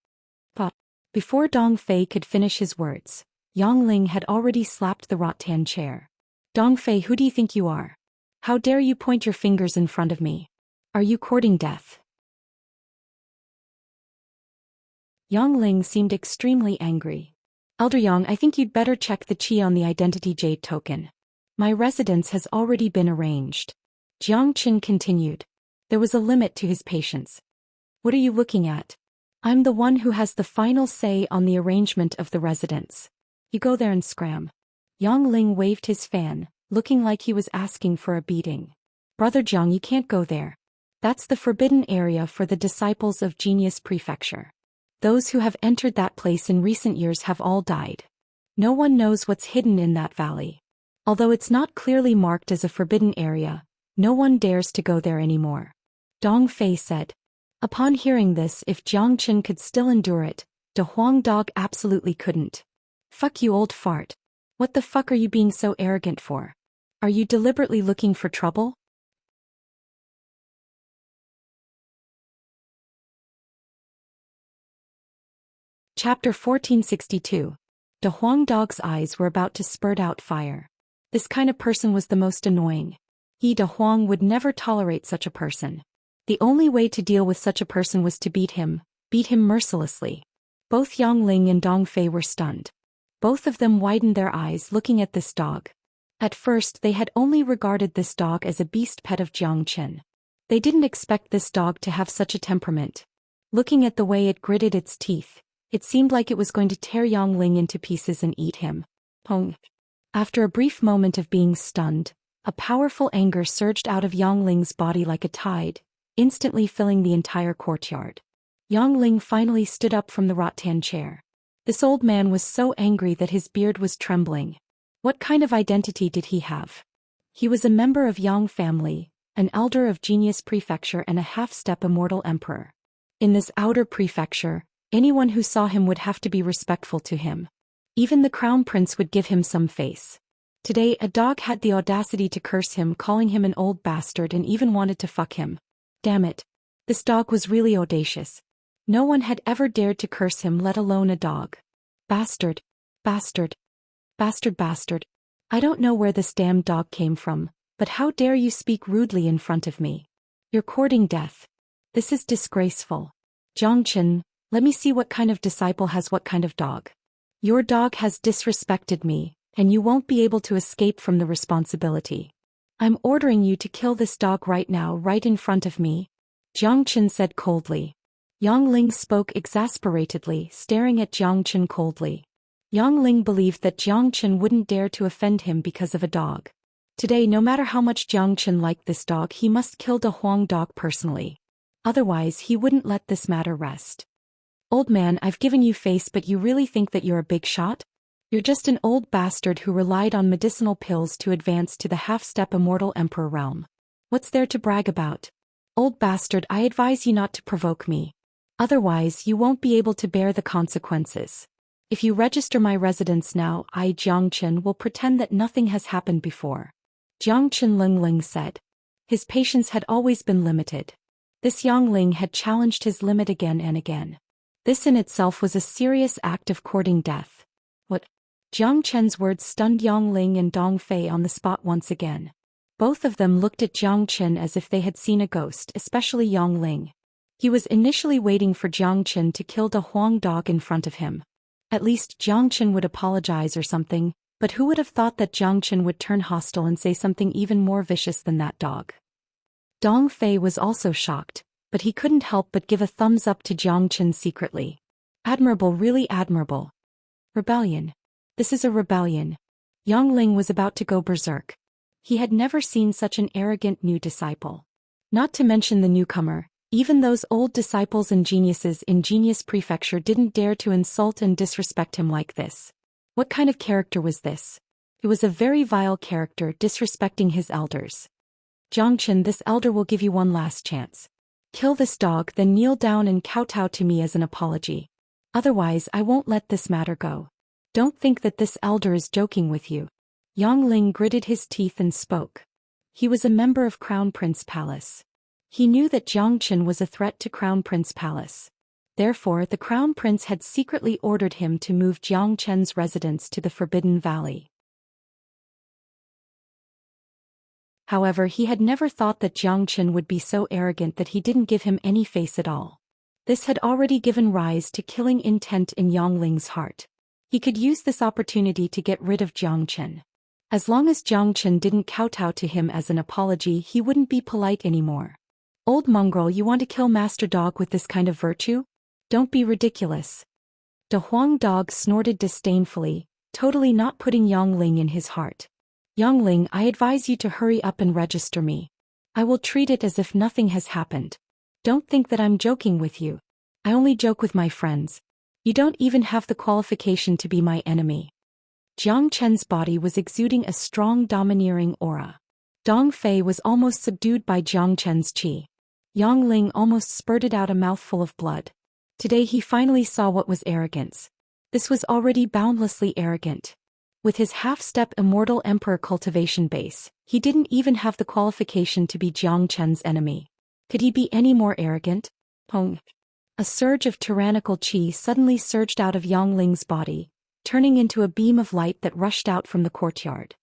But before Dong Fei could finish his words, Yongling had already slapped the rattan chair. Dong Fei, who do you think you are? How dare you point your fingers in front of me? Are you courting death? Yongling seemed extremely angry. Elder Yang, I think you'd better check the qi on the identity jade token. My residence has already been arranged. Jiangchen continued. There was a limit to his patience. What are you looking at? I'm the one who has the final say on the arrangement of the residence. You go there and scram. Yongling waved his fan, looking like he was asking for a beating. Brother Jiang, you can't go there. That's the forbidden area for the disciples of Genius Prefecture. Those who have entered that place in recent years have all died. No one knows what's hidden in that valley. Although it's not clearly marked as a forbidden area, no one dares to go there anymore. Dong Fei said. Upon hearing this, if Jiangchen could still endure it, De Huang Dog absolutely couldn't. Fuck you, old fart. What the fuck are you being so arrogant for? Are you deliberately looking for trouble? Chapter 1462. De Huang Dog's eyes were about to spurt out fire. This kind of person was the most annoying. He, De Huang, would never tolerate such a person. The only way to deal with such a person was to beat him mercilessly. Both Yongling and Dong Fei were stunned. Both of them widened their eyes looking at this dog. At first they had only regarded this dog as a beast pet of Jiangchen. They didn't expect this dog to have such a temperament. Looking at the way it gritted its teeth, it seemed like it was going to tear Yongling into pieces and eat him. Pong. After a brief moment of being stunned, a powerful anger surged out of Yongling's body like a tide, instantly filling the entire courtyard. Yongling finally stood up from the rattan chair. This old man was so angry that his beard was trembling. What kind of identity did he have? He was a member of Yang family, an elder of Genius Prefecture and a half-step immortal emperor. In this outer prefecture, anyone who saw him would have to be respectful to him. Even the crown prince would give him some face. Today a dog had the audacity to curse him, calling him an old bastard, and even wanted to fuck him. Damn it. This dog was really audacious. No one had ever dared to curse him, let alone a dog. Bastard. Bastard. Bastard bastard. I don't know where this damn dog came from, but how dare you speak rudely in front of me? You're courting death. This is disgraceful. Jiangchen, let me see what kind of disciple has what kind of dog. Your dog has disrespected me, and you won't be able to escape from the responsibility. I'm ordering you to kill this dog right now, right in front of me. Jiangchen said coldly. Yongling spoke exasperatedly, staring at Jiangchen coldly. Yongling believed that Jiangchen wouldn't dare to offend him because of a dog. Today, no matter how much Jiangchen liked this dog, he must kill De Huang Dog personally. Otherwise, he wouldn't let this matter rest. Old man, I've given you face, but you really think that you're a big shot? You're just an old bastard who relied on medicinal pills to advance to the half-step immortal emperor realm. What's there to brag about? Old bastard, I advise you not to provoke me. Otherwise, you won't be able to bear the consequences. If you register my residence now, I, Jiangchen, will pretend that nothing has happened before. Jiangchen Lingling said. His patience had always been limited. This Yongling had challenged his limit again and again. This in itself was a serious act of courting death. What? Jiang Chen's words stunned Yang Ling and Dong Fei on the spot once again. Both of them looked at Jiang Chen as if they had seen a ghost, especially Yang Ling. He was initially waiting for Jiang Chen to kill the Huang dog in front of him. At least Jiang Chen would apologize or something, but who would have thought that Jiang Chen would turn hostile and say something even more vicious than that dog? Dong Fei was also shocked, but he couldn't help but give a thumbs up to Jiang Chen secretly. Admirable, really admirable. Rebellion. This is a rebellion. Yang Ling was about to go berserk. He had never seen such an arrogant new disciple. Not to mention the newcomer, even those old disciples and geniuses in Genius Prefecture didn't dare to insult and disrespect him like this. What kind of character was this? It was a very vile character, disrespecting his elders. Jiang Chen, this elder will give you one last chance. Kill this dog, then kneel down and kowtow to me as an apology. Otherwise, I won't let this matter go. Don't think that this elder is joking with you. Yang Ling gritted his teeth and spoke. He was a member of Crown Prince Palace. He knew that Jiang Chen was a threat to Crown Prince Palace. Therefore, the Crown Prince had secretly ordered him to move Jiang Chen's residence to the Forbidden Valley. However, he had never thought that Jiang Chen would be so arrogant that he didn't give him any face at all. This had already given rise to killing intent in Yang Ling's heart. He could use this opportunity to get rid of Jiang Chen. As long as Jiang Chen didn't kowtow to him as an apology, he wouldn't be polite anymore. Old mongrel, you want to kill Master Dog with this kind of virtue? Don't be ridiculous. The Huang dog snorted disdainfully, totally not putting Yang Ling in his heart. Yang Ling, I advise you to hurry up and register me. I will treat it as if nothing has happened. Don't think that I'm joking with you. I only joke with my friends. You don't even have the qualification to be my enemy. Jiang Chen's body was exuding a strong domineering aura. Dong Fei was almost subdued by Jiang Chen's qi. Yang Ling almost spurted out a mouthful of blood. Today he finally saw what was arrogance. This was already boundlessly arrogant. With his half-step immortal emperor cultivation base, he didn't even have the qualification to be Jiang Chen's enemy. Could he be any more arrogant? Pong. A surge of tyrannical qi suddenly surged out of Yang Ling's body, turning into a beam of light that rushed out from the courtyard.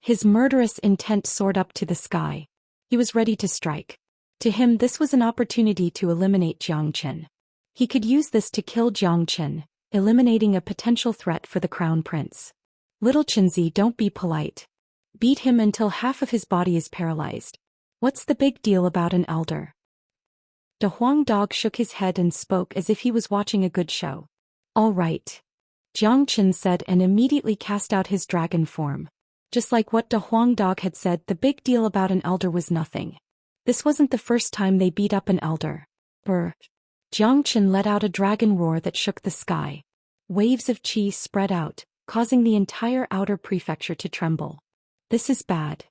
His murderous intent soared up to the sky. He was ready to strike. To him, this was an opportunity to eliminate Jiang Chen. He could use this to kill Jiang Chen, eliminating a potential threat for the crown prince. Little Chenzi, don't be polite. Beat him until half of his body is paralyzed. What's the big deal about an elder? The Huang dog shook his head and spoke as if he was watching a good show. All right. Jiang Chen said and immediately cast out his dragon form. Just like what the Huang dog had said, the big deal about an elder was nothing. This wasn't the first time they beat up an elder. Brr. Jiang Chen let out a dragon roar that shook the sky. Waves of qi spread out, causing the entire outer prefecture to tremble. This is bad.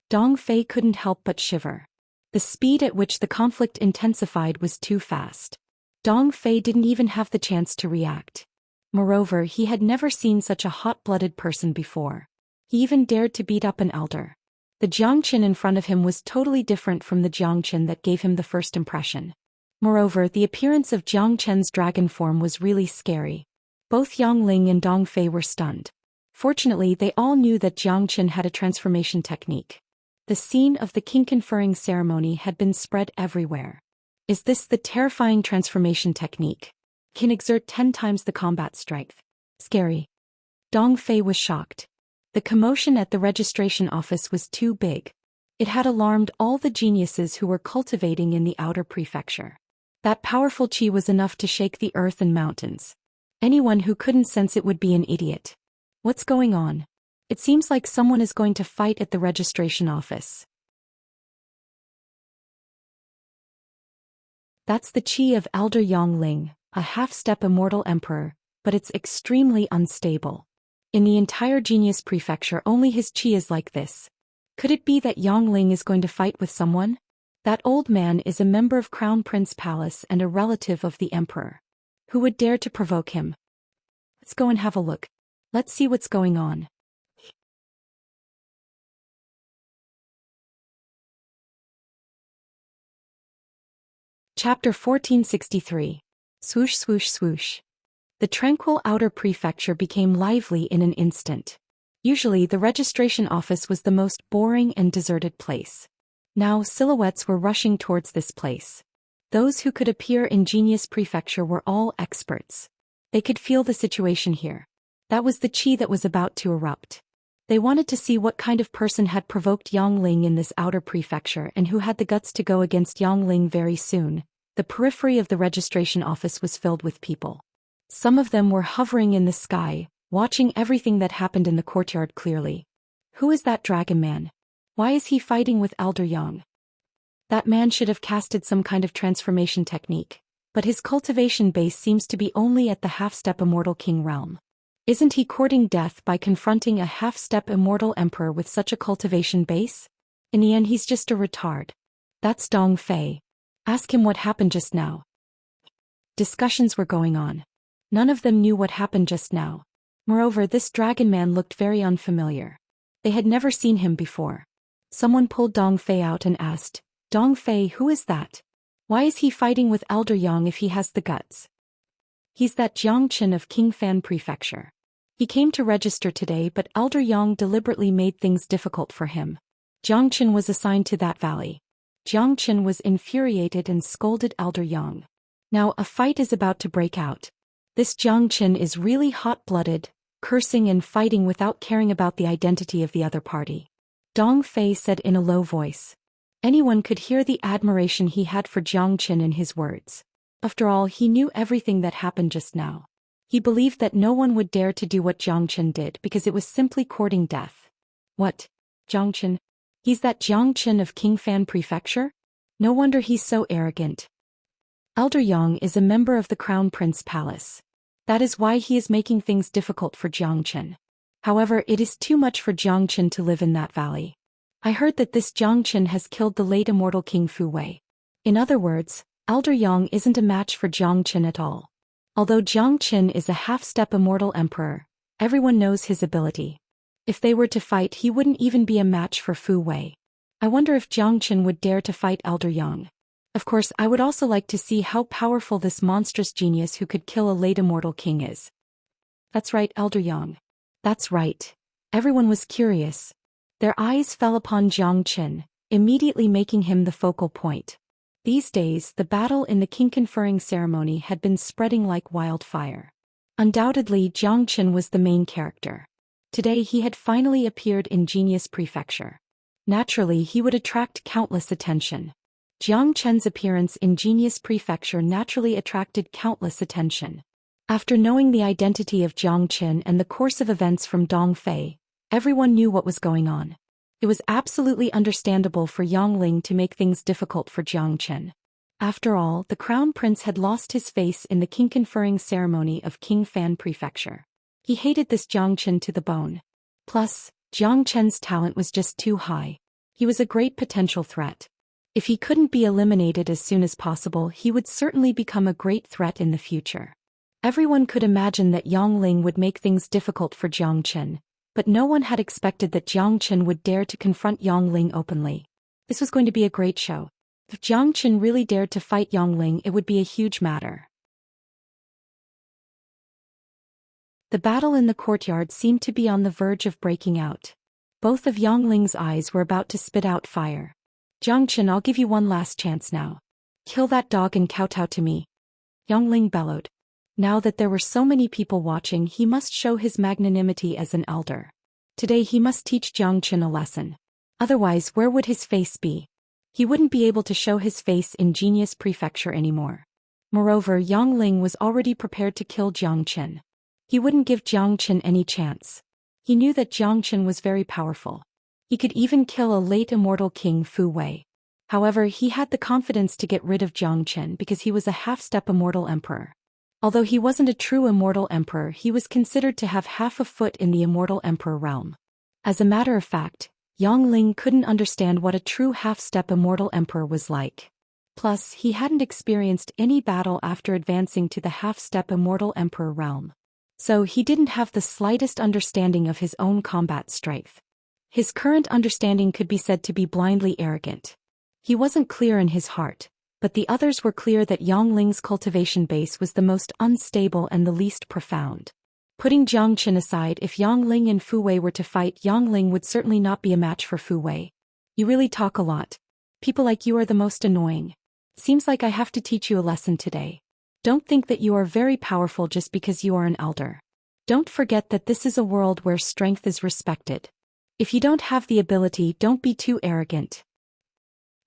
Dong Fei couldn't help but shiver. The speed at which the conflict intensified was too fast. Dong Fei didn't even have the chance to react. Moreover, he had never seen such a hot-blooded person before. He even dared to beat up an elder. The Jiang Chen in front of him was totally different from the Jiang Chen that gave him the first impression. Moreover, the appearance of Jiang Chen's dragon form was really scary. Both Yang Ling and Dong Fei were stunned. Fortunately, they all knew that Jiang Chen had a transformation technique. The scene of the king-conferring ceremony had been spread everywhere. Is this the terrifying transformation technique? Can exert 10 times the combat strength. Scary. Dong Fei was shocked. The commotion at the registration office was too big. It had alarmed all the geniuses who were cultivating in the outer prefecture. That powerful qi was enough to shake the earth and mountains. Anyone who couldn't sense it would be an idiot. What's going on? It seems like someone is going to fight at the registration office. That's the qi of Elder Yang Ling, a half-step immortal emperor, but it's extremely unstable. In the entire Genius Prefecture, only his qi is like this. Could it be that Yang Ling is going to fight with someone? That old man is a member of Crown Prince Palace and a relative of the emperor. Who would dare to provoke him? Let's go and have a look. Let's see what's going on. Chapter 1463. Swoosh swoosh swoosh. The tranquil outer prefecture became lively in an instant. Usually the registration office was the most boring and deserted place. Now silhouettes were rushing towards this place. Those who could appear in Genius Prefecture were all experts. They could feel the situation here. That was the qi that was about to erupt. They wanted to see what kind of person had provoked Yangling in this outer prefecture and who had the guts to go against Yangling very soon. The periphery of the registration office was filled with people. Some of them were hovering in the sky, watching everything that happened in the courtyard clearly. Who is that dragon man? Why is he fighting with Elder Yang? That man should have casted some kind of transformation technique, but his cultivation base seems to be only at the half-step immortal king realm. Isn't he courting death by confronting a half-step immortal emperor with such a cultivation base? In the end, he's just a retard. That's Dong Fei. Ask him what happened just now. Discussions were going on. None of them knew what happened just now. Moreover, this dragon man looked very unfamiliar. They had never seen him before. Someone pulled Dong Fei out and asked, Dong Fei, who is that? Why is he fighting with Elder Yang if he has the guts? He's that Jiangchen of Qingfan Prefecture. He came to register today, but Elder Yang deliberately made things difficult for him. Jiangchen was assigned to that valley. Jiangchen was infuriated and scolded Elder Yang. Now a fight is about to break out. This Jiangchen is really hot-blooded, cursing and fighting without caring about the identity of the other party. Dong Fei said in a low voice. Anyone could hear the admiration he had for Jiangchen in his words. After all, he knew everything that happened just now. He believed that no one would dare to do what Jiangchen did because it was simply courting death. What? Jiangchen? He's that Jiangchen of Qingfan Prefecture? No wonder he's so arrogant. Elder Yang is a member of the Crown Prince Palace. That is why he is making things difficult for Jiangchen. However, it is too much for Jiangchen to live in that valley. I heard that this Jiangchen has killed the late immortal King Fu Wei. In other words, Elder Yang isn't a match for Jiangchen at all. Although Jiangchen is a half-step immortal emperor, everyone knows his ability. If they were to fight, he wouldn't even be a match for Fu Wei. I wonder if Jiangchen would dare to fight Elder Yang. Of course, I would also like to see how powerful this monstrous genius who could kill a late immortal king is. That's right, Elder Yang. That's right. Everyone was curious. Their eyes fell upon Jiangchen, immediately making him the focal point. These days, the battle in the king conferring ceremony had been spreading like wildfire. Undoubtedly, Jiangchen was the main character. Today he had finally appeared in Genius Prefecture. Naturally, he would attract countless attention. Jiangchen's appearance in Genius Prefecture naturally attracted countless attention. After knowing the identity of Jiangchen and the course of events from Dong Fei, everyone knew what was going on. It was absolutely understandable for Yangling to make things difficult for Jiangchen. After all, the crown prince had lost his face in the king conferring ceremony of Qingfan Prefecture. He hated this Jiangchen to the bone. Plus, Jiangchen's talent was just too high. He was a great potential threat. If he couldn't be eliminated as soon as possible, he would certainly become a great threat in the future. Everyone could imagine that Yangling would make things difficult for Jiangchen, but no one had expected that Jiangchen would dare to confront Yangling openly. This was going to be a great show. If Jiangchen really dared to fight Yangling, it would be a huge matter. The battle in the courtyard seemed to be on the verge of breaking out. Both of Yangling's eyes were about to spit out fire. Jiangchen, I'll give you one last chance now. Kill that dog and kowtow to me. Yangling bellowed. Now that there were so many people watching, he must show his magnanimity as an elder. Today he must teach Jiangchen a lesson. Otherwise, where would his face be? He wouldn't be able to show his face in Genius Prefecture anymore. Moreover, Yangling was already prepared to kill Jiangchen. He wouldn't give Jiangchen any chance. He knew that Jiangchen was very powerful. He could even kill a late immortal king Fu Wei. However, he had the confidence to get rid of Jiangchen because he was a half-step immortal emperor. Although he wasn't a true immortal emperor, he was considered to have half a foot in the immortal emperor realm. As a matter of fact, Yangling couldn't understand what a true half-step immortal emperor was like. Plus, he hadn't experienced any battle after advancing to the half-step immortal emperor realm. So he didn't have the slightest understanding of his own combat strength. His current understanding could be said to be blindly arrogant. He wasn't clear in his heart. but the others were clear that Yang Ling's cultivation base was the most unstable and the least profound. Putting Jiang Qin aside, if Yang Ling and Fu Wei were to fight, Yang Ling would certainly not be a match for Fu Wei. You really talk a lot. People like you are the most annoying. Seems like I have to teach you a lesson today. Don't think that you are very powerful just because you are an elder. Don't forget that this is a world where strength is respected. If you don't have the ability, don't be too arrogant.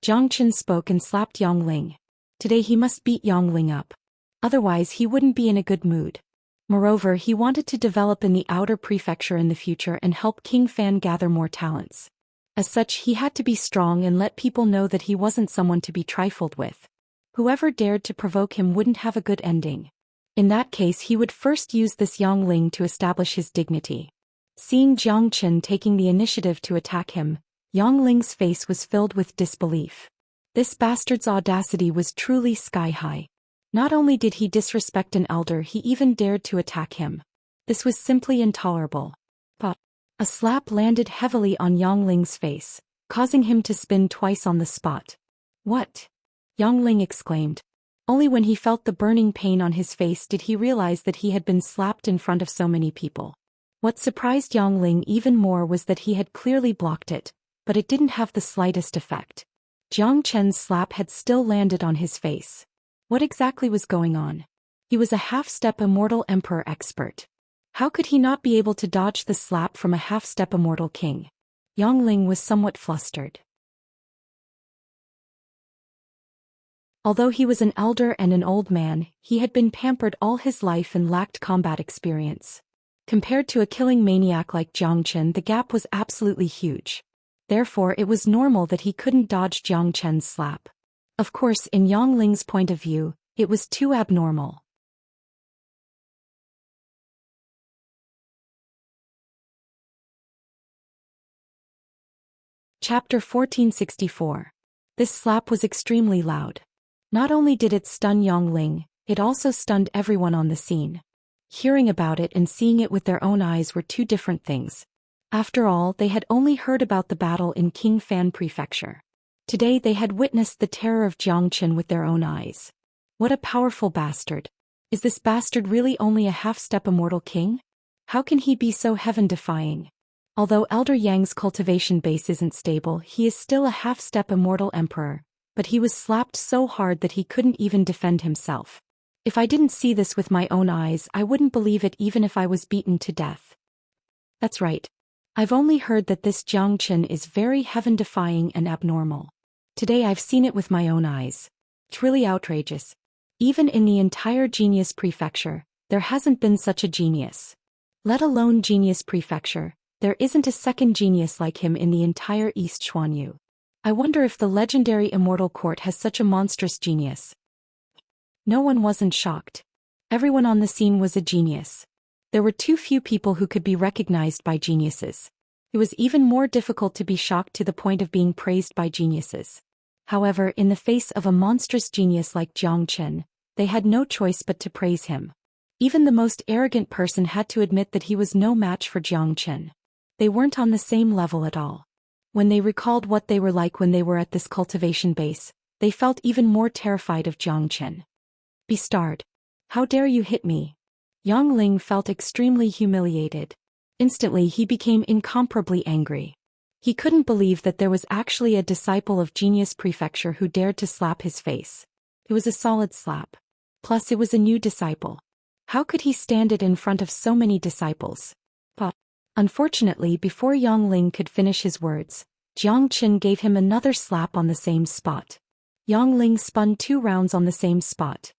Jiang Qin spoke and slapped Yang Ling. Today he must beat Yang Ling up. Otherwise he wouldn't be in a good mood. Moreover, he wanted to develop in the outer prefecture in the future and help King Fan gather more talents. As such, he had to be strong and let people know that he wasn't someone to be trifled with. Whoever dared to provoke him wouldn't have a good ending. In that case, he would first use this Yang Ling to establish his dignity. Seeing Jiang Qin taking the initiative to attack him, Yang Ling's face was filled with disbelief. This bastard's audacity was truly sky-high. Not only did he disrespect an elder, he even dared to attack him. This was simply intolerable. But a slap landed heavily on Yang Ling's face, causing him to spin twice on the spot. What? Yang Ling exclaimed. Only when he felt the burning pain on his face did he realize that he had been slapped in front of so many people. What surprised Yang Ling even more was that he had clearly blocked it, but it didn't have the slightest effect. Jiang Chen's slap had still landed on his face. What exactly was going on? He was a half-step immortal emperor expert. How could he not be able to dodge the slap from a half-step immortal king? Yang Ling was somewhat flustered. Although he was an elder and an old man, he had been pampered all his life and lacked combat experience. Compared to a killing maniac like Jiang Chen, the gap was absolutely huge. Therefore, it was normal that he couldn't dodge Jiang Chen's slap. Of course, in Yang Ling's point of view, it was too abnormal. Chapter 1464. This slap was extremely loud. Not only did it stun Yang Ling, it also stunned everyone on the scene. Hearing about it and seeing it with their own eyes were two different things. After all, they had only heard about the battle in King Fan Prefecture. Today they had witnessed the terror of Jiang Qin with their own eyes. What a powerful bastard. Is this bastard really only a half-step immortal king? How can he be so heaven-defying? Although Elder Yang's cultivation base isn't stable, he is still a half-step immortal emperor, but he was slapped so hard that he couldn't even defend himself. If I didn't see this with my own eyes, I wouldn't believe it even if I was beaten to death. That's right. I've only heard that this Jiang Qin is very heaven-defying and abnormal. Today I've seen it with my own eyes. It's really outrageous. Even in the entire Genius Prefecture, there hasn't been such a genius. Let alone Genius Prefecture, there isn't a second genius like him in the entire East Xuanyu. I wonder if the legendary Immortal Court has such a monstrous genius. No one wasn't shocked. Everyone on the scene was a genius. There were too few people who could be recognized by geniuses. It was even more difficult to be shocked to the point of being praised by geniuses. However, in the face of a monstrous genius like Jiang Qin, they had no choice but to praise him. Even the most arrogant person had to admit that he was no match for Jiang Qin. They weren't on the same level at all. When they recalled what they were like when they were at this cultivation base, they felt even more terrified of Jiang Qin. Bastard! How dare you hit me? Yang Ling felt extremely humiliated. Instantly he became incomparably angry. He couldn't believe that there was actually a disciple of Genius Prefecture who dared to slap his face. It was a solid slap. Plus it was a new disciple. How could he stand it in front of so many disciples? But unfortunately, before Yang Ling could finish his words, Jiang Qin gave him another slap on the same spot. Yang Ling spun 2 rounds on the same spot.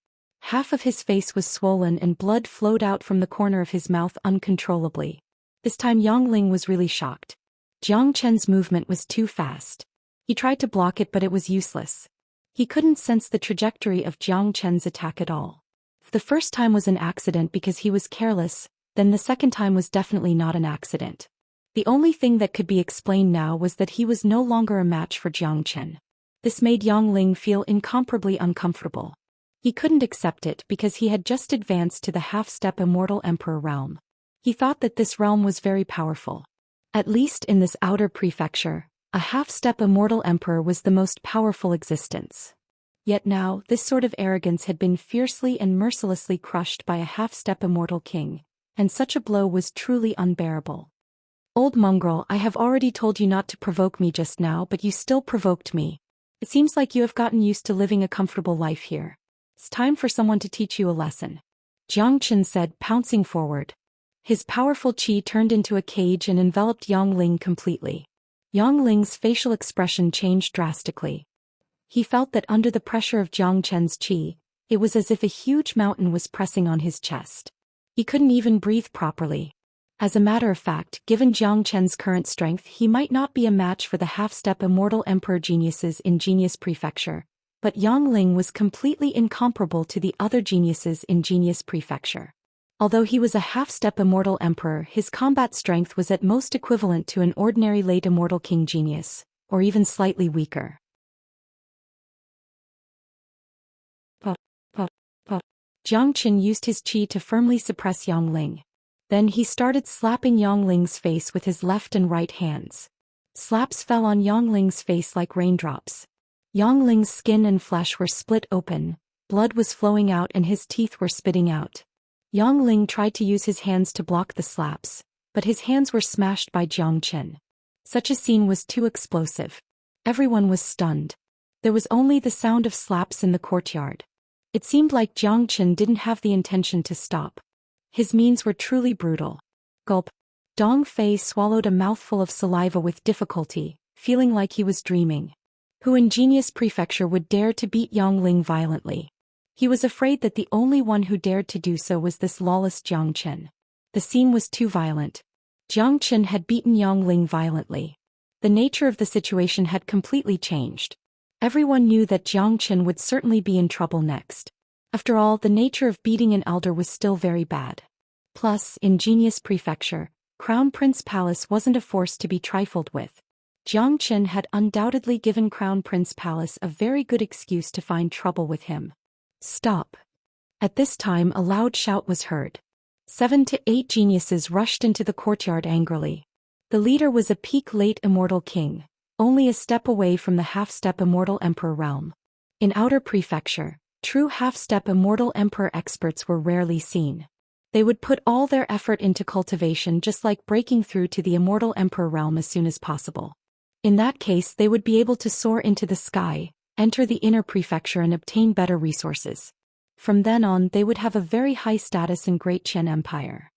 Half of his face was swollen and blood flowed out from the corner of his mouth uncontrollably. This time Yang Ling was really shocked. Jiang Chen's movement was too fast. He tried to block it, but it was useless. He couldn't sense the trajectory of Jiang Chen's attack at all. The first time was an accident because he was careless, then the second time was definitely not an accident. The only thing that could be explained now was that he was no longer a match for Jiang Chen. This made Yang Ling feel incomparably uncomfortable. He couldn't accept it because he had just advanced to the half-step immortal emperor realm. He thought that this realm was very powerful. At least in this outer prefecture, a half-step immortal emperor was the most powerful existence. Yet now, this sort of arrogance had been fiercely and mercilessly crushed by a half-step immortal king, and such a blow was truly unbearable. Old mongrel, I have already told you not to provoke me just now, but you still provoked me. It seems like you have gotten used to living a comfortable life here. It's time for someone to teach you a lesson. Jiang Chen said, pouncing forward. His powerful qi turned into a cage and enveloped Yang Ling completely. Yang Ling's facial expression changed drastically. He felt that under the pressure of Jiang Chen's qi, it was as if a huge mountain was pressing on his chest. He couldn't even breathe properly. As a matter of fact, given Jiang Chen's current strength, he might not be a match for the half-step immortal emperor geniuses in Genius Prefecture, but Yang Ling was completely incomparable to the other geniuses in Genius Prefecture. Although he was a half-step immortal emperor, his combat strength was at most equivalent to an ordinary late immortal king genius, or even slightly weaker. Jiang Chen used his qi to firmly suppress Yang Ling. Then he started slapping Yang Ling's face with his left and right hands. Slaps fell on Yang Ling's face like raindrops. Yang Ling's skin and flesh were split open, blood was flowing out and his teeth were spitting out. Yang Ling tried to use his hands to block the slaps, but his hands were smashed by Jiang Chen. Such a scene was too explosive. Everyone was stunned. There was only the sound of slaps in the courtyard. It seemed like Jiang Chen didn't have the intention to stop. His means were truly brutal. Gulp. Dong Fei swallowed a mouthful of saliva with difficulty, feeling like he was dreaming. Who in Genius Prefecture would dare to beat Yang Ling violently? He was afraid that the only one who dared to do so was this lawless Jiang Chen. The scene was too violent. Jiang Chen had beaten Yang Ling violently. The nature of the situation had completely changed. Everyone knew that Jiang Chen would certainly be in trouble next. After all, the nature of beating an elder was still very bad. Plus, in Genius Prefecture, Crown Prince Palace wasn't a force to be trifled with. Jiang Chen had undoubtedly given Crown Prince Palace a very good excuse to find trouble with him. Stop. At this time a loud shout was heard. 7 to 8 geniuses rushed into the courtyard angrily. The leader was a peak late immortal king, only a step away from the half-step immortal emperor realm. In Outer Prefecture, true half-step immortal emperor experts were rarely seen. They would put all their effort into cultivation, just like breaking through to the immortal emperor realm as soon as possible. In that case, they would be able to soar into the sky, enter the inner prefecture and obtain better resources. From then on, they would have a very high status in Great Qian Empire.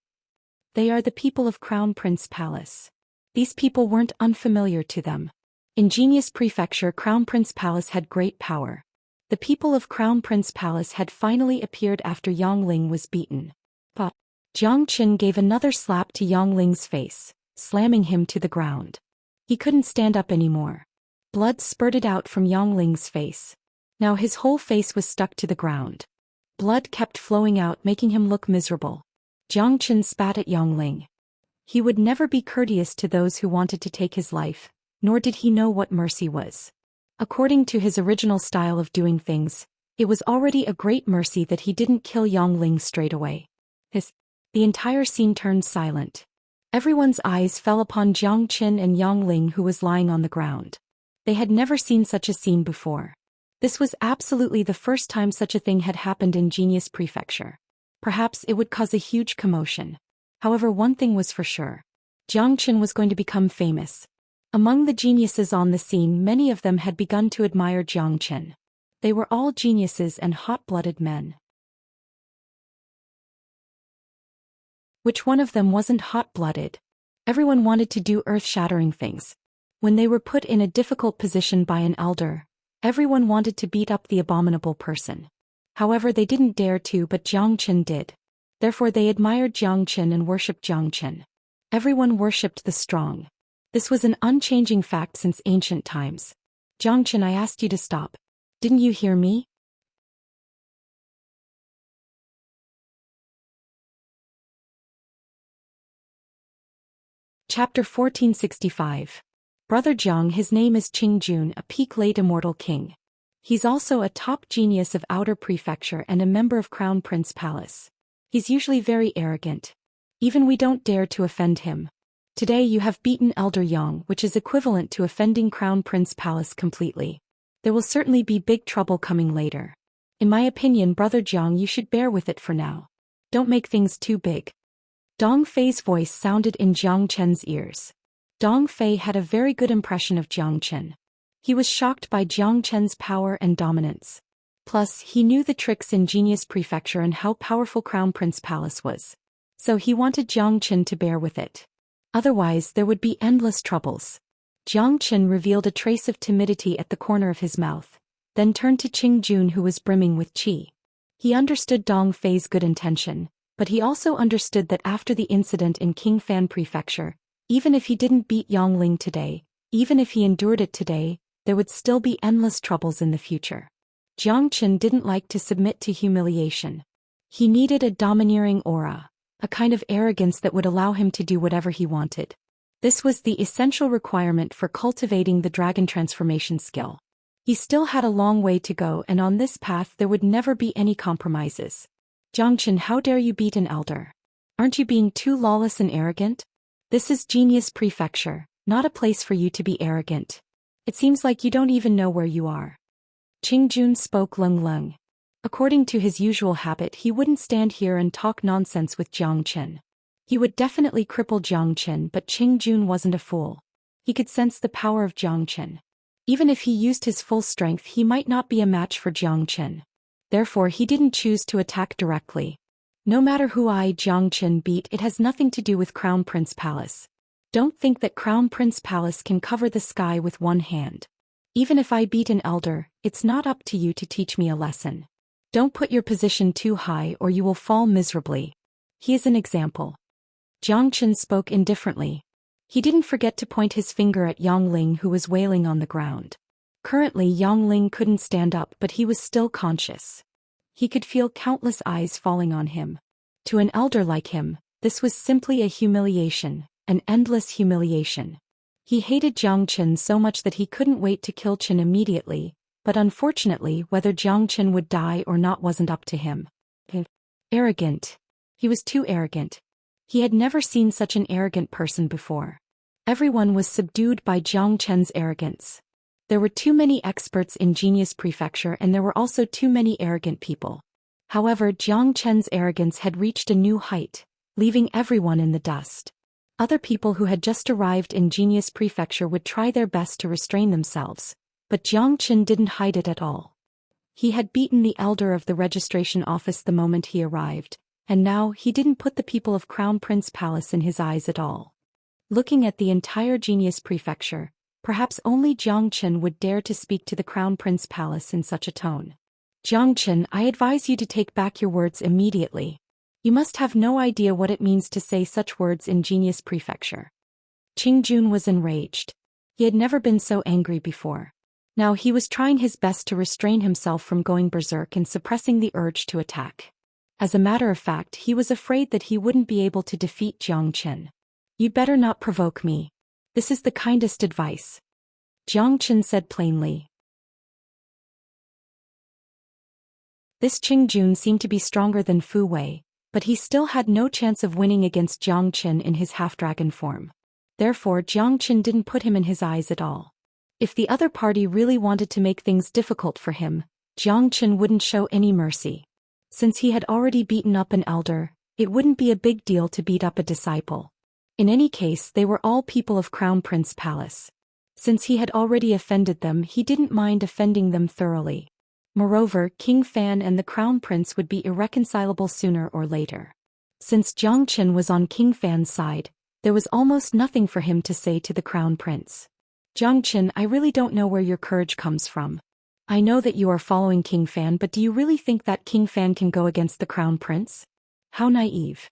They are the people of Crown Prince Palace. These people weren't unfamiliar to them. In Genius Prefecture, Crown Prince Palace had great power. The people of Crown Prince Palace had finally appeared after Yang Ling was beaten. But Jiang Chen gave another slap to Yang Ling's face, slamming him to the ground. He couldn't stand up anymore. Blood spurted out from Yang Ling's face. Now his whole face was stuck to the ground. Blood kept flowing out, making him look miserable. Jiang Chen spat at Yang Ling. He would never be courteous to those who wanted to take his life, nor did he know what mercy was. According to his original style of doing things, it was already a great mercy that he didn't kill Yang Ling straight away. The entire scene turned silent. Everyone's eyes fell upon Jiang Chen and Yang Ling, who was lying on the ground. They had never seen such a scene before. This was absolutely the first time such a thing had happened in Genius Prefecture. Perhaps it would cause a huge commotion. However, one thing was for sure. Jiang Chen was going to become famous. Among the geniuses on the scene, many of them had begun to admire Jiang Chen. They were all geniuses and hot-blooded men. Which one of them wasn't hot-blooded? Everyone wanted to do earth-shattering things. When they were put in a difficult position by an elder, everyone wanted to beat up the abominable person. However, they didn't dare to, but Jiang Chen did. Therefore they admired Jiang Chen and worshipped Jiang Chen. Everyone worshipped the strong. This was an unchanging fact since ancient times. Jiang Chen, I asked you to stop. Didn't you hear me? Chapter 1465. Brother Jiang. His name is Qingjun, a peak late immortal king. He's also a top genius of Outer Prefecture and a member of Crown Prince Palace. He's usually very arrogant. Even we don't dare to offend him. Today you have beaten Elder Yang, which is equivalent to offending Crown Prince Palace completely. There will certainly be big trouble coming later. In my opinion, Brother Jiang, you should bear with it for now. Don't make things too big. Dong Fei's voice sounded in Jiang Chen's ears. Dong Fei had a very good impression of Jiang Chen. He was shocked by Jiang Chen's power and dominance. Plus, he knew the tricks in Genius Prefecture and how powerful Crown Prince Palace was. So he wanted Jiang Chen to bear with it. Otherwise, there would be endless troubles. Jiang Chen revealed a trace of timidity at the corner of his mouth, then turned to Qing Jun, who was brimming with qi. He understood Dong Fei's good intention, but he also understood that after the incident in Qingfan Prefecture, even if he didn't beat Yongling today, even if he endured it today, there would still be endless troubles in the future. Jiang Chen didn't like to submit to humiliation. He needed a domineering aura, a kind of arrogance that would allow him to do whatever he wanted. This was the essential requirement for cultivating the dragon transformation skill. He still had a long way to go, and on this path there would never be any compromises. Jiang Chen, how dare you beat an elder? Aren't you being too lawless and arrogant? This is Genius Prefecture, not a place for you to be arrogant. It seems like you don't even know where you are. Qing Jun spoke lung. According to his usual habit, he wouldn't stand here and talk nonsense with Jiang Chen. He would definitely cripple Jiang Chen, but Qing Jun wasn't a fool. He could sense the power of Jiang Chen. Even if he used his full strength, he might not be a match for Jiang Chen. Therefore, he didn't choose to attack directly. No matter who Jiang Chen beat, it has nothing to do with Crown Prince Palace. Don't think that Crown Prince Palace can cover the sky with one hand. Even if I beat an elder, it's not up to you to teach me a lesson. Don't put your position too high or you will fall miserably. He is an example. Jiang Chen spoke indifferently. He didn't forget to point his finger at Yongling, who was wailing on the ground. Currently, Yongling couldn't stand up, but he was still conscious. He could feel countless eyes falling on him. To an elder like him, this was simply a humiliation, an endless humiliation. He hated Jiang Chen so much that he couldn't wait to kill Chen immediately, but unfortunately, whether Jiang Chen would die or not wasn't up to him. Arrogant. He was too arrogant. He had never seen such an arrogant person before. Everyone was subdued by Jiang Chen's arrogance. There were too many experts in Genius Prefecture, and there were also too many arrogant people. However, Jiang Chen's arrogance had reached a new height, leaving everyone in the dust. Other people who had just arrived in Genius Prefecture would try their best to restrain themselves, but Jiang Chen didn't hide it at all. He had beaten the elder of the registration office the moment he arrived, and now he didn't put the people of Crown Prince Palace in his eyes at all. Looking at the entire Genius Prefecture, perhaps only Jiang Chen would dare to speak to the Crown Prince Palace in such a tone. Jiang Chen, I advise you to take back your words immediately. You must have no idea what it means to say such words in Genius Prefecture. Qing Jun was enraged. He had never been so angry before. Now he was trying his best to restrain himself from going berserk and suppressing the urge to attack. As a matter of fact, he was afraid that he wouldn't be able to defeat Jiang Chen. You'd better not provoke me. This is the kindest advice. Jiang Chen said plainly. This Qing Jun seemed to be stronger than Fu Wei, but he still had no chance of winning against Jiang Chen in his half-dragon form. Therefore, Jiang Chen didn't put him in his eyes at all. If the other party really wanted to make things difficult for him, Jiang Chen wouldn't show any mercy. Since he had already beaten up an elder, it wouldn't be a big deal to beat up a disciple. In any case, they were all people of Crown Prince Palace. Since he had already offended them, he didn't mind offending them thoroughly. Moreover, King Fan and the Crown Prince would be irreconcilable sooner or later. Since Jiang Chen was on King Fan's side, there was almost nothing for him to say to the Crown Prince. Jiang Chen, I really don't know where your courage comes from. I know that you are following King Fan, but do you really think that King Fan can go against the Crown Prince? How naive.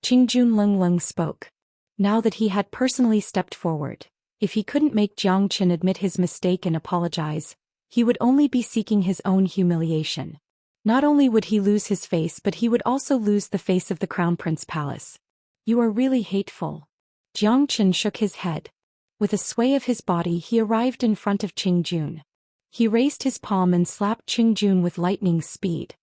Qing Jun Lung spoke. Now that he had personally stepped forward, if he couldn't make Jiang Chen admit his mistake and apologize, he would only be seeking his own humiliation. Not only would he lose his face, but he would also lose the face of the Crown Prince Palace. You are really hateful. Jiang Chen shook his head. With a sway of his body, he arrived in front of Qing Jun. He raised his palm and slapped Qing Jun with lightning speed.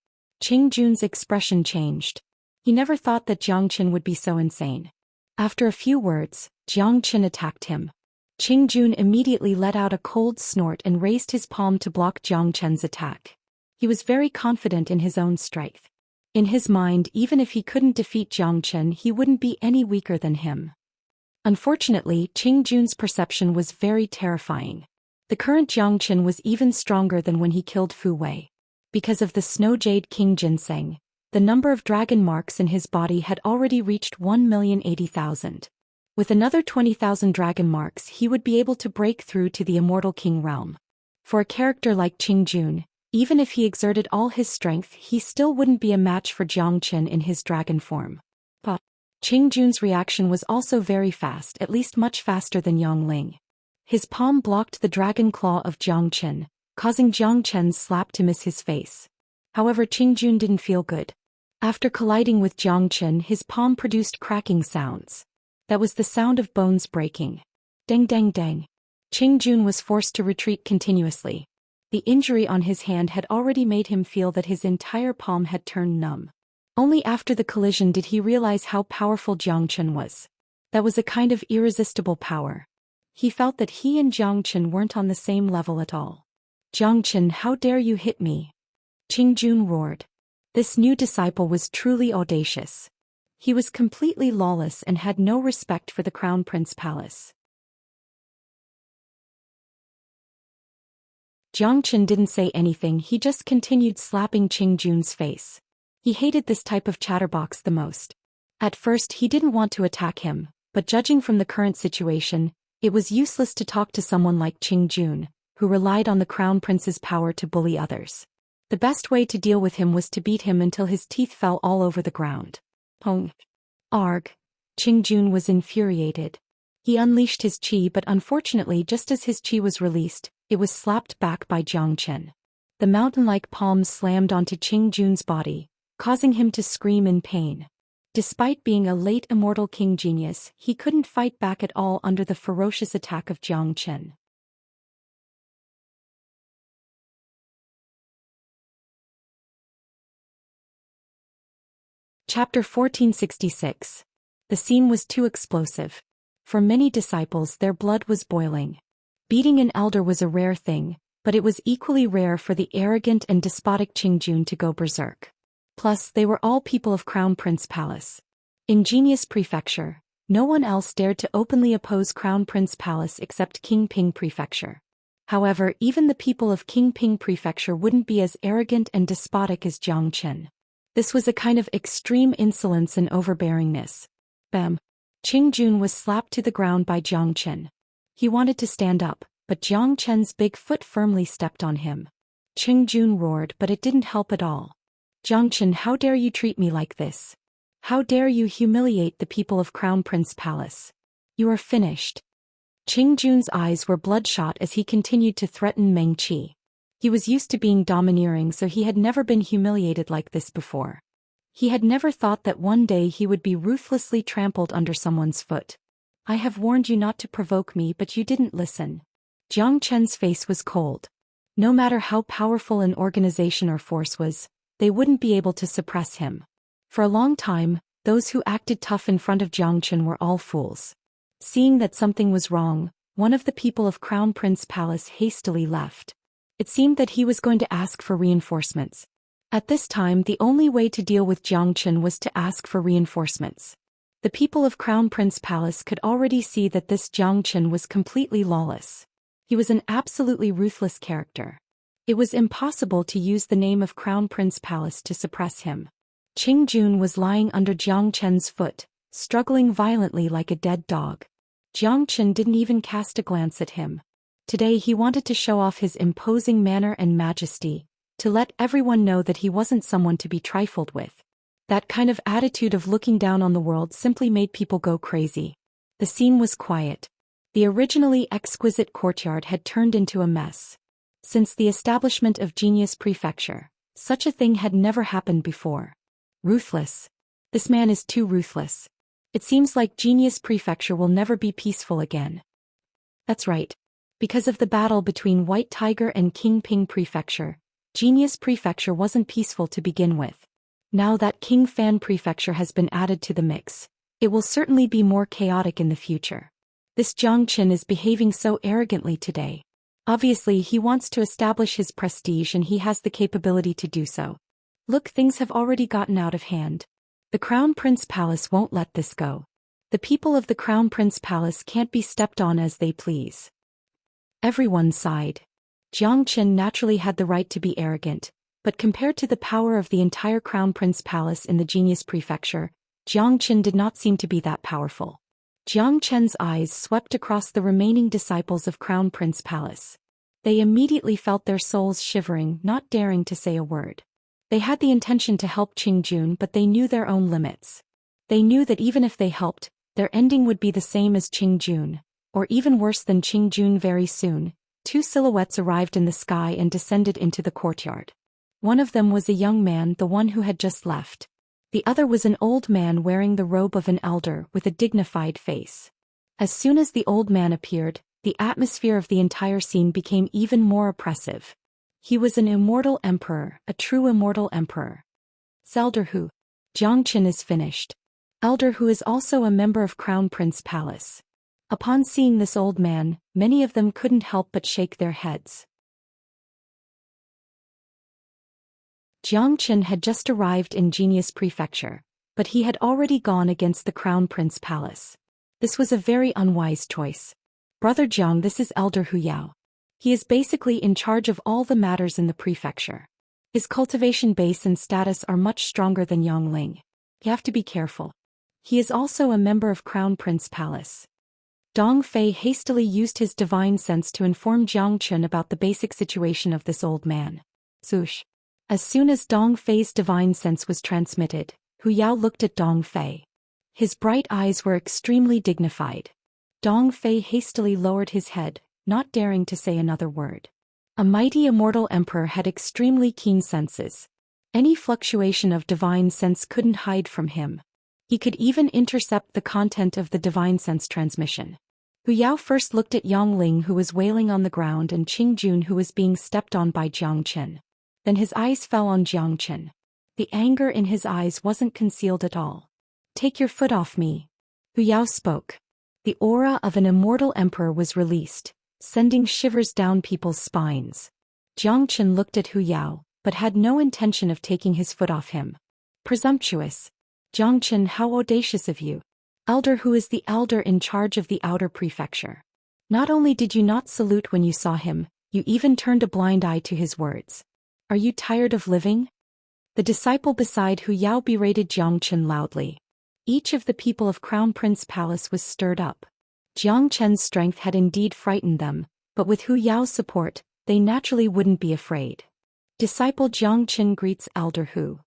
Qing Jun's expression changed. He never thought that Jiang Chen would be so insane. After a few words, Jiang Chen attacked him. Jun immediately let out a cold snort and raised his palm to block Jiang Chen's attack. He was very confident in his own strength. In his mind, even if he couldn't defeat Jiang Chen, he wouldn't be any weaker than him. Unfortunately, Jun's perception was very terrifying. The current Jiang Chen was even stronger than when he killed Fu Wei. Because of the Snow Jade King Ginseng, the number of dragon marks in his body had already reached 1,080,000. With another 20,000 dragon marks, he would be able to break through to the Immortal King realm. For a character like Jun, even if he exerted all his strength, he still wouldn't be a match for Jiang Chen in his dragon form. But Jun's reaction was also very fast, at least much faster than Yongling. His palm blocked the dragon claw of Jiang Chen, causing Jiang Chen's slap to miss his face. However, Jun didn't feel good. After colliding with Jiang Chen, his palm produced cracking sounds. That was the sound of bones breaking. Dang dang dang. Jun was forced to retreat continuously. The injury on his hand had already made him feel that his entire palm had turned numb. Only after the collision did he realize how powerful Jiang Chen was. That was a kind of irresistible power. He felt that he and Jiang Chen weren't on the same level at all. Jiang Chen, how dare you hit me? Jun roared. This new disciple was truly audacious. He was completely lawless and had no respect for the Crown Prince Palace. Jiang Chen didn't say anything, he just continued slapping Jun's face. He hated this type of chatterbox the most. At first he didn't want to attack him, but judging from the current situation, it was useless to talk to someone like Jun, who relied on the Crown Prince's power to bully others. The best way to deal with him was to beat him until his teeth fell all over the ground. Pong. Arg. Jun was infuriated. He unleashed his qi, but unfortunately just as his qi was released, it was slapped back by Jiang Chen. The mountain-like palm slammed onto Jun's body, causing him to scream in pain. Despite being a late Immortal King genius, he couldn't fight back at all under the ferocious attack of Jiang Chen. Chapter 1466. The scene was too explosive. For many disciples, their blood was boiling. Beating an elder was a rare thing, but it was equally rare for the arrogant and despotic Jun to go berserk. Plus, they were all people of Crown Prince Palace. In Genius Prefecture, no one else dared to openly oppose Crown Prince Palace except King Ping Prefecture. However, even the people of King Ping Prefecture wouldn't be as arrogant and despotic as Jiang Chen. This was a kind of extreme insolence and overbearingness. Bam! Jun was slapped to the ground by Jiang Chen. He wanted to stand up, but Jiang Chen's big foot firmly stepped on him. Jun roared, but it didn't help at all. Jiang Chen, how dare you treat me like this? How dare you humiliate the people of Crown Prince Palace? You are finished. Jun's eyes were bloodshot as he continued to threaten Meng Qi. He was used to being domineering, so he had never been humiliated like this before. He had never thought that one day he would be ruthlessly trampled under someone's foot. I have warned you not to provoke me, but you didn't listen. Jiang Chen's face was cold. No matter how powerful an organization or force was, they wouldn't be able to suppress him. For a long time, those who acted tough in front of Jiang Chen were all fools. Seeing that something was wrong, one of the people of Crown Prince Palace hastily left. It seemed that he was going to ask for reinforcements. At this time, the only way to deal with Jiang Chen was to ask for reinforcements. The people of Crown Prince Palace could already see that this Jiang Chen was completely lawless. He was an absolutely ruthless character. It was impossible to use the name of Crown Prince Palace to suppress him. Jun was lying under Jiang Chen's foot, struggling violently like a dead dog. Jiang Chen didn't even cast a glance at him. Today he wanted to show off his imposing manner and majesty, to let everyone know that he wasn't someone to be trifled with. That kind of attitude of looking down on the world simply made people go crazy. The scene was quiet. The originally exquisite courtyard had turned into a mess. Since the establishment of Genius Prefecture, such a thing had never happened before. Ruthless. This man is too ruthless. It seems like Genius Prefecture will never be peaceful again. That's right. Because of the battle between White Tiger and King Ping Prefecture, Genius Prefecture wasn't peaceful to begin with. Now that King Fan Prefecture has been added to the mix, it will certainly be more chaotic in the future. This Zhou Xian is behaving so arrogantly today. Obviously he wants to establish his prestige and he has the capability to do so. Look, things have already gotten out of hand. The Crown Prince Palace won't let this go. The people of the Crown Prince Palace can't be stepped on as they please. Everyone sighed. Zhou Xian naturally had the right to be arrogant, but compared to the power of the entire Crown Prince Palace in the Genius Prefecture, Zhou Xian did not seem to be that powerful. Zhou Qian's eyes swept across the remaining disciples of Crown Prince Palace. They immediately felt their souls shivering, not daring to say a word. They had the intention to help Qingjun, but they knew their own limits. They knew that even if they helped, their ending would be the same as Qingjun, or even worse than Qingjun. Very soon, two silhouettes arrived in the sky and descended into the courtyard. One of them was a young man, the one who had just left. The other was an old man wearing the robe of an elder with a dignified face. As soon as the old man appeared, the atmosphere of the entire scene became even more oppressive. He was an immortal emperor, a true immortal emperor. Elder Hu. Zhou Xian is finished. Elder Hu is also a member of Crown Prince Palace. Upon seeing this old man, many of them couldn't help but shake their heads. Zhou Xian had just arrived in Genius Prefecture, but he had already gone against the Crown Prince Palace. This was a very unwise choice. Brother Jiang, this is Elder Hu Yao. He is basically in charge of all the matters in the prefecture. His cultivation base and status are much stronger than Yongling. You have to be careful. He is also a member of Crown Prince Palace. Dong Fei hastily used his divine sense to inform Zhou Xian about the basic situation of this old man. Zoosh. As soon as Dong Fei's divine sense was transmitted, Hu Yao looked at Dong Fei. His bright eyes were extremely dignified. Dong Fei hastily lowered his head, not daring to say another word. A mighty immortal emperor had extremely keen senses. Any fluctuation of divine sense couldn't hide from him. He could even intercept the content of the divine sense transmission. Hu Yao first looked at Yongling, who was wailing on the ground, and Qingjun, who was being stepped on by Zhou Qian. Then his eyes fell on Zhou Qian. The anger in his eyes wasn't concealed at all. Take your foot off me. Hu Yao spoke. The aura of an immortal emperor was released, sending shivers down people's spines. Zhou Qian looked at Hu Yao, but had no intention of taking his foot off him. Presumptuous. Zhou Qian, how audacious of you. Elder Hu is the elder in charge of the outer prefecture. Not only did you not salute when you saw him, you even turned a blind eye to his words. Are you tired of living? The disciple beside Hu Yao berated Zhou Qian loudly. Each of the people of Crown Prince Palace was stirred up. Zhou Qian's strength had indeed frightened them, but with Hu Yao's support, they naturally wouldn't be afraid. Disciple Zhou Qian greets Elder Hu.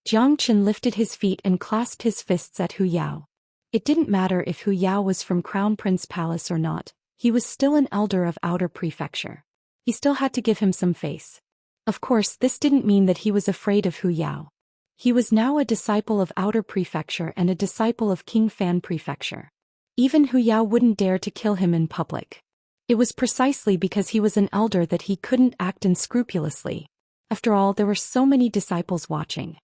Zhou Qian lifted his feet and clasped his fists at Hu Yao. It didn't matter if Hu Yao was from Crown Prince Palace or not, he was still an elder of Outer Prefecture. He still had to give him some face. Of course, this didn't mean that he was afraid of Hu Yao. He was now a disciple of Outer Prefecture and a disciple of King Fan Prefecture. Even Hu Yao wouldn't dare to kill him in public. It was precisely because he was an elder that he couldn't act unscrupulously. After all, there were so many disciples watching.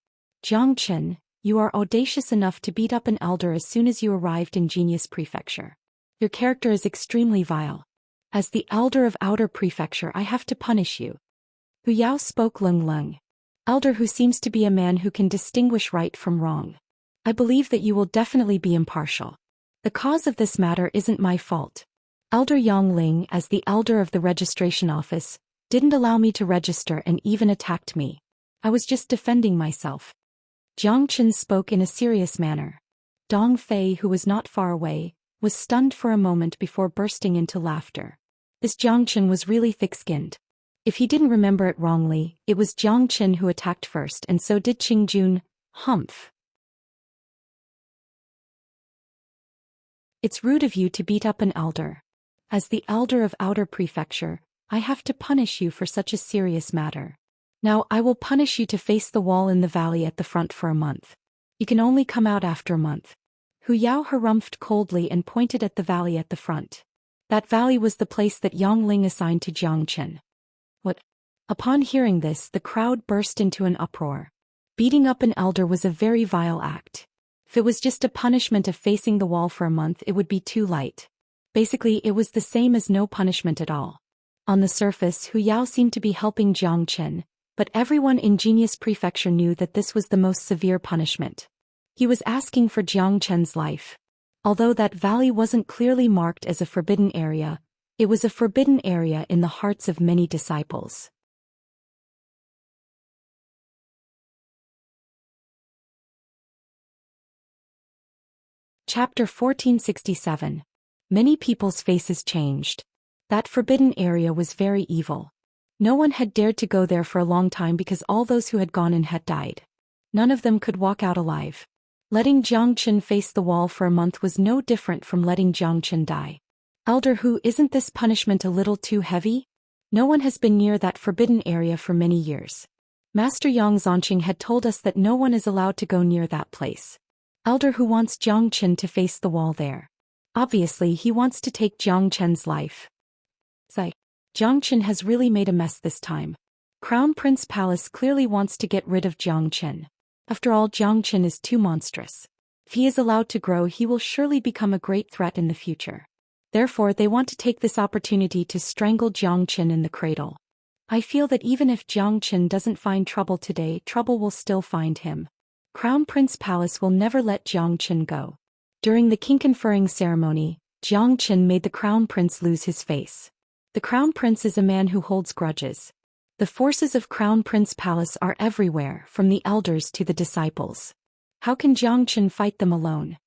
Zhou Qian, you are audacious enough to beat up an elder as soon as you arrived in Genius Prefecture. Your character is extremely vile. As the elder of Outer Prefecture, I have to punish you. Hu Yao spoke lung. Elder Hu seems to be a man who can distinguish right from wrong. I believe that you will definitely be impartial. The cause of this matter isn't my fault. Elder Yongling, as the elder of the registration office, didn't allow me to register and even attacked me. I was just defending myself. Zhou Qian spoke in a serious manner. Dong Fei, who was not far away, was stunned for a moment before bursting into laughter. This Zhou Qian was really thick-skinned. If he didn't remember it wrongly, it was Zhou Qian who attacked first, and so did Qingjun. Humph. It's rude of you to beat up an elder. As the elder of Outer Prefecture, I have to punish you for such a serious matter. Now I will punish you to face the wall in the valley at the front for a month. You can only come out after a month. Hu Yao harumphed coldly and pointed at the valley at the front. That valley was the place that Yongling assigned to Zhou Qian. What? Upon hearing this, the crowd burst into an uproar. Beating up an elder was a very vile act. If it was just a punishment of facing the wall for a month, it would be too light. Basically, it was the same as no punishment at all. On the surface, Hu Yao seemed to be helping Zhou Xian, but everyone in Genius Prefecture knew that this was the most severe punishment. He was asking for Zhou Xian's life. Although that valley wasn't clearly marked as a forbidden area, it was a forbidden area in the hearts of many disciples. Chapter 1467. Many people's faces changed. That forbidden area was very evil. No one had dared to go there for a long time because all those who had gone in had died. None of them could walk out alive. Letting Zhou Xian face the wall for a month was no different from letting Zhou Xian die. Elder Hu, isn't this punishment a little too heavy? No one has been near that forbidden area for many years. Master Yang Zonqing had told us that no one is allowed to go near that place. Elder Hu wants Zhou Xian to face the wall there. Obviously, he wants to take Zhou Xian's life. Zhou Xian has really made a mess this time. Crown Prince Palace clearly wants to get rid of Zhou Xian. After all, Zhou Xian is too monstrous. If he is allowed to grow, he will surely become a great threat in the future. Therefore, they want to take this opportunity to strangle Zhou Xian in the cradle. I feel that even if Zhou Xian doesn't find trouble today, trouble will still find him. Crown Prince Palace will never let Zhou Xian go. During the king conferring ceremony, Zhou Xian made the Crown Prince lose his face. The Crown Prince is a man who holds grudges. The forces of Crown Prince Palace are everywhere, from the elders to the disciples. How can Zhou Xian fight them alone?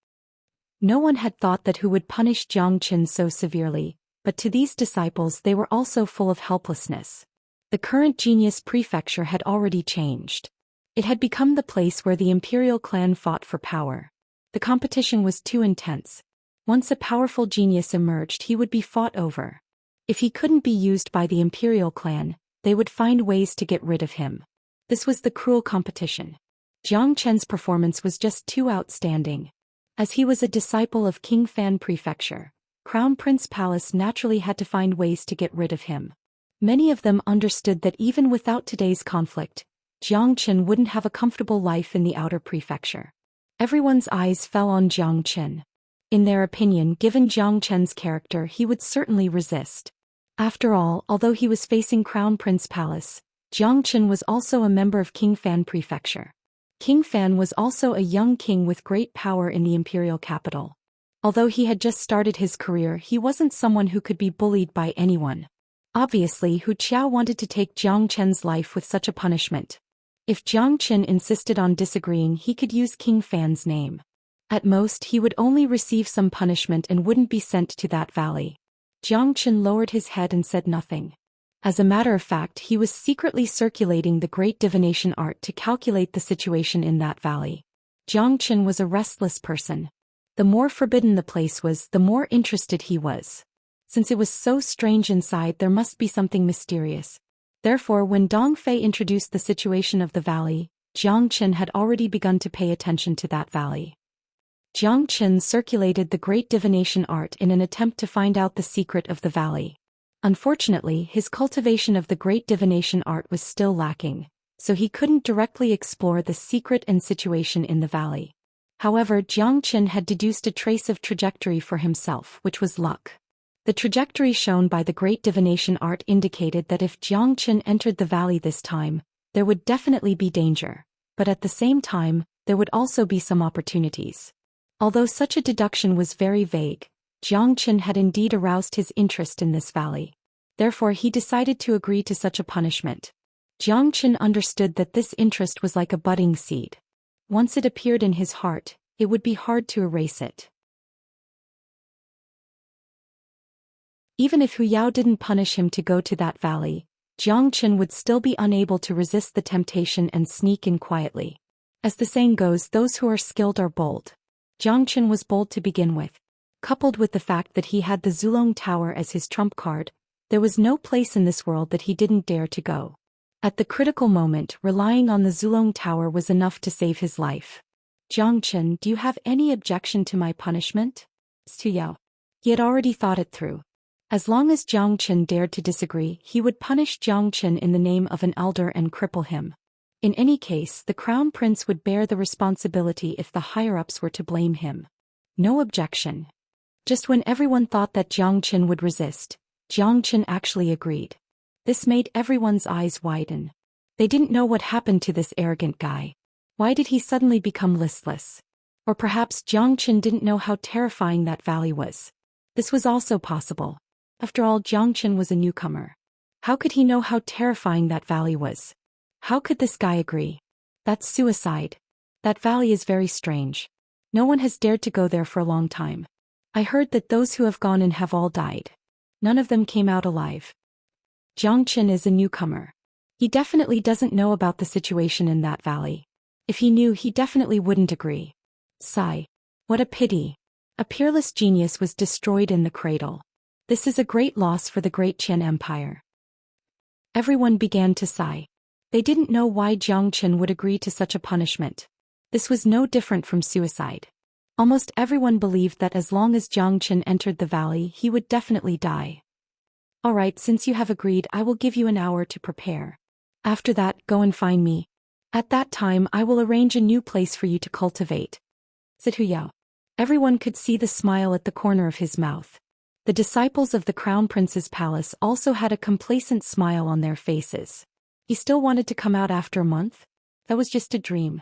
No one had thought that Hu would punish Zhou Xian so severely, but to these disciples they were also full of helplessness. The current Genius Prefecture had already changed. It had become the place where the imperial clan fought for power. The competition was too intense. Once a powerful genius emerged, he would be fought over. If he couldn't be used by the imperial clan, they would find ways to get rid of him. This was the cruel competition. Zhou Qian's performance was just too outstanding. As he was a disciple of King Fan Prefecture, Crown Prince Palace naturally had to find ways to get rid of him. Many of them understood that even without today's conflict, Zhou Qian wouldn't have a comfortable life in the outer prefecture. Everyone's eyes fell on Zhou Qian. In their opinion, given Zhou Qian's character, he would certainly resist. After all, although he was facing Crown Prince Palace, Zhou Qian was also a member of King Fan Prefecture. King Fan was also a young king with great power in the imperial capital. Although he had just started his career, he wasn't someone who could be bullied by anyone. Obviously, Hu Qiao wanted to take Zhou Qian's life with such a punishment. If Zhou Qian insisted on disagreeing, he could use King Fan's name. At most, he would only receive some punishment and wouldn't be sent to that valley. Zhou Qian lowered his head and said nothing. As a matter of fact, he was secretly circulating the great divination art to calculate the situation in that valley. Zhou Qian was a restless person. The more forbidden the place was, the more interested he was. Since it was so strange inside, there must be something mysterious. Therefore, when Dong Fei introduced the situation of the valley, Zhou Qian had already begun to pay attention to that valley. Zhou Qian circulated the great divination art in an attempt to find out the secret of the valley. Unfortunately, his cultivation of the great divination art was still lacking, so he couldn't directly explore the secret and situation in the valley. However, Zhou Qian had deduced a trace of trajectory for himself, which was luck. The trajectory shown by the great divination art indicated that if Zhou Qian entered the valley this time, there would definitely be danger, but at the same time, there would also be some opportunities. Although such a deduction was very vague, Zhou Qian had indeed aroused his interest in this valley. Therefore, he decided to agree to such a punishment. Zhou Qian understood that this interest was like a budding seed. Once it appeared in his heart, it would be hard to erase it. Even if Hu Yao didn't punish him to go to that valley, Zhou Qian would still be unable to resist the temptation and sneak in quietly. As the saying goes, those who are skilled are bold. Zhou Qian was bold to begin with. Coupled with the fact that he had the Zulong Tower as his trump card, there was no place in this world that he didn't dare to go. At the critical moment, relying on the Zulong Tower was enough to save his life. Zhou Qian, do you have any objection to my punishment? Stu Yao. He had already thought it through. As long as Zhou Qian dared to disagree, he would punish Zhou Qian in the name of an elder and cripple him. In any case, the crown prince would bear the responsibility if the higher-ups were to blame him. No objection. Just when everyone thought that Zhou Xian would resist, Zhou Xian actually agreed. This made everyone's eyes widen. They didn't know what happened to this arrogant guy. Why did he suddenly become listless? Or perhaps Zhou Xian didn't know how terrifying that valley was. This was also possible. After all, Zhou Xian was a newcomer. How could he know how terrifying that valley was? How could this guy agree? That's suicide. That valley is very strange. No one has dared to go there for a long time. I heard that those who have gone in have all died. None of them came out alive. Zhou Xian is a newcomer. He definitely doesn't know about the situation in that valley. If he knew, he definitely wouldn't agree. Sigh. What a pity. A peerless genius was destroyed in the cradle. This is a great loss for the great Qian Empire. Everyone began to sigh. They didn't know why Zhou Xian would agree to such a punishment. This was no different from suicide. Almost everyone believed that as long as Zhou Xian entered the valley, he would definitely die. All right, since you have agreed, I will give you an hour to prepare. After that, go and find me. At that time, I will arrange a new place for you to cultivate. Said Hu Yao. Everyone could see the smile at the corner of his mouth. The disciples of the Crown Prince's palace also had a complacent smile on their faces. He still wanted to come out after a month? That was just a dream.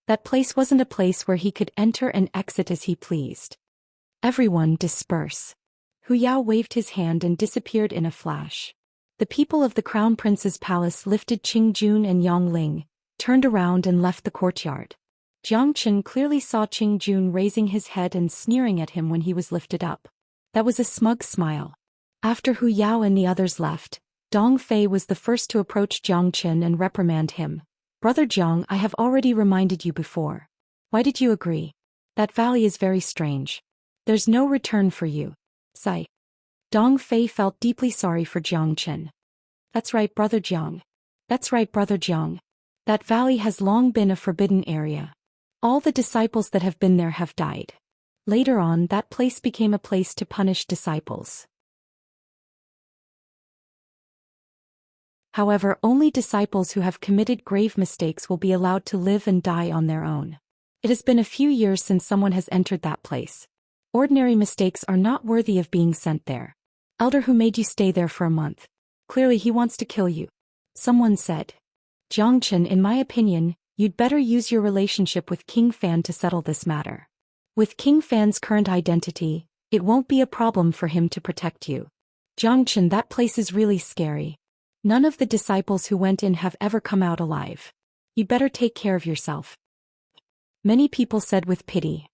That place wasn't a place where he could enter and exit as he pleased. Everyone disperse. Hu Yao waved his hand and disappeared in a flash. The people of the Crown Prince's palace lifted Qing Jun and Yang Ling, turned around and left the courtyard. Zhou Xian clearly saw Qing Jun raising his head and sneering at him when he was lifted up. That was a smug smile. After Hu Yao and the others left, Dong Fei was the first to approach Zhou Xian and reprimand him. Brother Zhang, I have already reminded you before. Why did you agree? That valley is very strange. There's no return for you. Sigh. Dong Fei felt deeply sorry for Zhou Xian. That's right, Brother Zhang. That's right, Brother Zhang. That valley has long been a forbidden area. All the disciples that have been there have died. Later on, that place became a place to punish disciples. However, only disciples who have committed grave mistakes will be allowed to live and die on their own. It has been a few years since someone has entered that place. Ordinary mistakes are not worthy of being sent there. Elder, who made you stay there for a month? Clearly he wants to kill you. Someone said. Zhou Xian, in my opinion, you'd better use your relationship with King Fan to settle this matter. With King Fan's current identity, it won't be a problem for him to protect you. Zhou Xian, that place is really scary. None of the disciples who went in have ever come out alive. You'd better take care of yourself. Many people said with pity.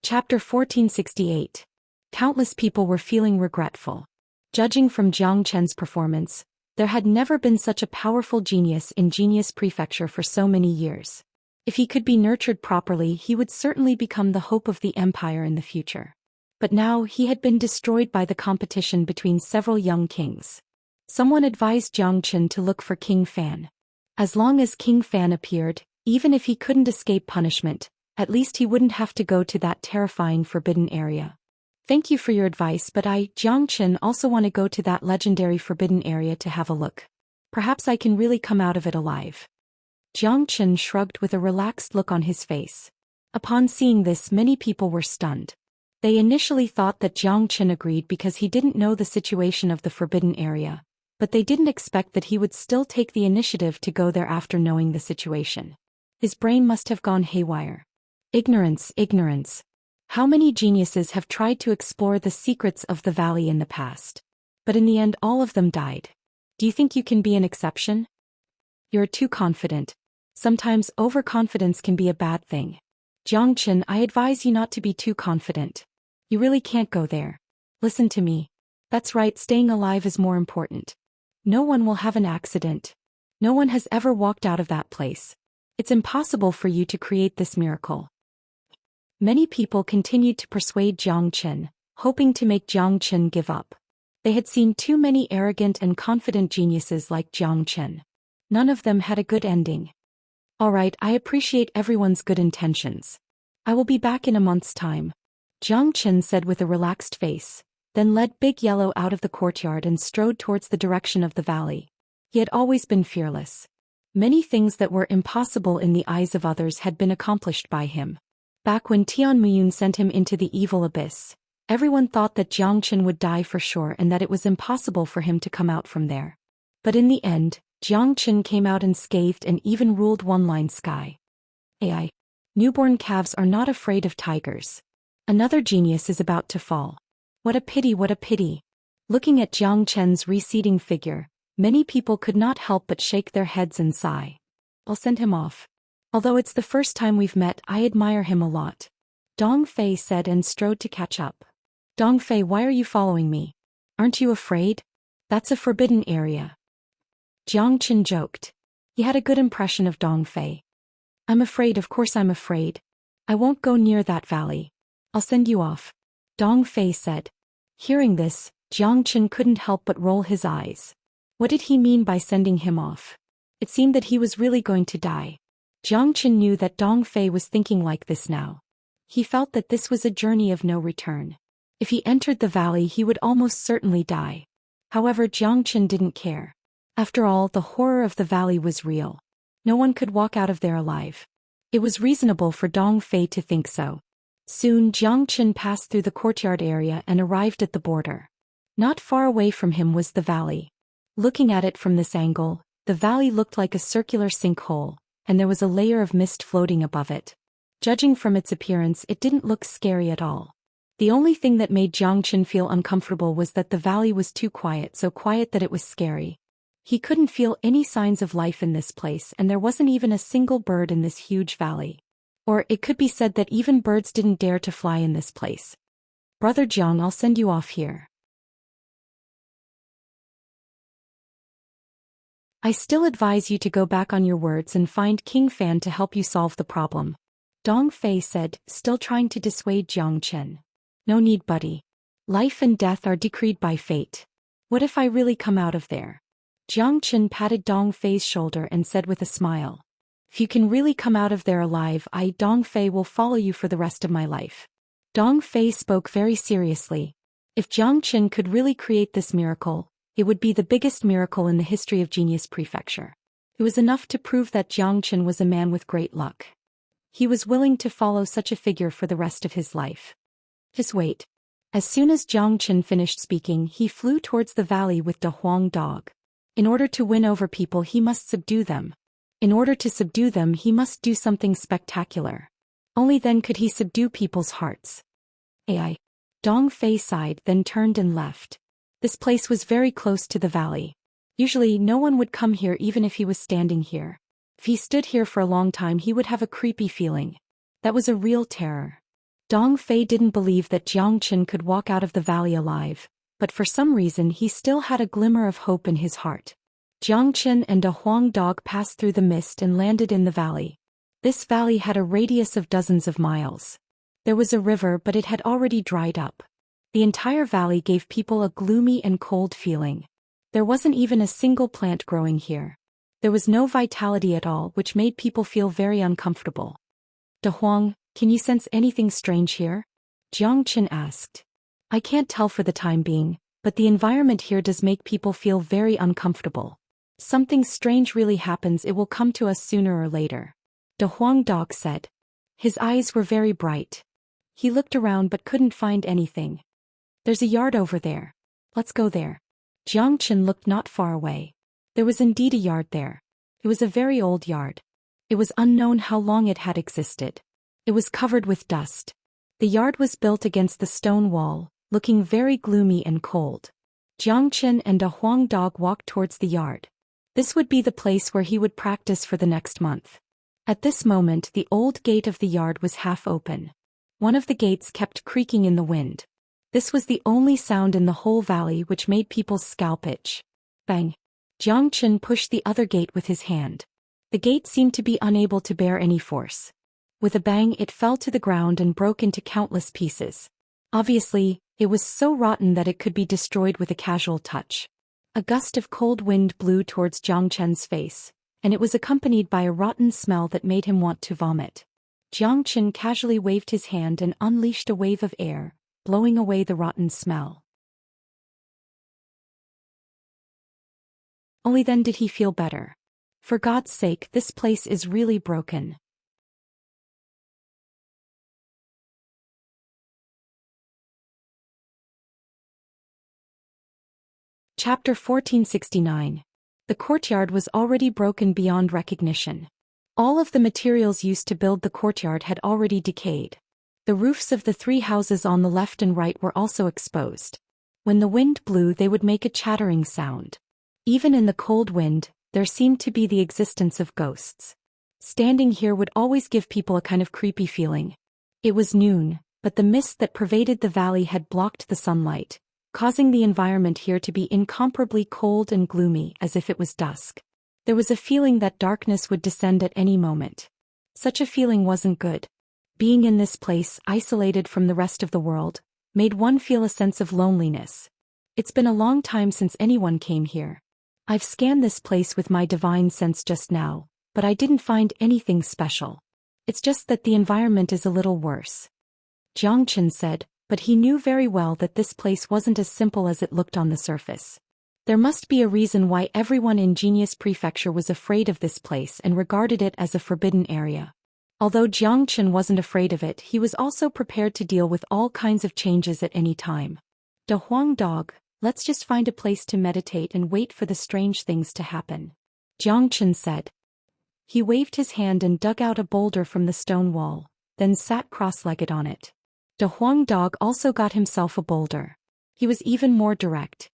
Chapter 1468. Countless people were feeling regretful. Judging from Zhou Qian's performance, there had never been such a powerful genius in Genius Prefecture for so many years. If he could be nurtured properly, he would certainly become the hope of the empire in the future. But now he had been destroyed by the competition between several young kings. Someone advised Zhou Qian to look for King Fan. As long as King Fan appeared, even if he couldn't escape punishment, at least he wouldn't have to go to that terrifying forbidden area. Thank you for your advice, but I, Zhou Qian, also want to go to that legendary forbidden area to have a look. Perhaps I can really come out of it alive. Zhou Qian shrugged with a relaxed look on his face. Upon seeing this, many people were stunned. They initially thought that Zhou Qian agreed because he didn't know the situation of the forbidden area, but they didn't expect that he would still take the initiative to go there after knowing the situation. His brain must have gone haywire. Ignorance, ignorance. How many geniuses have tried to explore the secrets of the valley in the past? But in the end, all of them died. Do you think you can be an exception? You're too confident. Sometimes overconfidence can be a bad thing. Zhou Qian, I advise you not to be too confident. You really can't go there. Listen to me. That's right, staying alive is more important. No one will have an accident. No one has ever walked out of that place. It's impossible for you to create this miracle. Many people continued to persuade Zhou Qian, hoping to make Zhou Qian give up. They had seen too many arrogant and confident geniuses like Zhou Qian. None of them had a good ending. All right, I appreciate everyone's good intentions. I will be back in a month's time. Zhou Qian said with a relaxed face, then led Big Yellow out of the courtyard and strode towards the direction of the valley. He had always been fearless. Many things that were impossible in the eyes of others had been accomplished by him. Back when Tian Muyun sent him into the evil abyss, everyone thought that Jiang Chen would die for sure and that it was impossible for him to come out from there. But in the end, Jiang Chen came out unscathed and even ruled one-line sky. AI. Newborn calves are not afraid of tigers. Another genius is about to fall. What a pity, what a pity. Looking at Jiang Chen's receding figure, many people could not help but shake their heads and sigh. I'll send him off. Although it's the first time we've met, I admire him a lot. Dong Fei said and strode to catch up. Dong Fei, why are you following me? Aren't you afraid? That's a forbidden area. Jiang Chen joked. He had a good impression of Dong Fei. I'm afraid, of course I'm afraid. I won't go near that valley. I'll send you off. Dong Fei said. Hearing this, Jiang Chen couldn't help but roll his eyes. What did he mean by sending him off? It seemed that he was really going to die. Jiang Chen knew that Dong Fei was thinking like this now. He felt that this was a journey of no return. If he entered the valley, he would almost certainly die. However, Jiang Chen didn't care. After all, the horror of the valley was real. No one could walk out of there alive. It was reasonable for Dong Fei to think so. Soon Jiang Chen passed through the courtyard area and arrived at the border. Not far away from him was the valley. Looking at it from this angle, the valley looked like a circular sinkhole, and there was a layer of mist floating above it. Judging from its appearance, it didn't look scary at all. The only thing that made Jiang Chen feel uncomfortable was that the valley was too quiet, so quiet that it was scary. He couldn't feel any signs of life in this place, and there wasn't even a single bird in this huge valley. Or it could be said that even birds didn't dare to fly in this place. Brother Jiang, I'll send you off here. I still advise you to go back on your words and find King Fan to help you solve the problem. Dong Fei said, still trying to dissuade Jiang Chen. No need, buddy. Life and death are decreed by fate. What if I really come out of there? Jiang Chen patted Dong Fei's shoulder and said with a smile. If you can really come out of there alive, I, Dong Fei, will follow you for the rest of my life. Dong Fei spoke very seriously. If Jiang Chen could really create this miracle, it would be the biggest miracle in the history of Genius Prefecture. It was enough to prove that Jiang Chen was a man with great luck. He was willing to follow such a figure for the rest of his life. Just wait. As soon as Jiang Chen finished speaking, he flew towards the valley with the Huang dog. In order to win over people, he must subdue them. In order to subdue them, he must do something spectacular. Only then could he subdue people's hearts. AI. Dong Fei sighed, then turned and left. This place was very close to the valley. Usually no one would come here even if he was standing here. If he stood here for a long time, he would have a creepy feeling. That was a real terror. Dong Fei didn't believe that Jiang Chen could walk out of the valley alive, but for some reason he still had a glimmer of hope in his heart. Jiang Chen and a Huang dog passed through the mist and landed in the valley. This valley had a radius of dozens of miles. There was a river, but it had already dried up. The entire valley gave people a gloomy and cold feeling. There wasn't even a single plant growing here. There was no vitality at all, which made people feel very uncomfortable. De Huang, can you sense anything strange here? Jiang Chen asked. I can't tell for the time being, but the environment here does make people feel very uncomfortable. Something strange really happens, it will come to us sooner or later. De Huang dog said. His eyes were very bright. He looked around but couldn't find anything. There's a yard over there. Let's go there. Jiang Chen looked not far away. There was indeed a yard there. It was a very old yard. It was unknown how long it had existed. It was covered with dust. The yard was built against the stone wall, looking very gloomy and cold. Jiang Chen and a Huang dog walked towards the yard. This would be the place where he would practice for the next month. At this moment, the old gate of the yard was half open. One of the gates kept creaking in the wind. This was the only sound in the whole valley which made people's scalp itch. Bang! Jiang Chen pushed the other gate with his hand. The gate seemed to be unable to bear any force. With a bang, it fell to the ground and broke into countless pieces. Obviously, it was so rotten that it could be destroyed with a casual touch. A gust of cold wind blew towards Jiang Chen's face, and it was accompanied by a rotten smell that made him want to vomit. Jiang Chen casually waved his hand and unleashed a wave of air, blowing away the rotten smell. Only then did he feel better. For God's sake, this place is really broken. Chapter 1469. The courtyard was already broken beyond recognition. All of the materials used to build the courtyard had already decayed. The roofs of the 3 houses on the left and right were also exposed. When the wind blew, they would make a chattering sound. Even in the cold wind, there seemed to be the existence of ghosts. Standing here would always give people a kind of creepy feeling. It was noon, but the mist that pervaded the valley had blocked the sunlight, causing the environment here to be incomparably cold and gloomy, as if it was dusk. There was a feeling that darkness would descend at any moment. Such a feeling wasn't good. Being in this place, isolated from the rest of the world, made one feel a sense of loneliness. It's been a long time since anyone came here. I've scanned this place with my divine sense just now, but I didn't find anything special. It's just that the environment is a little worse. Xianxia said, but he knew very well that this place wasn't as simple as it looked on the surface. There must be a reason why everyone in Genius Prefecture was afraid of this place and regarded it as a forbidden area. Although Xianxia wasn't afraid of it, he was also prepared to deal with all kinds of changes at any time. De Huang dog, let's just find a place to meditate and wait for the strange things to happen, Xianxia said. He waved his hand and dug out a boulder from the stone wall, then sat cross-legged on it. De Huang dog also got himself a boulder. He was even more direct.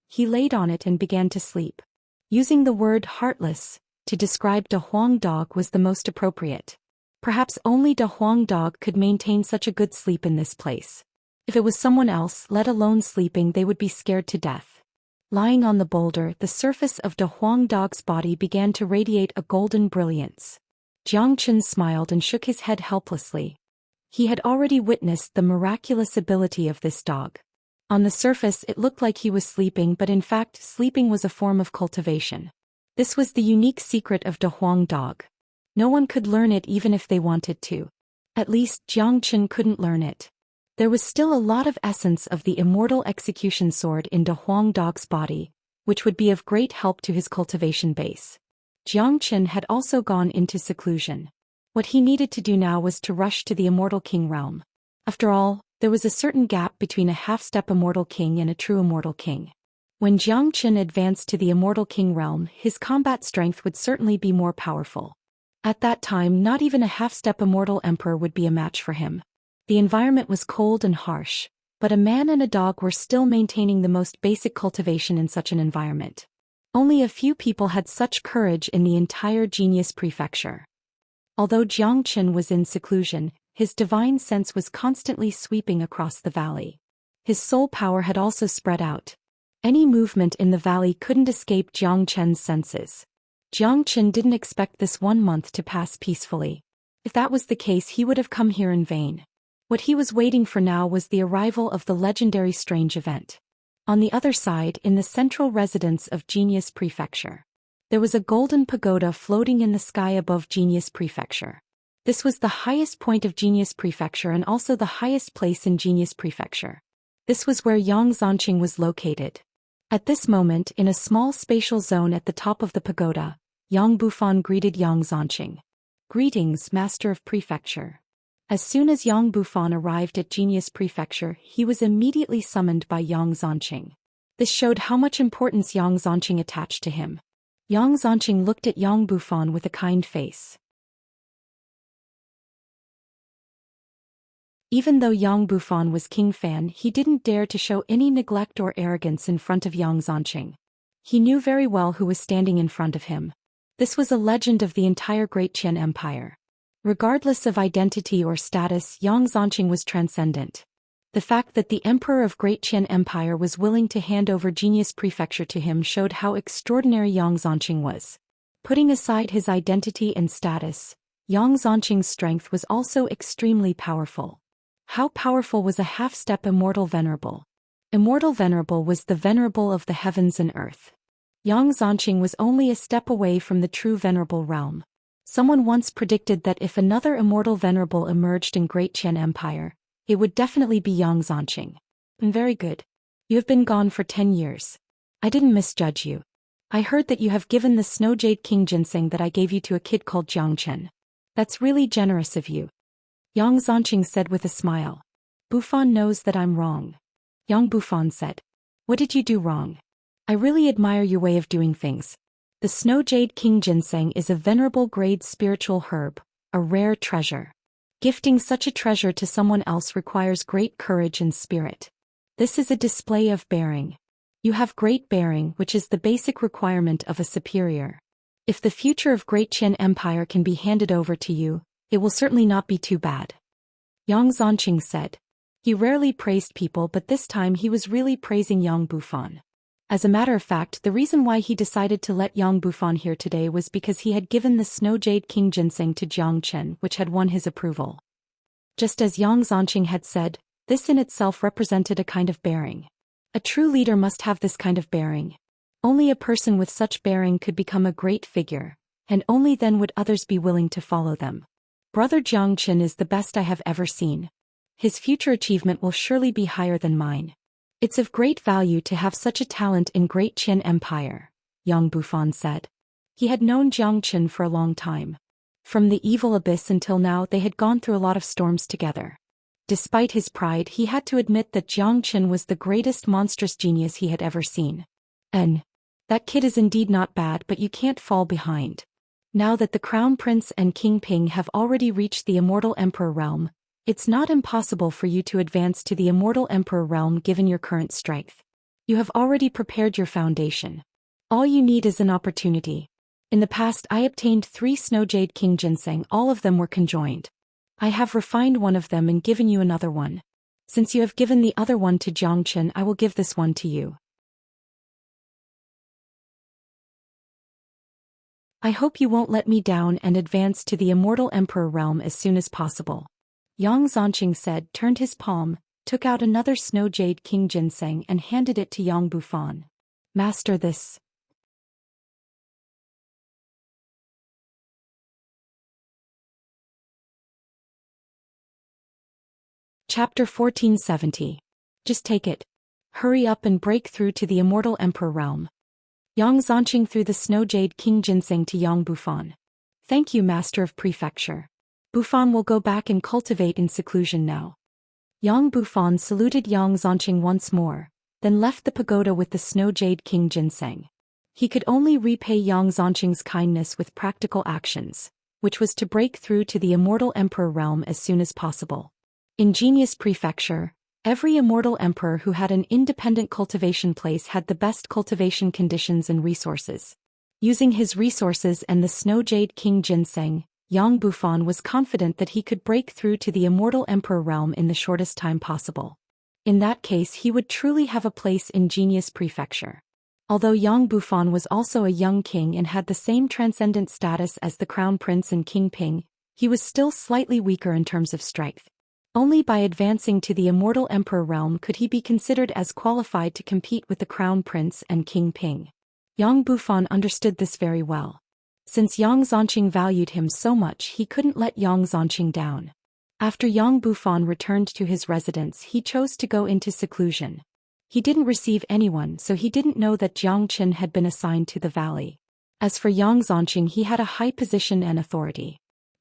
He laid on it and began to sleep. Using the word heartless to describe De Huang dog was the most appropriate. Perhaps only De Huang dog could maintain such a good sleep in this place. If it was someone else, let alone sleeping, they would be scared to death. Lying on the boulder, the surface of De Huang dog's body began to radiate a golden brilliance. Xianxia smiled and shook his head helplessly. He had already witnessed the miraculous ability of this dog. On the surface it looked like he was sleeping, but in fact sleeping was a form of cultivation. This was the unique secret of De Huang dog. No one could learn it even if they wanted to. At least Xianxia couldn't learn it. There was still a lot of essence of the immortal execution sword in De Huang dog's body, which would be of great help to his cultivation base. Xianxia had also gone into seclusion. What he needed to do now was to rush to the Immortal King realm. After all, there was a certain gap between a half-step Immortal King and a true Immortal King. When Xianxia advanced to the Immortal King realm, his combat strength would certainly be more powerful. At that time, not even a half-step Immortal Emperor would be a match for him. The environment was cold and harsh, but a man and a dog were still maintaining the most basic cultivation in such an environment. Only a few people had such courage in the entire Genius Prefecture. Although Xianxia was in seclusion, his divine sense was constantly sweeping across the valley. His soul power had also spread out. Any movement in the valley couldn't escape Xianxia's senses. Xianxia didn't expect this 1 month to pass peacefully. If that was the case, he would have come here in vain. What he was waiting for now was the arrival of the legendary strange event. On the other side, in the central residence of Genius Prefecture, there was a golden pagoda floating in the sky above Genius Prefecture. This was the highest point of Genius Prefecture and also the highest place in Genius Prefecture. This was where Yang Zanqing was located. At this moment, in a small spatial zone at the top of the pagoda, Yang Bufan greeted Yang Zanqing. Greetings, Master of Prefecture. As soon as Yang Bufan arrived at Genius Prefecture, he was immediately summoned by Yang Zanqing. This showed how much importance Yang Zanqing attached to him. Yang Zanqing looked at Yang Bufan with a kind face. Even though Yang Bufan was King Fan, he didn't dare to show any neglect or arrogance in front of Yang Zanqing. He knew very well who was standing in front of him. This was a legend of the entire Great Qian Empire. Regardless of identity or status, Yang Zanqing was transcendent. The fact that the Emperor of Great Qian Empire was willing to hand over Genius Prefecture to him showed how extraordinary Yang Zanqing was. Putting aside his identity and status, Yang Zanqing's strength was also extremely powerful. How powerful was a half-step Immortal Venerable? Immortal Venerable was the Venerable of the heavens and earth. Yang Zanqing was only a step away from the true Venerable realm. Someone once predicted that if another Immortal Venerable emerged in Great Qian Empire, it would definitely be Yang Zanqing. Very good. You have been gone for 10 years. I didn't misjudge you. I heard that you have given the Snow Jade King ginseng that I gave you to a kid called Jiangchen. That's really generous of you. Yang Zanqing said with a smile. Bufan knows that I'm wrong. Yang Bufan said. What did you do wrong? I really admire your way of doing things. The Snow Jade King ginseng is a venerable grade spiritual herb, a rare treasure. Gifting such a treasure to someone else requires great courage and spirit. This is a display of bearing. You have great bearing, which is the basic requirement of a superior. If the future of Great Qian Empire can be handed over to you, it will certainly not be too bad. Yang Zanqing said. He rarely praised people, but this time he was really praising Yang Bufan. As a matter of fact, the reason why he decided to let Yang Bufan here today was because he had given the Snow Jade King ginseng to Jiang Chen, which had won his approval. Just as Yang Zanqing had said, this in itself represented a kind of bearing. A true leader must have this kind of bearing. Only a person with such bearing could become a great figure, and only then would others be willing to follow them. Brother Jiang Chen is the best I have ever seen. His future achievement will surely be higher than mine. It's of great value to have such a talent in Great Qian Empire, Yang Bufan said. He had known Jiang Chen for a long time. From the evil abyss until now they had gone through a lot of storms together. Despite his pride, he had to admit that Jiang Chen was the greatest monstrous genius he had ever seen. That kid is indeed not bad, but you can't fall behind. Now that the Crown Prince and King Ping have already reached the Immortal Emperor realm, it's not impossible for you to advance to the Immortal Emperor realm given your current strength. You have already prepared your foundation. All you need is an opportunity. In the past I obtained 3 Snow Jade King ginseng, all of them were conjoined. I have refined one of them and given you another one. Since you have given the other one to Jiang Chen, I will give this one to you. I hope you won't let me down and advance to the Immortal Emperor realm as soon as possible. Yang Zanqing said, turned his palm, took out another Snow Jade King ginseng and handed it to Yang Bufan. Master this. Chapter 1470. Just take it. Hurry up and break through to the Immortal Emperor realm. Yang Zanqing threw the Snow Jade King ginseng to Yang Bufan. Thank you, Master of Prefecture. Bufan will go back and cultivate in seclusion now. Yang Bufan saluted Yang Zanqing once more, then left the pagoda with the Snow Jade King ginseng. He could only repay Yang Zanqing's kindness with practical actions, which was to break through to the Immortal Emperor realm as soon as possible. In Genius Prefecture, every immortal emperor who had an independent cultivation place had the best cultivation conditions and resources. Using his resources and the Snow Jade King ginseng, Yang Bufan was confident that he could break through to the Immortal Emperor realm in the shortest time possible. In that case he would truly have a place in Genius Prefecture. Although Yang Bufan was also a young king and had the same transcendent status as the Crown Prince and King Ping, he was still slightly weaker in terms of strength. Only by advancing to the Immortal Emperor realm could he be considered as qualified to compete with the Crown Prince and King Ping. Yang Bufan understood this very well. Since Yang Zanqing valued him so much, he couldn't let Yang Zanqing down. After Yang Bufan returned to his residence, he chose to go into seclusion. He didn't receive anyone, so he didn't know that Jiang Chen had been assigned to the valley. As for Yang Zanqing, he had a high position and authority.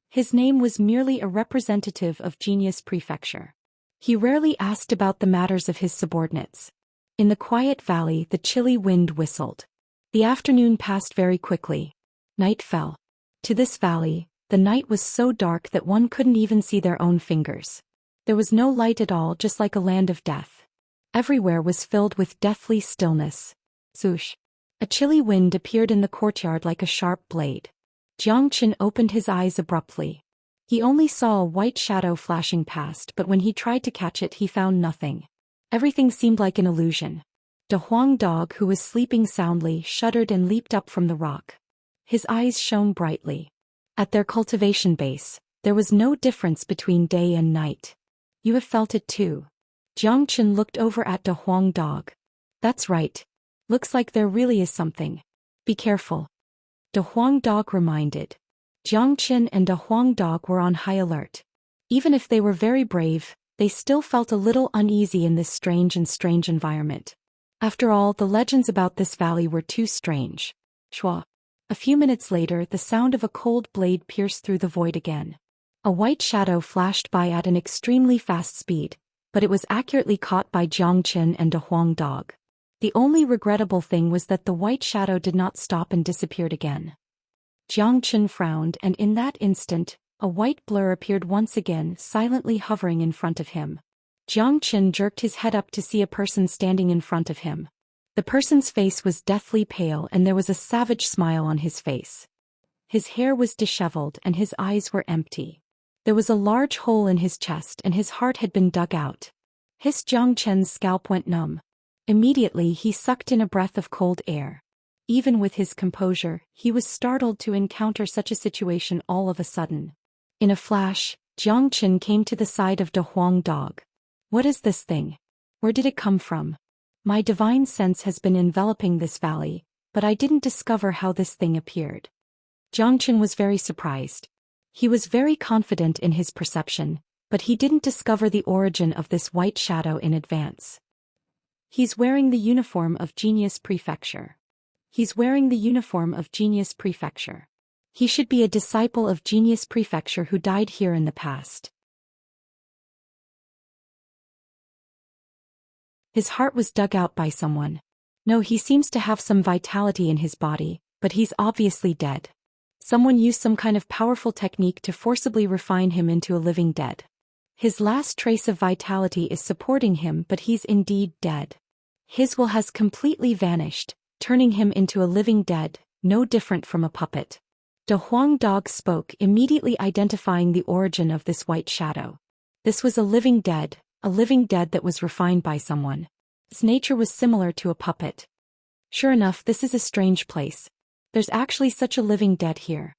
His name was merely a representative of Genius Prefecture. He rarely asked about the matters of his subordinates. In the quiet valley, the chilly wind whistled. The afternoon passed very quickly. Night fell. To this valley, the night was so dark that one couldn't even see their own fingers. There was no light at all, just like a land of death. Everywhere was filled with deathly stillness. Zhoosh! A chilly wind appeared in the courtyard like a sharp blade. Jiang Chen opened his eyes abruptly. He only saw a white shadow flashing past, but when he tried to catch it he found nothing. Everything seemed like an illusion. The Huang dog, who was sleeping soundly, shuddered and leaped up from the rock. His eyes shone brightly. At their cultivation base, there was no difference between day and night. You have felt it too. Jiang Chen looked over at the Huang dog. That's right. Looks like there really is something. Be careful. The Huang dog reminded. Jiang Chen and the Huang dog were on high alert. Even if they were very brave, they still felt a little uneasy in this strange environment. After all, the legends about this valley were too strange. Shua. A few minutes later, the sound of a cold blade pierced through the void again. A white shadow flashed by at an extremely fast speed, but it was accurately caught by Jiang Qin and a Huang dog. The only regrettable thing was that the white shadow did not stop and disappeared again. Jiang Qin frowned, and in that instant, a white blur appeared once again, silently hovering in front of him. Jiang Qin jerked his head up to see a person standing in front of him. The person's face was deathly pale and there was a savage smile on his face. His hair was disheveled and his eyes were empty. There was a large hole in his chest and his heart had been dug out. Jiang Qin's scalp went numb. Immediately he sucked in a breath of cold air. Even with his composure, he was startled to encounter such a situation all of a sudden. In a flash, Jiang Qin came to the side of the Huang dog. What is this thing? Where did it come from? My divine sense has been enveloping this valley, but I didn't discover how this thing appeared. Jiang Qin was very surprised. He was very confident in his perception, but he didn't discover the origin of this white shadow in advance. He's wearing the uniform of Genius Prefecture. He's wearing the uniform of Genius Prefecture. He should be a disciple of Genius Prefecture who died here in the past. His heart was dug out by someone. No, he seems to have some vitality in his body, but he's obviously dead. Someone used some kind of powerful technique to forcibly refine him into a living dead. His last trace of vitality is supporting him, but he's indeed dead. His will has completely vanished, turning him into a living dead, no different from a puppet. The Huang dog spoke, immediately identifying the origin of this white shadow. This was a living dead that was refined by someone. Its nature was similar to a puppet. Sure enough, this is a strange place. There's actually such a living dead here.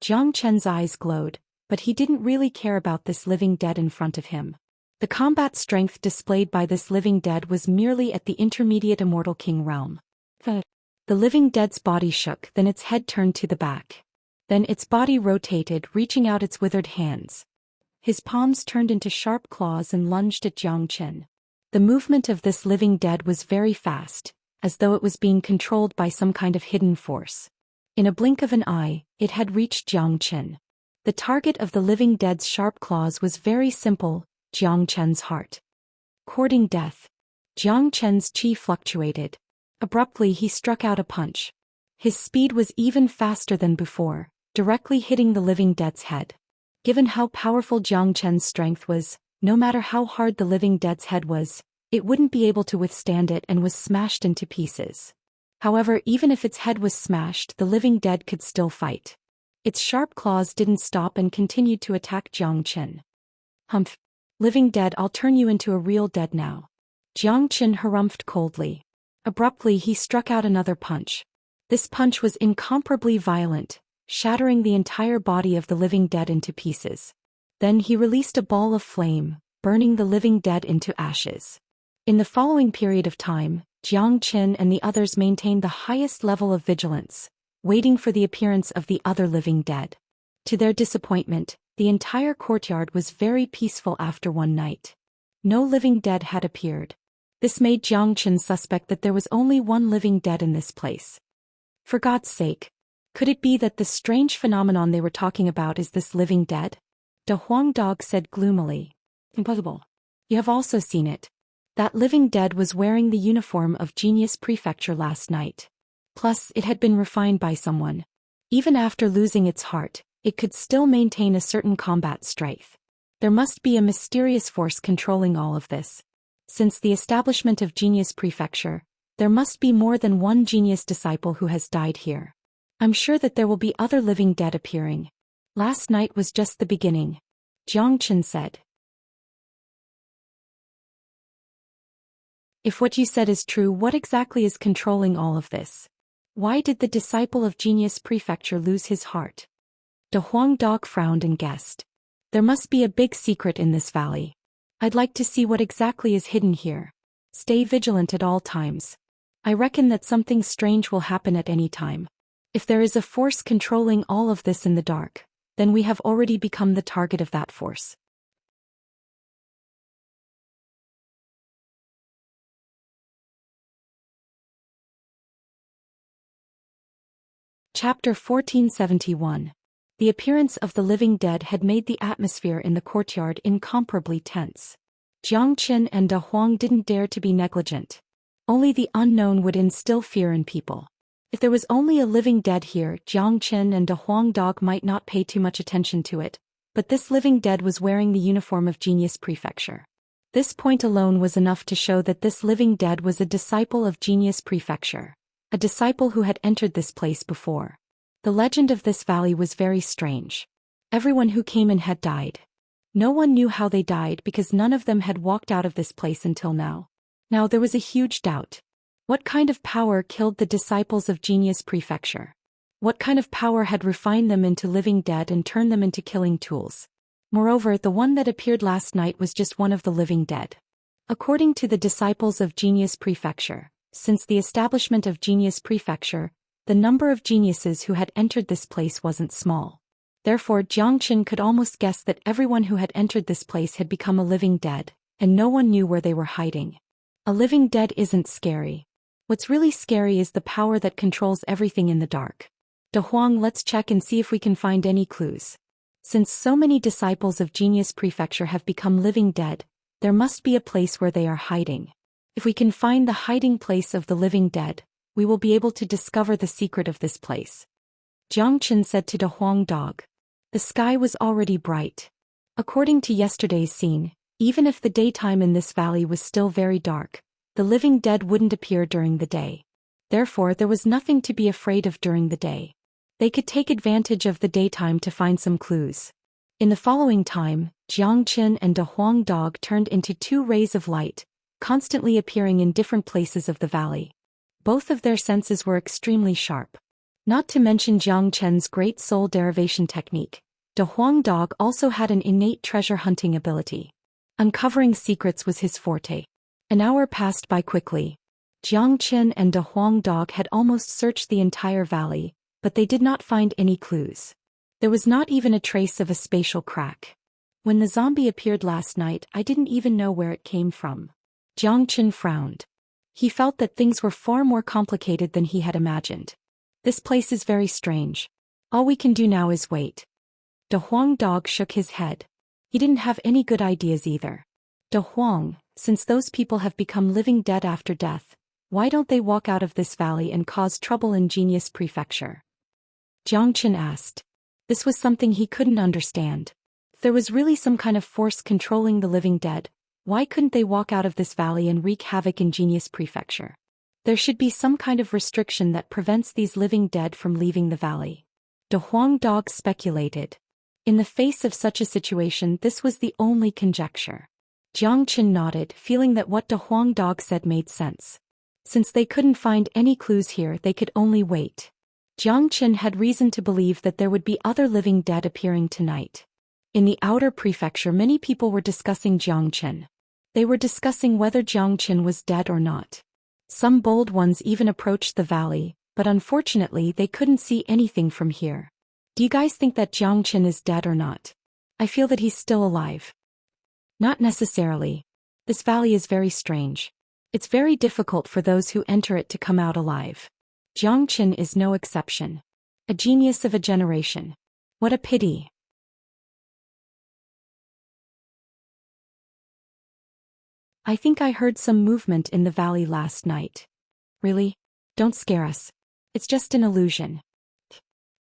Jiang Qin's eyes glowed, but he didn't really care about this living dead in front of him. The combat strength displayed by this living dead was merely at the intermediate immortal king realm. The living dead's body shook, then its head turned to the back. Then its body rotated, reaching out its withered hands. His palms turned into sharp claws and lunged at Jiang Qin. The movement of this living dead was very fast, as though it was being controlled by some kind of hidden force. In a blink of an eye, it had reached Jiang Qin. The target of the living dead's sharp claws was very simple, Jiang Qin's heart. Courting death. Jiang Qin's chi fluctuated. Abruptly he struck out a punch. His speed was even faster than before, directly hitting the living dead's head. Given how powerful Jiang Qin's strength was, no matter how hard the living dead's head was, it wouldn't be able to withstand it and was smashed into pieces. However, even if its head was smashed, the living dead could still fight. Its sharp claws didn't stop and continued to attack Jiang Qin. Humph! Living dead, I'll turn you into a real dead now. Jiang Qin harumphed coldly. Abruptly he struck out another punch. This punch was incomparably violent, shattering the entire body of the living dead into pieces. Then he released a ball of flame, burning the living dead into ashes. In the following period of time, Jiang Qin and the others maintained the highest level of vigilance, waiting for the appearance of the other living dead. To their disappointment, the entire courtyard was very peaceful after one night. No living dead had appeared. This made Jiang Qin suspect that there was only one living dead in this place. For God's sake, could it be that the strange phenomenon they were talking about is this living dead? The Huang dog said gloomily. Impossible. You have also seen it. That living dead was wearing the uniform of Genius Prefecture last night. Plus, it had been refined by someone. Even after losing its heart, it could still maintain a certain combat strength. There must be a mysterious force controlling all of this. Since the establishment of Genius Prefecture, there must be more than one genius disciple who has died here. I'm sure that there will be other living dead appearing. Last night was just the beginning. Jiang Qin said. If what you said is true, what exactly is controlling all of this? Why did the disciple of Genius Prefecture lose his heart? The Huang dog frowned and guessed. There must be a big secret in this valley. I'd like to see what exactly is hidden here. Stay vigilant at all times. I reckon that something strange will happen at any time. If there is a force controlling all of this in the dark, then we have already become the target of that force. Chapter 1471. The appearance of the living dead had made the atmosphere in the courtyard incomparably tense. Jiang Qin and De Huang didn't dare to be negligent. Only the unknown would instill fear in people. If there was only a living dead here, Jiang Qin and De Huang dog might not pay too much attention to it, but this living dead was wearing the uniform of Genius Prefecture. This point alone was enough to show that this living dead was a disciple of Genius Prefecture, a disciple who had entered this place before. The legend of this valley was very strange. Everyone who came in had died. No one knew how they died because none of them had walked out of this place until now. Now there was a huge doubt. What kind of power killed the disciples of Genius Prefecture? What kind of power had refined them into living dead and turned them into killing tools? Moreover, the one that appeared last night was just one of the living dead. According to the disciples of Genius Prefecture, since the establishment of Genius Prefecture, the number of geniuses who had entered this place wasn't small. Therefore, Jiang Qin could almost guess that everyone who had entered this place had become a living dead, and no one knew where they were hiding. A living dead isn't scary. What's really scary is the power that controls everything in the dark. De Huang, let's check and see if we can find any clues. Since so many disciples of Genius Prefecture have become living dead, there must be a place where they are hiding. If we can find the hiding place of the living dead, we will be able to discover the secret of this place. Jiang Qin said to De Huang dog. The sky was already bright. According to yesterday's scene, even if the daytime in this valley was still very dark, the living dead wouldn't appear during the day. Therefore, there was nothing to be afraid of during the day. They could take advantage of the daytime to find some clues. In the following time, Jiang Qin and De Huang dog turned into two rays of light, constantly appearing in different places of the valley. Both of their senses were extremely sharp. Not to mention Jiang Chen's great soul derivation technique, De Huang dog also had an innate treasure hunting ability. Uncovering secrets was his forte. An hour passed by quickly. Jiang Qin and De Huang dog had almost searched the entire valley, but they did not find any clues. There was not even a trace of a spatial crack. When the zombie appeared last night, I didn't even know where it came from. Jiang Qin frowned. He felt that things were far more complicated than he had imagined. This place is very strange. All we can do now is wait. De Huang dog shook his head. He didn't have any good ideas either. De Huang, since those people have become living dead after death, why don't they walk out of this valley and cause trouble in Genius Prefecture? Jiang Qin asked. This was something he couldn't understand. If there was really some kind of force controlling the living dead, why couldn't they walk out of this valley and wreak havoc in Genius Prefecture? There should be some kind of restriction that prevents these living dead from leaving the valley. De Huang dog speculated. In the face of such a situation, this was the only conjecture. Jiang Qin nodded, feeling that what De Huang dog said made sense. Since they couldn't find any clues here, they could only wait. Jiang Qin had reason to believe that there would be other living dead appearing tonight. In the outer prefecture, many people were discussing Jiang Qin. They were discussing whether Jiang Qin was dead or not. Some bold ones even approached the valley, but unfortunately they couldn't see anything from here. Do you guys think that Jiang Qin is dead or not? I feel that he's still alive. Not necessarily. This valley is very strange. It's very difficult for those who enter it to come out alive. Jiang Qin is no exception. A genius of a generation. What a pity. I think I heard some movement in the valley last night. Really? Don't scare us. It's just an illusion.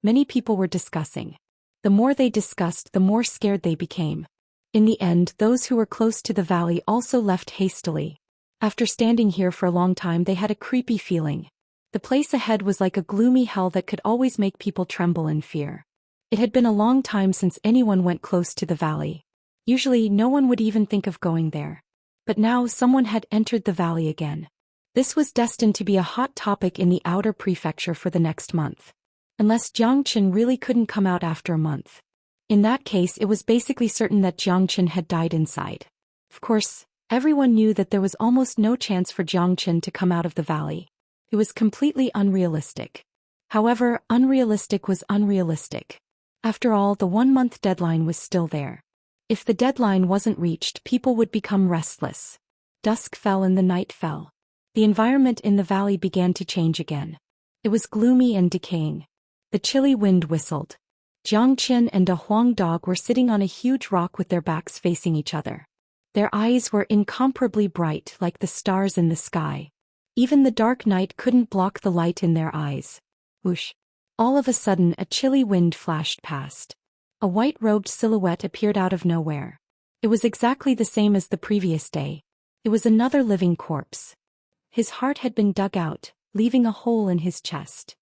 Many people were discussing. The more they discussed, the more scared they became. In the end, those who were close to the valley also left hastily. After standing here for a long time, they had a creepy feeling. The place ahead was like a gloomy hell that could always make people tremble in fear. It had been a long time since anyone went close to the valley. Usually, no one would even think of going there. But now someone had entered the valley again. This was destined to be a hot topic in the outer prefecture for the next month. Unless Jiang Qin really couldn't come out after a month. In that case, it was basically certain that Jiang Qin had died inside. Of course, everyone knew that there was almost no chance for Jiang Qin to come out of the valley. It was completely unrealistic. However, unrealistic was unrealistic. After all, the 1-month deadline was still there. If the deadline wasn't reached, people would become restless. Dusk fell and the night fell. The environment in the valley began to change again. It was gloomy and decaying. The chilly wind whistled. Zhang Qian and a Huang dog were sitting on a huge rock with their backs facing each other. Their eyes were incomparably bright like the stars in the sky. Even the dark night couldn't block the light in their eyes. Whoosh! All of a sudden a chilly wind flashed past. A white-robed silhouette appeared out of nowhere. It was exactly the same as the previous day. It was another living corpse. His heart had been dug out, leaving a hole in his chest.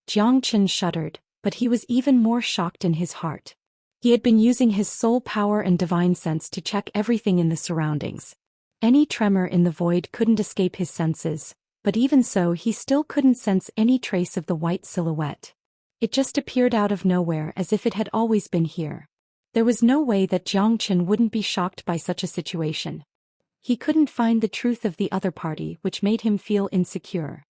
Zhang Qian shuddered, but he was even more shocked in his heart. He had been using his soul power and divine sense to check everything in the surroundings. Any tremor in the void couldn't escape his senses, but even so he still couldn't sense any trace of the white silhouette. It just appeared out of nowhere as if it had always been here. There was no way that Zhang Qian wouldn't be shocked by such a situation. He couldn't find the truth of the other party, which made him feel insecure.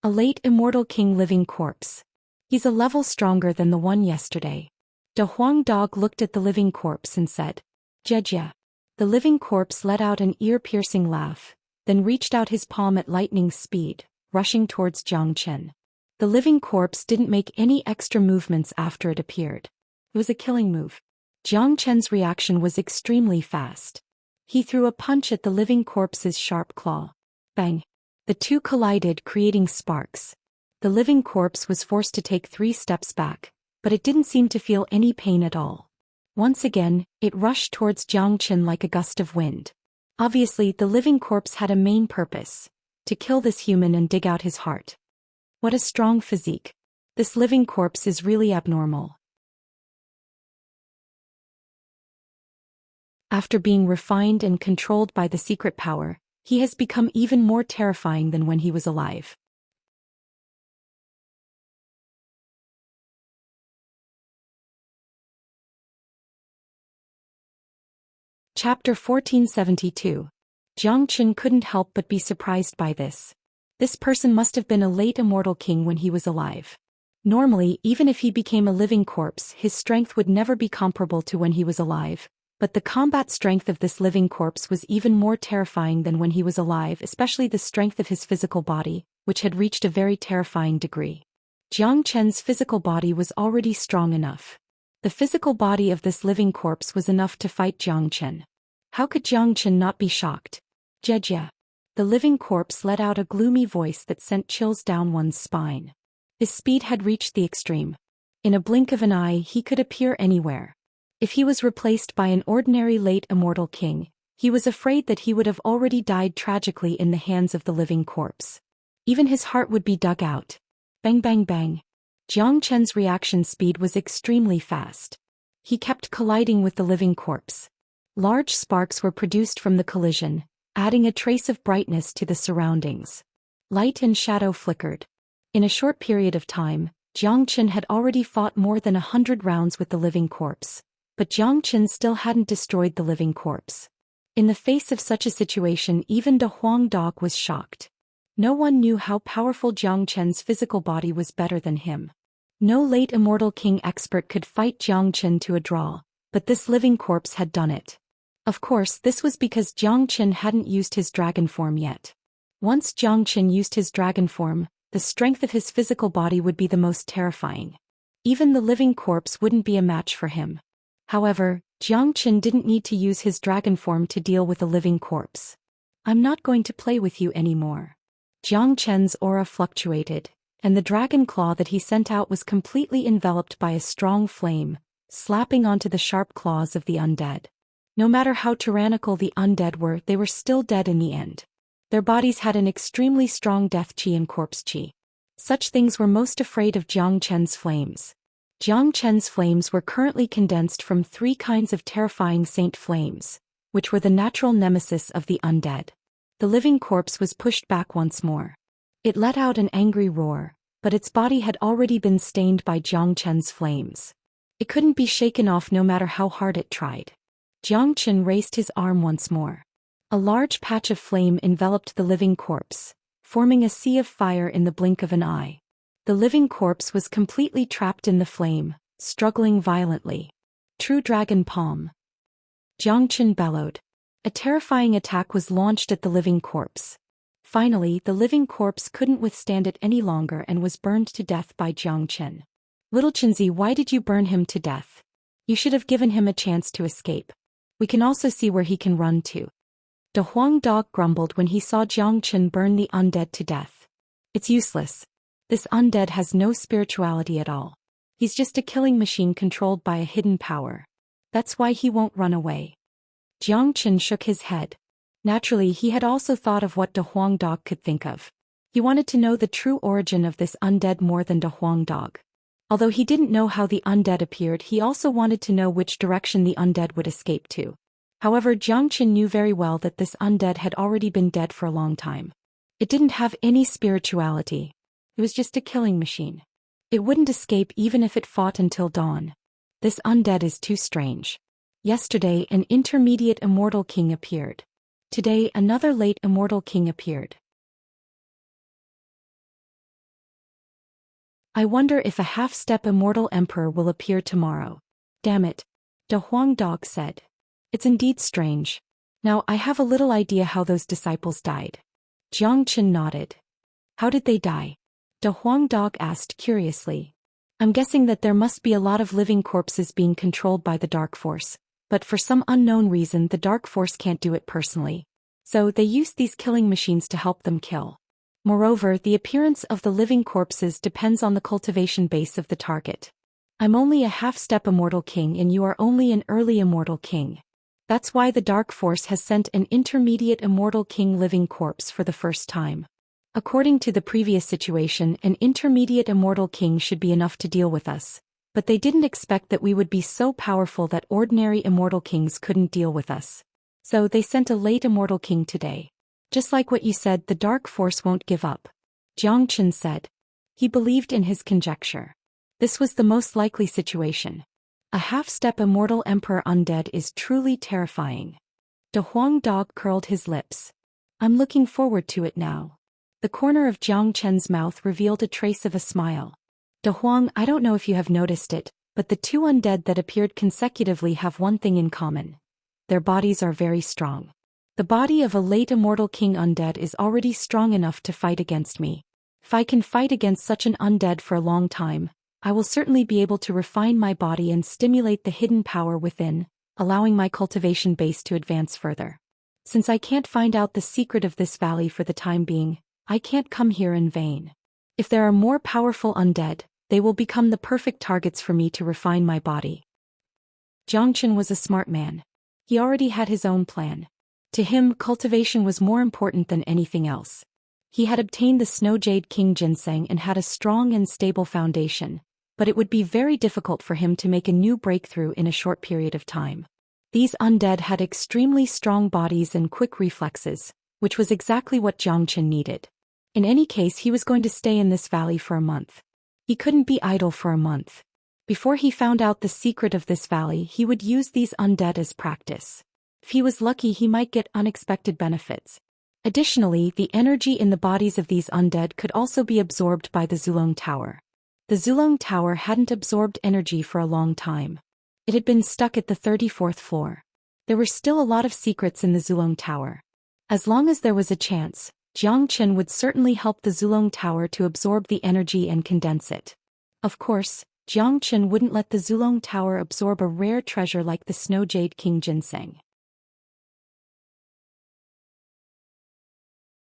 A late immortal king living corpse. He's a level stronger than the one yesterday. The Huang dog looked at the living corpse and said, "Jejia." The living corpse let out an ear-piercing laugh, then reached out his palm at lightning speed, rushing towards Zhang Qian. The living corpse didn't make any extra movements after it appeared. It was a killing move. Zhang Qian's reaction was extremely fast. He threw a punch at the living corpse's sharp claw. Bang! The two collided, creating sparks. The living corpse was forced to take 3 steps back, but it didn't seem to feel any pain at all. Once again, it rushed towards Zhang Qian like a gust of wind. Obviously, the living corpse had a main purpose: to kill this human and dig out his heart. What a strong physique. This living corpse is really abnormal. After being refined and controlled by the secret power, he has become even more terrifying than when he was alive. Chapter 1472. Zhang Qian couldn't help but be surprised by this. This person must have been a late immortal king when he was alive. Normally, even if he became a living corpse, his strength would never be comparable to when he was alive. But the combat strength of this living corpse was even more terrifying than when he was alive, especially the strength of his physical body, which had reached a very terrifying degree. Zhang Qian's physical body was already strong enough. The physical body of this living corpse was enough to fight Zhang Qian. How could Zhang Qian not be shocked? Jejia. The living corpse let out a gloomy voice that sent chills down one's spine. His speed had reached the extreme. In a blink of an eye he could appear anywhere. If he was replaced by an ordinary late immortal king, he was afraid that he would have already died tragically in the hands of the living corpse. Even his heart would be dug out. Bang bang bang. Zhang Qian's reaction speed was extremely fast. He kept colliding with the living corpse. Large sparks were produced from the collision, adding a trace of brightness to the surroundings. Light and shadow flickered. In a short period of time, Zhang Qian had already fought more than 100 rounds with the living corpse. But Zhang Qian still hadn't destroyed the living corpse. In the face of such a situation, even the Huang dog was shocked. No one knew how powerful Zhang Qian's physical body was better than him. No late immortal king expert could fight Zhang Qian to a draw, but this living corpse had done it. Of course, this was because Zhang Qian hadn't used his dragon form yet. Once Zhang Qian used his dragon form, the strength of his physical body would be the most terrifying. Even the living corpse wouldn't be a match for him. However, Zhang Qian didn't need to use his dragon form to deal with a living corpse. "I'm not going to play with you anymore." Zhang Qian's aura fluctuated, and the dragon claw that he sent out was completely enveloped by a strong flame, slapping onto the sharp claws of the undead. No matter how tyrannical the undead were, they were still dead in the end. Their bodies had an extremely strong death chi and corpse chi. Such things were most afraid of Zhang Qian's flames. Zhang Qian's flames were currently condensed from 3 kinds of terrifying saint flames, which were the natural nemesis of the undead. The living corpse was pushed back once more. It let out an angry roar, but its body had already been stained by Zhang Qian's flames. It couldn't be shaken off no matter how hard it tried. Zhang Qian raised his arm once more. A large patch of flame enveloped the living corpse, forming a sea of fire in the blink of an eye. The living corpse was completely trapped in the flame, struggling violently. True dragon palm. Zhang Qian bellowed. A terrifying attack was launched at the living corpse. Finally, the living corpse couldn't withstand it any longer and was burned to death by Zhang Qian. Little Chinzi, why did you burn him to death? You should have given him a chance to escape. We can also see where he can run to. De Huang Dog grumbled when he saw Jiang Chen burn the undead to death. It's useless. This undead has no spirituality at all. He's just a killing machine controlled by a hidden power. That's why he won't run away. Jiang Chen shook his head. Naturally, he had also thought of what De Huang Dog could think of. He wanted to know the true origin of this undead more than De Huang Dog. Although he didn't know how the undead appeared, he also wanted to know which direction the undead would escape to. However, Jiang Chen knew very well that this undead had already been dead for a long time. It didn't have any spirituality. It was just a killing machine. It wouldn't escape even if it fought until dawn. This undead is too strange. Yesterday, an intermediate immortal king appeared. Today, another late immortal king appeared. I wonder if a half-step immortal emperor will appear tomorrow. Damn it. De Huang Dog said. It's indeed strange. Now I have a little idea how those disciples died. Jiang Chen nodded. How did they die? De Huang Dog asked curiously. I'm guessing that there must be a lot of living corpses being controlled by the dark force, but for some unknown reason the dark force can't do it personally. So they use these killing machines to help them kill. Moreover, the appearance of the living corpses depends on the cultivation base of the target. I'm only a half-step immortal king and you are only an early immortal king. That's why the dark force has sent an intermediate immortal king living corpse for the first time. According to the previous situation, an intermediate immortal king should be enough to deal with us, but they didn't expect that we would be so powerful that ordinary immortal kings couldn't deal with us. So they sent a late immortal king today. Just like what you said, the dark force won't give up. Jiang Chen said. He believed in his conjecture. This was the most likely situation. A half-step immortal emperor undead is truly terrifying. De Huang Dog curled his lips. I'm looking forward to it now. The corner of Jiang Chen's mouth revealed a trace of a smile. De Huang, I don't know if you have noticed it, but the two undead that appeared consecutively have one thing in common. Their bodies are very strong. The body of a late immortal king undead is already strong enough to fight against me. If I can fight against such an undead for a long time, I will certainly be able to refine my body and stimulate the hidden power within, allowing my cultivation base to advance further. Since I can't find out the secret of this valley for the time being, I can't come here in vain. If there are more powerful undead, they will become the perfect targets for me to refine my body. Jiang Chen was a smart man. He already had his own plan. To him, cultivation was more important than anything else. He had obtained the Snow Jade King ginseng and had a strong and stable foundation, but it would be very difficult for him to make a new breakthrough in a short period of time. These undead had extremely strong bodies and quick reflexes, which was exactly what Jiang Chen needed. In any case, he was going to stay in this valley for a month. He couldn't be idle for a month. Before he found out the secret of this valley, he would use these undead as practice. If he was lucky, he might get unexpected benefits. Additionally, the energy in the bodies of these undead could also be absorbed by the Zulong Tower. The Zulong Tower hadn't absorbed energy for a long time. It had been stuck at the 34th floor. There were still a lot of secrets in the Zulong Tower. As long as there was a chance, Jiang Chen would certainly help the Zulong Tower to absorb the energy and condense it. Of course, Jiang Chen wouldn't let the Zulong Tower absorb a rare treasure like the Snow Jade King ginseng.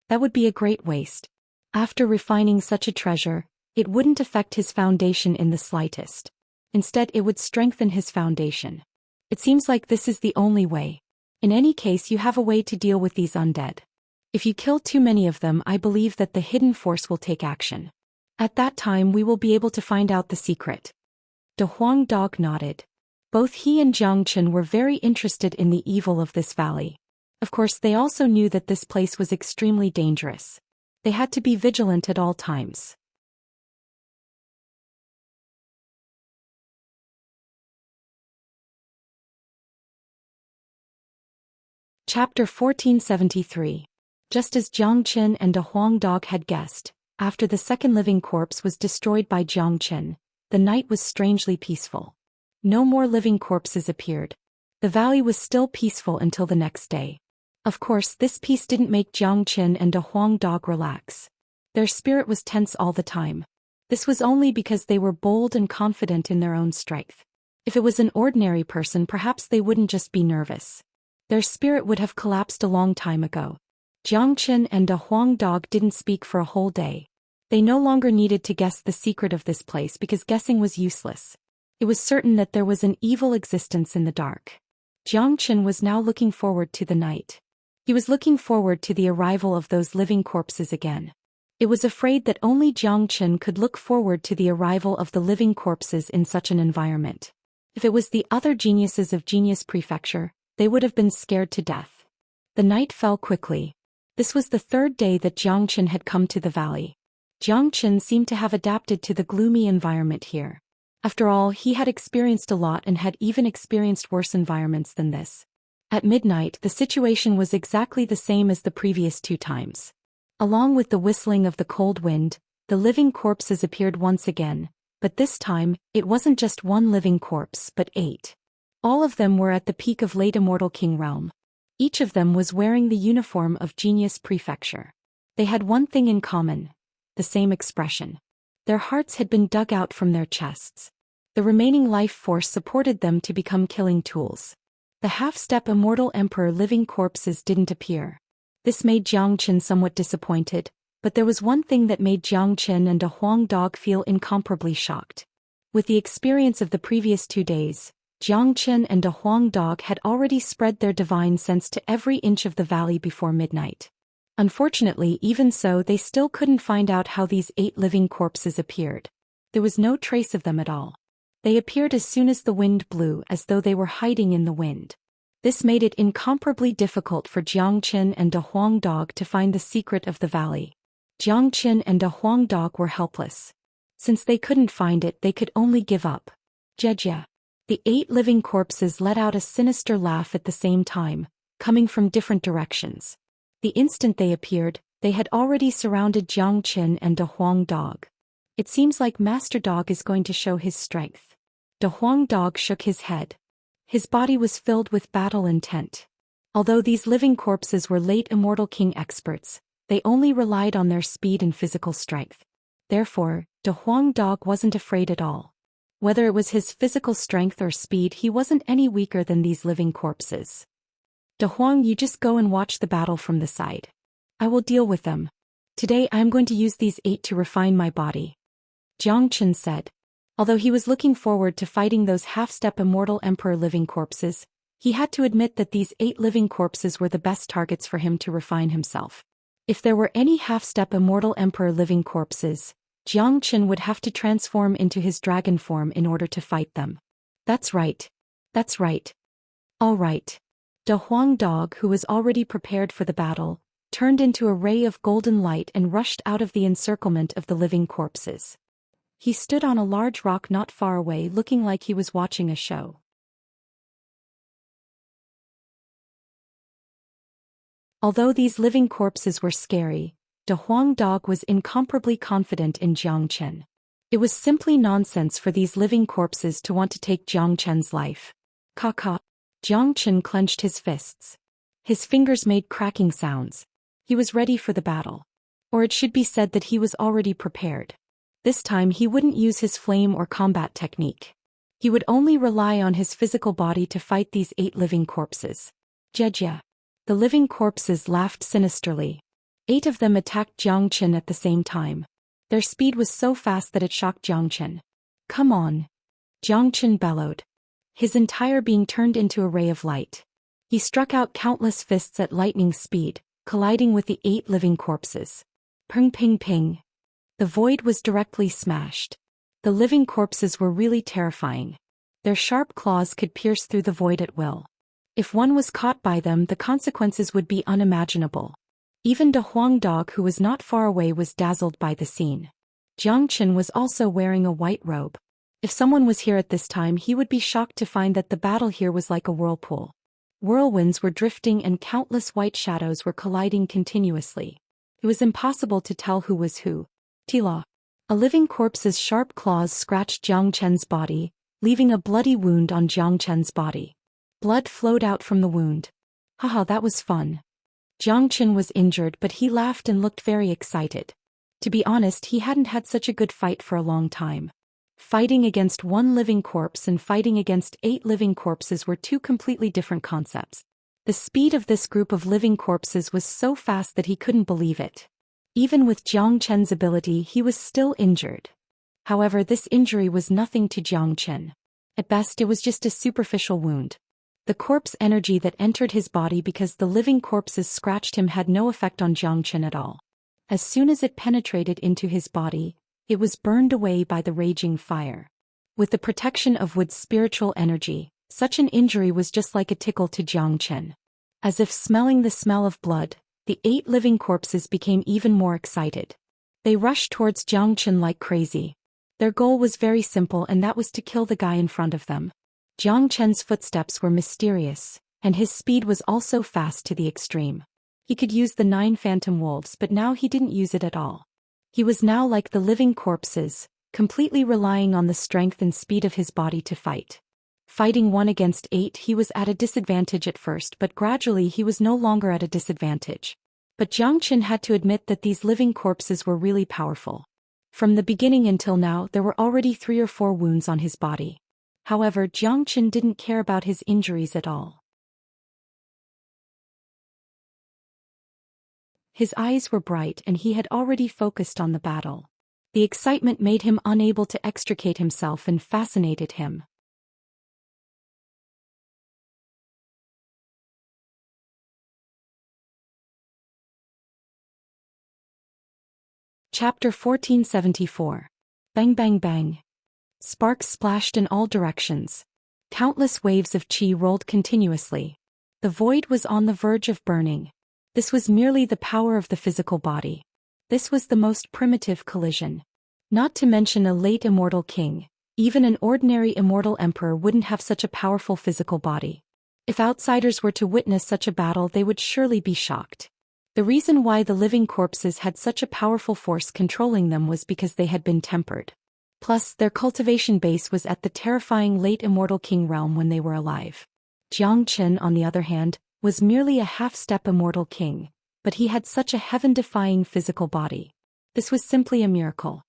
That would be a great waste. After refining such a treasure, it wouldn't affect his foundation in the slightest. Instead, it would strengthen his foundation. It seems like this is the only way. In any case, you have a way to deal with these undead. If you kill too many of them, I believe that the hidden force will take action. At that time, we will be able to find out the secret. De Huang Dog nodded. Both he and Jiang Chen were very interested in the evil of this valley. Of course, they also knew that this place was extremely dangerous. They had to be vigilant at all times. Chapter 1473. Just as Jiang Chen and De Huang Dog had guessed, after the second living corpse was destroyed by Jiang Chen, the night was strangely peaceful. No more living corpses appeared. The valley was still peaceful until the next day. Of course, this peace didn't make Jiang Chen and De Huang Dog relax. Their spirit was tense all the time. This was only because they were bold and confident in their own strength. If it was an ordinary person, perhaps they wouldn't just be nervous. Their spirit would have collapsed a long time ago. Jiang Chen and De Huang Dog didn't speak for a whole day. They no longer needed to guess the secret of this place because guessing was useless. It was certain that there was an evil existence in the dark. Jiang Chen was now looking forward to the night. He was looking forward to the arrival of those living corpses again. It was afraid that only Jiang Chen could look forward to the arrival of the living corpses in such an environment. If it was the other geniuses of Genius Prefecture, they would have been scared to death. The night fell quickly. This was the third day that Jiang Chen had come to the valley. Jiang Chen seemed to have adapted to the gloomy environment here. After all, he had experienced a lot and had even experienced worse environments than this. At midnight, the situation was exactly the same as the previous 2 times. Along with the whistling of the cold wind, the living corpses appeared once again, but this time, it wasn't just 1 living corpse but 8. All of them were at the peak of late immortal king realm. Each of them was wearing the uniform of Genius Prefecture. They had one thing in common: the same expression. Their hearts had been dug out from their chests. The remaining life force supported them to become killing tools. The half-step immortal emperor living corpses didn't appear. This made Jiang Chen somewhat disappointed, but there was one thing that made Jiang Chen and De Huang Dog feel incomparably shocked. With the experience of the previous 2 days, Jiang Chen and De Huang Dog had already spread their divine sense to every inch of the valley before midnight. Unfortunately, even so, they still couldn't find out how these 8 living corpses appeared. There was no trace of them at all. They appeared as soon as the wind blew, as though they were hiding in the wind. This made it incomparably difficult for Jiang Chen and De Huang Dog to find the secret of the valley. Jiang Chen and De Huang Dog were helpless. Since they couldn't find it, they could only give up. Jejia. The 8 living corpses let out a sinister laugh at the same time, coming from different directions. The instant they appeared, they had already surrounded Jiang Chen and De Huang Dog. It seems like Master Dog is going to show his strength. De Huang Dog shook his head. His body was filled with battle intent. Although these living corpses were late immortal king experts, they only relied on their speed and physical strength. Therefore, De Huang Dog wasn't afraid at all. Whether it was his physical strength or speed, he wasn't any weaker than these living corpses. De Huang, you just go and watch the battle from the side. I will deal with them. Today I am going to use these 8 to refine my body. Jiang Chen said. Although he was looking forward to fighting those half-step immortal emperor living corpses, he had to admit that these 8 living corpses were the best targets for him to refine himself. If there were any half-step immortal emperor living corpses, Jiang Chen would have to transform into his dragon form in order to fight them. That's right. That's right. All right. De Huang Dog, who was already prepared for the battle, turned into a ray of golden light and rushed out of the encirclement of the living corpses. He stood on a large rock not far away, looking like he was watching a show. Although these living corpses were scary, De Huang Dog was incomparably confident in Jiang Chen. It was simply nonsense for these living corpses to want to take Jiang Chen's life. Ka. Jiang Chen clenched his fists. His fingers made cracking sounds. He was ready for the battle. Or it should be said that he was already prepared. This time he wouldn't use his flame or combat technique. He would only rely on his physical body to fight these 8 living corpses. Jejia. The living corpses laughed sinisterly. 8 of them attacked Jiang Chen at the same time. Their speed was so fast that it shocked Jiang Chen. Come on. Jiang Chen bellowed. His entire being turned into a ray of light. He struck out countless fists at lightning speed, colliding with the 8 living corpses. Ping ping ping. The void was directly smashed. The living corpses were really terrifying. Their sharp claws could pierce through the void at will. If one was caught by them, the consequences would be unimaginable. Even De Huang Dog, who was not far away, was dazzled by the scene. Jiang Chen was also wearing a white robe. If someone was here at this time, he would be shocked to find that the battle here was like a whirlpool. Whirlwinds were drifting and countless white shadows were colliding continuously. It was impossible to tell who was who. Tila. A living corpse's sharp claws scratched Jiang Chen's body, leaving a bloody wound on Jiang Chen's body. Blood flowed out from the wound. Haha, that was fun. Jiang Chen was injured, but he laughed and looked very excited. To be honest, he hadn't had such a good fight for a long time. Fighting against one living corpse and fighting against 8 living corpses were two completely different concepts. The speed of this group of living corpses was so fast that he couldn't believe it. Even with Jiang Chen's ability, he was still injured. However, this injury was nothing to Jiang Chen. At best, it was just a superficial wound. The corpse energy that entered his body because the living corpses scratched him had no effect on Jiang Chen at all. As soon as it penetrated into his body, it was burned away by the raging fire. With the protection of Wood's spiritual energy, such an injury was just like a tickle to Jiang Chen. As if smelling the smell of blood, the 8 living corpses became even more excited. They rushed towards Jiang Chen like crazy. Their goal was very simple, and that was to kill the guy in front of them. Jiang Chen's footsteps were mysterious, and his speed was also fast to the extreme. He could use the 9 phantom wolves, but now he didn't use it at all. He was now like the living corpses, completely relying on the strength and speed of his body to fight. Fighting 1 against 8, he was at a disadvantage at first, but gradually he was no longer at a disadvantage. But Jiang Chen had to admit that these living corpses were really powerful. From the beginning until now, there were already 3 or 4 wounds on his body. However, Jiang Chen didn't care about his injuries at all. His eyes were bright and he had already focused on the battle. The excitement made him unable to extricate himself and fascinated him. Chapter 1474. Bang bang bang. Sparks splashed in all directions. Countless waves of qi rolled continuously. The void was on the verge of burning. This was merely the power of the physical body. This was the most primitive collision. Not to mention a late immortal king. Even an ordinary immortal emperor wouldn't have such a powerful physical body. If outsiders were to witness such a battle, they would surely be shocked. The reason why the living corpses had such a powerful force controlling them was because they had been tempered. Plus, their cultivation base was at the terrifying late immortal king realm when they were alive. Jiang Chen, on the other hand, was merely a half-step immortal king, but he had such a heaven-defying physical body. This was simply a miracle.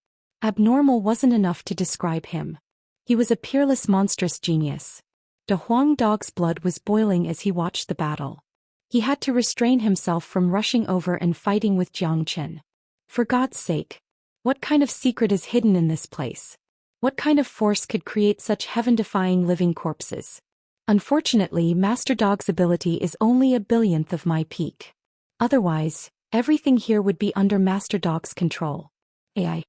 Abnormal wasn't enough to describe him. He was a peerless monstrous genius. De Huang Dog's blood was boiling as he watched the battle. He had to restrain himself from rushing over and fighting with Jiang Chen. For God's sake, what kind of secret is hidden in this place? What kind of force could create such heaven-defying living corpses? Unfortunately, Master Dog's ability is only a billionth of my peak. Otherwise, everything here would be under Master Dog's control. AI.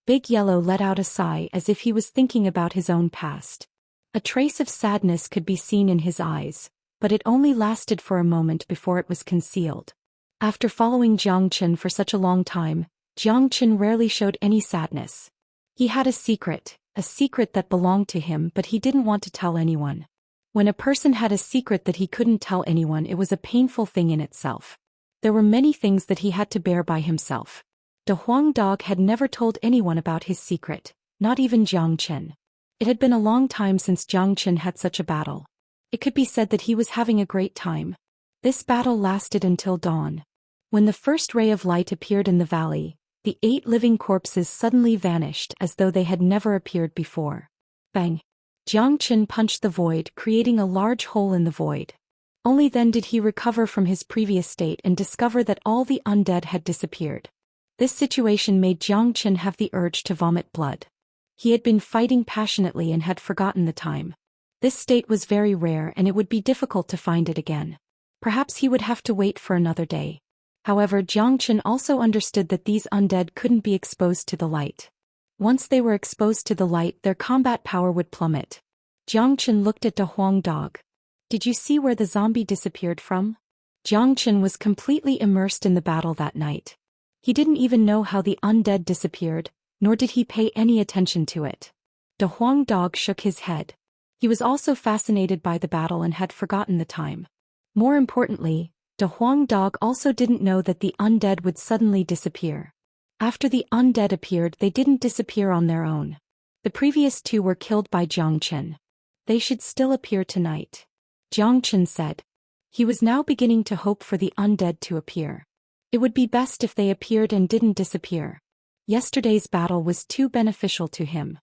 Big Yellow let out a sigh as if he was thinking about his own past. A trace of sadness could be seen in his eyes, but it only lasted for a moment before it was concealed. After following Jiang Chen for such a long time, Jiang Chen rarely showed any sadness. He had a secret that belonged to him, but he didn't want to tell anyone. When a person had a secret that he couldn't tell anyone, it was a painful thing in itself. There were many things that he had to bear by himself. De Huang Dog had never told anyone about his secret, not even Jiang Chen. It had been a long time since Jiang Chen had such a battle. It could be said that he was having a great time. This battle lasted until dawn. When the first ray of light appeared in the valley, the 8 living corpses suddenly vanished as though they had never appeared before. Bang! Jiang Chen punched the void, creating a large hole in the void. Only then did he recover from his previous state and discover that all the undead had disappeared. This situation made Jiang Chen have the urge to vomit blood. He had been fighting passionately and had forgotten the time. This state was very rare and it would be difficult to find it again. Perhaps he would have to wait for another day. However, Jiang Chen also understood that these undead couldn't be exposed to the light. Once they were exposed to the light, their combat power would plummet. Jiang Chen looked at De Huang Dog. Did you see where the zombie disappeared from? Jiang Chen was completely immersed in the battle that night. He didn't even know how the undead disappeared, nor did he pay any attention to it. De Huang Dog shook his head. He was also fascinated by the battle and had forgotten the time. More importantly, De Huang Dog also didn't know that the undead would suddenly disappear. After the undead appeared, they didn't disappear on their own. The previous 2 were killed by Jiang Chen. They should still appear tonight, Jiang Chen said. He was now beginning to hope for the undead to appear. It would be best if they appeared and didn't disappear. Yesterday's battle was too beneficial to him.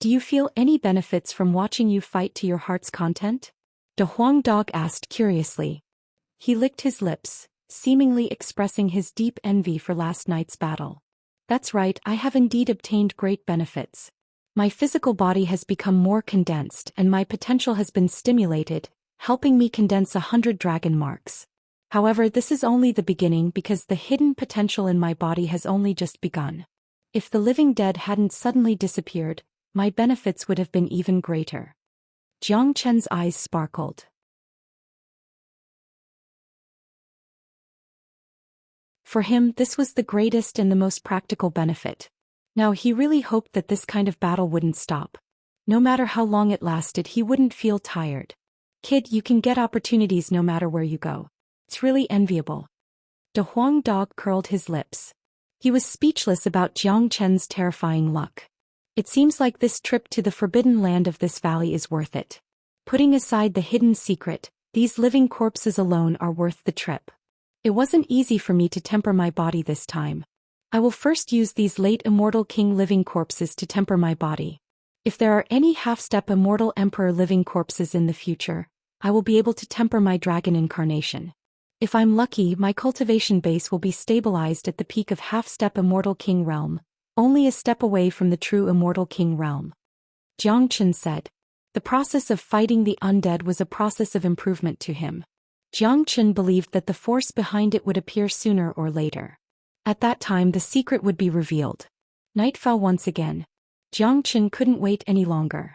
Do you feel any benefits from watching you fight to your heart's content? De Huang Dog asked curiously. He licked his lips, seemingly expressing his deep envy for last night's battle. That's right, I have indeed obtained great benefits. My physical body has become more condensed and my potential has been stimulated, helping me condense 100 dragon marks. However, this is only the beginning because the hidden potential in my body has only just begun. If the living dead hadn't suddenly disappeared, my benefits would have been even greater. Jiang Chen's eyes sparkled. For him, this was the greatest and the most practical benefit. Now he really hoped that this kind of battle wouldn't stop. No matter how long it lasted, he wouldn't feel tired. Kid, you can get opportunities no matter where you go. It's really enviable. De Huang Dog curled his lips. He was speechless about Jiang Chen's terrifying luck. It seems like this trip to the forbidden land of this valley is worth it. Putting aside the hidden secret, these living corpses alone are worth the trip. It wasn't easy for me to temper my body this time. I will first use these late immortal king living corpses to temper my body. If there are any half-step immortal emperor living corpses in the future, I will be able to temper my dragon incarnation. If I'm lucky, my cultivation base will be stabilized at the peak of half-step immortal king realm, only a step away from the true immortal king realm. Jiang Chen said. The process of fighting the undead was a process of improvement to him. Jiang Chen believed that the force behind it would appear sooner or later. At that time the secret would be revealed. Night fell once again. Jiang Chen couldn't wait any longer.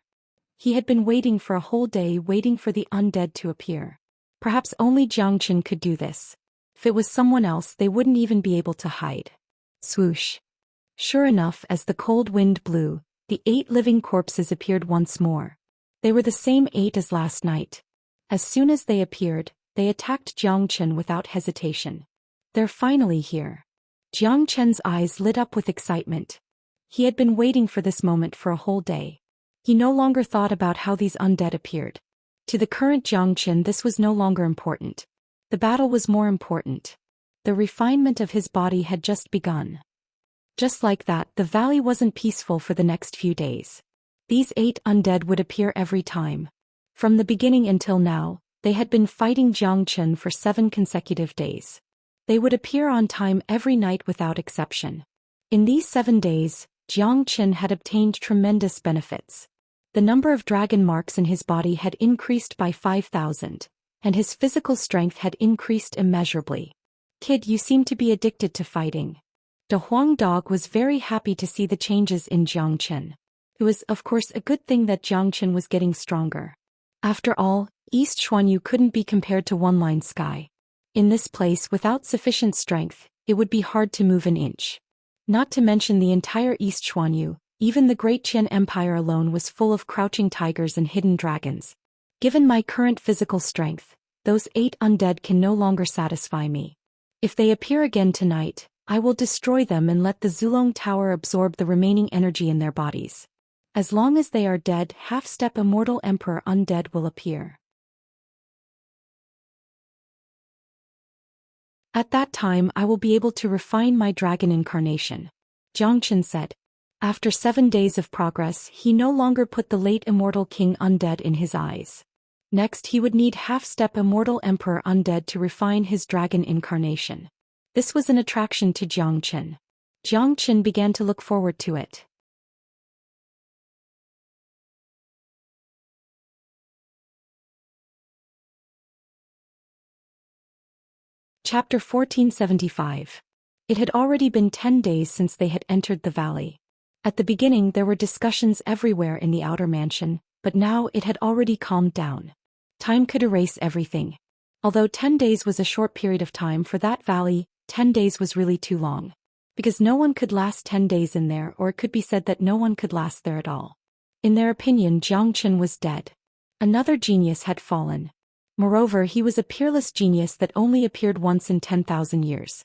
He had been waiting for a whole day, waiting for the undead to appear. Perhaps only Jiang Chen could do this. If it was someone else, they wouldn't even be able to hide. Swoosh. Sure enough, as the cold wind blew, the 8 living corpses appeared once more. They were the same 8 as last night. As soon as they appeared, they attacked Jiang Chen without hesitation. They're finally here. Jiang Chen's eyes lit up with excitement. He had been waiting for this moment for a whole day. He no longer thought about how these undead appeared. To the current Jiang Chen, this was no longer important. The battle was more important. The refinement of his body had just begun. Just like that, the valley wasn't peaceful for the next few days. These 8 undead would appear every time. From the beginning until now, they had been fighting Jiang Chen for 7 consecutive days. They would appear on time every night without exception. In these 7 days, Jiang Chen had obtained tremendous benefits. The number of dragon marks in his body had increased by 5,000, and his physical strength had increased immeasurably. Kid, you seem to be addicted to fighting. De Huang Dog was very happy to see the changes in Jiang Chen. It was, of course, a good thing that Jiang Chen was getting stronger. After all, East Xuanyu couldn't be compared to One-Line Sky. In this place, without sufficient strength, it would be hard to move an inch. Not to mention the entire East Xuanyu, even the Great Qian Empire alone was full of crouching tigers and hidden dragons. Given my current physical strength, those 8 undead can no longer satisfy me. If they appear again tonight, I will destroy them and let the Zulong Tower absorb the remaining energy in their bodies. As long as they are dead, half-step immortal emperor undead will appear. At that time I will be able to refine my dragon incarnation. Jiang Chen said. After 7 days of progress, he no longer put the late immortal king undead in his eyes. Next he would need half-step immortal emperor undead to refine his dragon incarnation. This was an attraction to Jiang Chen. Jiang Chen began to look forward to it. Chapter 1475. It had already been 10 days since they had entered the valley. At the beginning there were discussions everywhere in the outer mansion, but now it had already calmed down. Time could erase everything. Although 10 days was a short period of time for that valley, 10 days was really too long. Because no one could last 10 days in there, or it could be said that no one could last there at all. In their opinion, Jiang Chen was dead. Another genius had fallen. Moreover, he was a peerless genius that only appeared once in 10,000 years.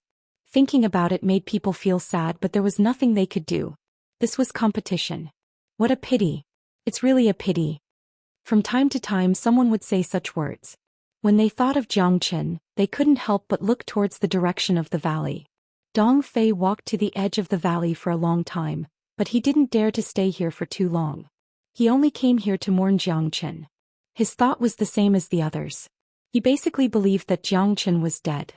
Thinking about it made people feel sad, but there was nothing they could do. This was competition. What a pity. It's really a pity. From time to time someone would say such words. When they thought of Jiang Chen, they couldn't help but look towards the direction of the valley. Dong Fei walked to the edge of the valley for a long time, but he didn't dare to stay here for too long. He only came here to mourn Xianxia. His thought was the same as the others. He basically believed that Xianxia was dead.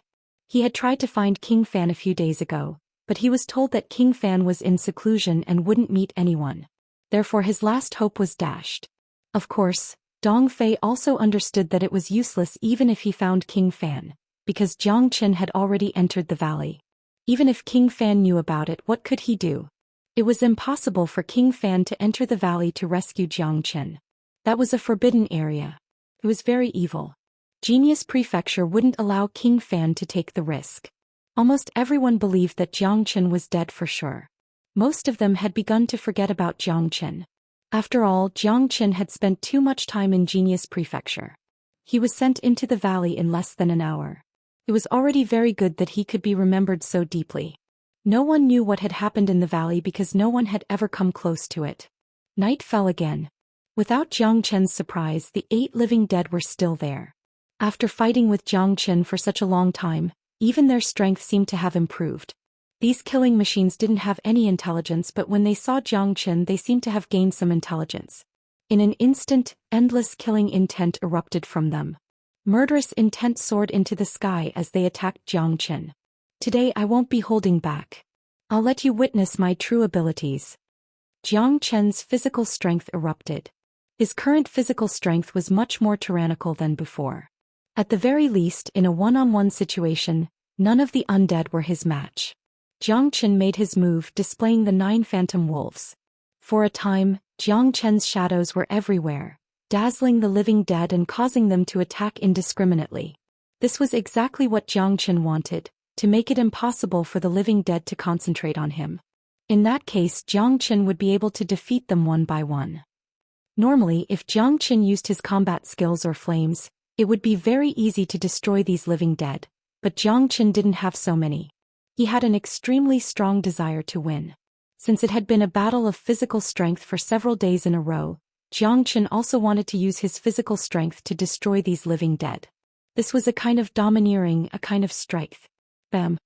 He had tried to find King Fan a few days ago, but he was told that King Fan was in seclusion and wouldn't meet anyone. Therefore his last hope was dashed. Of course, Dong Fei also understood that it was useless even if he found King Fan, because Xianxia had already entered the valley. Even if King Fan knew about it, what could he do? It was impossible for King Fan to enter the valley to rescue Xianxia. That was a forbidden area. It was very evil. Genius Prefecture wouldn't allow King Fan to take the risk. Almost everyone believed that Xianxia was dead for sure. Most of them had begun to forget about Xianxia. After all, Xianxia had spent too much time in Genius Prefecture. He was sent into the valley in less than an hour. It was already very good that he could be remembered so deeply. No one knew what had happened in the valley because no one had ever come close to it. Night fell again. Without Xianxia's surprise, the 8 living dead were still there. After fighting with Xianxia for such a long time, even their strength seemed to have improved. These killing machines didn't have any intelligence, but when they saw Xianxia they seemed to have gained some intelligence. In an instant, endless killing intent erupted from them. Murderous intent soared into the sky as they attacked Xianxia. Today I won't be holding back. I'll let you witness my true abilities. Xianxia's physical strength erupted. His current physical strength was much more tyrannical than before. At the very least, in a one-on-one situation, none of the undead were his match. Xianxia made his move, displaying the 9 phantom wolves. For a time, Xianxia's shadows were everywhere, dazzling the living dead and causing them to attack indiscriminately. This was exactly what Xianxia wanted, to make it impossible for the living dead to concentrate on him. In that case, Xianxia would be able to defeat them one by one. Normally, if Xianxia used his combat skills or flames, it would be very easy to destroy these living dead, but Xianxia didn't have so many. He had an extremely strong desire to win. Since it had been a battle of physical strength for several days in a row, Xianxia also wanted to use his physical strength to destroy these living dead. This was a kind of domineering, a kind of strength. Bam!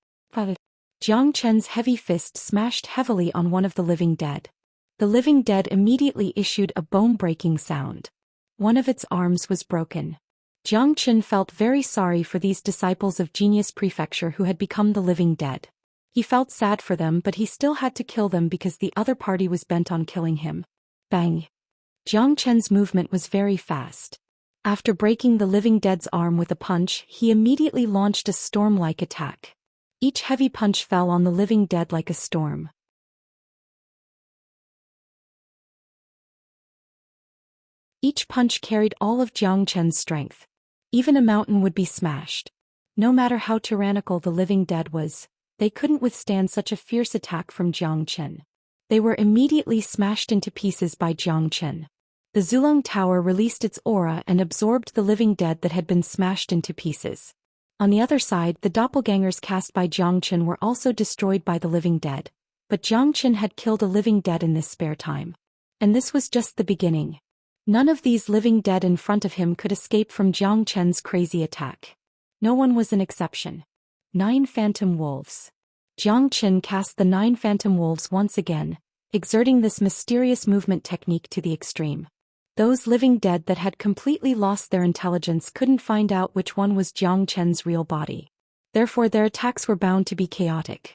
Xianxia's heavy fist smashed heavily on one of the living dead. The living dead immediately issued a bone-breaking sound. One of its arms was broken. Xianxia felt very sorry for these disciples of Genius Prefecture who had become the living dead. He felt sad for them, but he still had to kill them because the other party was bent on killing him. Bang! Xianxia's movement was very fast. After breaking the living dead's arm with a punch, he immediately launched a storm-like attack. Each heavy punch fell on the living dead like a storm. Each punch carried all of Xianxia's strength. Even a mountain would be smashed. No matter how tyrannical the living dead was, they couldn't withstand such a fierce attack from Xianxia. They were immediately smashed into pieces by Xianxia. The Zulong Tower released its aura and absorbed the living dead that had been smashed into pieces. On the other side, the doppelgangers cast by Xianxia were also destroyed by the living dead, but Xianxia had killed a living dead in this spare time. And this was just the beginning. None of these living dead in front of him could escape from Xianxia's crazy attack. No one was an exception. 9 phantom wolves. Xianxia cast the 9 phantom wolves once again, exerting this mysterious movement technique to the extreme. Those living dead that had completely lost their intelligence couldn't find out which one was Xianxia's real body. Therefore their attacks were bound to be chaotic.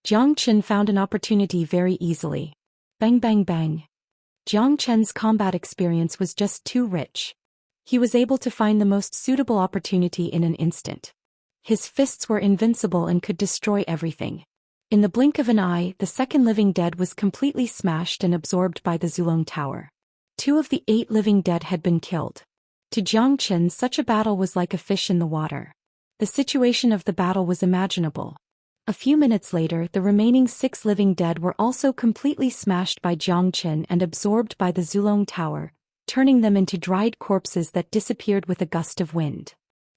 Xianxia found an opportunity very easily. Bang bang bang. Xianxia's combat experience was just too rich. He was able to find the most suitable opportunity in an instant. His fists were invincible and could destroy everything. In the blink of an eye, the second living dead was completely smashed and absorbed by the Zulong Tower. 2 of the 8 living dead had been killed. To Xianxia, such a battle was like a fish in the water. The situation of the battle was imaginable. A few minutes later, the remaining 6 living dead were also completely smashed by Xianxia and absorbed by the Zulong Tower, turning them into dried corpses that disappeared with a gust of wind.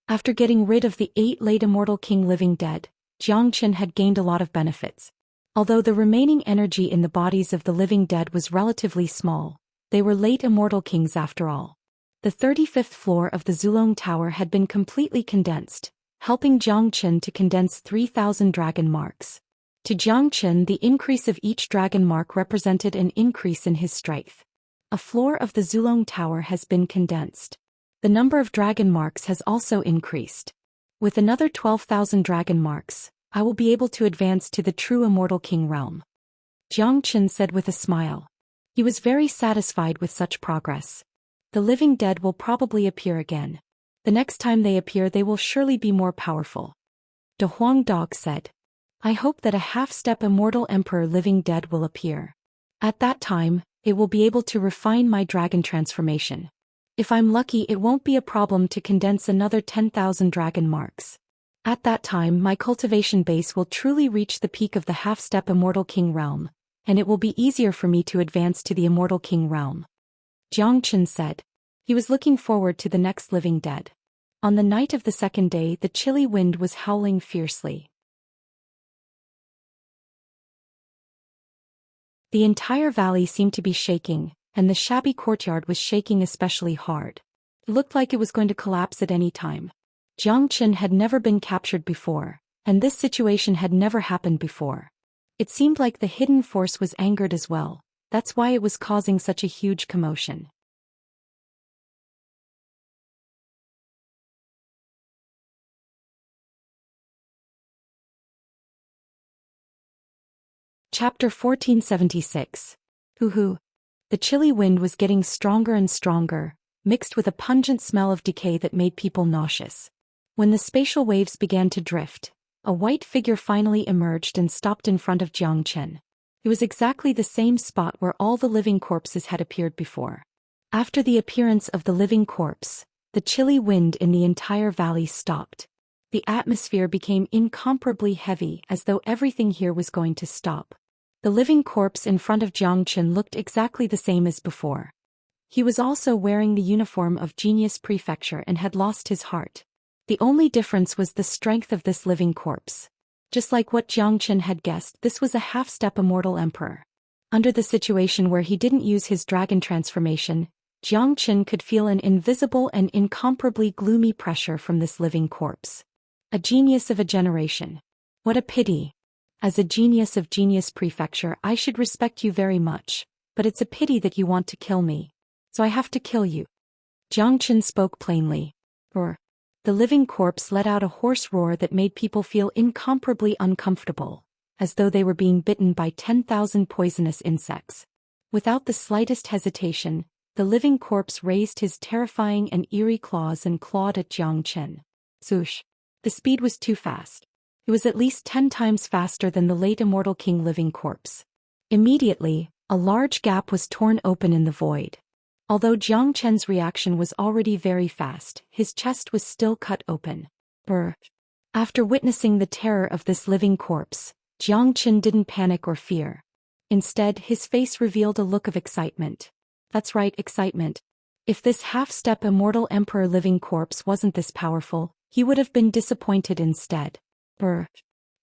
After getting rid of the 8 late immortal king living dead, Xianxia had gained a lot of benefits. Although the remaining energy in the bodies of the living dead was relatively small, they were late immortal kings after all. The 35th floor of the Zulong Tower had been completely condensed, helping Xianxia to condense 3,000 dragon marks. To Jiang Chen, the increase of each dragon mark represented an increase in his strength. A floor of the Zulong Tower has been condensed. The number of dragon marks has also increased. With another 12,000 dragon marks, I will be able to advance to the true Immortal King realm. Jiang Chen said with a smile. He was very satisfied with such progress. The living dead will probably appear again. The next time they appear they will surely be more powerful. De Huang Dog said. I hope that a half-step immortal emperor living dead will appear. At that time, it will be able to refine my dragon transformation. If I'm lucky, it won't be a problem to condense another 10,000 dragon marks. At that time, my cultivation base will truly reach the peak of the half-step Immortal King realm, and it will be easier for me to advance to the Immortal King realm. Jiang Chen said. He was looking forward to the next living dead. On the night of the second day, the chilly wind was howling fiercely. The entire valley seemed to be shaking, and the shabby courtyard was shaking especially hard. It looked like it was going to collapse at any time. Jiang Chen had never been captured before, and this situation had never happened before. It seemed like the hidden force was angered as well. That's why it was causing such a huge commotion. Chapter 1476. Hoo-hoo. The chilly wind was getting stronger and stronger, mixed with a pungent smell of decay that made people nauseous. When the spatial waves began to drift, a white figure finally emerged and stopped in front of Jiang Chen. It was exactly the same spot where all the living corpses had appeared before. After the appearance of the living corpse, the chilly wind in the entire valley stopped. The atmosphere became incomparably heavy, as though everything here was going to stop. The living corpse in front of Jiang Chen looked exactly the same as before. He was also wearing the uniform of Genius Prefecture and had lost his heart. The only difference was the strength of this living corpse. Just like what Jiang Chen had guessed, this was a half-step immortal emperor. Under the situation where he didn't use his dragon transformation, Jiang Chen could feel an invisible and incomparably gloomy pressure from this living corpse. A genius of a generation. What a pity. As a genius of Genius Prefecture, I should respect you very much, but it's a pity that you want to kill me. So I have to kill you. Jiang Chen spoke plainly. Roar. The living corpse let out a hoarse roar that made people feel incomparably uncomfortable, as though they were being bitten by 10,000 poisonous insects. Without the slightest hesitation, the living corpse raised his terrifying and eerie claws and clawed at Jiang Chen. Swoosh. The speed was too fast. It was at least 10 times faster than the late Immortal King living corpse. Immediately, a large gap was torn open in the void. Although Jiang Chen's reaction was already very fast, his chest was still cut open. Brr. After witnessing the terror of this living corpse, Jiang Chen didn't panic or fear. Instead, his face revealed a look of excitement. That's right, excitement. If this half-step immortal emperor living corpse wasn't this powerful, he would have been disappointed instead. Brr.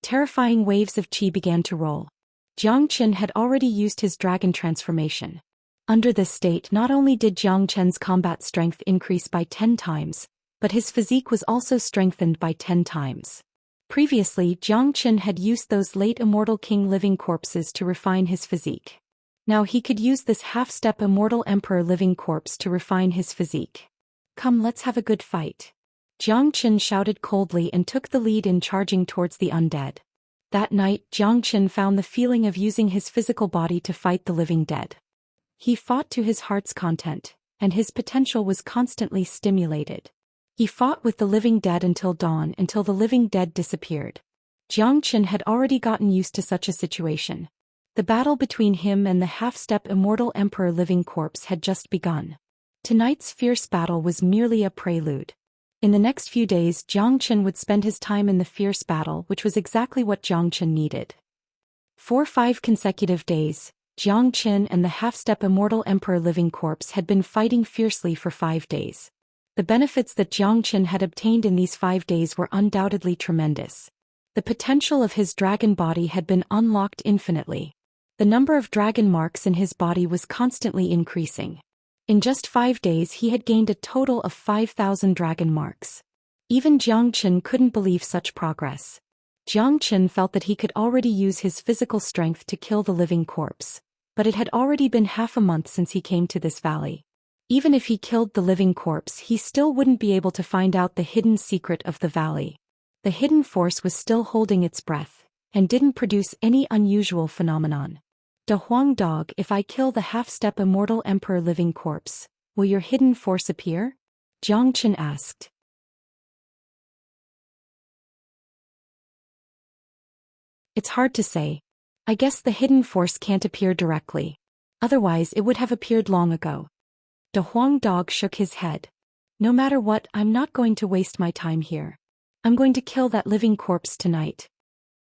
Terrifying waves of qi began to roll. Jiang Chen had already used his dragon transformation. Under this state, not only did Jiang Chen's combat strength increase by 10 times, but his physique was also strengthened by 10 times. Previously, Jiang Chen had used those late Immortal King living corpses to refine his physique. Now he could use this half-step Immortal Emperor living corpse to refine his physique. Come, let's have a good fight. Jiang Chen shouted coldly and took the lead in charging towards the undead. That night, Jiang Chen found the feeling of using his physical body to fight the living dead. He fought to his heart's content, and his potential was constantly stimulated. He fought with the living dead until dawn, until the living dead disappeared. Jiang Chen had already gotten used to such a situation. The battle between him and the half-step Immortal Emperor living corpse had just begun. Tonight's fierce battle was merely a prelude. In the next few days, Jiang Chen would spend his time in the fierce battle, which was exactly what Jiang Chen needed. For 5 consecutive days, Jiang Chen and the half-step Immortal Emperor living corpse had been fighting fiercely for 5 days. The benefits that Jiang Chen had obtained in these 5 days were undoubtedly tremendous. The potential of his dragon body had been unlocked infinitely. The number of dragon marks in his body was constantly increasing. In just 5 days he had gained a total of 5,000 dragon marks. Even Jiang Chen couldn't believe such progress. Jiang Qin felt that he could already use his physical strength to kill the living corpse, but it had already been half a month since he came to this valley. Even if he killed the living corpse, he still wouldn't be able to find out the hidden secret of the valley. The hidden force was still holding its breath, and didn't produce any unusual phenomenon. De Huang Dog, if I kill the half-step immortal emperor living corpse, will your hidden force appear? Jiang Qin asked. It's hard to say. I guess the hidden force can't appear directly. Otherwise it would have appeared long ago. De Huang Dog shook his head. No matter what, I'm not going to waste my time here. I'm going to kill that living corpse tonight.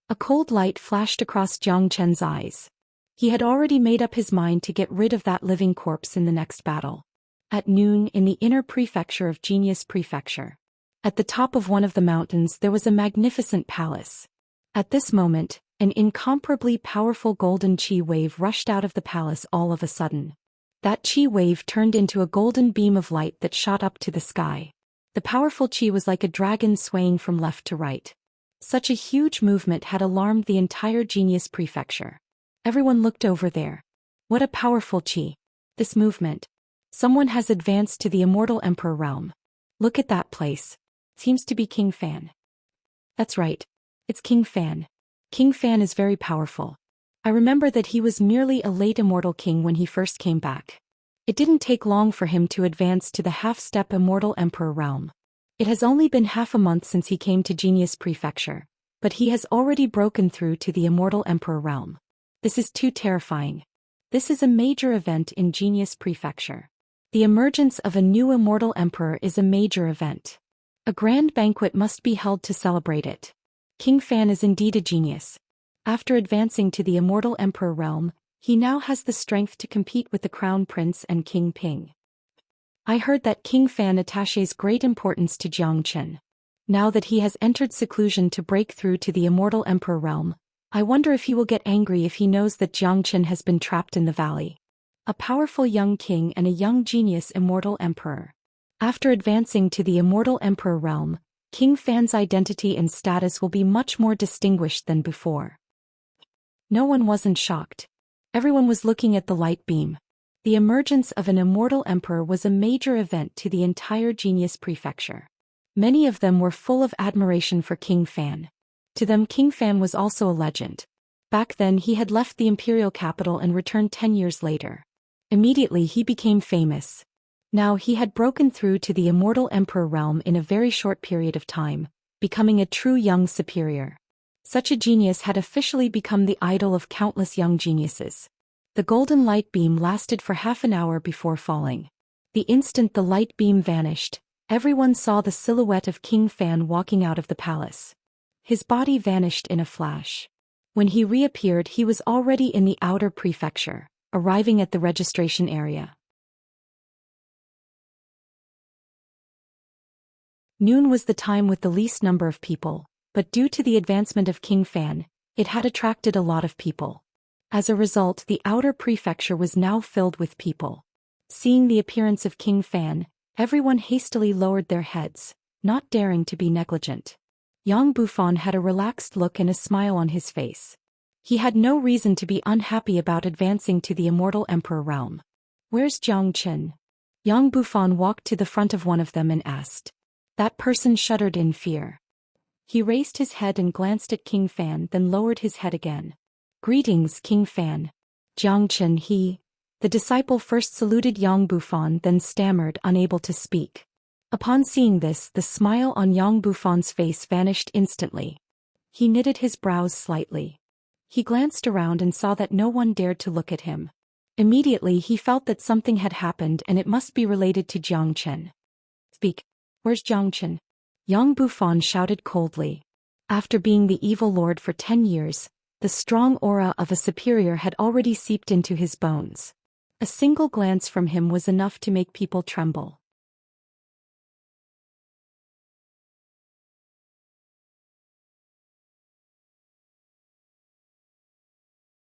A cold light flashed across Jiang Qin's eyes. He had already made up his mind to get rid of that living corpse in the next battle. At noon, in the inner prefecture of Genius Prefecture. At the top of one of the mountains there was a magnificent palace. At this moment, an incomparably powerful golden chi wave rushed out of the palace all of a sudden. That chi wave turned into a golden beam of light that shot up to the sky. The powerful chi was like a dragon swaying from left to right. Such a huge movement had alarmed the entire Genius Prefecture. Everyone looked over there. What a powerful chi. This movement. Someone has advanced to the Immortal Emperor realm. Look at that place. Seems to be King Fan. That's right. It's King Fan. King Fan is very powerful. I remember that he was merely a late immortal king when he first came back. It didn't take long for him to advance to the half-step Immortal Emperor realm. It has only been half a month since he came to Genius Prefecture, but he has already broken through to the Immortal Emperor realm. This is too terrifying. This is a major event in Genius Prefecture. The emergence of a new immortal emperor is a major event. A grand banquet must be held to celebrate it. King Fan is indeed a genius. After advancing to the Immortal Emperor realm, he now has the strength to compete with the Crown Prince and King Ping. I heard that King Fan attaches great importance to Jiang Qin. Now that he has entered seclusion to break through to the Immortal Emperor realm, I wonder if he will get angry if he knows that Jiang Qin has been trapped in the valley. A powerful young king and a young genius immortal emperor. After advancing to the Immortal Emperor realm, King Fan's identity and status will be much more distinguished than before. No one wasn't shocked. Everyone was looking at the light beam. The emergence of an immortal emperor was a major event to the entire Genius Prefecture. Many of them were full of admiration for King Fan. To them King Fan was also a legend. Back then he had left the imperial capital and returned 10 years later. Immediately he became famous. Now he had broken through to the Immortal Emperor realm in a very short period of time, becoming a true young superior. Such a genius had officially become the idol of countless young geniuses. The golden light beam lasted for half an hour before falling. The instant the light beam vanished, everyone saw the silhouette of King Fan walking out of the palace. His body vanished in a flash. When he reappeared he was already in the outer prefecture, arriving at the registration area. Noon was the time with the least number of people, but due to the advancement of King Fan, it had attracted a lot of people. As a result, the outer prefecture was now filled with people. Seeing the appearance of King Fan, everyone hastily lowered their heads, not daring to be negligent. Yang Bufan had a relaxed look and a smile on his face. He had no reason to be unhappy about advancing to the Immortal Emperor realm. Where's Jiang Qin? Yang Bufan walked to the front of one of them and asked. That person shuddered in fear. He raised his head and glanced at King Fan, then lowered his head again. Greetings, King Fan. Jiang Qin, the disciple first saluted Yang Bufan, then stammered, unable to speak. Upon seeing this, the smile on Yang Bufan's face vanished instantly. He knitted his brows slightly. He glanced around and saw that no one dared to look at him. Immediately he felt that something had happened and it must be related to Jiang Qin. Speak. Where's Jiang Qin? Yang Bufan shouted coldly. After being the evil lord for 10 years, the strong aura of a superior had already seeped into his bones. A single glance from him was enough to make people tremble.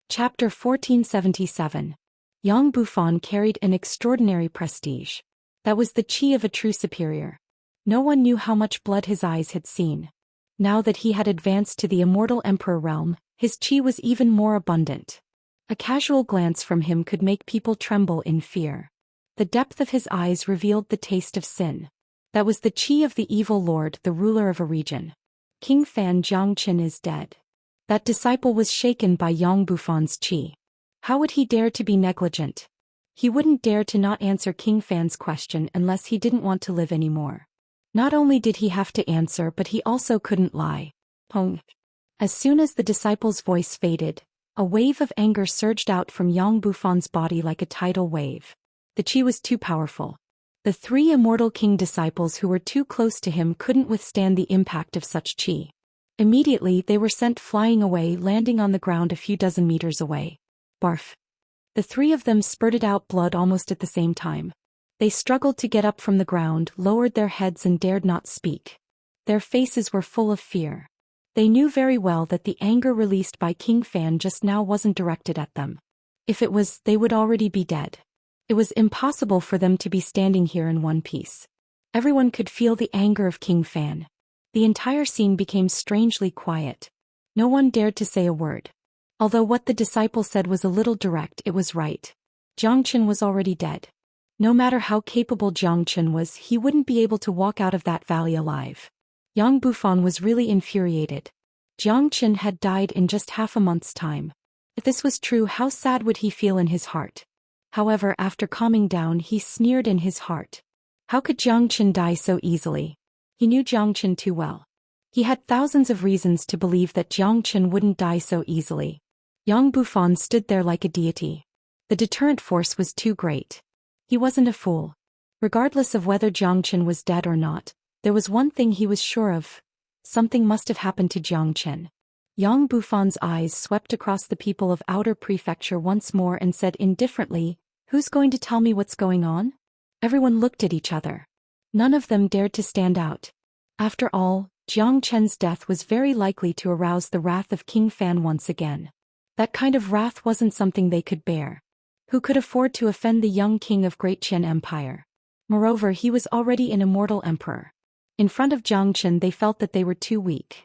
Chapter 1477. Yang Bufan carried an extraordinary prestige. That was the chi of a true superior. No one knew how much blood his eyes had seen. Now that he had advanced to the immortal emperor realm, his qi was even more abundant. A casual glance from him could make people tremble in fear. The depth of his eyes revealed the taste of sin. That was the qi of the evil lord, the ruler of a region. King Fan Zhangqin is dead. That disciple was shaken by Yang Bufan's qi. How would he dare to be negligent? He wouldn't dare to not answer King Fan's question unless he didn't want to live anymore. Not only did he have to answer, but he also couldn't lie. Pong. As soon as the disciple's voice faded, a wave of anger surged out from Yang Bufan's body like a tidal wave. The qi was too powerful. The three immortal king disciples who were too close to him couldn't withstand the impact of such qi. Immediately they were sent flying away, landing on the ground a few dozen meters away. Barf. The three of them spurted out blood almost at the same time. They struggled to get up from the ground, lowered their heads and dared not speak. Their faces were full of fear. They knew very well that the anger released by King Fan just now wasn't directed at them. If it was, they would already be dead. It was impossible for them to be standing here in one piece. Everyone could feel the anger of King Fan. The entire scene became strangely quiet. No one dared to say a word. Although what the disciple said was a little direct, it was right. Zhangqin was already dead. No matter how capable Zhangqin was, he wouldn't be able to walk out of that valley alive. Yang Bufan was really infuriated. Zhangqin had died in just half a month's time. If this was true, how sad would he feel in his heart? However, after calming down, he sneered in his heart. How could Zhangqin die so easily? He knew Zhangqin too well. He had thousands of reasons to believe that Zhangqin wouldn't die so easily. Yang Bufan stood there like a deity. The deterrent force was too great. He wasn't a fool. Regardless of whether Zhangqin was dead or not, there was one thing he was sure of. Something must have happened to Zhangqin. Yang Bufan's eyes swept across the people of Outer Prefecture once more and said indifferently, "Who's going to tell me what's going on?" Everyone looked at each other. None of them dared to stand out. After all, Zhangqin's death was very likely to arouse the wrath of King Fan once again. That kind of wrath wasn't something they could bear. Who could afford to offend the young king of Great Qin Empire? Moreover, he was already an immortal emperor. In front of Zhangqin they felt that they were too weak.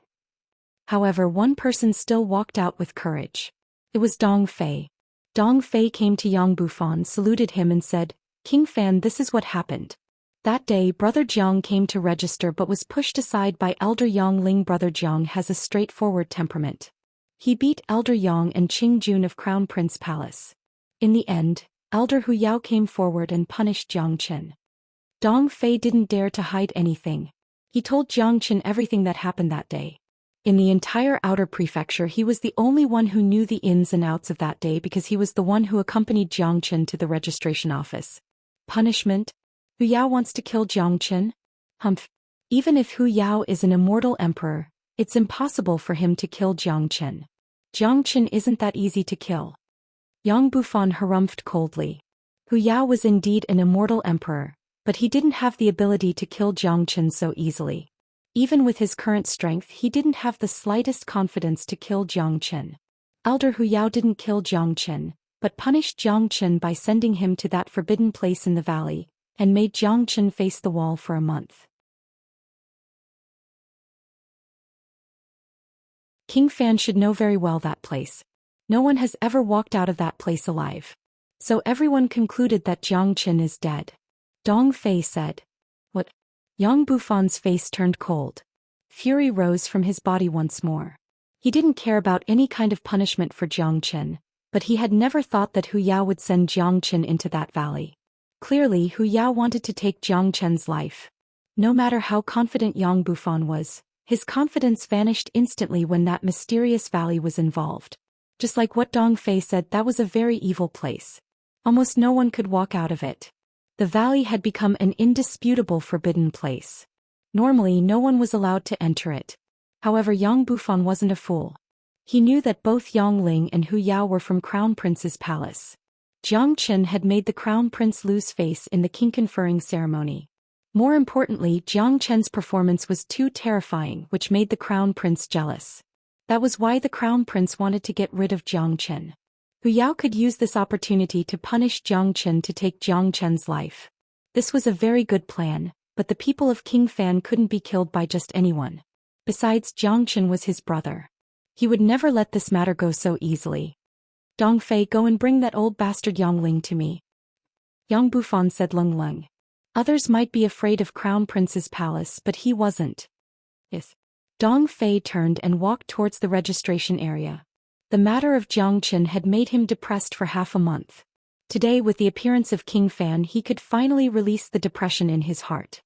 However, one person still walked out with courage. It was Dong Fei. Dong Fei came to Yang Bufan, saluted him and said, "King Fan, this is what happened. That day Brother Jiang came to register but was pushed aside by Elder Yang Ling. Brother Jiang has a straightforward temperament. He beat Elder Yang and Qing Jun of Crown Prince Palace. In the end, Elder Hu Yao came forward and punished Zhangqin." Dong Fei didn't dare to hide anything. He told Zhangqin everything that happened that day. In the entire Outer Prefecture, he was the only one who knew the ins and outs of that day because he was the one who accompanied Zhangqin to the registration office. Punishment? Hu Yao wants to kill Zhangqin? Humph. Even if Hu Yao is an immortal emperor, it's impossible for him to kill Zhangqin. Zhangqin isn't that easy to kill. Yang Bufan harumphed coldly. Hu Yao was indeed an immortal emperor, but he didn't have the ability to kill Zhangqin so easily. Even with his current strength, he didn't have the slightest confidence to kill Zhangqin. Elder Hu Yao didn't kill Zhangqin, but punished Zhangqin by sending him to that forbidden place in the valley, and made Zhangqin face the wall for a month. King Fan should know very well that place. No one has ever walked out of that place alive. So everyone concluded that Zhangqin is dead. Dong Fei said. "What?" Yang Bufan's face turned cold. Fury rose from his body once more. He didn't care about any kind of punishment for Zhangqin, but he had never thought that Hu Yao would send Zhangqin into that valley. Clearly, Hu Yao wanted to take Zhangqin's life. No matter how confident Yang Bufan was, his confidence vanished instantly when that mysterious valley was involved. Just like what Dong Fei said, that was a very evil place. Almost no one could walk out of it. The valley had become an indisputable forbidden place. Normally, no one was allowed to enter it. However, Yang Bufan wasn't a fool. He knew that both Yang Ling and Hu Yao were from Crown Prince's palace. Zhangqin had made the Crown Prince lose face in the king conferring ceremony. More importantly, Zhangqin's performance was too terrifying, which made the Crown Prince jealous. That was why the Crown Prince wanted to get rid of Zhangqin. Hu Yao could use this opportunity to punish Zhangqin to take Zhangqin's life. This was a very good plan, but the people of King Fan couldn't be killed by just anyone. Besides, Xianxia was his brother. He would never let this matter go so easily. Dongfei, go and bring that old bastard Yongling to me. Yang Bufan said Leng Leng. Others might be afraid of Crown Prince's palace, but he wasn't. Yes. Dongfei turned and walked towards the registration area. The matter of Jiangqin had made him depressed for half a month. Today, with the appearance of King Fan, he could finally release the depression in his heart.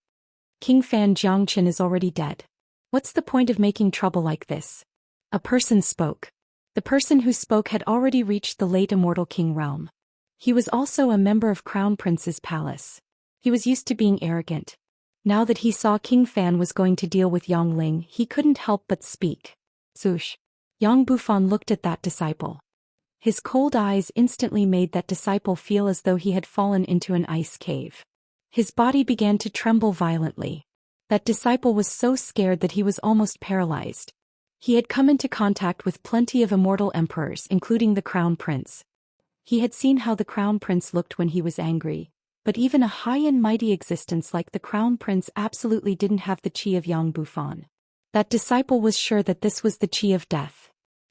King Fan, Jiangqin is already dead. What's the point of making trouble like this? A person spoke. The person who spoke had already reached the late immortal king realm. He was also a member of Crown Prince's palace. He was used to being arrogant. Now that he saw King Fan was going to deal with Yongling, he couldn't help but speak. Zush. Yang Bufan looked at that disciple. His cold eyes instantly made that disciple feel as though he had fallen into an ice cave. His body began to tremble violently. That disciple was so scared that he was almost paralyzed. He had come into contact with plenty of immortal emperors, including the Crown Prince. He had seen how the Crown Prince looked when he was angry, but even a high and mighty existence like the Crown Prince absolutely didn't have the chi of Yang Bufan. That disciple was sure that this was the chi of death.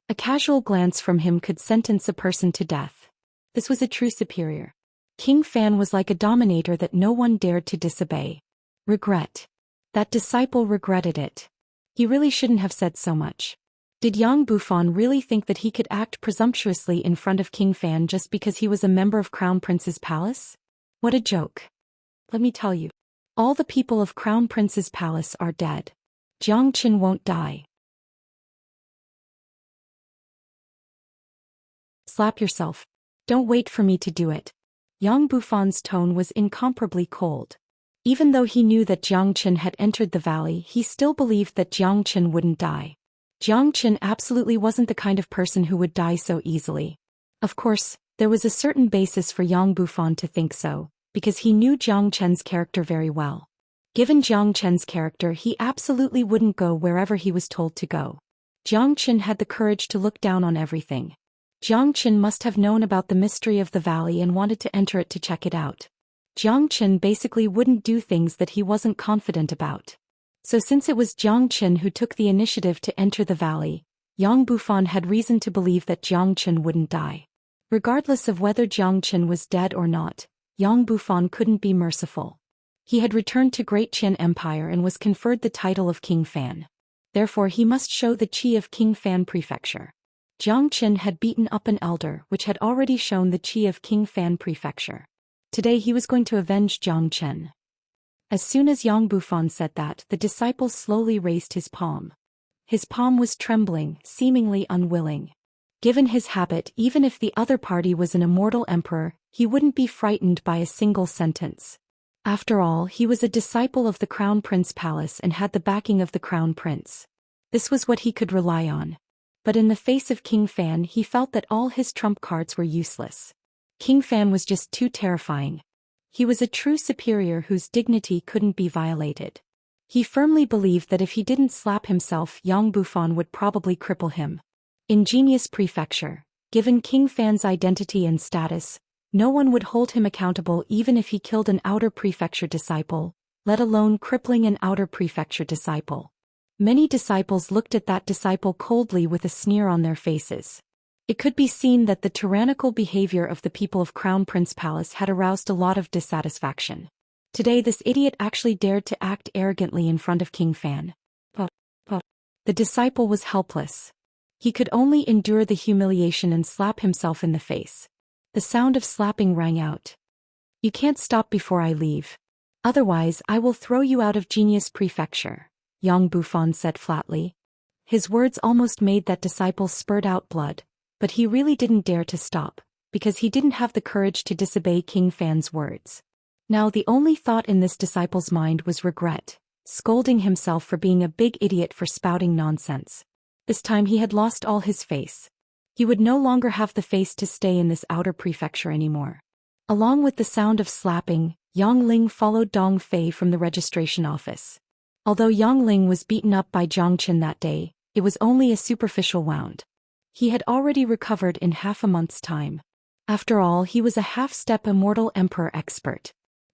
A casual glance from him could sentence a person to death. This was a true superior. King Fan was like a dominator that no one dared to disobey. Regret. That disciple regretted it. He really shouldn't have said so much. Did Yang Bufan really think that he could act presumptuously in front of King Fan just because he was a member of Crown Prince's palace? What a joke. Let me tell you. All the people of Crown Prince's palace are dead. Jiangqin won't die. Slap yourself. Don't wait for me to do it. Yang Bufan's tone was incomparably cold. Even though he knew that Jiangqin had entered the valley, he still believed that Jiangqin wouldn't die. Jiangqin absolutely wasn't the kind of person who would die so easily. Of course, there was a certain basis for Yang Bufan to think so, because he knew Jiangqin's character very well. Given Jiangqin's character, he absolutely wouldn't go wherever he was told to go. Jiangqin had the courage to look down on everything. Jiangqin must have known about the mystery of the valley and wanted to enter it to check it out. Jiangqin basically wouldn't do things that he wasn't confident about. So since it was Jiangqin who took the initiative to enter the valley, Yang Bufan had reason to believe that Jiangqin wouldn't die. Regardless of whether Jiangqin was dead or not, Yang Bufan couldn't be merciful. He had returned to Great Qian Empire and was conferred the title of King Fan. Therefore he must show the chi of King Fan Prefecture. Jiangqin had beaten up an elder which had already shown the chi of King Fan Prefecture. Today he was going to avenge Jiangqin. As soon as Yang Bufan said that, the disciple slowly raised his palm. His palm was trembling, seemingly unwilling. Given his habit, even if the other party was an immortal emperor, he wouldn't be frightened by a single sentence. After all, he was a disciple of the Crown Prince Palace and had the backing of the Crown Prince. This was what he could rely on. But in the face of King Fan, he felt that all his trump cards were useless. King Fan was just too terrifying. He was a true superior whose dignity couldn't be violated. He firmly believed that if he didn't slap himself, Yang Bufan would probably cripple him. Ingenious prefecture. Given King Fan's identity and status, no one would hold him accountable even if he killed an outer prefecture disciple, let alone crippling an outer prefecture disciple. Many disciples looked at that disciple coldly with a sneer on their faces. It could be seen that the tyrannical behavior of the people of Crown Prince Palace had aroused a lot of dissatisfaction. Today this idiot actually dared to act arrogantly in front of King Fan. The disciple was helpless. He could only endure the humiliation and slap himself in the face. The sound of slapping rang out. You can't stop before I leave. Otherwise I will throw you out of Genius Prefecture, Yang Bufan said flatly. His words almost made that disciple spurt out blood. But he really didn't dare to stop, because he didn't have the courage to disobey King Fan's words. Now the only thought in this disciple's mind was regret, scolding himself for being a big idiot for spouting nonsense. This time he had lost all his face. He would no longer have the face to stay in this outer prefecture anymore. Along with the sound of slapping, Yang Ling followed Dong Fei from the registration office. Although Yang Ling was beaten up by Jiangqin that day, it was only a superficial wound. He had already recovered in half a month's time. After all, he was a half-step immortal emperor expert.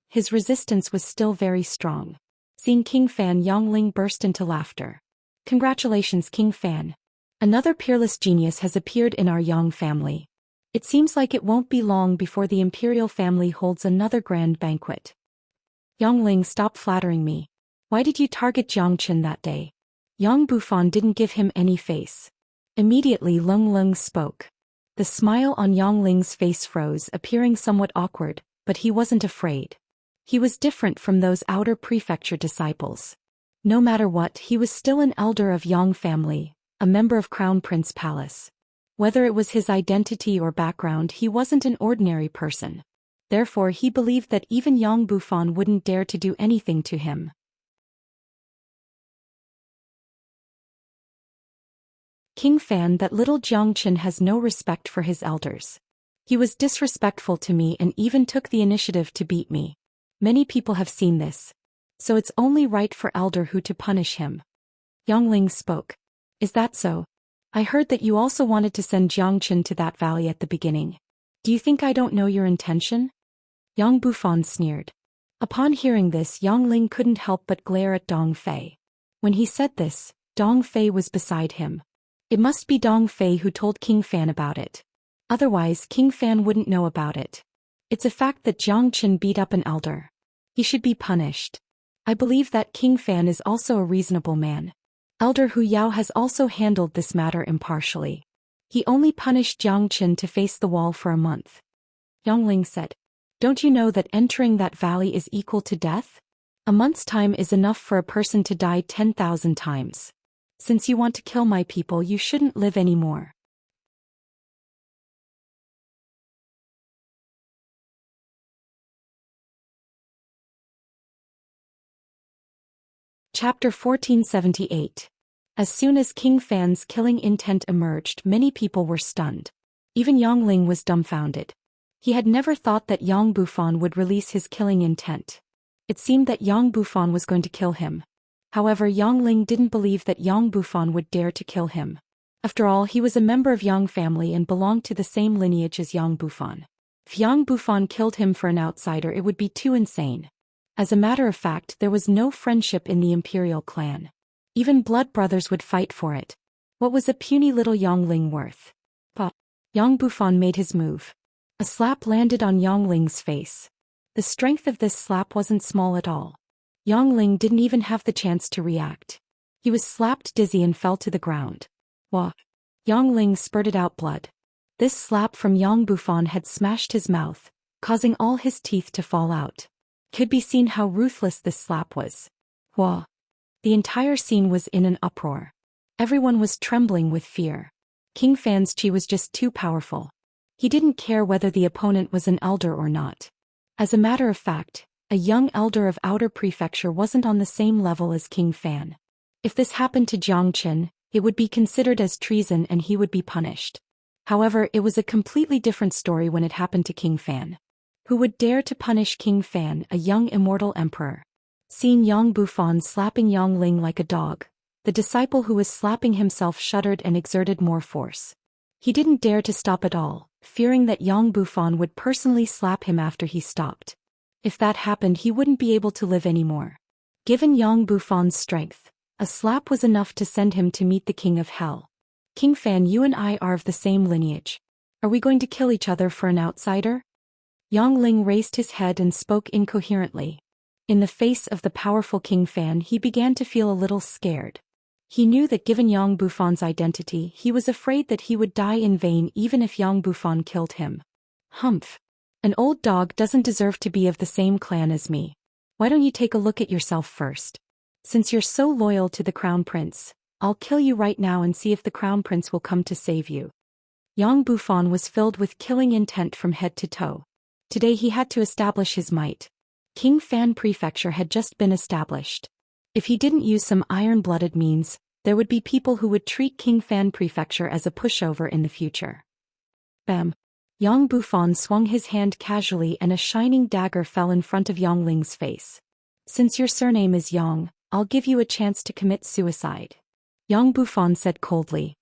His resistance was still very strong. Seeing King Fan, Yang Ling burst into laughter. Congratulations, King Fan. Another peerless genius has appeared in our Yang family. It seems like it won't be long before the imperial family holds another grand banquet. Yongling, stop flattering me. Why did you target Jiang Chen that day? Yang Bufan didn't give him any face. Immediately Lung Lung spoke. The smile on Yongling's face froze, appearing somewhat awkward, but he wasn't afraid. He was different from those outer prefecture disciples. No matter what, he was still an elder of Yang family, a member of Crown Prince Palace. Whether it was his identity or background, he wasn't an ordinary person. Therefore, he believed that even Yang Bufan wouldn't dare to do anything to him. King Fan, that little Jiang Chen has no respect for his elders. He was disrespectful to me and even took the initiative to beat me. Many people have seen this. So it's only right for Elder Hu to punish him. Yongling spoke. Is that so? I heard that you also wanted to send Jiang Chen to that valley at the beginning. Do you think I don't know your intention? Yang Bufan sneered. Upon hearing this, Yongling couldn't help but glare at Dong Fei. When he said this, Dong Fei was beside him. It must be Dong Fei who told King Fan about it. Otherwise, King Fan wouldn't know about it. It's a fact that Jiang Chen beat up an elder. He should be punished. I believe that King Fan is also a reasonable man. Elder Hu Yao has also handled this matter impartially. He only punished Jiang Chen to face the wall for a month. Yongling said, don't you know that entering that valley is equal to death? A month's time is enough for a person to die 10,000 times. Since you want to kill my people, you shouldn't live anymore. Chapter 1478. As soon as King Fan's killing intent emerged, many people were stunned. Even Yongling was dumbfounded. He had never thought that Yang Bufan would release his killing intent. It seemed that Yang Bufan was going to kill him. However, Yongling didn't believe that Yang Bufan would dare to kill him. After all, he was a member of Yang family and belonged to the same lineage as Yang Bufan. If Yang Bufan killed him for an outsider, it would be too insane. As a matter of fact, there was no friendship in the imperial clan. Even blood brothers would fight for it. What was a puny little Yongling worth? But Yang Bufan made his move. A slap landed on Yongling's face. The strength of this slap wasn't small at all. Yongling didn't even have the chance to react. He was slapped dizzy and fell to the ground. Wah! Yongling spurted out blood. This slap from Yang Bufan had smashed his mouth, causing all his teeth to fall out. Could be seen how ruthless this slap was. Wah! The entire scene was in an uproar. Everyone was trembling with fear. King Fan's chi was just too powerful. He didn't care whether the opponent was an elder or not. As a matter of fact, a young elder of Outer Prefecture wasn't on the same level as King Fan. If this happened to Jiang Chen, it would be considered as treason and he would be punished. However, it was a completely different story when it happened to King Fan. Who would dare to punish King Fan, a young immortal emperor? Seeing Yang Bufan slapping Yongling like a dog, the disciple who was slapping himself shuddered and exerted more force. He didn't dare to stop at all, fearing that Yang Bufan would personally slap him after he stopped. If that happened, he wouldn't be able to live anymore. Given Yang Bufan's strength, a slap was enough to send him to meet the King of Hell. King Fan, you and I are of the same lineage. Are we going to kill each other for an outsider? Yongling raised his head and spoke incoherently. In the face of the powerful King Fan, he began to feel a little scared. He knew that given Yang Bufan's identity, he was afraid that he would die in vain even if Yang Bufan killed him. Humph! An old dog doesn't deserve to be of the same clan as me. Why don't you take a look at yourself first? Since you're so loyal to the Crown Prince, I'll kill you right now and see if the Crown Prince will come to save you. Yang Bufan was filled with killing intent from head to toe. Today he had to establish his might. King Fan Prefecture had just been established. If he didn't use some iron-blooded means, there would be people who would treat King Fan Prefecture as a pushover in the future. Bam! Yang Bufan swung his hand casually and a shining dagger fell in front of Yongling's face. Since your surname is Yang, I'll give you a chance to commit suicide. Yang Bufan said coldly.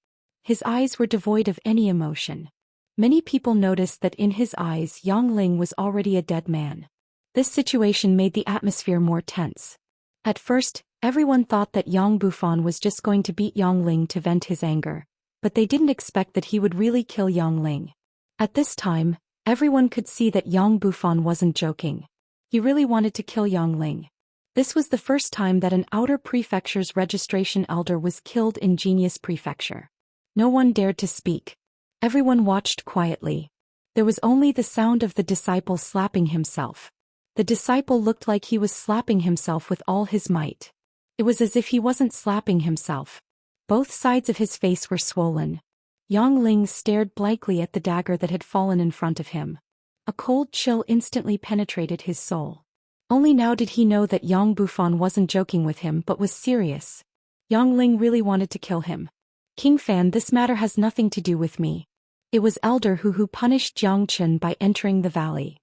His eyes were devoid of any emotion. Many people noticed that in his eyes Yongling was already a dead man. This situation made the atmosphere more tense. At first, everyone thought that Yang Bufan was just going to beat Yang Ling to vent his anger, but they didn't expect that he would really kill Yang Ling. At this time, everyone could see that Yang Bufan wasn't joking. He really wanted to kill Yang Ling. This was the first time that an outer prefecture's registration elder was killed in Genius Prefecture. No one dared to speak. Everyone watched quietly. There was only the sound of the disciple slapping himself. The disciple looked like he was slapping himself with all his might. It was as if he wasn't slapping himself. Both sides of his face were swollen. Yang Ling stared blankly at the dagger that had fallen in front of him. A cold chill instantly penetrated his soul. Only now did he know that Yang Bufan wasn't joking with him but was serious. Yang Ling really wanted to kill him. King Fan, this matter has nothing to do with me. It was Elder who punished Jiang Chen by entering the valley.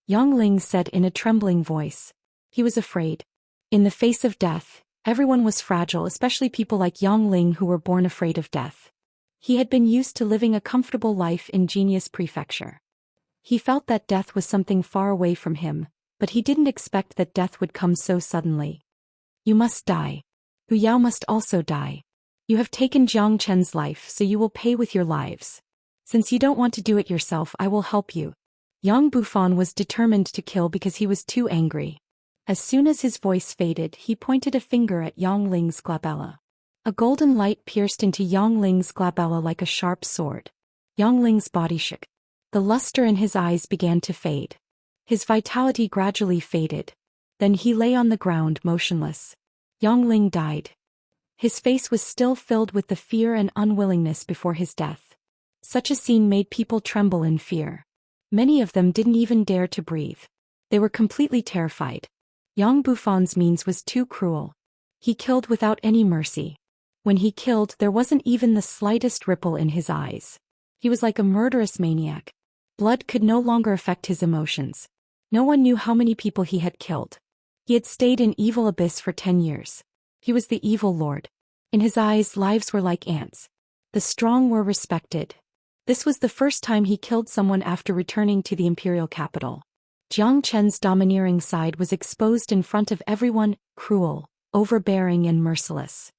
Yang Ling said in a trembling voice. He was afraid. In the face of death, everyone was fragile, especially people like Yang Ling who were born afraid of death. He had been used to living a comfortable life in Genius Prefecture. He felt that death was something far away from him, but he didn't expect that death would come so suddenly. You must die. Hu Yao must also die. You have taken Jiang Chen's life, so you will pay with your lives. Since you don't want to do it yourself, I will help you. Yang Bufan was determined to kill because he was too angry. As soon as his voice faded, he pointed a finger at Yang Ling's glabella. A golden light pierced into Yang Ling's glabella like a sharp sword. Yang Ling's body shook. The luster in his eyes began to fade. His vitality gradually faded. Then he lay on the ground motionless. Yang Ling died. His face was still filled with the fear and unwillingness before his death. Such a scene made people tremble in fear. Many of them didn't even dare to breathe. They were completely terrified. Yang Bufan's means was too cruel. He killed without any mercy. When he killed, there wasn't even the slightest ripple in his eyes. He was like a murderous maniac. Blood could no longer affect his emotions. No one knew how many people he had killed. He had stayed in Evil Abyss for 10 years. He was the evil lord. In his eyes, lives were like ants. The strong were respected. This was the first time he killed someone after returning to the imperial capital. Jiang Chen's domineering side was exposed in front of everyone, cruel, overbearing and merciless.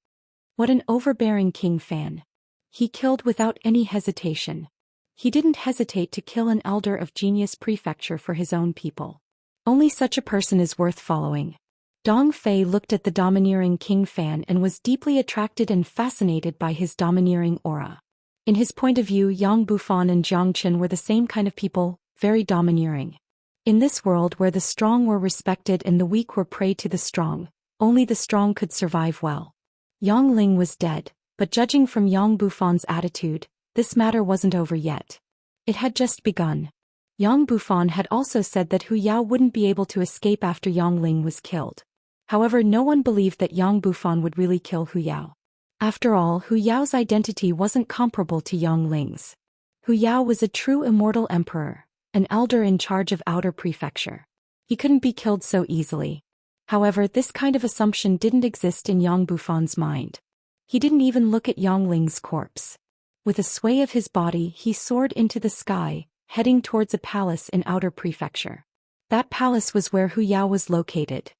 What an overbearing King Fan. He killed without any hesitation. He didn't hesitate to kill an elder of Genius Prefecture for his own people. Only such a person is worth following. Dong Fei looked at the domineering King Fan and was deeply attracted and fascinated by his domineering aura. In his point of view, Yang Bufan and Jiang Chen were the same kind of people, very domineering. In this world where the strong were respected and the weak were prey to the strong, only the strong could survive well. Yang Ling was dead, but judging from Yang Bufan's attitude, this matter wasn't over yet. It had just begun. Yang Bufan had also said that Hu Yao wouldn't be able to escape after Yang Ling was killed. However, no one believed that Yang Bufan would really kill Hu Yao. After all, Hu Yao's identity wasn't comparable to Yang Ling's. Hu Yao was a true immortal emperor, an elder in charge of Outer Prefecture. He couldn't be killed so easily. However, this kind of assumption didn't exist in Yang Bufan's mind. He didn't even look at Yang Ling's corpse. With a sway of his body, he soared into the sky, heading towards a palace in Outer Prefecture. That palace was where Hu Yao was located.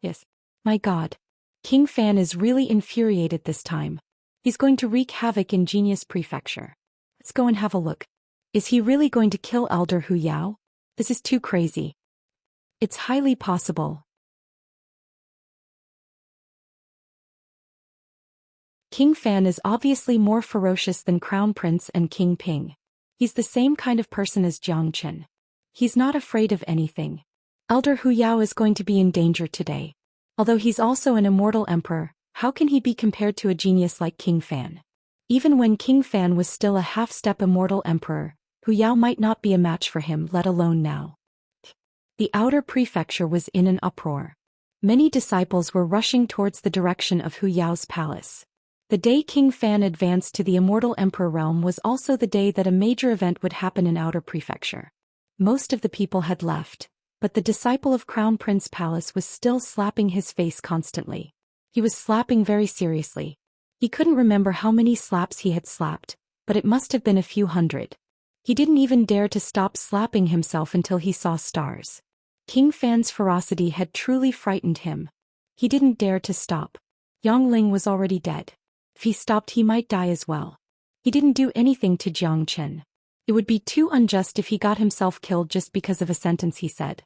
Yes. My God. King Fan is really infuriated this time. He's going to wreak havoc in Genius Prefecture. Let's go and have a look. Is he really going to kill Elder Hu Yao? This is too crazy. It's highly possible. King Fan is obviously more ferocious than Crown Prince and King Ping. He's the same kind of person as Jiang Chen. He's not afraid of anything. Elder Hu Yao is going to be in danger today. Although he's also an immortal emperor, how can he be compared to a genius like King Fan? Even when King Fan was still a half-step immortal emperor, Hu Yao might not be a match for him, let alone now. The outer prefecture was in an uproar. Many disciples were rushing towards the direction of Hu Yao's palace. The day King Fan advanced to the immortal emperor realm was also the day that a major event would happen in outer prefecture. Most of the people had left, but the disciple of Crown Prince Palace was still slapping his face constantly. He was slapping very seriously. He couldn't remember how many slaps he had slapped, but it must have been a few hundred. He didn't even dare to stop slapping himself until he saw stars. King Fan's ferocity had truly frightened him. He didn't dare to stop. Yang Ling was already dead. If he stopped, he might die as well. He didn't do anything to Jiang Chen. It would be too unjust if he got himself killed just because of a sentence he said.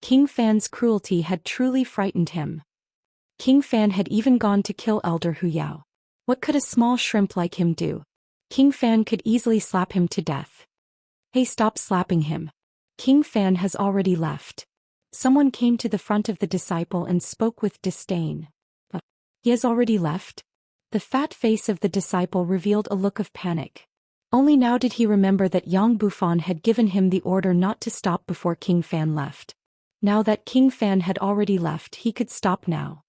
King Fan's cruelty had truly frightened him. King Fan had even gone to kill Elder Hu Yao. What could a small shrimp like him do? King Fan could easily slap him to death. Hey, stop slapping him. King Fan has already left. Someone came to the front of the disciple and spoke with disdain. But he has already left? The fat face of the disciple revealed a look of panic. Only now did he remember that Yang Bufan had given him the order not to stop before King Fan left. Now that King Fan had already left, he could stop now.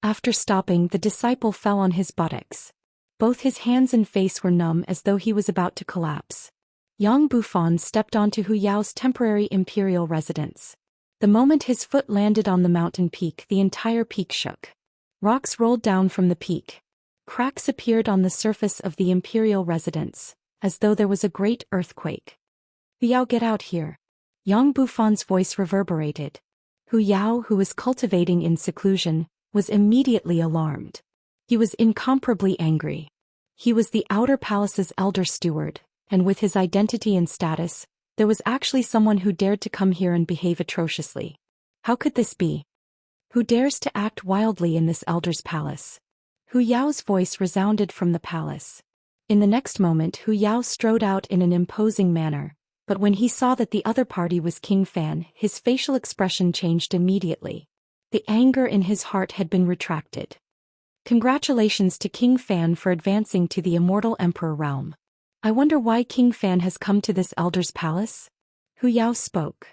After stopping, the disciple fell on his buttocks. Both his hands and face were numb as though he was about to collapse. Yang Bufan stepped onto Hu Yao's temporary imperial residence. The moment his foot landed on the mountain peak, the entire peak shook. Rocks rolled down from the peak. Cracks appeared on the surface of the imperial residence, as though there was a great earthquake. Hu Yao, get out here. Yang Bufan's voice reverberated. Hu Yao, who was cultivating in seclusion, was immediately alarmed. He was incomparably angry. He was the outer palace's elder steward, and with his identity and status, there was actually someone who dared to come here and behave atrociously. How could this be? Who dares to act wildly in this elder's palace? Hu Yao's voice resounded from the palace. In the next moment, Hu Yao strode out in an imposing manner, but when he saw that the other party was King Fan, his facial expression changed immediately. The anger in his heart had been retracted. Congratulations to King Fan for advancing to the Immortal Emperor realm. I wonder why King Fan has come to this elder's palace? Hu Yao spoke.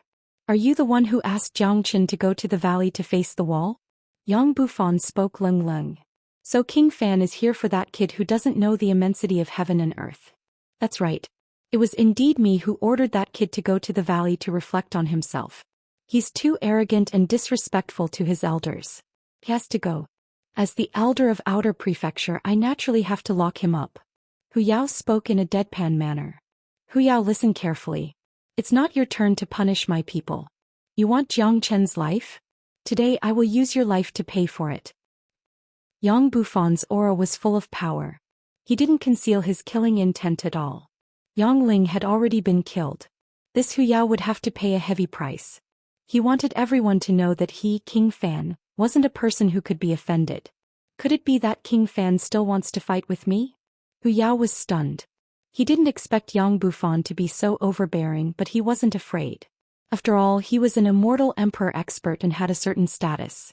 Are you the one who asked Jiang Chen to go to the valley to face the wall? Yang Bufan spoke Leng Leng. So King Fan is here for that kid who doesn't know the immensity of heaven and earth. That's right. It was indeed me who ordered that kid to go to the valley to reflect on himself. He's too arrogant and disrespectful to his elders. He has to go. As the elder of Outer Prefecture, I naturally have to lock him up. Hu Yao spoke in a deadpan manner. Hu Yao, listen carefully. It's not your turn to punish my people. You want Jiang Chen's life? Today I will use your life to pay for it. Yang Bufan's aura was full of power. He didn't conceal his killing intent at all. Yang Ling had already been killed. This Hu Yao would have to pay a heavy price. He wanted everyone to know that he, King Fan, wasn't a person who could be offended. Could it be that King Fan still wants to fight with me? Hu Yao was stunned. He didn't expect Yang Bufan to be so overbearing, but he wasn't afraid. After all, he was an immortal emperor expert and had a certain status.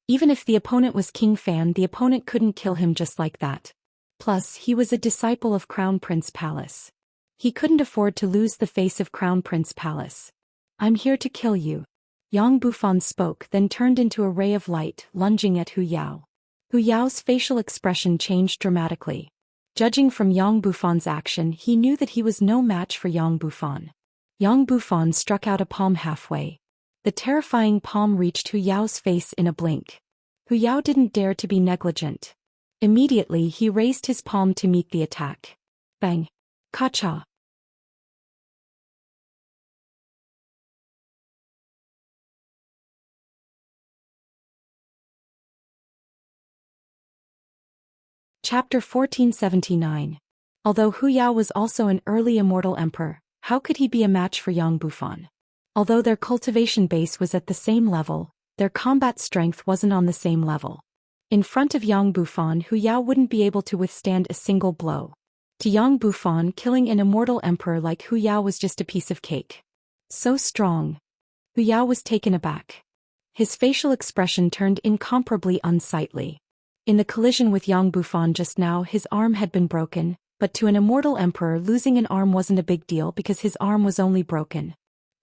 Even if the opponent was King Fan, the opponent couldn't kill him just like that. Plus, he was a disciple of Crown Prince Palace. He couldn't afford to lose the face of Crown Prince Palace. I'm here to kill you. Yang Bufan spoke, then turned into a ray of light, lunging at Hu Yao. Hu Yao's facial expression changed dramatically. Judging from Yang Bufan's action, he knew that he was no match for Yang Bufan. Yang Bufan struck out a palm halfway. The terrifying palm reached Hu Yao's face in a blink. Hu Yao didn't dare to be negligent. Immediately he raised his palm to meet the attack. Bang! Ka-cha! Chapter 1479. Although Hu Yao was also an early immortal emperor, how could he be a match for Yang Bufan? Although their cultivation base was at the same level, their combat strength wasn't on the same level. In front of Yang Bufan, Hu Yao wouldn't be able to withstand a single blow. To Yang Bufan, killing an immortal emperor like Hu Yao was just a piece of cake. So strong. Hu Yao was taken aback. His facial expression turned incomparably unsightly. In the collision with Yang Bufan just now, his arm had been broken, but to an immortal emperor, losing an arm wasn't a big deal because his arm was only broken.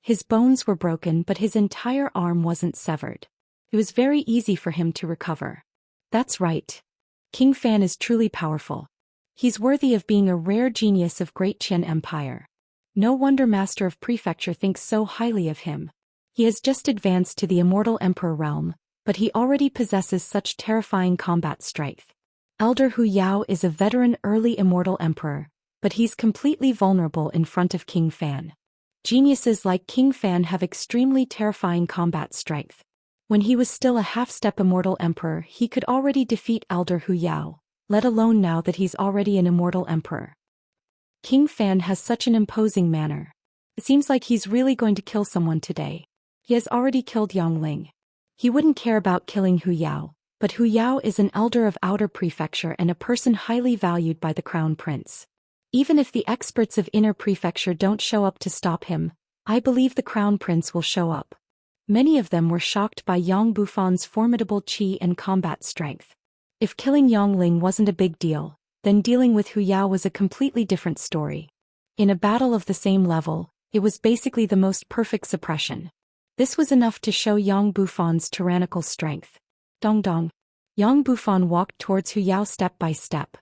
His bones were broken, but his entire arm wasn't severed. It was very easy for him to recover. That's right. King Fan is truly powerful. He's worthy of being a rare genius of Great Qian Empire. No wonder Master of Prefecture thinks so highly of him. He has just advanced to the Immortal Emperor realm, but he already possesses such terrifying combat strength. Elder Hu Yao is a veteran early immortal emperor, but he's completely vulnerable in front of King Fan. Geniuses like King Fan have extremely terrifying combat strength. When he was still a half-step immortal emperor, he could already defeat Elder Hu Yao, let alone now that he's already an immortal emperor. King Fan has such an imposing manner. It seems like he's really going to kill someone today. He has already killed Yongling. He wouldn't care about killing Hu Yao, but Hu Yao is an elder of Outer Prefecture and a person highly valued by the Crown Prince. Even if the experts of Inner Prefecture don't show up to stop him, I believe the Crown Prince will show up. Many of them were shocked by Yang Bufan's formidable qi and combat strength. If killing Yongling wasn't a big deal, then dealing with Hu Yao was a completely different story. In a battle of the same level, it was basically the most perfect suppression. This was enough to show Yang Bufan's tyrannical strength. Dong dong. Yang Bufan walked towards Hu Yao step by step.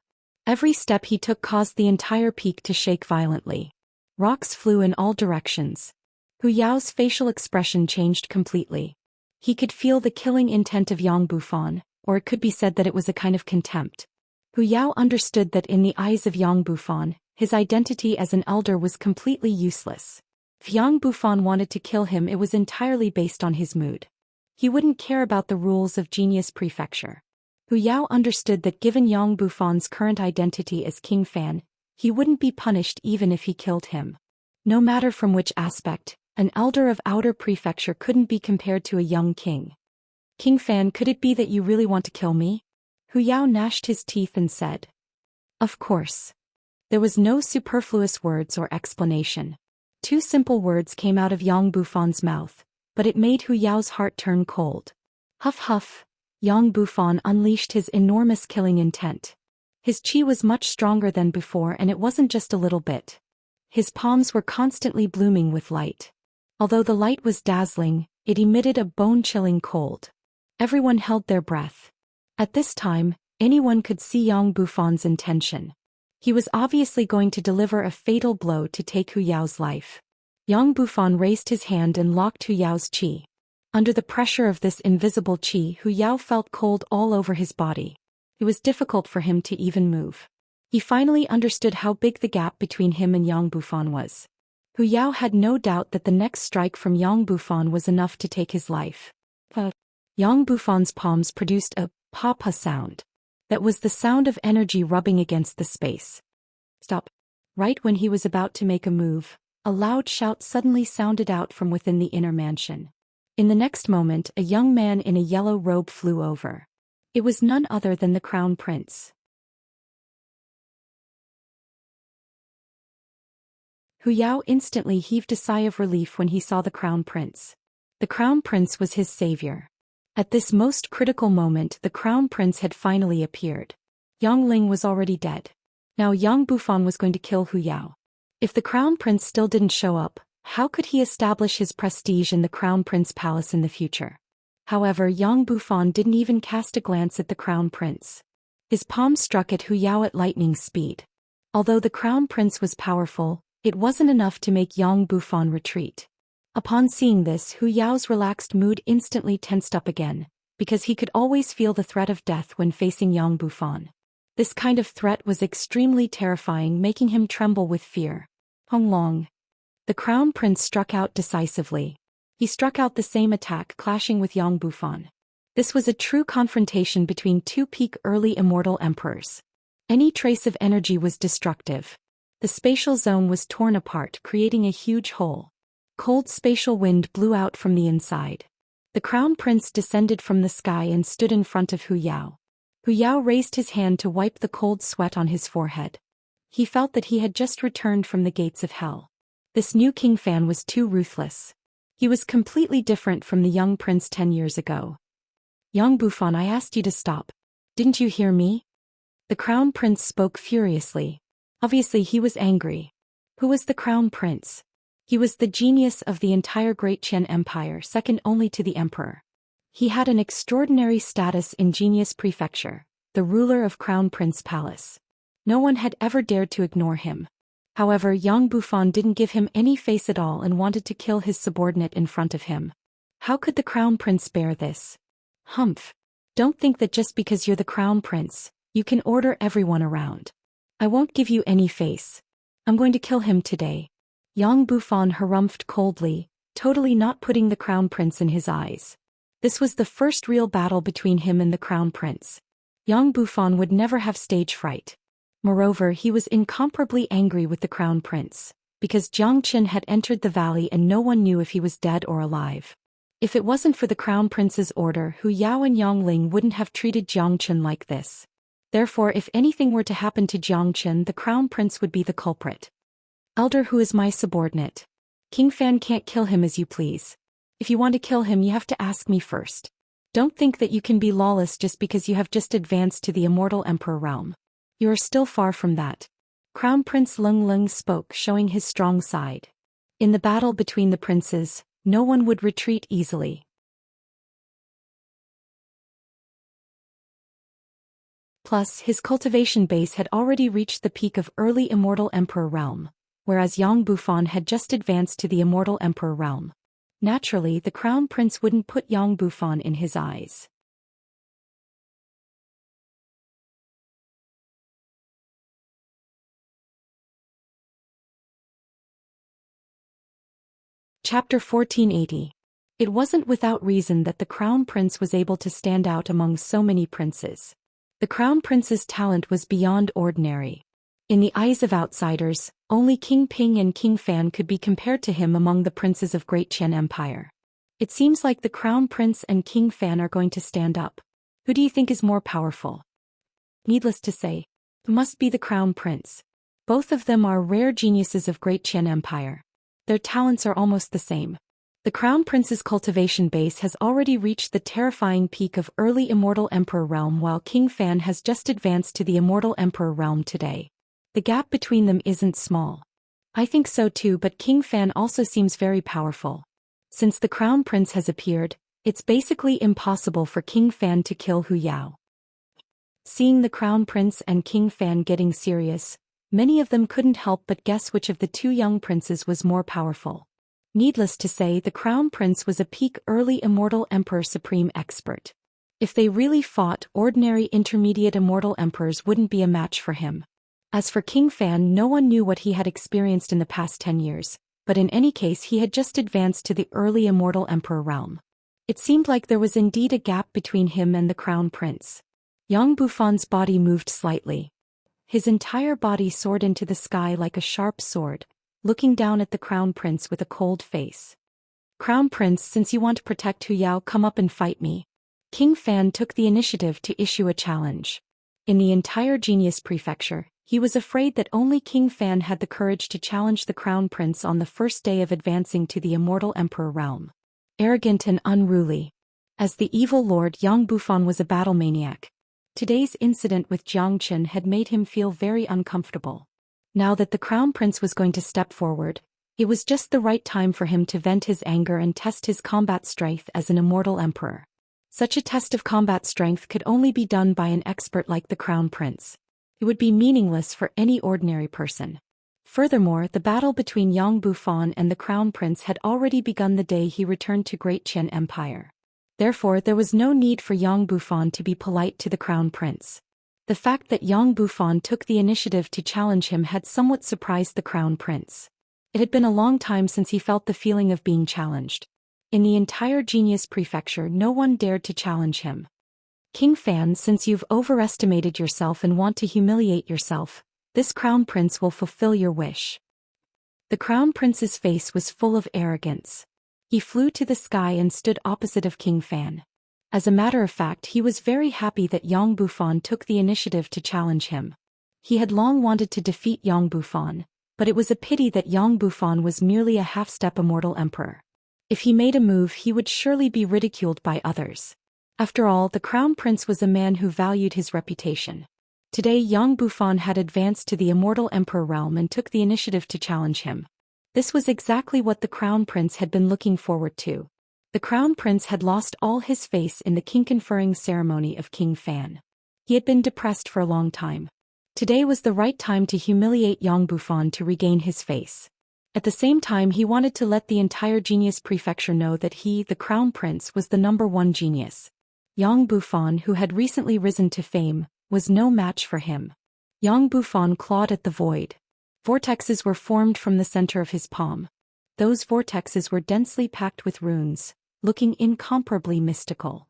Every step he took caused the entire peak to shake violently. Rocks flew in all directions. Hu Yao's facial expression changed completely. He could feel the killing intent of Yang Bufan, or it could be said that it was a kind of contempt. Hu Yao understood that in the eyes of Yang Bufan, his identity as an elder was completely useless. If Yang Bufan wanted to kill him, it was entirely based on his mood. He wouldn't care about the rules of Genius Prefecture. Hu Yao understood that given Yang Bufan's current identity as King Fan, he wouldn't be punished even if he killed him. No matter from which aspect, an elder of Outer Prefecture couldn't be compared to a young king. King Fan, could it be that you really want to kill me? Hu Yao gnashed his teeth and said. Of course. There was no superfluous words or explanation. Two simple words came out of Yang Bufan's mouth, but it made Hu Yao's heart turn cold. Huff huff, Yang Bufan unleashed his enormous killing intent. His qi was much stronger than before, and it wasn't just a little bit. His palms were constantly blooming with light. Although the light was dazzling, it emitted a bone-chilling cold. Everyone held their breath. At this time, anyone could see Yang Bufan's intention. He was obviously going to deliver a fatal blow to take Hu Yao's life. Yang Bufan raised his hand and locked Hu Yao's qi. Under the pressure of this invisible qi, Hu Yao felt cold all over his body. It was difficult for him to even move. He finally understood how big the gap between him and Yang Bufan was. Hu Yao had no doubt that the next strike from Yang Bufan was enough to take his life. Yang Bufan's palms produced a pa-pa sound. That was the sound of energy rubbing against the space. Stop. Right when he was about to make a move, a loud shout suddenly sounded out from within the inner mansion. In the next moment, a young man in a yellow robe flew over. It was none other than the Crown Prince. Hu Yao instantly heaved a sigh of relief when he saw the Crown Prince. The Crown Prince was his savior. At this most critical moment, the Crown Prince had finally appeared. Yongling was already dead. Now Yang Bufan was going to kill Hu Yao. If the Crown Prince still didn't show up, how could he establish his prestige in the Crown Prince Palace in the future? However, Yang Bufan didn't even cast a glance at the Crown Prince. His palm struck at Hu Yao at lightning speed. Although the Crown Prince was powerful, it wasn't enough to make Yang Bufan retreat. Upon seeing this, Hu Yao's relaxed mood instantly tensed up again, because he could always feel the threat of death when facing Yang Bufan. This kind of threat was extremely terrifying, making him tremble with fear. Honglong. The Crown Prince struck out decisively. He struck out the same attack, clashing with Yang Bufan. This was a true confrontation between two peak early immortal emperors. Any trace of energy was destructive. The spatial zone was torn apart, creating a huge hole. Cold spatial wind blew out from the inside. The Crown Prince descended from the sky and stood in front of Hu Yao. Hu Yao raised his hand to wipe the cold sweat on his forehead. He felt that he had just returned from the gates of hell. This new King Fan was too ruthless. He was completely different from the young prince 10 years ago. Yang Bufan, I asked you to stop. Didn't you hear me? The Crown Prince spoke furiously. Obviously he was angry. Who was the Crown Prince? He was the genius of the entire Great Qian Empire, second only to the Emperor. He had an extraordinary status in Genius Prefecture, the ruler of Crown Prince Palace. No one had ever dared to ignore him. However, Yang Bufan didn't give him any face at all and wanted to kill his subordinate in front of him. How could the Crown Prince bear this? Humph. Don't think that just because you're the Crown Prince, You can order everyone around. I won't give you any face. I'm going to kill him today. Yang Bufan harumphed coldly, totally not putting the crown prince in his eyes. This was the first real battle between him and the crown prince. Yang Bufan would never have stage fright. Moreover, he was incomparably angry with the crown prince, because Jiang Qin had entered the valley and no one knew if he was dead or alive. If it wasn't for the crown prince's order, Hu Yao and Yang Ling wouldn't have treated Jiang Qin like this. Therefore, if anything were to happen to Jiang Qin, the crown prince would be the culprit. Elder Hu is my subordinate. King Fan can't kill him as you please. If you want to kill him, you have to ask me first. Don't think that you can be lawless just because you have just advanced to the immortal emperor realm. You are still far from that. Crown Prince Lung Lung spoke, showing his strong side. In the battle between the princes, no one would retreat easily. Plus, his cultivation base had already reached the peak of early immortal emperor realm, whereas Yang Bufan had just advanced to the immortal emperor realm. Naturally, the crown prince wouldn't put Yang Bufan in his eyes. Chapter 1480. It wasn't without reason that the crown prince was able to stand out among so many princes. The crown prince's talent was beyond ordinary. In the eyes of outsiders, only King Ping and King Fan could be compared to him among the princes of Great Qian Empire. It seems like the crown prince and King Fan are going to stand up. Who do you think is more powerful? Needless to say, it must be the crown prince. Both of them are rare geniuses of Great Qian Empire. Their talents are almost the same. The crown prince's cultivation base has already reached the terrifying peak of early immortal emperor realm, while King Fan has just advanced to the immortal emperor realm today. The gap between them isn't small. I think so too, but King Fan also seems very powerful. Since the crown prince has appeared, it's basically impossible for King Fan to kill Hu Yao. Seeing the crown prince and King Fan getting serious, many of them couldn't help but guess which of the two young princes was more powerful. Needless to say, the crown prince was a peak early immortal emperor supreme expert. If they really fought, ordinary intermediate immortal emperors wouldn't be a match for him. As for King Fan, no one knew what he had experienced in the past 10 years, but in any case he had just advanced to the early immortal emperor realm. It seemed like there was indeed a gap between him and the crown prince. Yang Bufan's body moved slightly. His entire body soared into the sky like a sharp sword, looking down at the crown prince with a cold face. Crown Prince, since you want to protect Hu Yao, come up and fight me. King Fan took the initiative to issue a challenge. In the entire Genius Prefecture, he was afraid that only King Fan had the courage to challenge the crown prince on the first day of advancing to the immortal emperor realm. Arrogant and unruly. As the evil lord, Yang Bufan was a battle maniac. Today's incident with Jiang Qin had made him feel very uncomfortable. Now that the crown prince was going to step forward, it was just the right time for him to vent his anger and test his combat strength as an immortal emperor. Such a test of combat strength could only be done by an expert like the crown prince. It would be meaningless for any ordinary person. Furthermore, the battle between Yang Bufan and the crown prince had already begun the day he returned to Great Qian Empire. Therefore, there was no need for Yang Bufan to be polite to the crown prince. The fact that Yang Bufan took the initiative to challenge him had somewhat surprised the crown prince. It had been a long time since he felt the feeling of being challenged. In the entire Genius Prefecture, no one dared to challenge him. King Fan, since you've overestimated yourself and want to humiliate yourself, this crown prince will fulfill your wish. The crown prince's face was full of arrogance. He flew to the sky and stood opposite of King Fan. As a matter of fact, he was very happy that Yang Bufan took the initiative to challenge him. He had long wanted to defeat Yang Bufan, but it was a pity that Yang Bufan was merely a half-step immortal emperor. If he made a move, he would surely be ridiculed by others. After all, the crown prince was a man who valued his reputation. Today, Yang Bufan had advanced to the immortal emperor realm and took the initiative to challenge him. This was exactly what the crown prince had been looking forward to. The crown prince had lost all his face in the king-conferring ceremony of King Fan. He had been depressed for a long time. Today was the right time to humiliate Yang Bufan to regain his face. At the same time, he wanted to let the entire Genius Prefecture know that he, the crown prince, was the #1 genius. Yang Bufan, who had recently risen to fame, was no match for him. Yang Bufan clawed at the void. Vortexes were formed from the center of his palm. Those vortexes were densely packed with runes, looking incomparably mystical.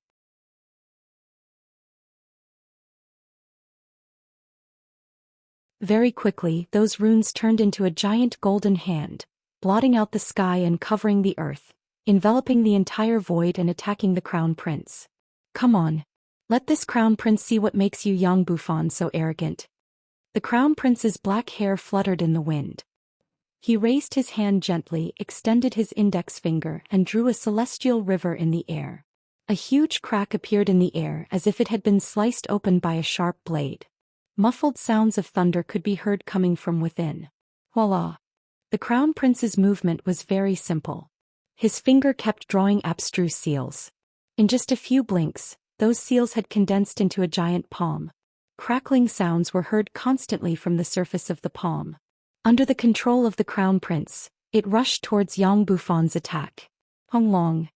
Very quickly, those runes turned into a giant golden hand, blotting out the sky and covering the earth, enveloping the entire void and attacking the crown prince. Come on. Let this crown prince see what makes you Yang Bufan so arrogant. The crown prince's black hair fluttered in the wind. He raised his hand gently, extended his index finger and drew a celestial river in the air. A huge crack appeared in the air as if it had been sliced open by a sharp blade. Muffled sounds of thunder could be heard coming from within. Voila! The crown prince's movement was very simple. His finger kept drawing abstruse seals. In just a few blinks, those seals had condensed into a giant palm. Crackling sounds were heard constantly from the surface of the palm. Under the control of the crown prince, it rushed towards Yang Bufan's attack. Hong Long.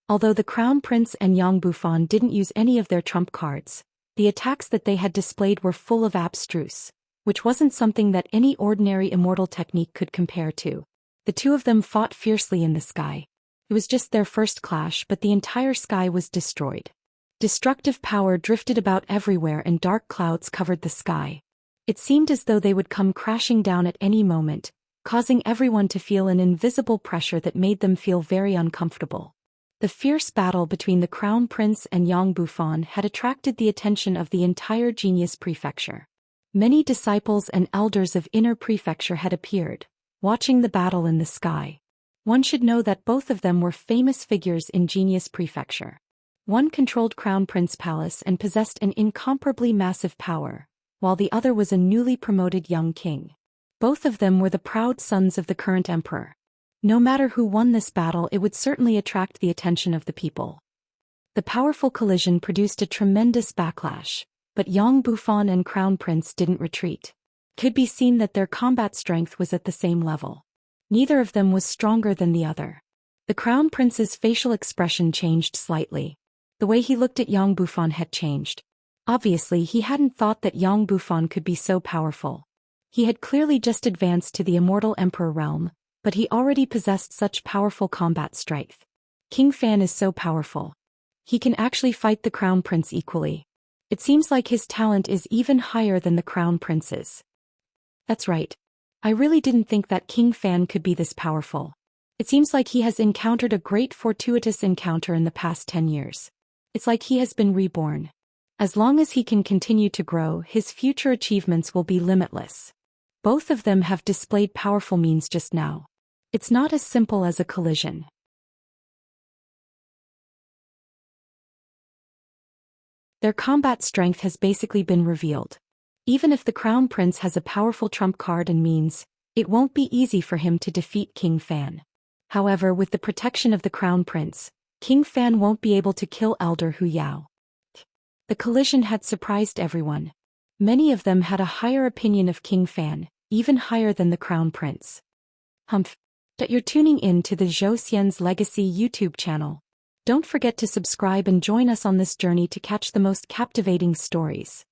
Although the crown prince and Yang Bufan didn't use any of their trump cards, the attacks that they had displayed were full of abstruse, which wasn't something that any ordinary immortal technique could compare to. The two of them fought fiercely in the sky. It was just their first clash, but the entire sky was destroyed. Destructive power drifted about everywhere and dark clouds covered the sky. It seemed as though they would come crashing down at any moment, causing everyone to feel an invisible pressure that made them feel very uncomfortable. The fierce battle between the crown prince and Yang Bufan had attracted the attention of the entire Genius Prefecture. Many disciples and elders of Inner Prefecture had appeared, watching the battle in the sky. One should know that both of them were famous figures in Genius Prefecture. One controlled Crown Prince Palace and possessed an incomparably massive power, while the other was a newly promoted young king. Both of them were the proud sons of the current emperor. No matter who won this battle, it would certainly attract the attention of the people. The powerful collision produced a tremendous backlash, but Yang Bufan and Crown Prince didn't retreat. It could be seen that their combat strength was at the same level. Neither of them was stronger than the other. The Crown Prince's facial expression changed slightly. The way he looked at Yang Bufan had changed. Obviously, he hadn't thought that Yang Bufan could be so powerful. He had clearly just advanced to the Immortal Emperor realm, but he already possessed such powerful combat strength. King Fan is so powerful. He can actually fight the Crown Prince equally. It seems like his talent is even higher than the Crown Prince's. That's right. I really didn't think that King Fan could be this powerful. It seems like he has encountered a great fortuitous encounter in the past 10 years. It's like he has been reborn. As long as he can continue to grow, his future achievements will be limitless. Both of them have displayed powerful means just now. It's not as simple as a collision. Their combat strength has basically been revealed. Even if the Crown Prince has a powerful trump card and means, it won't be easy for him to defeat King Fan. However, with the protection of the Crown Prince, King Fan won't be able to kill Elder Hu Yao. The collision had surprised everyone. Many of them had a higher opinion of King Fan, even higher than the Crown Prince. That you're tuning in to the Zhou Xian's Legacy YouTube channel. Don't forget to subscribe and join us on this journey to catch the most captivating stories.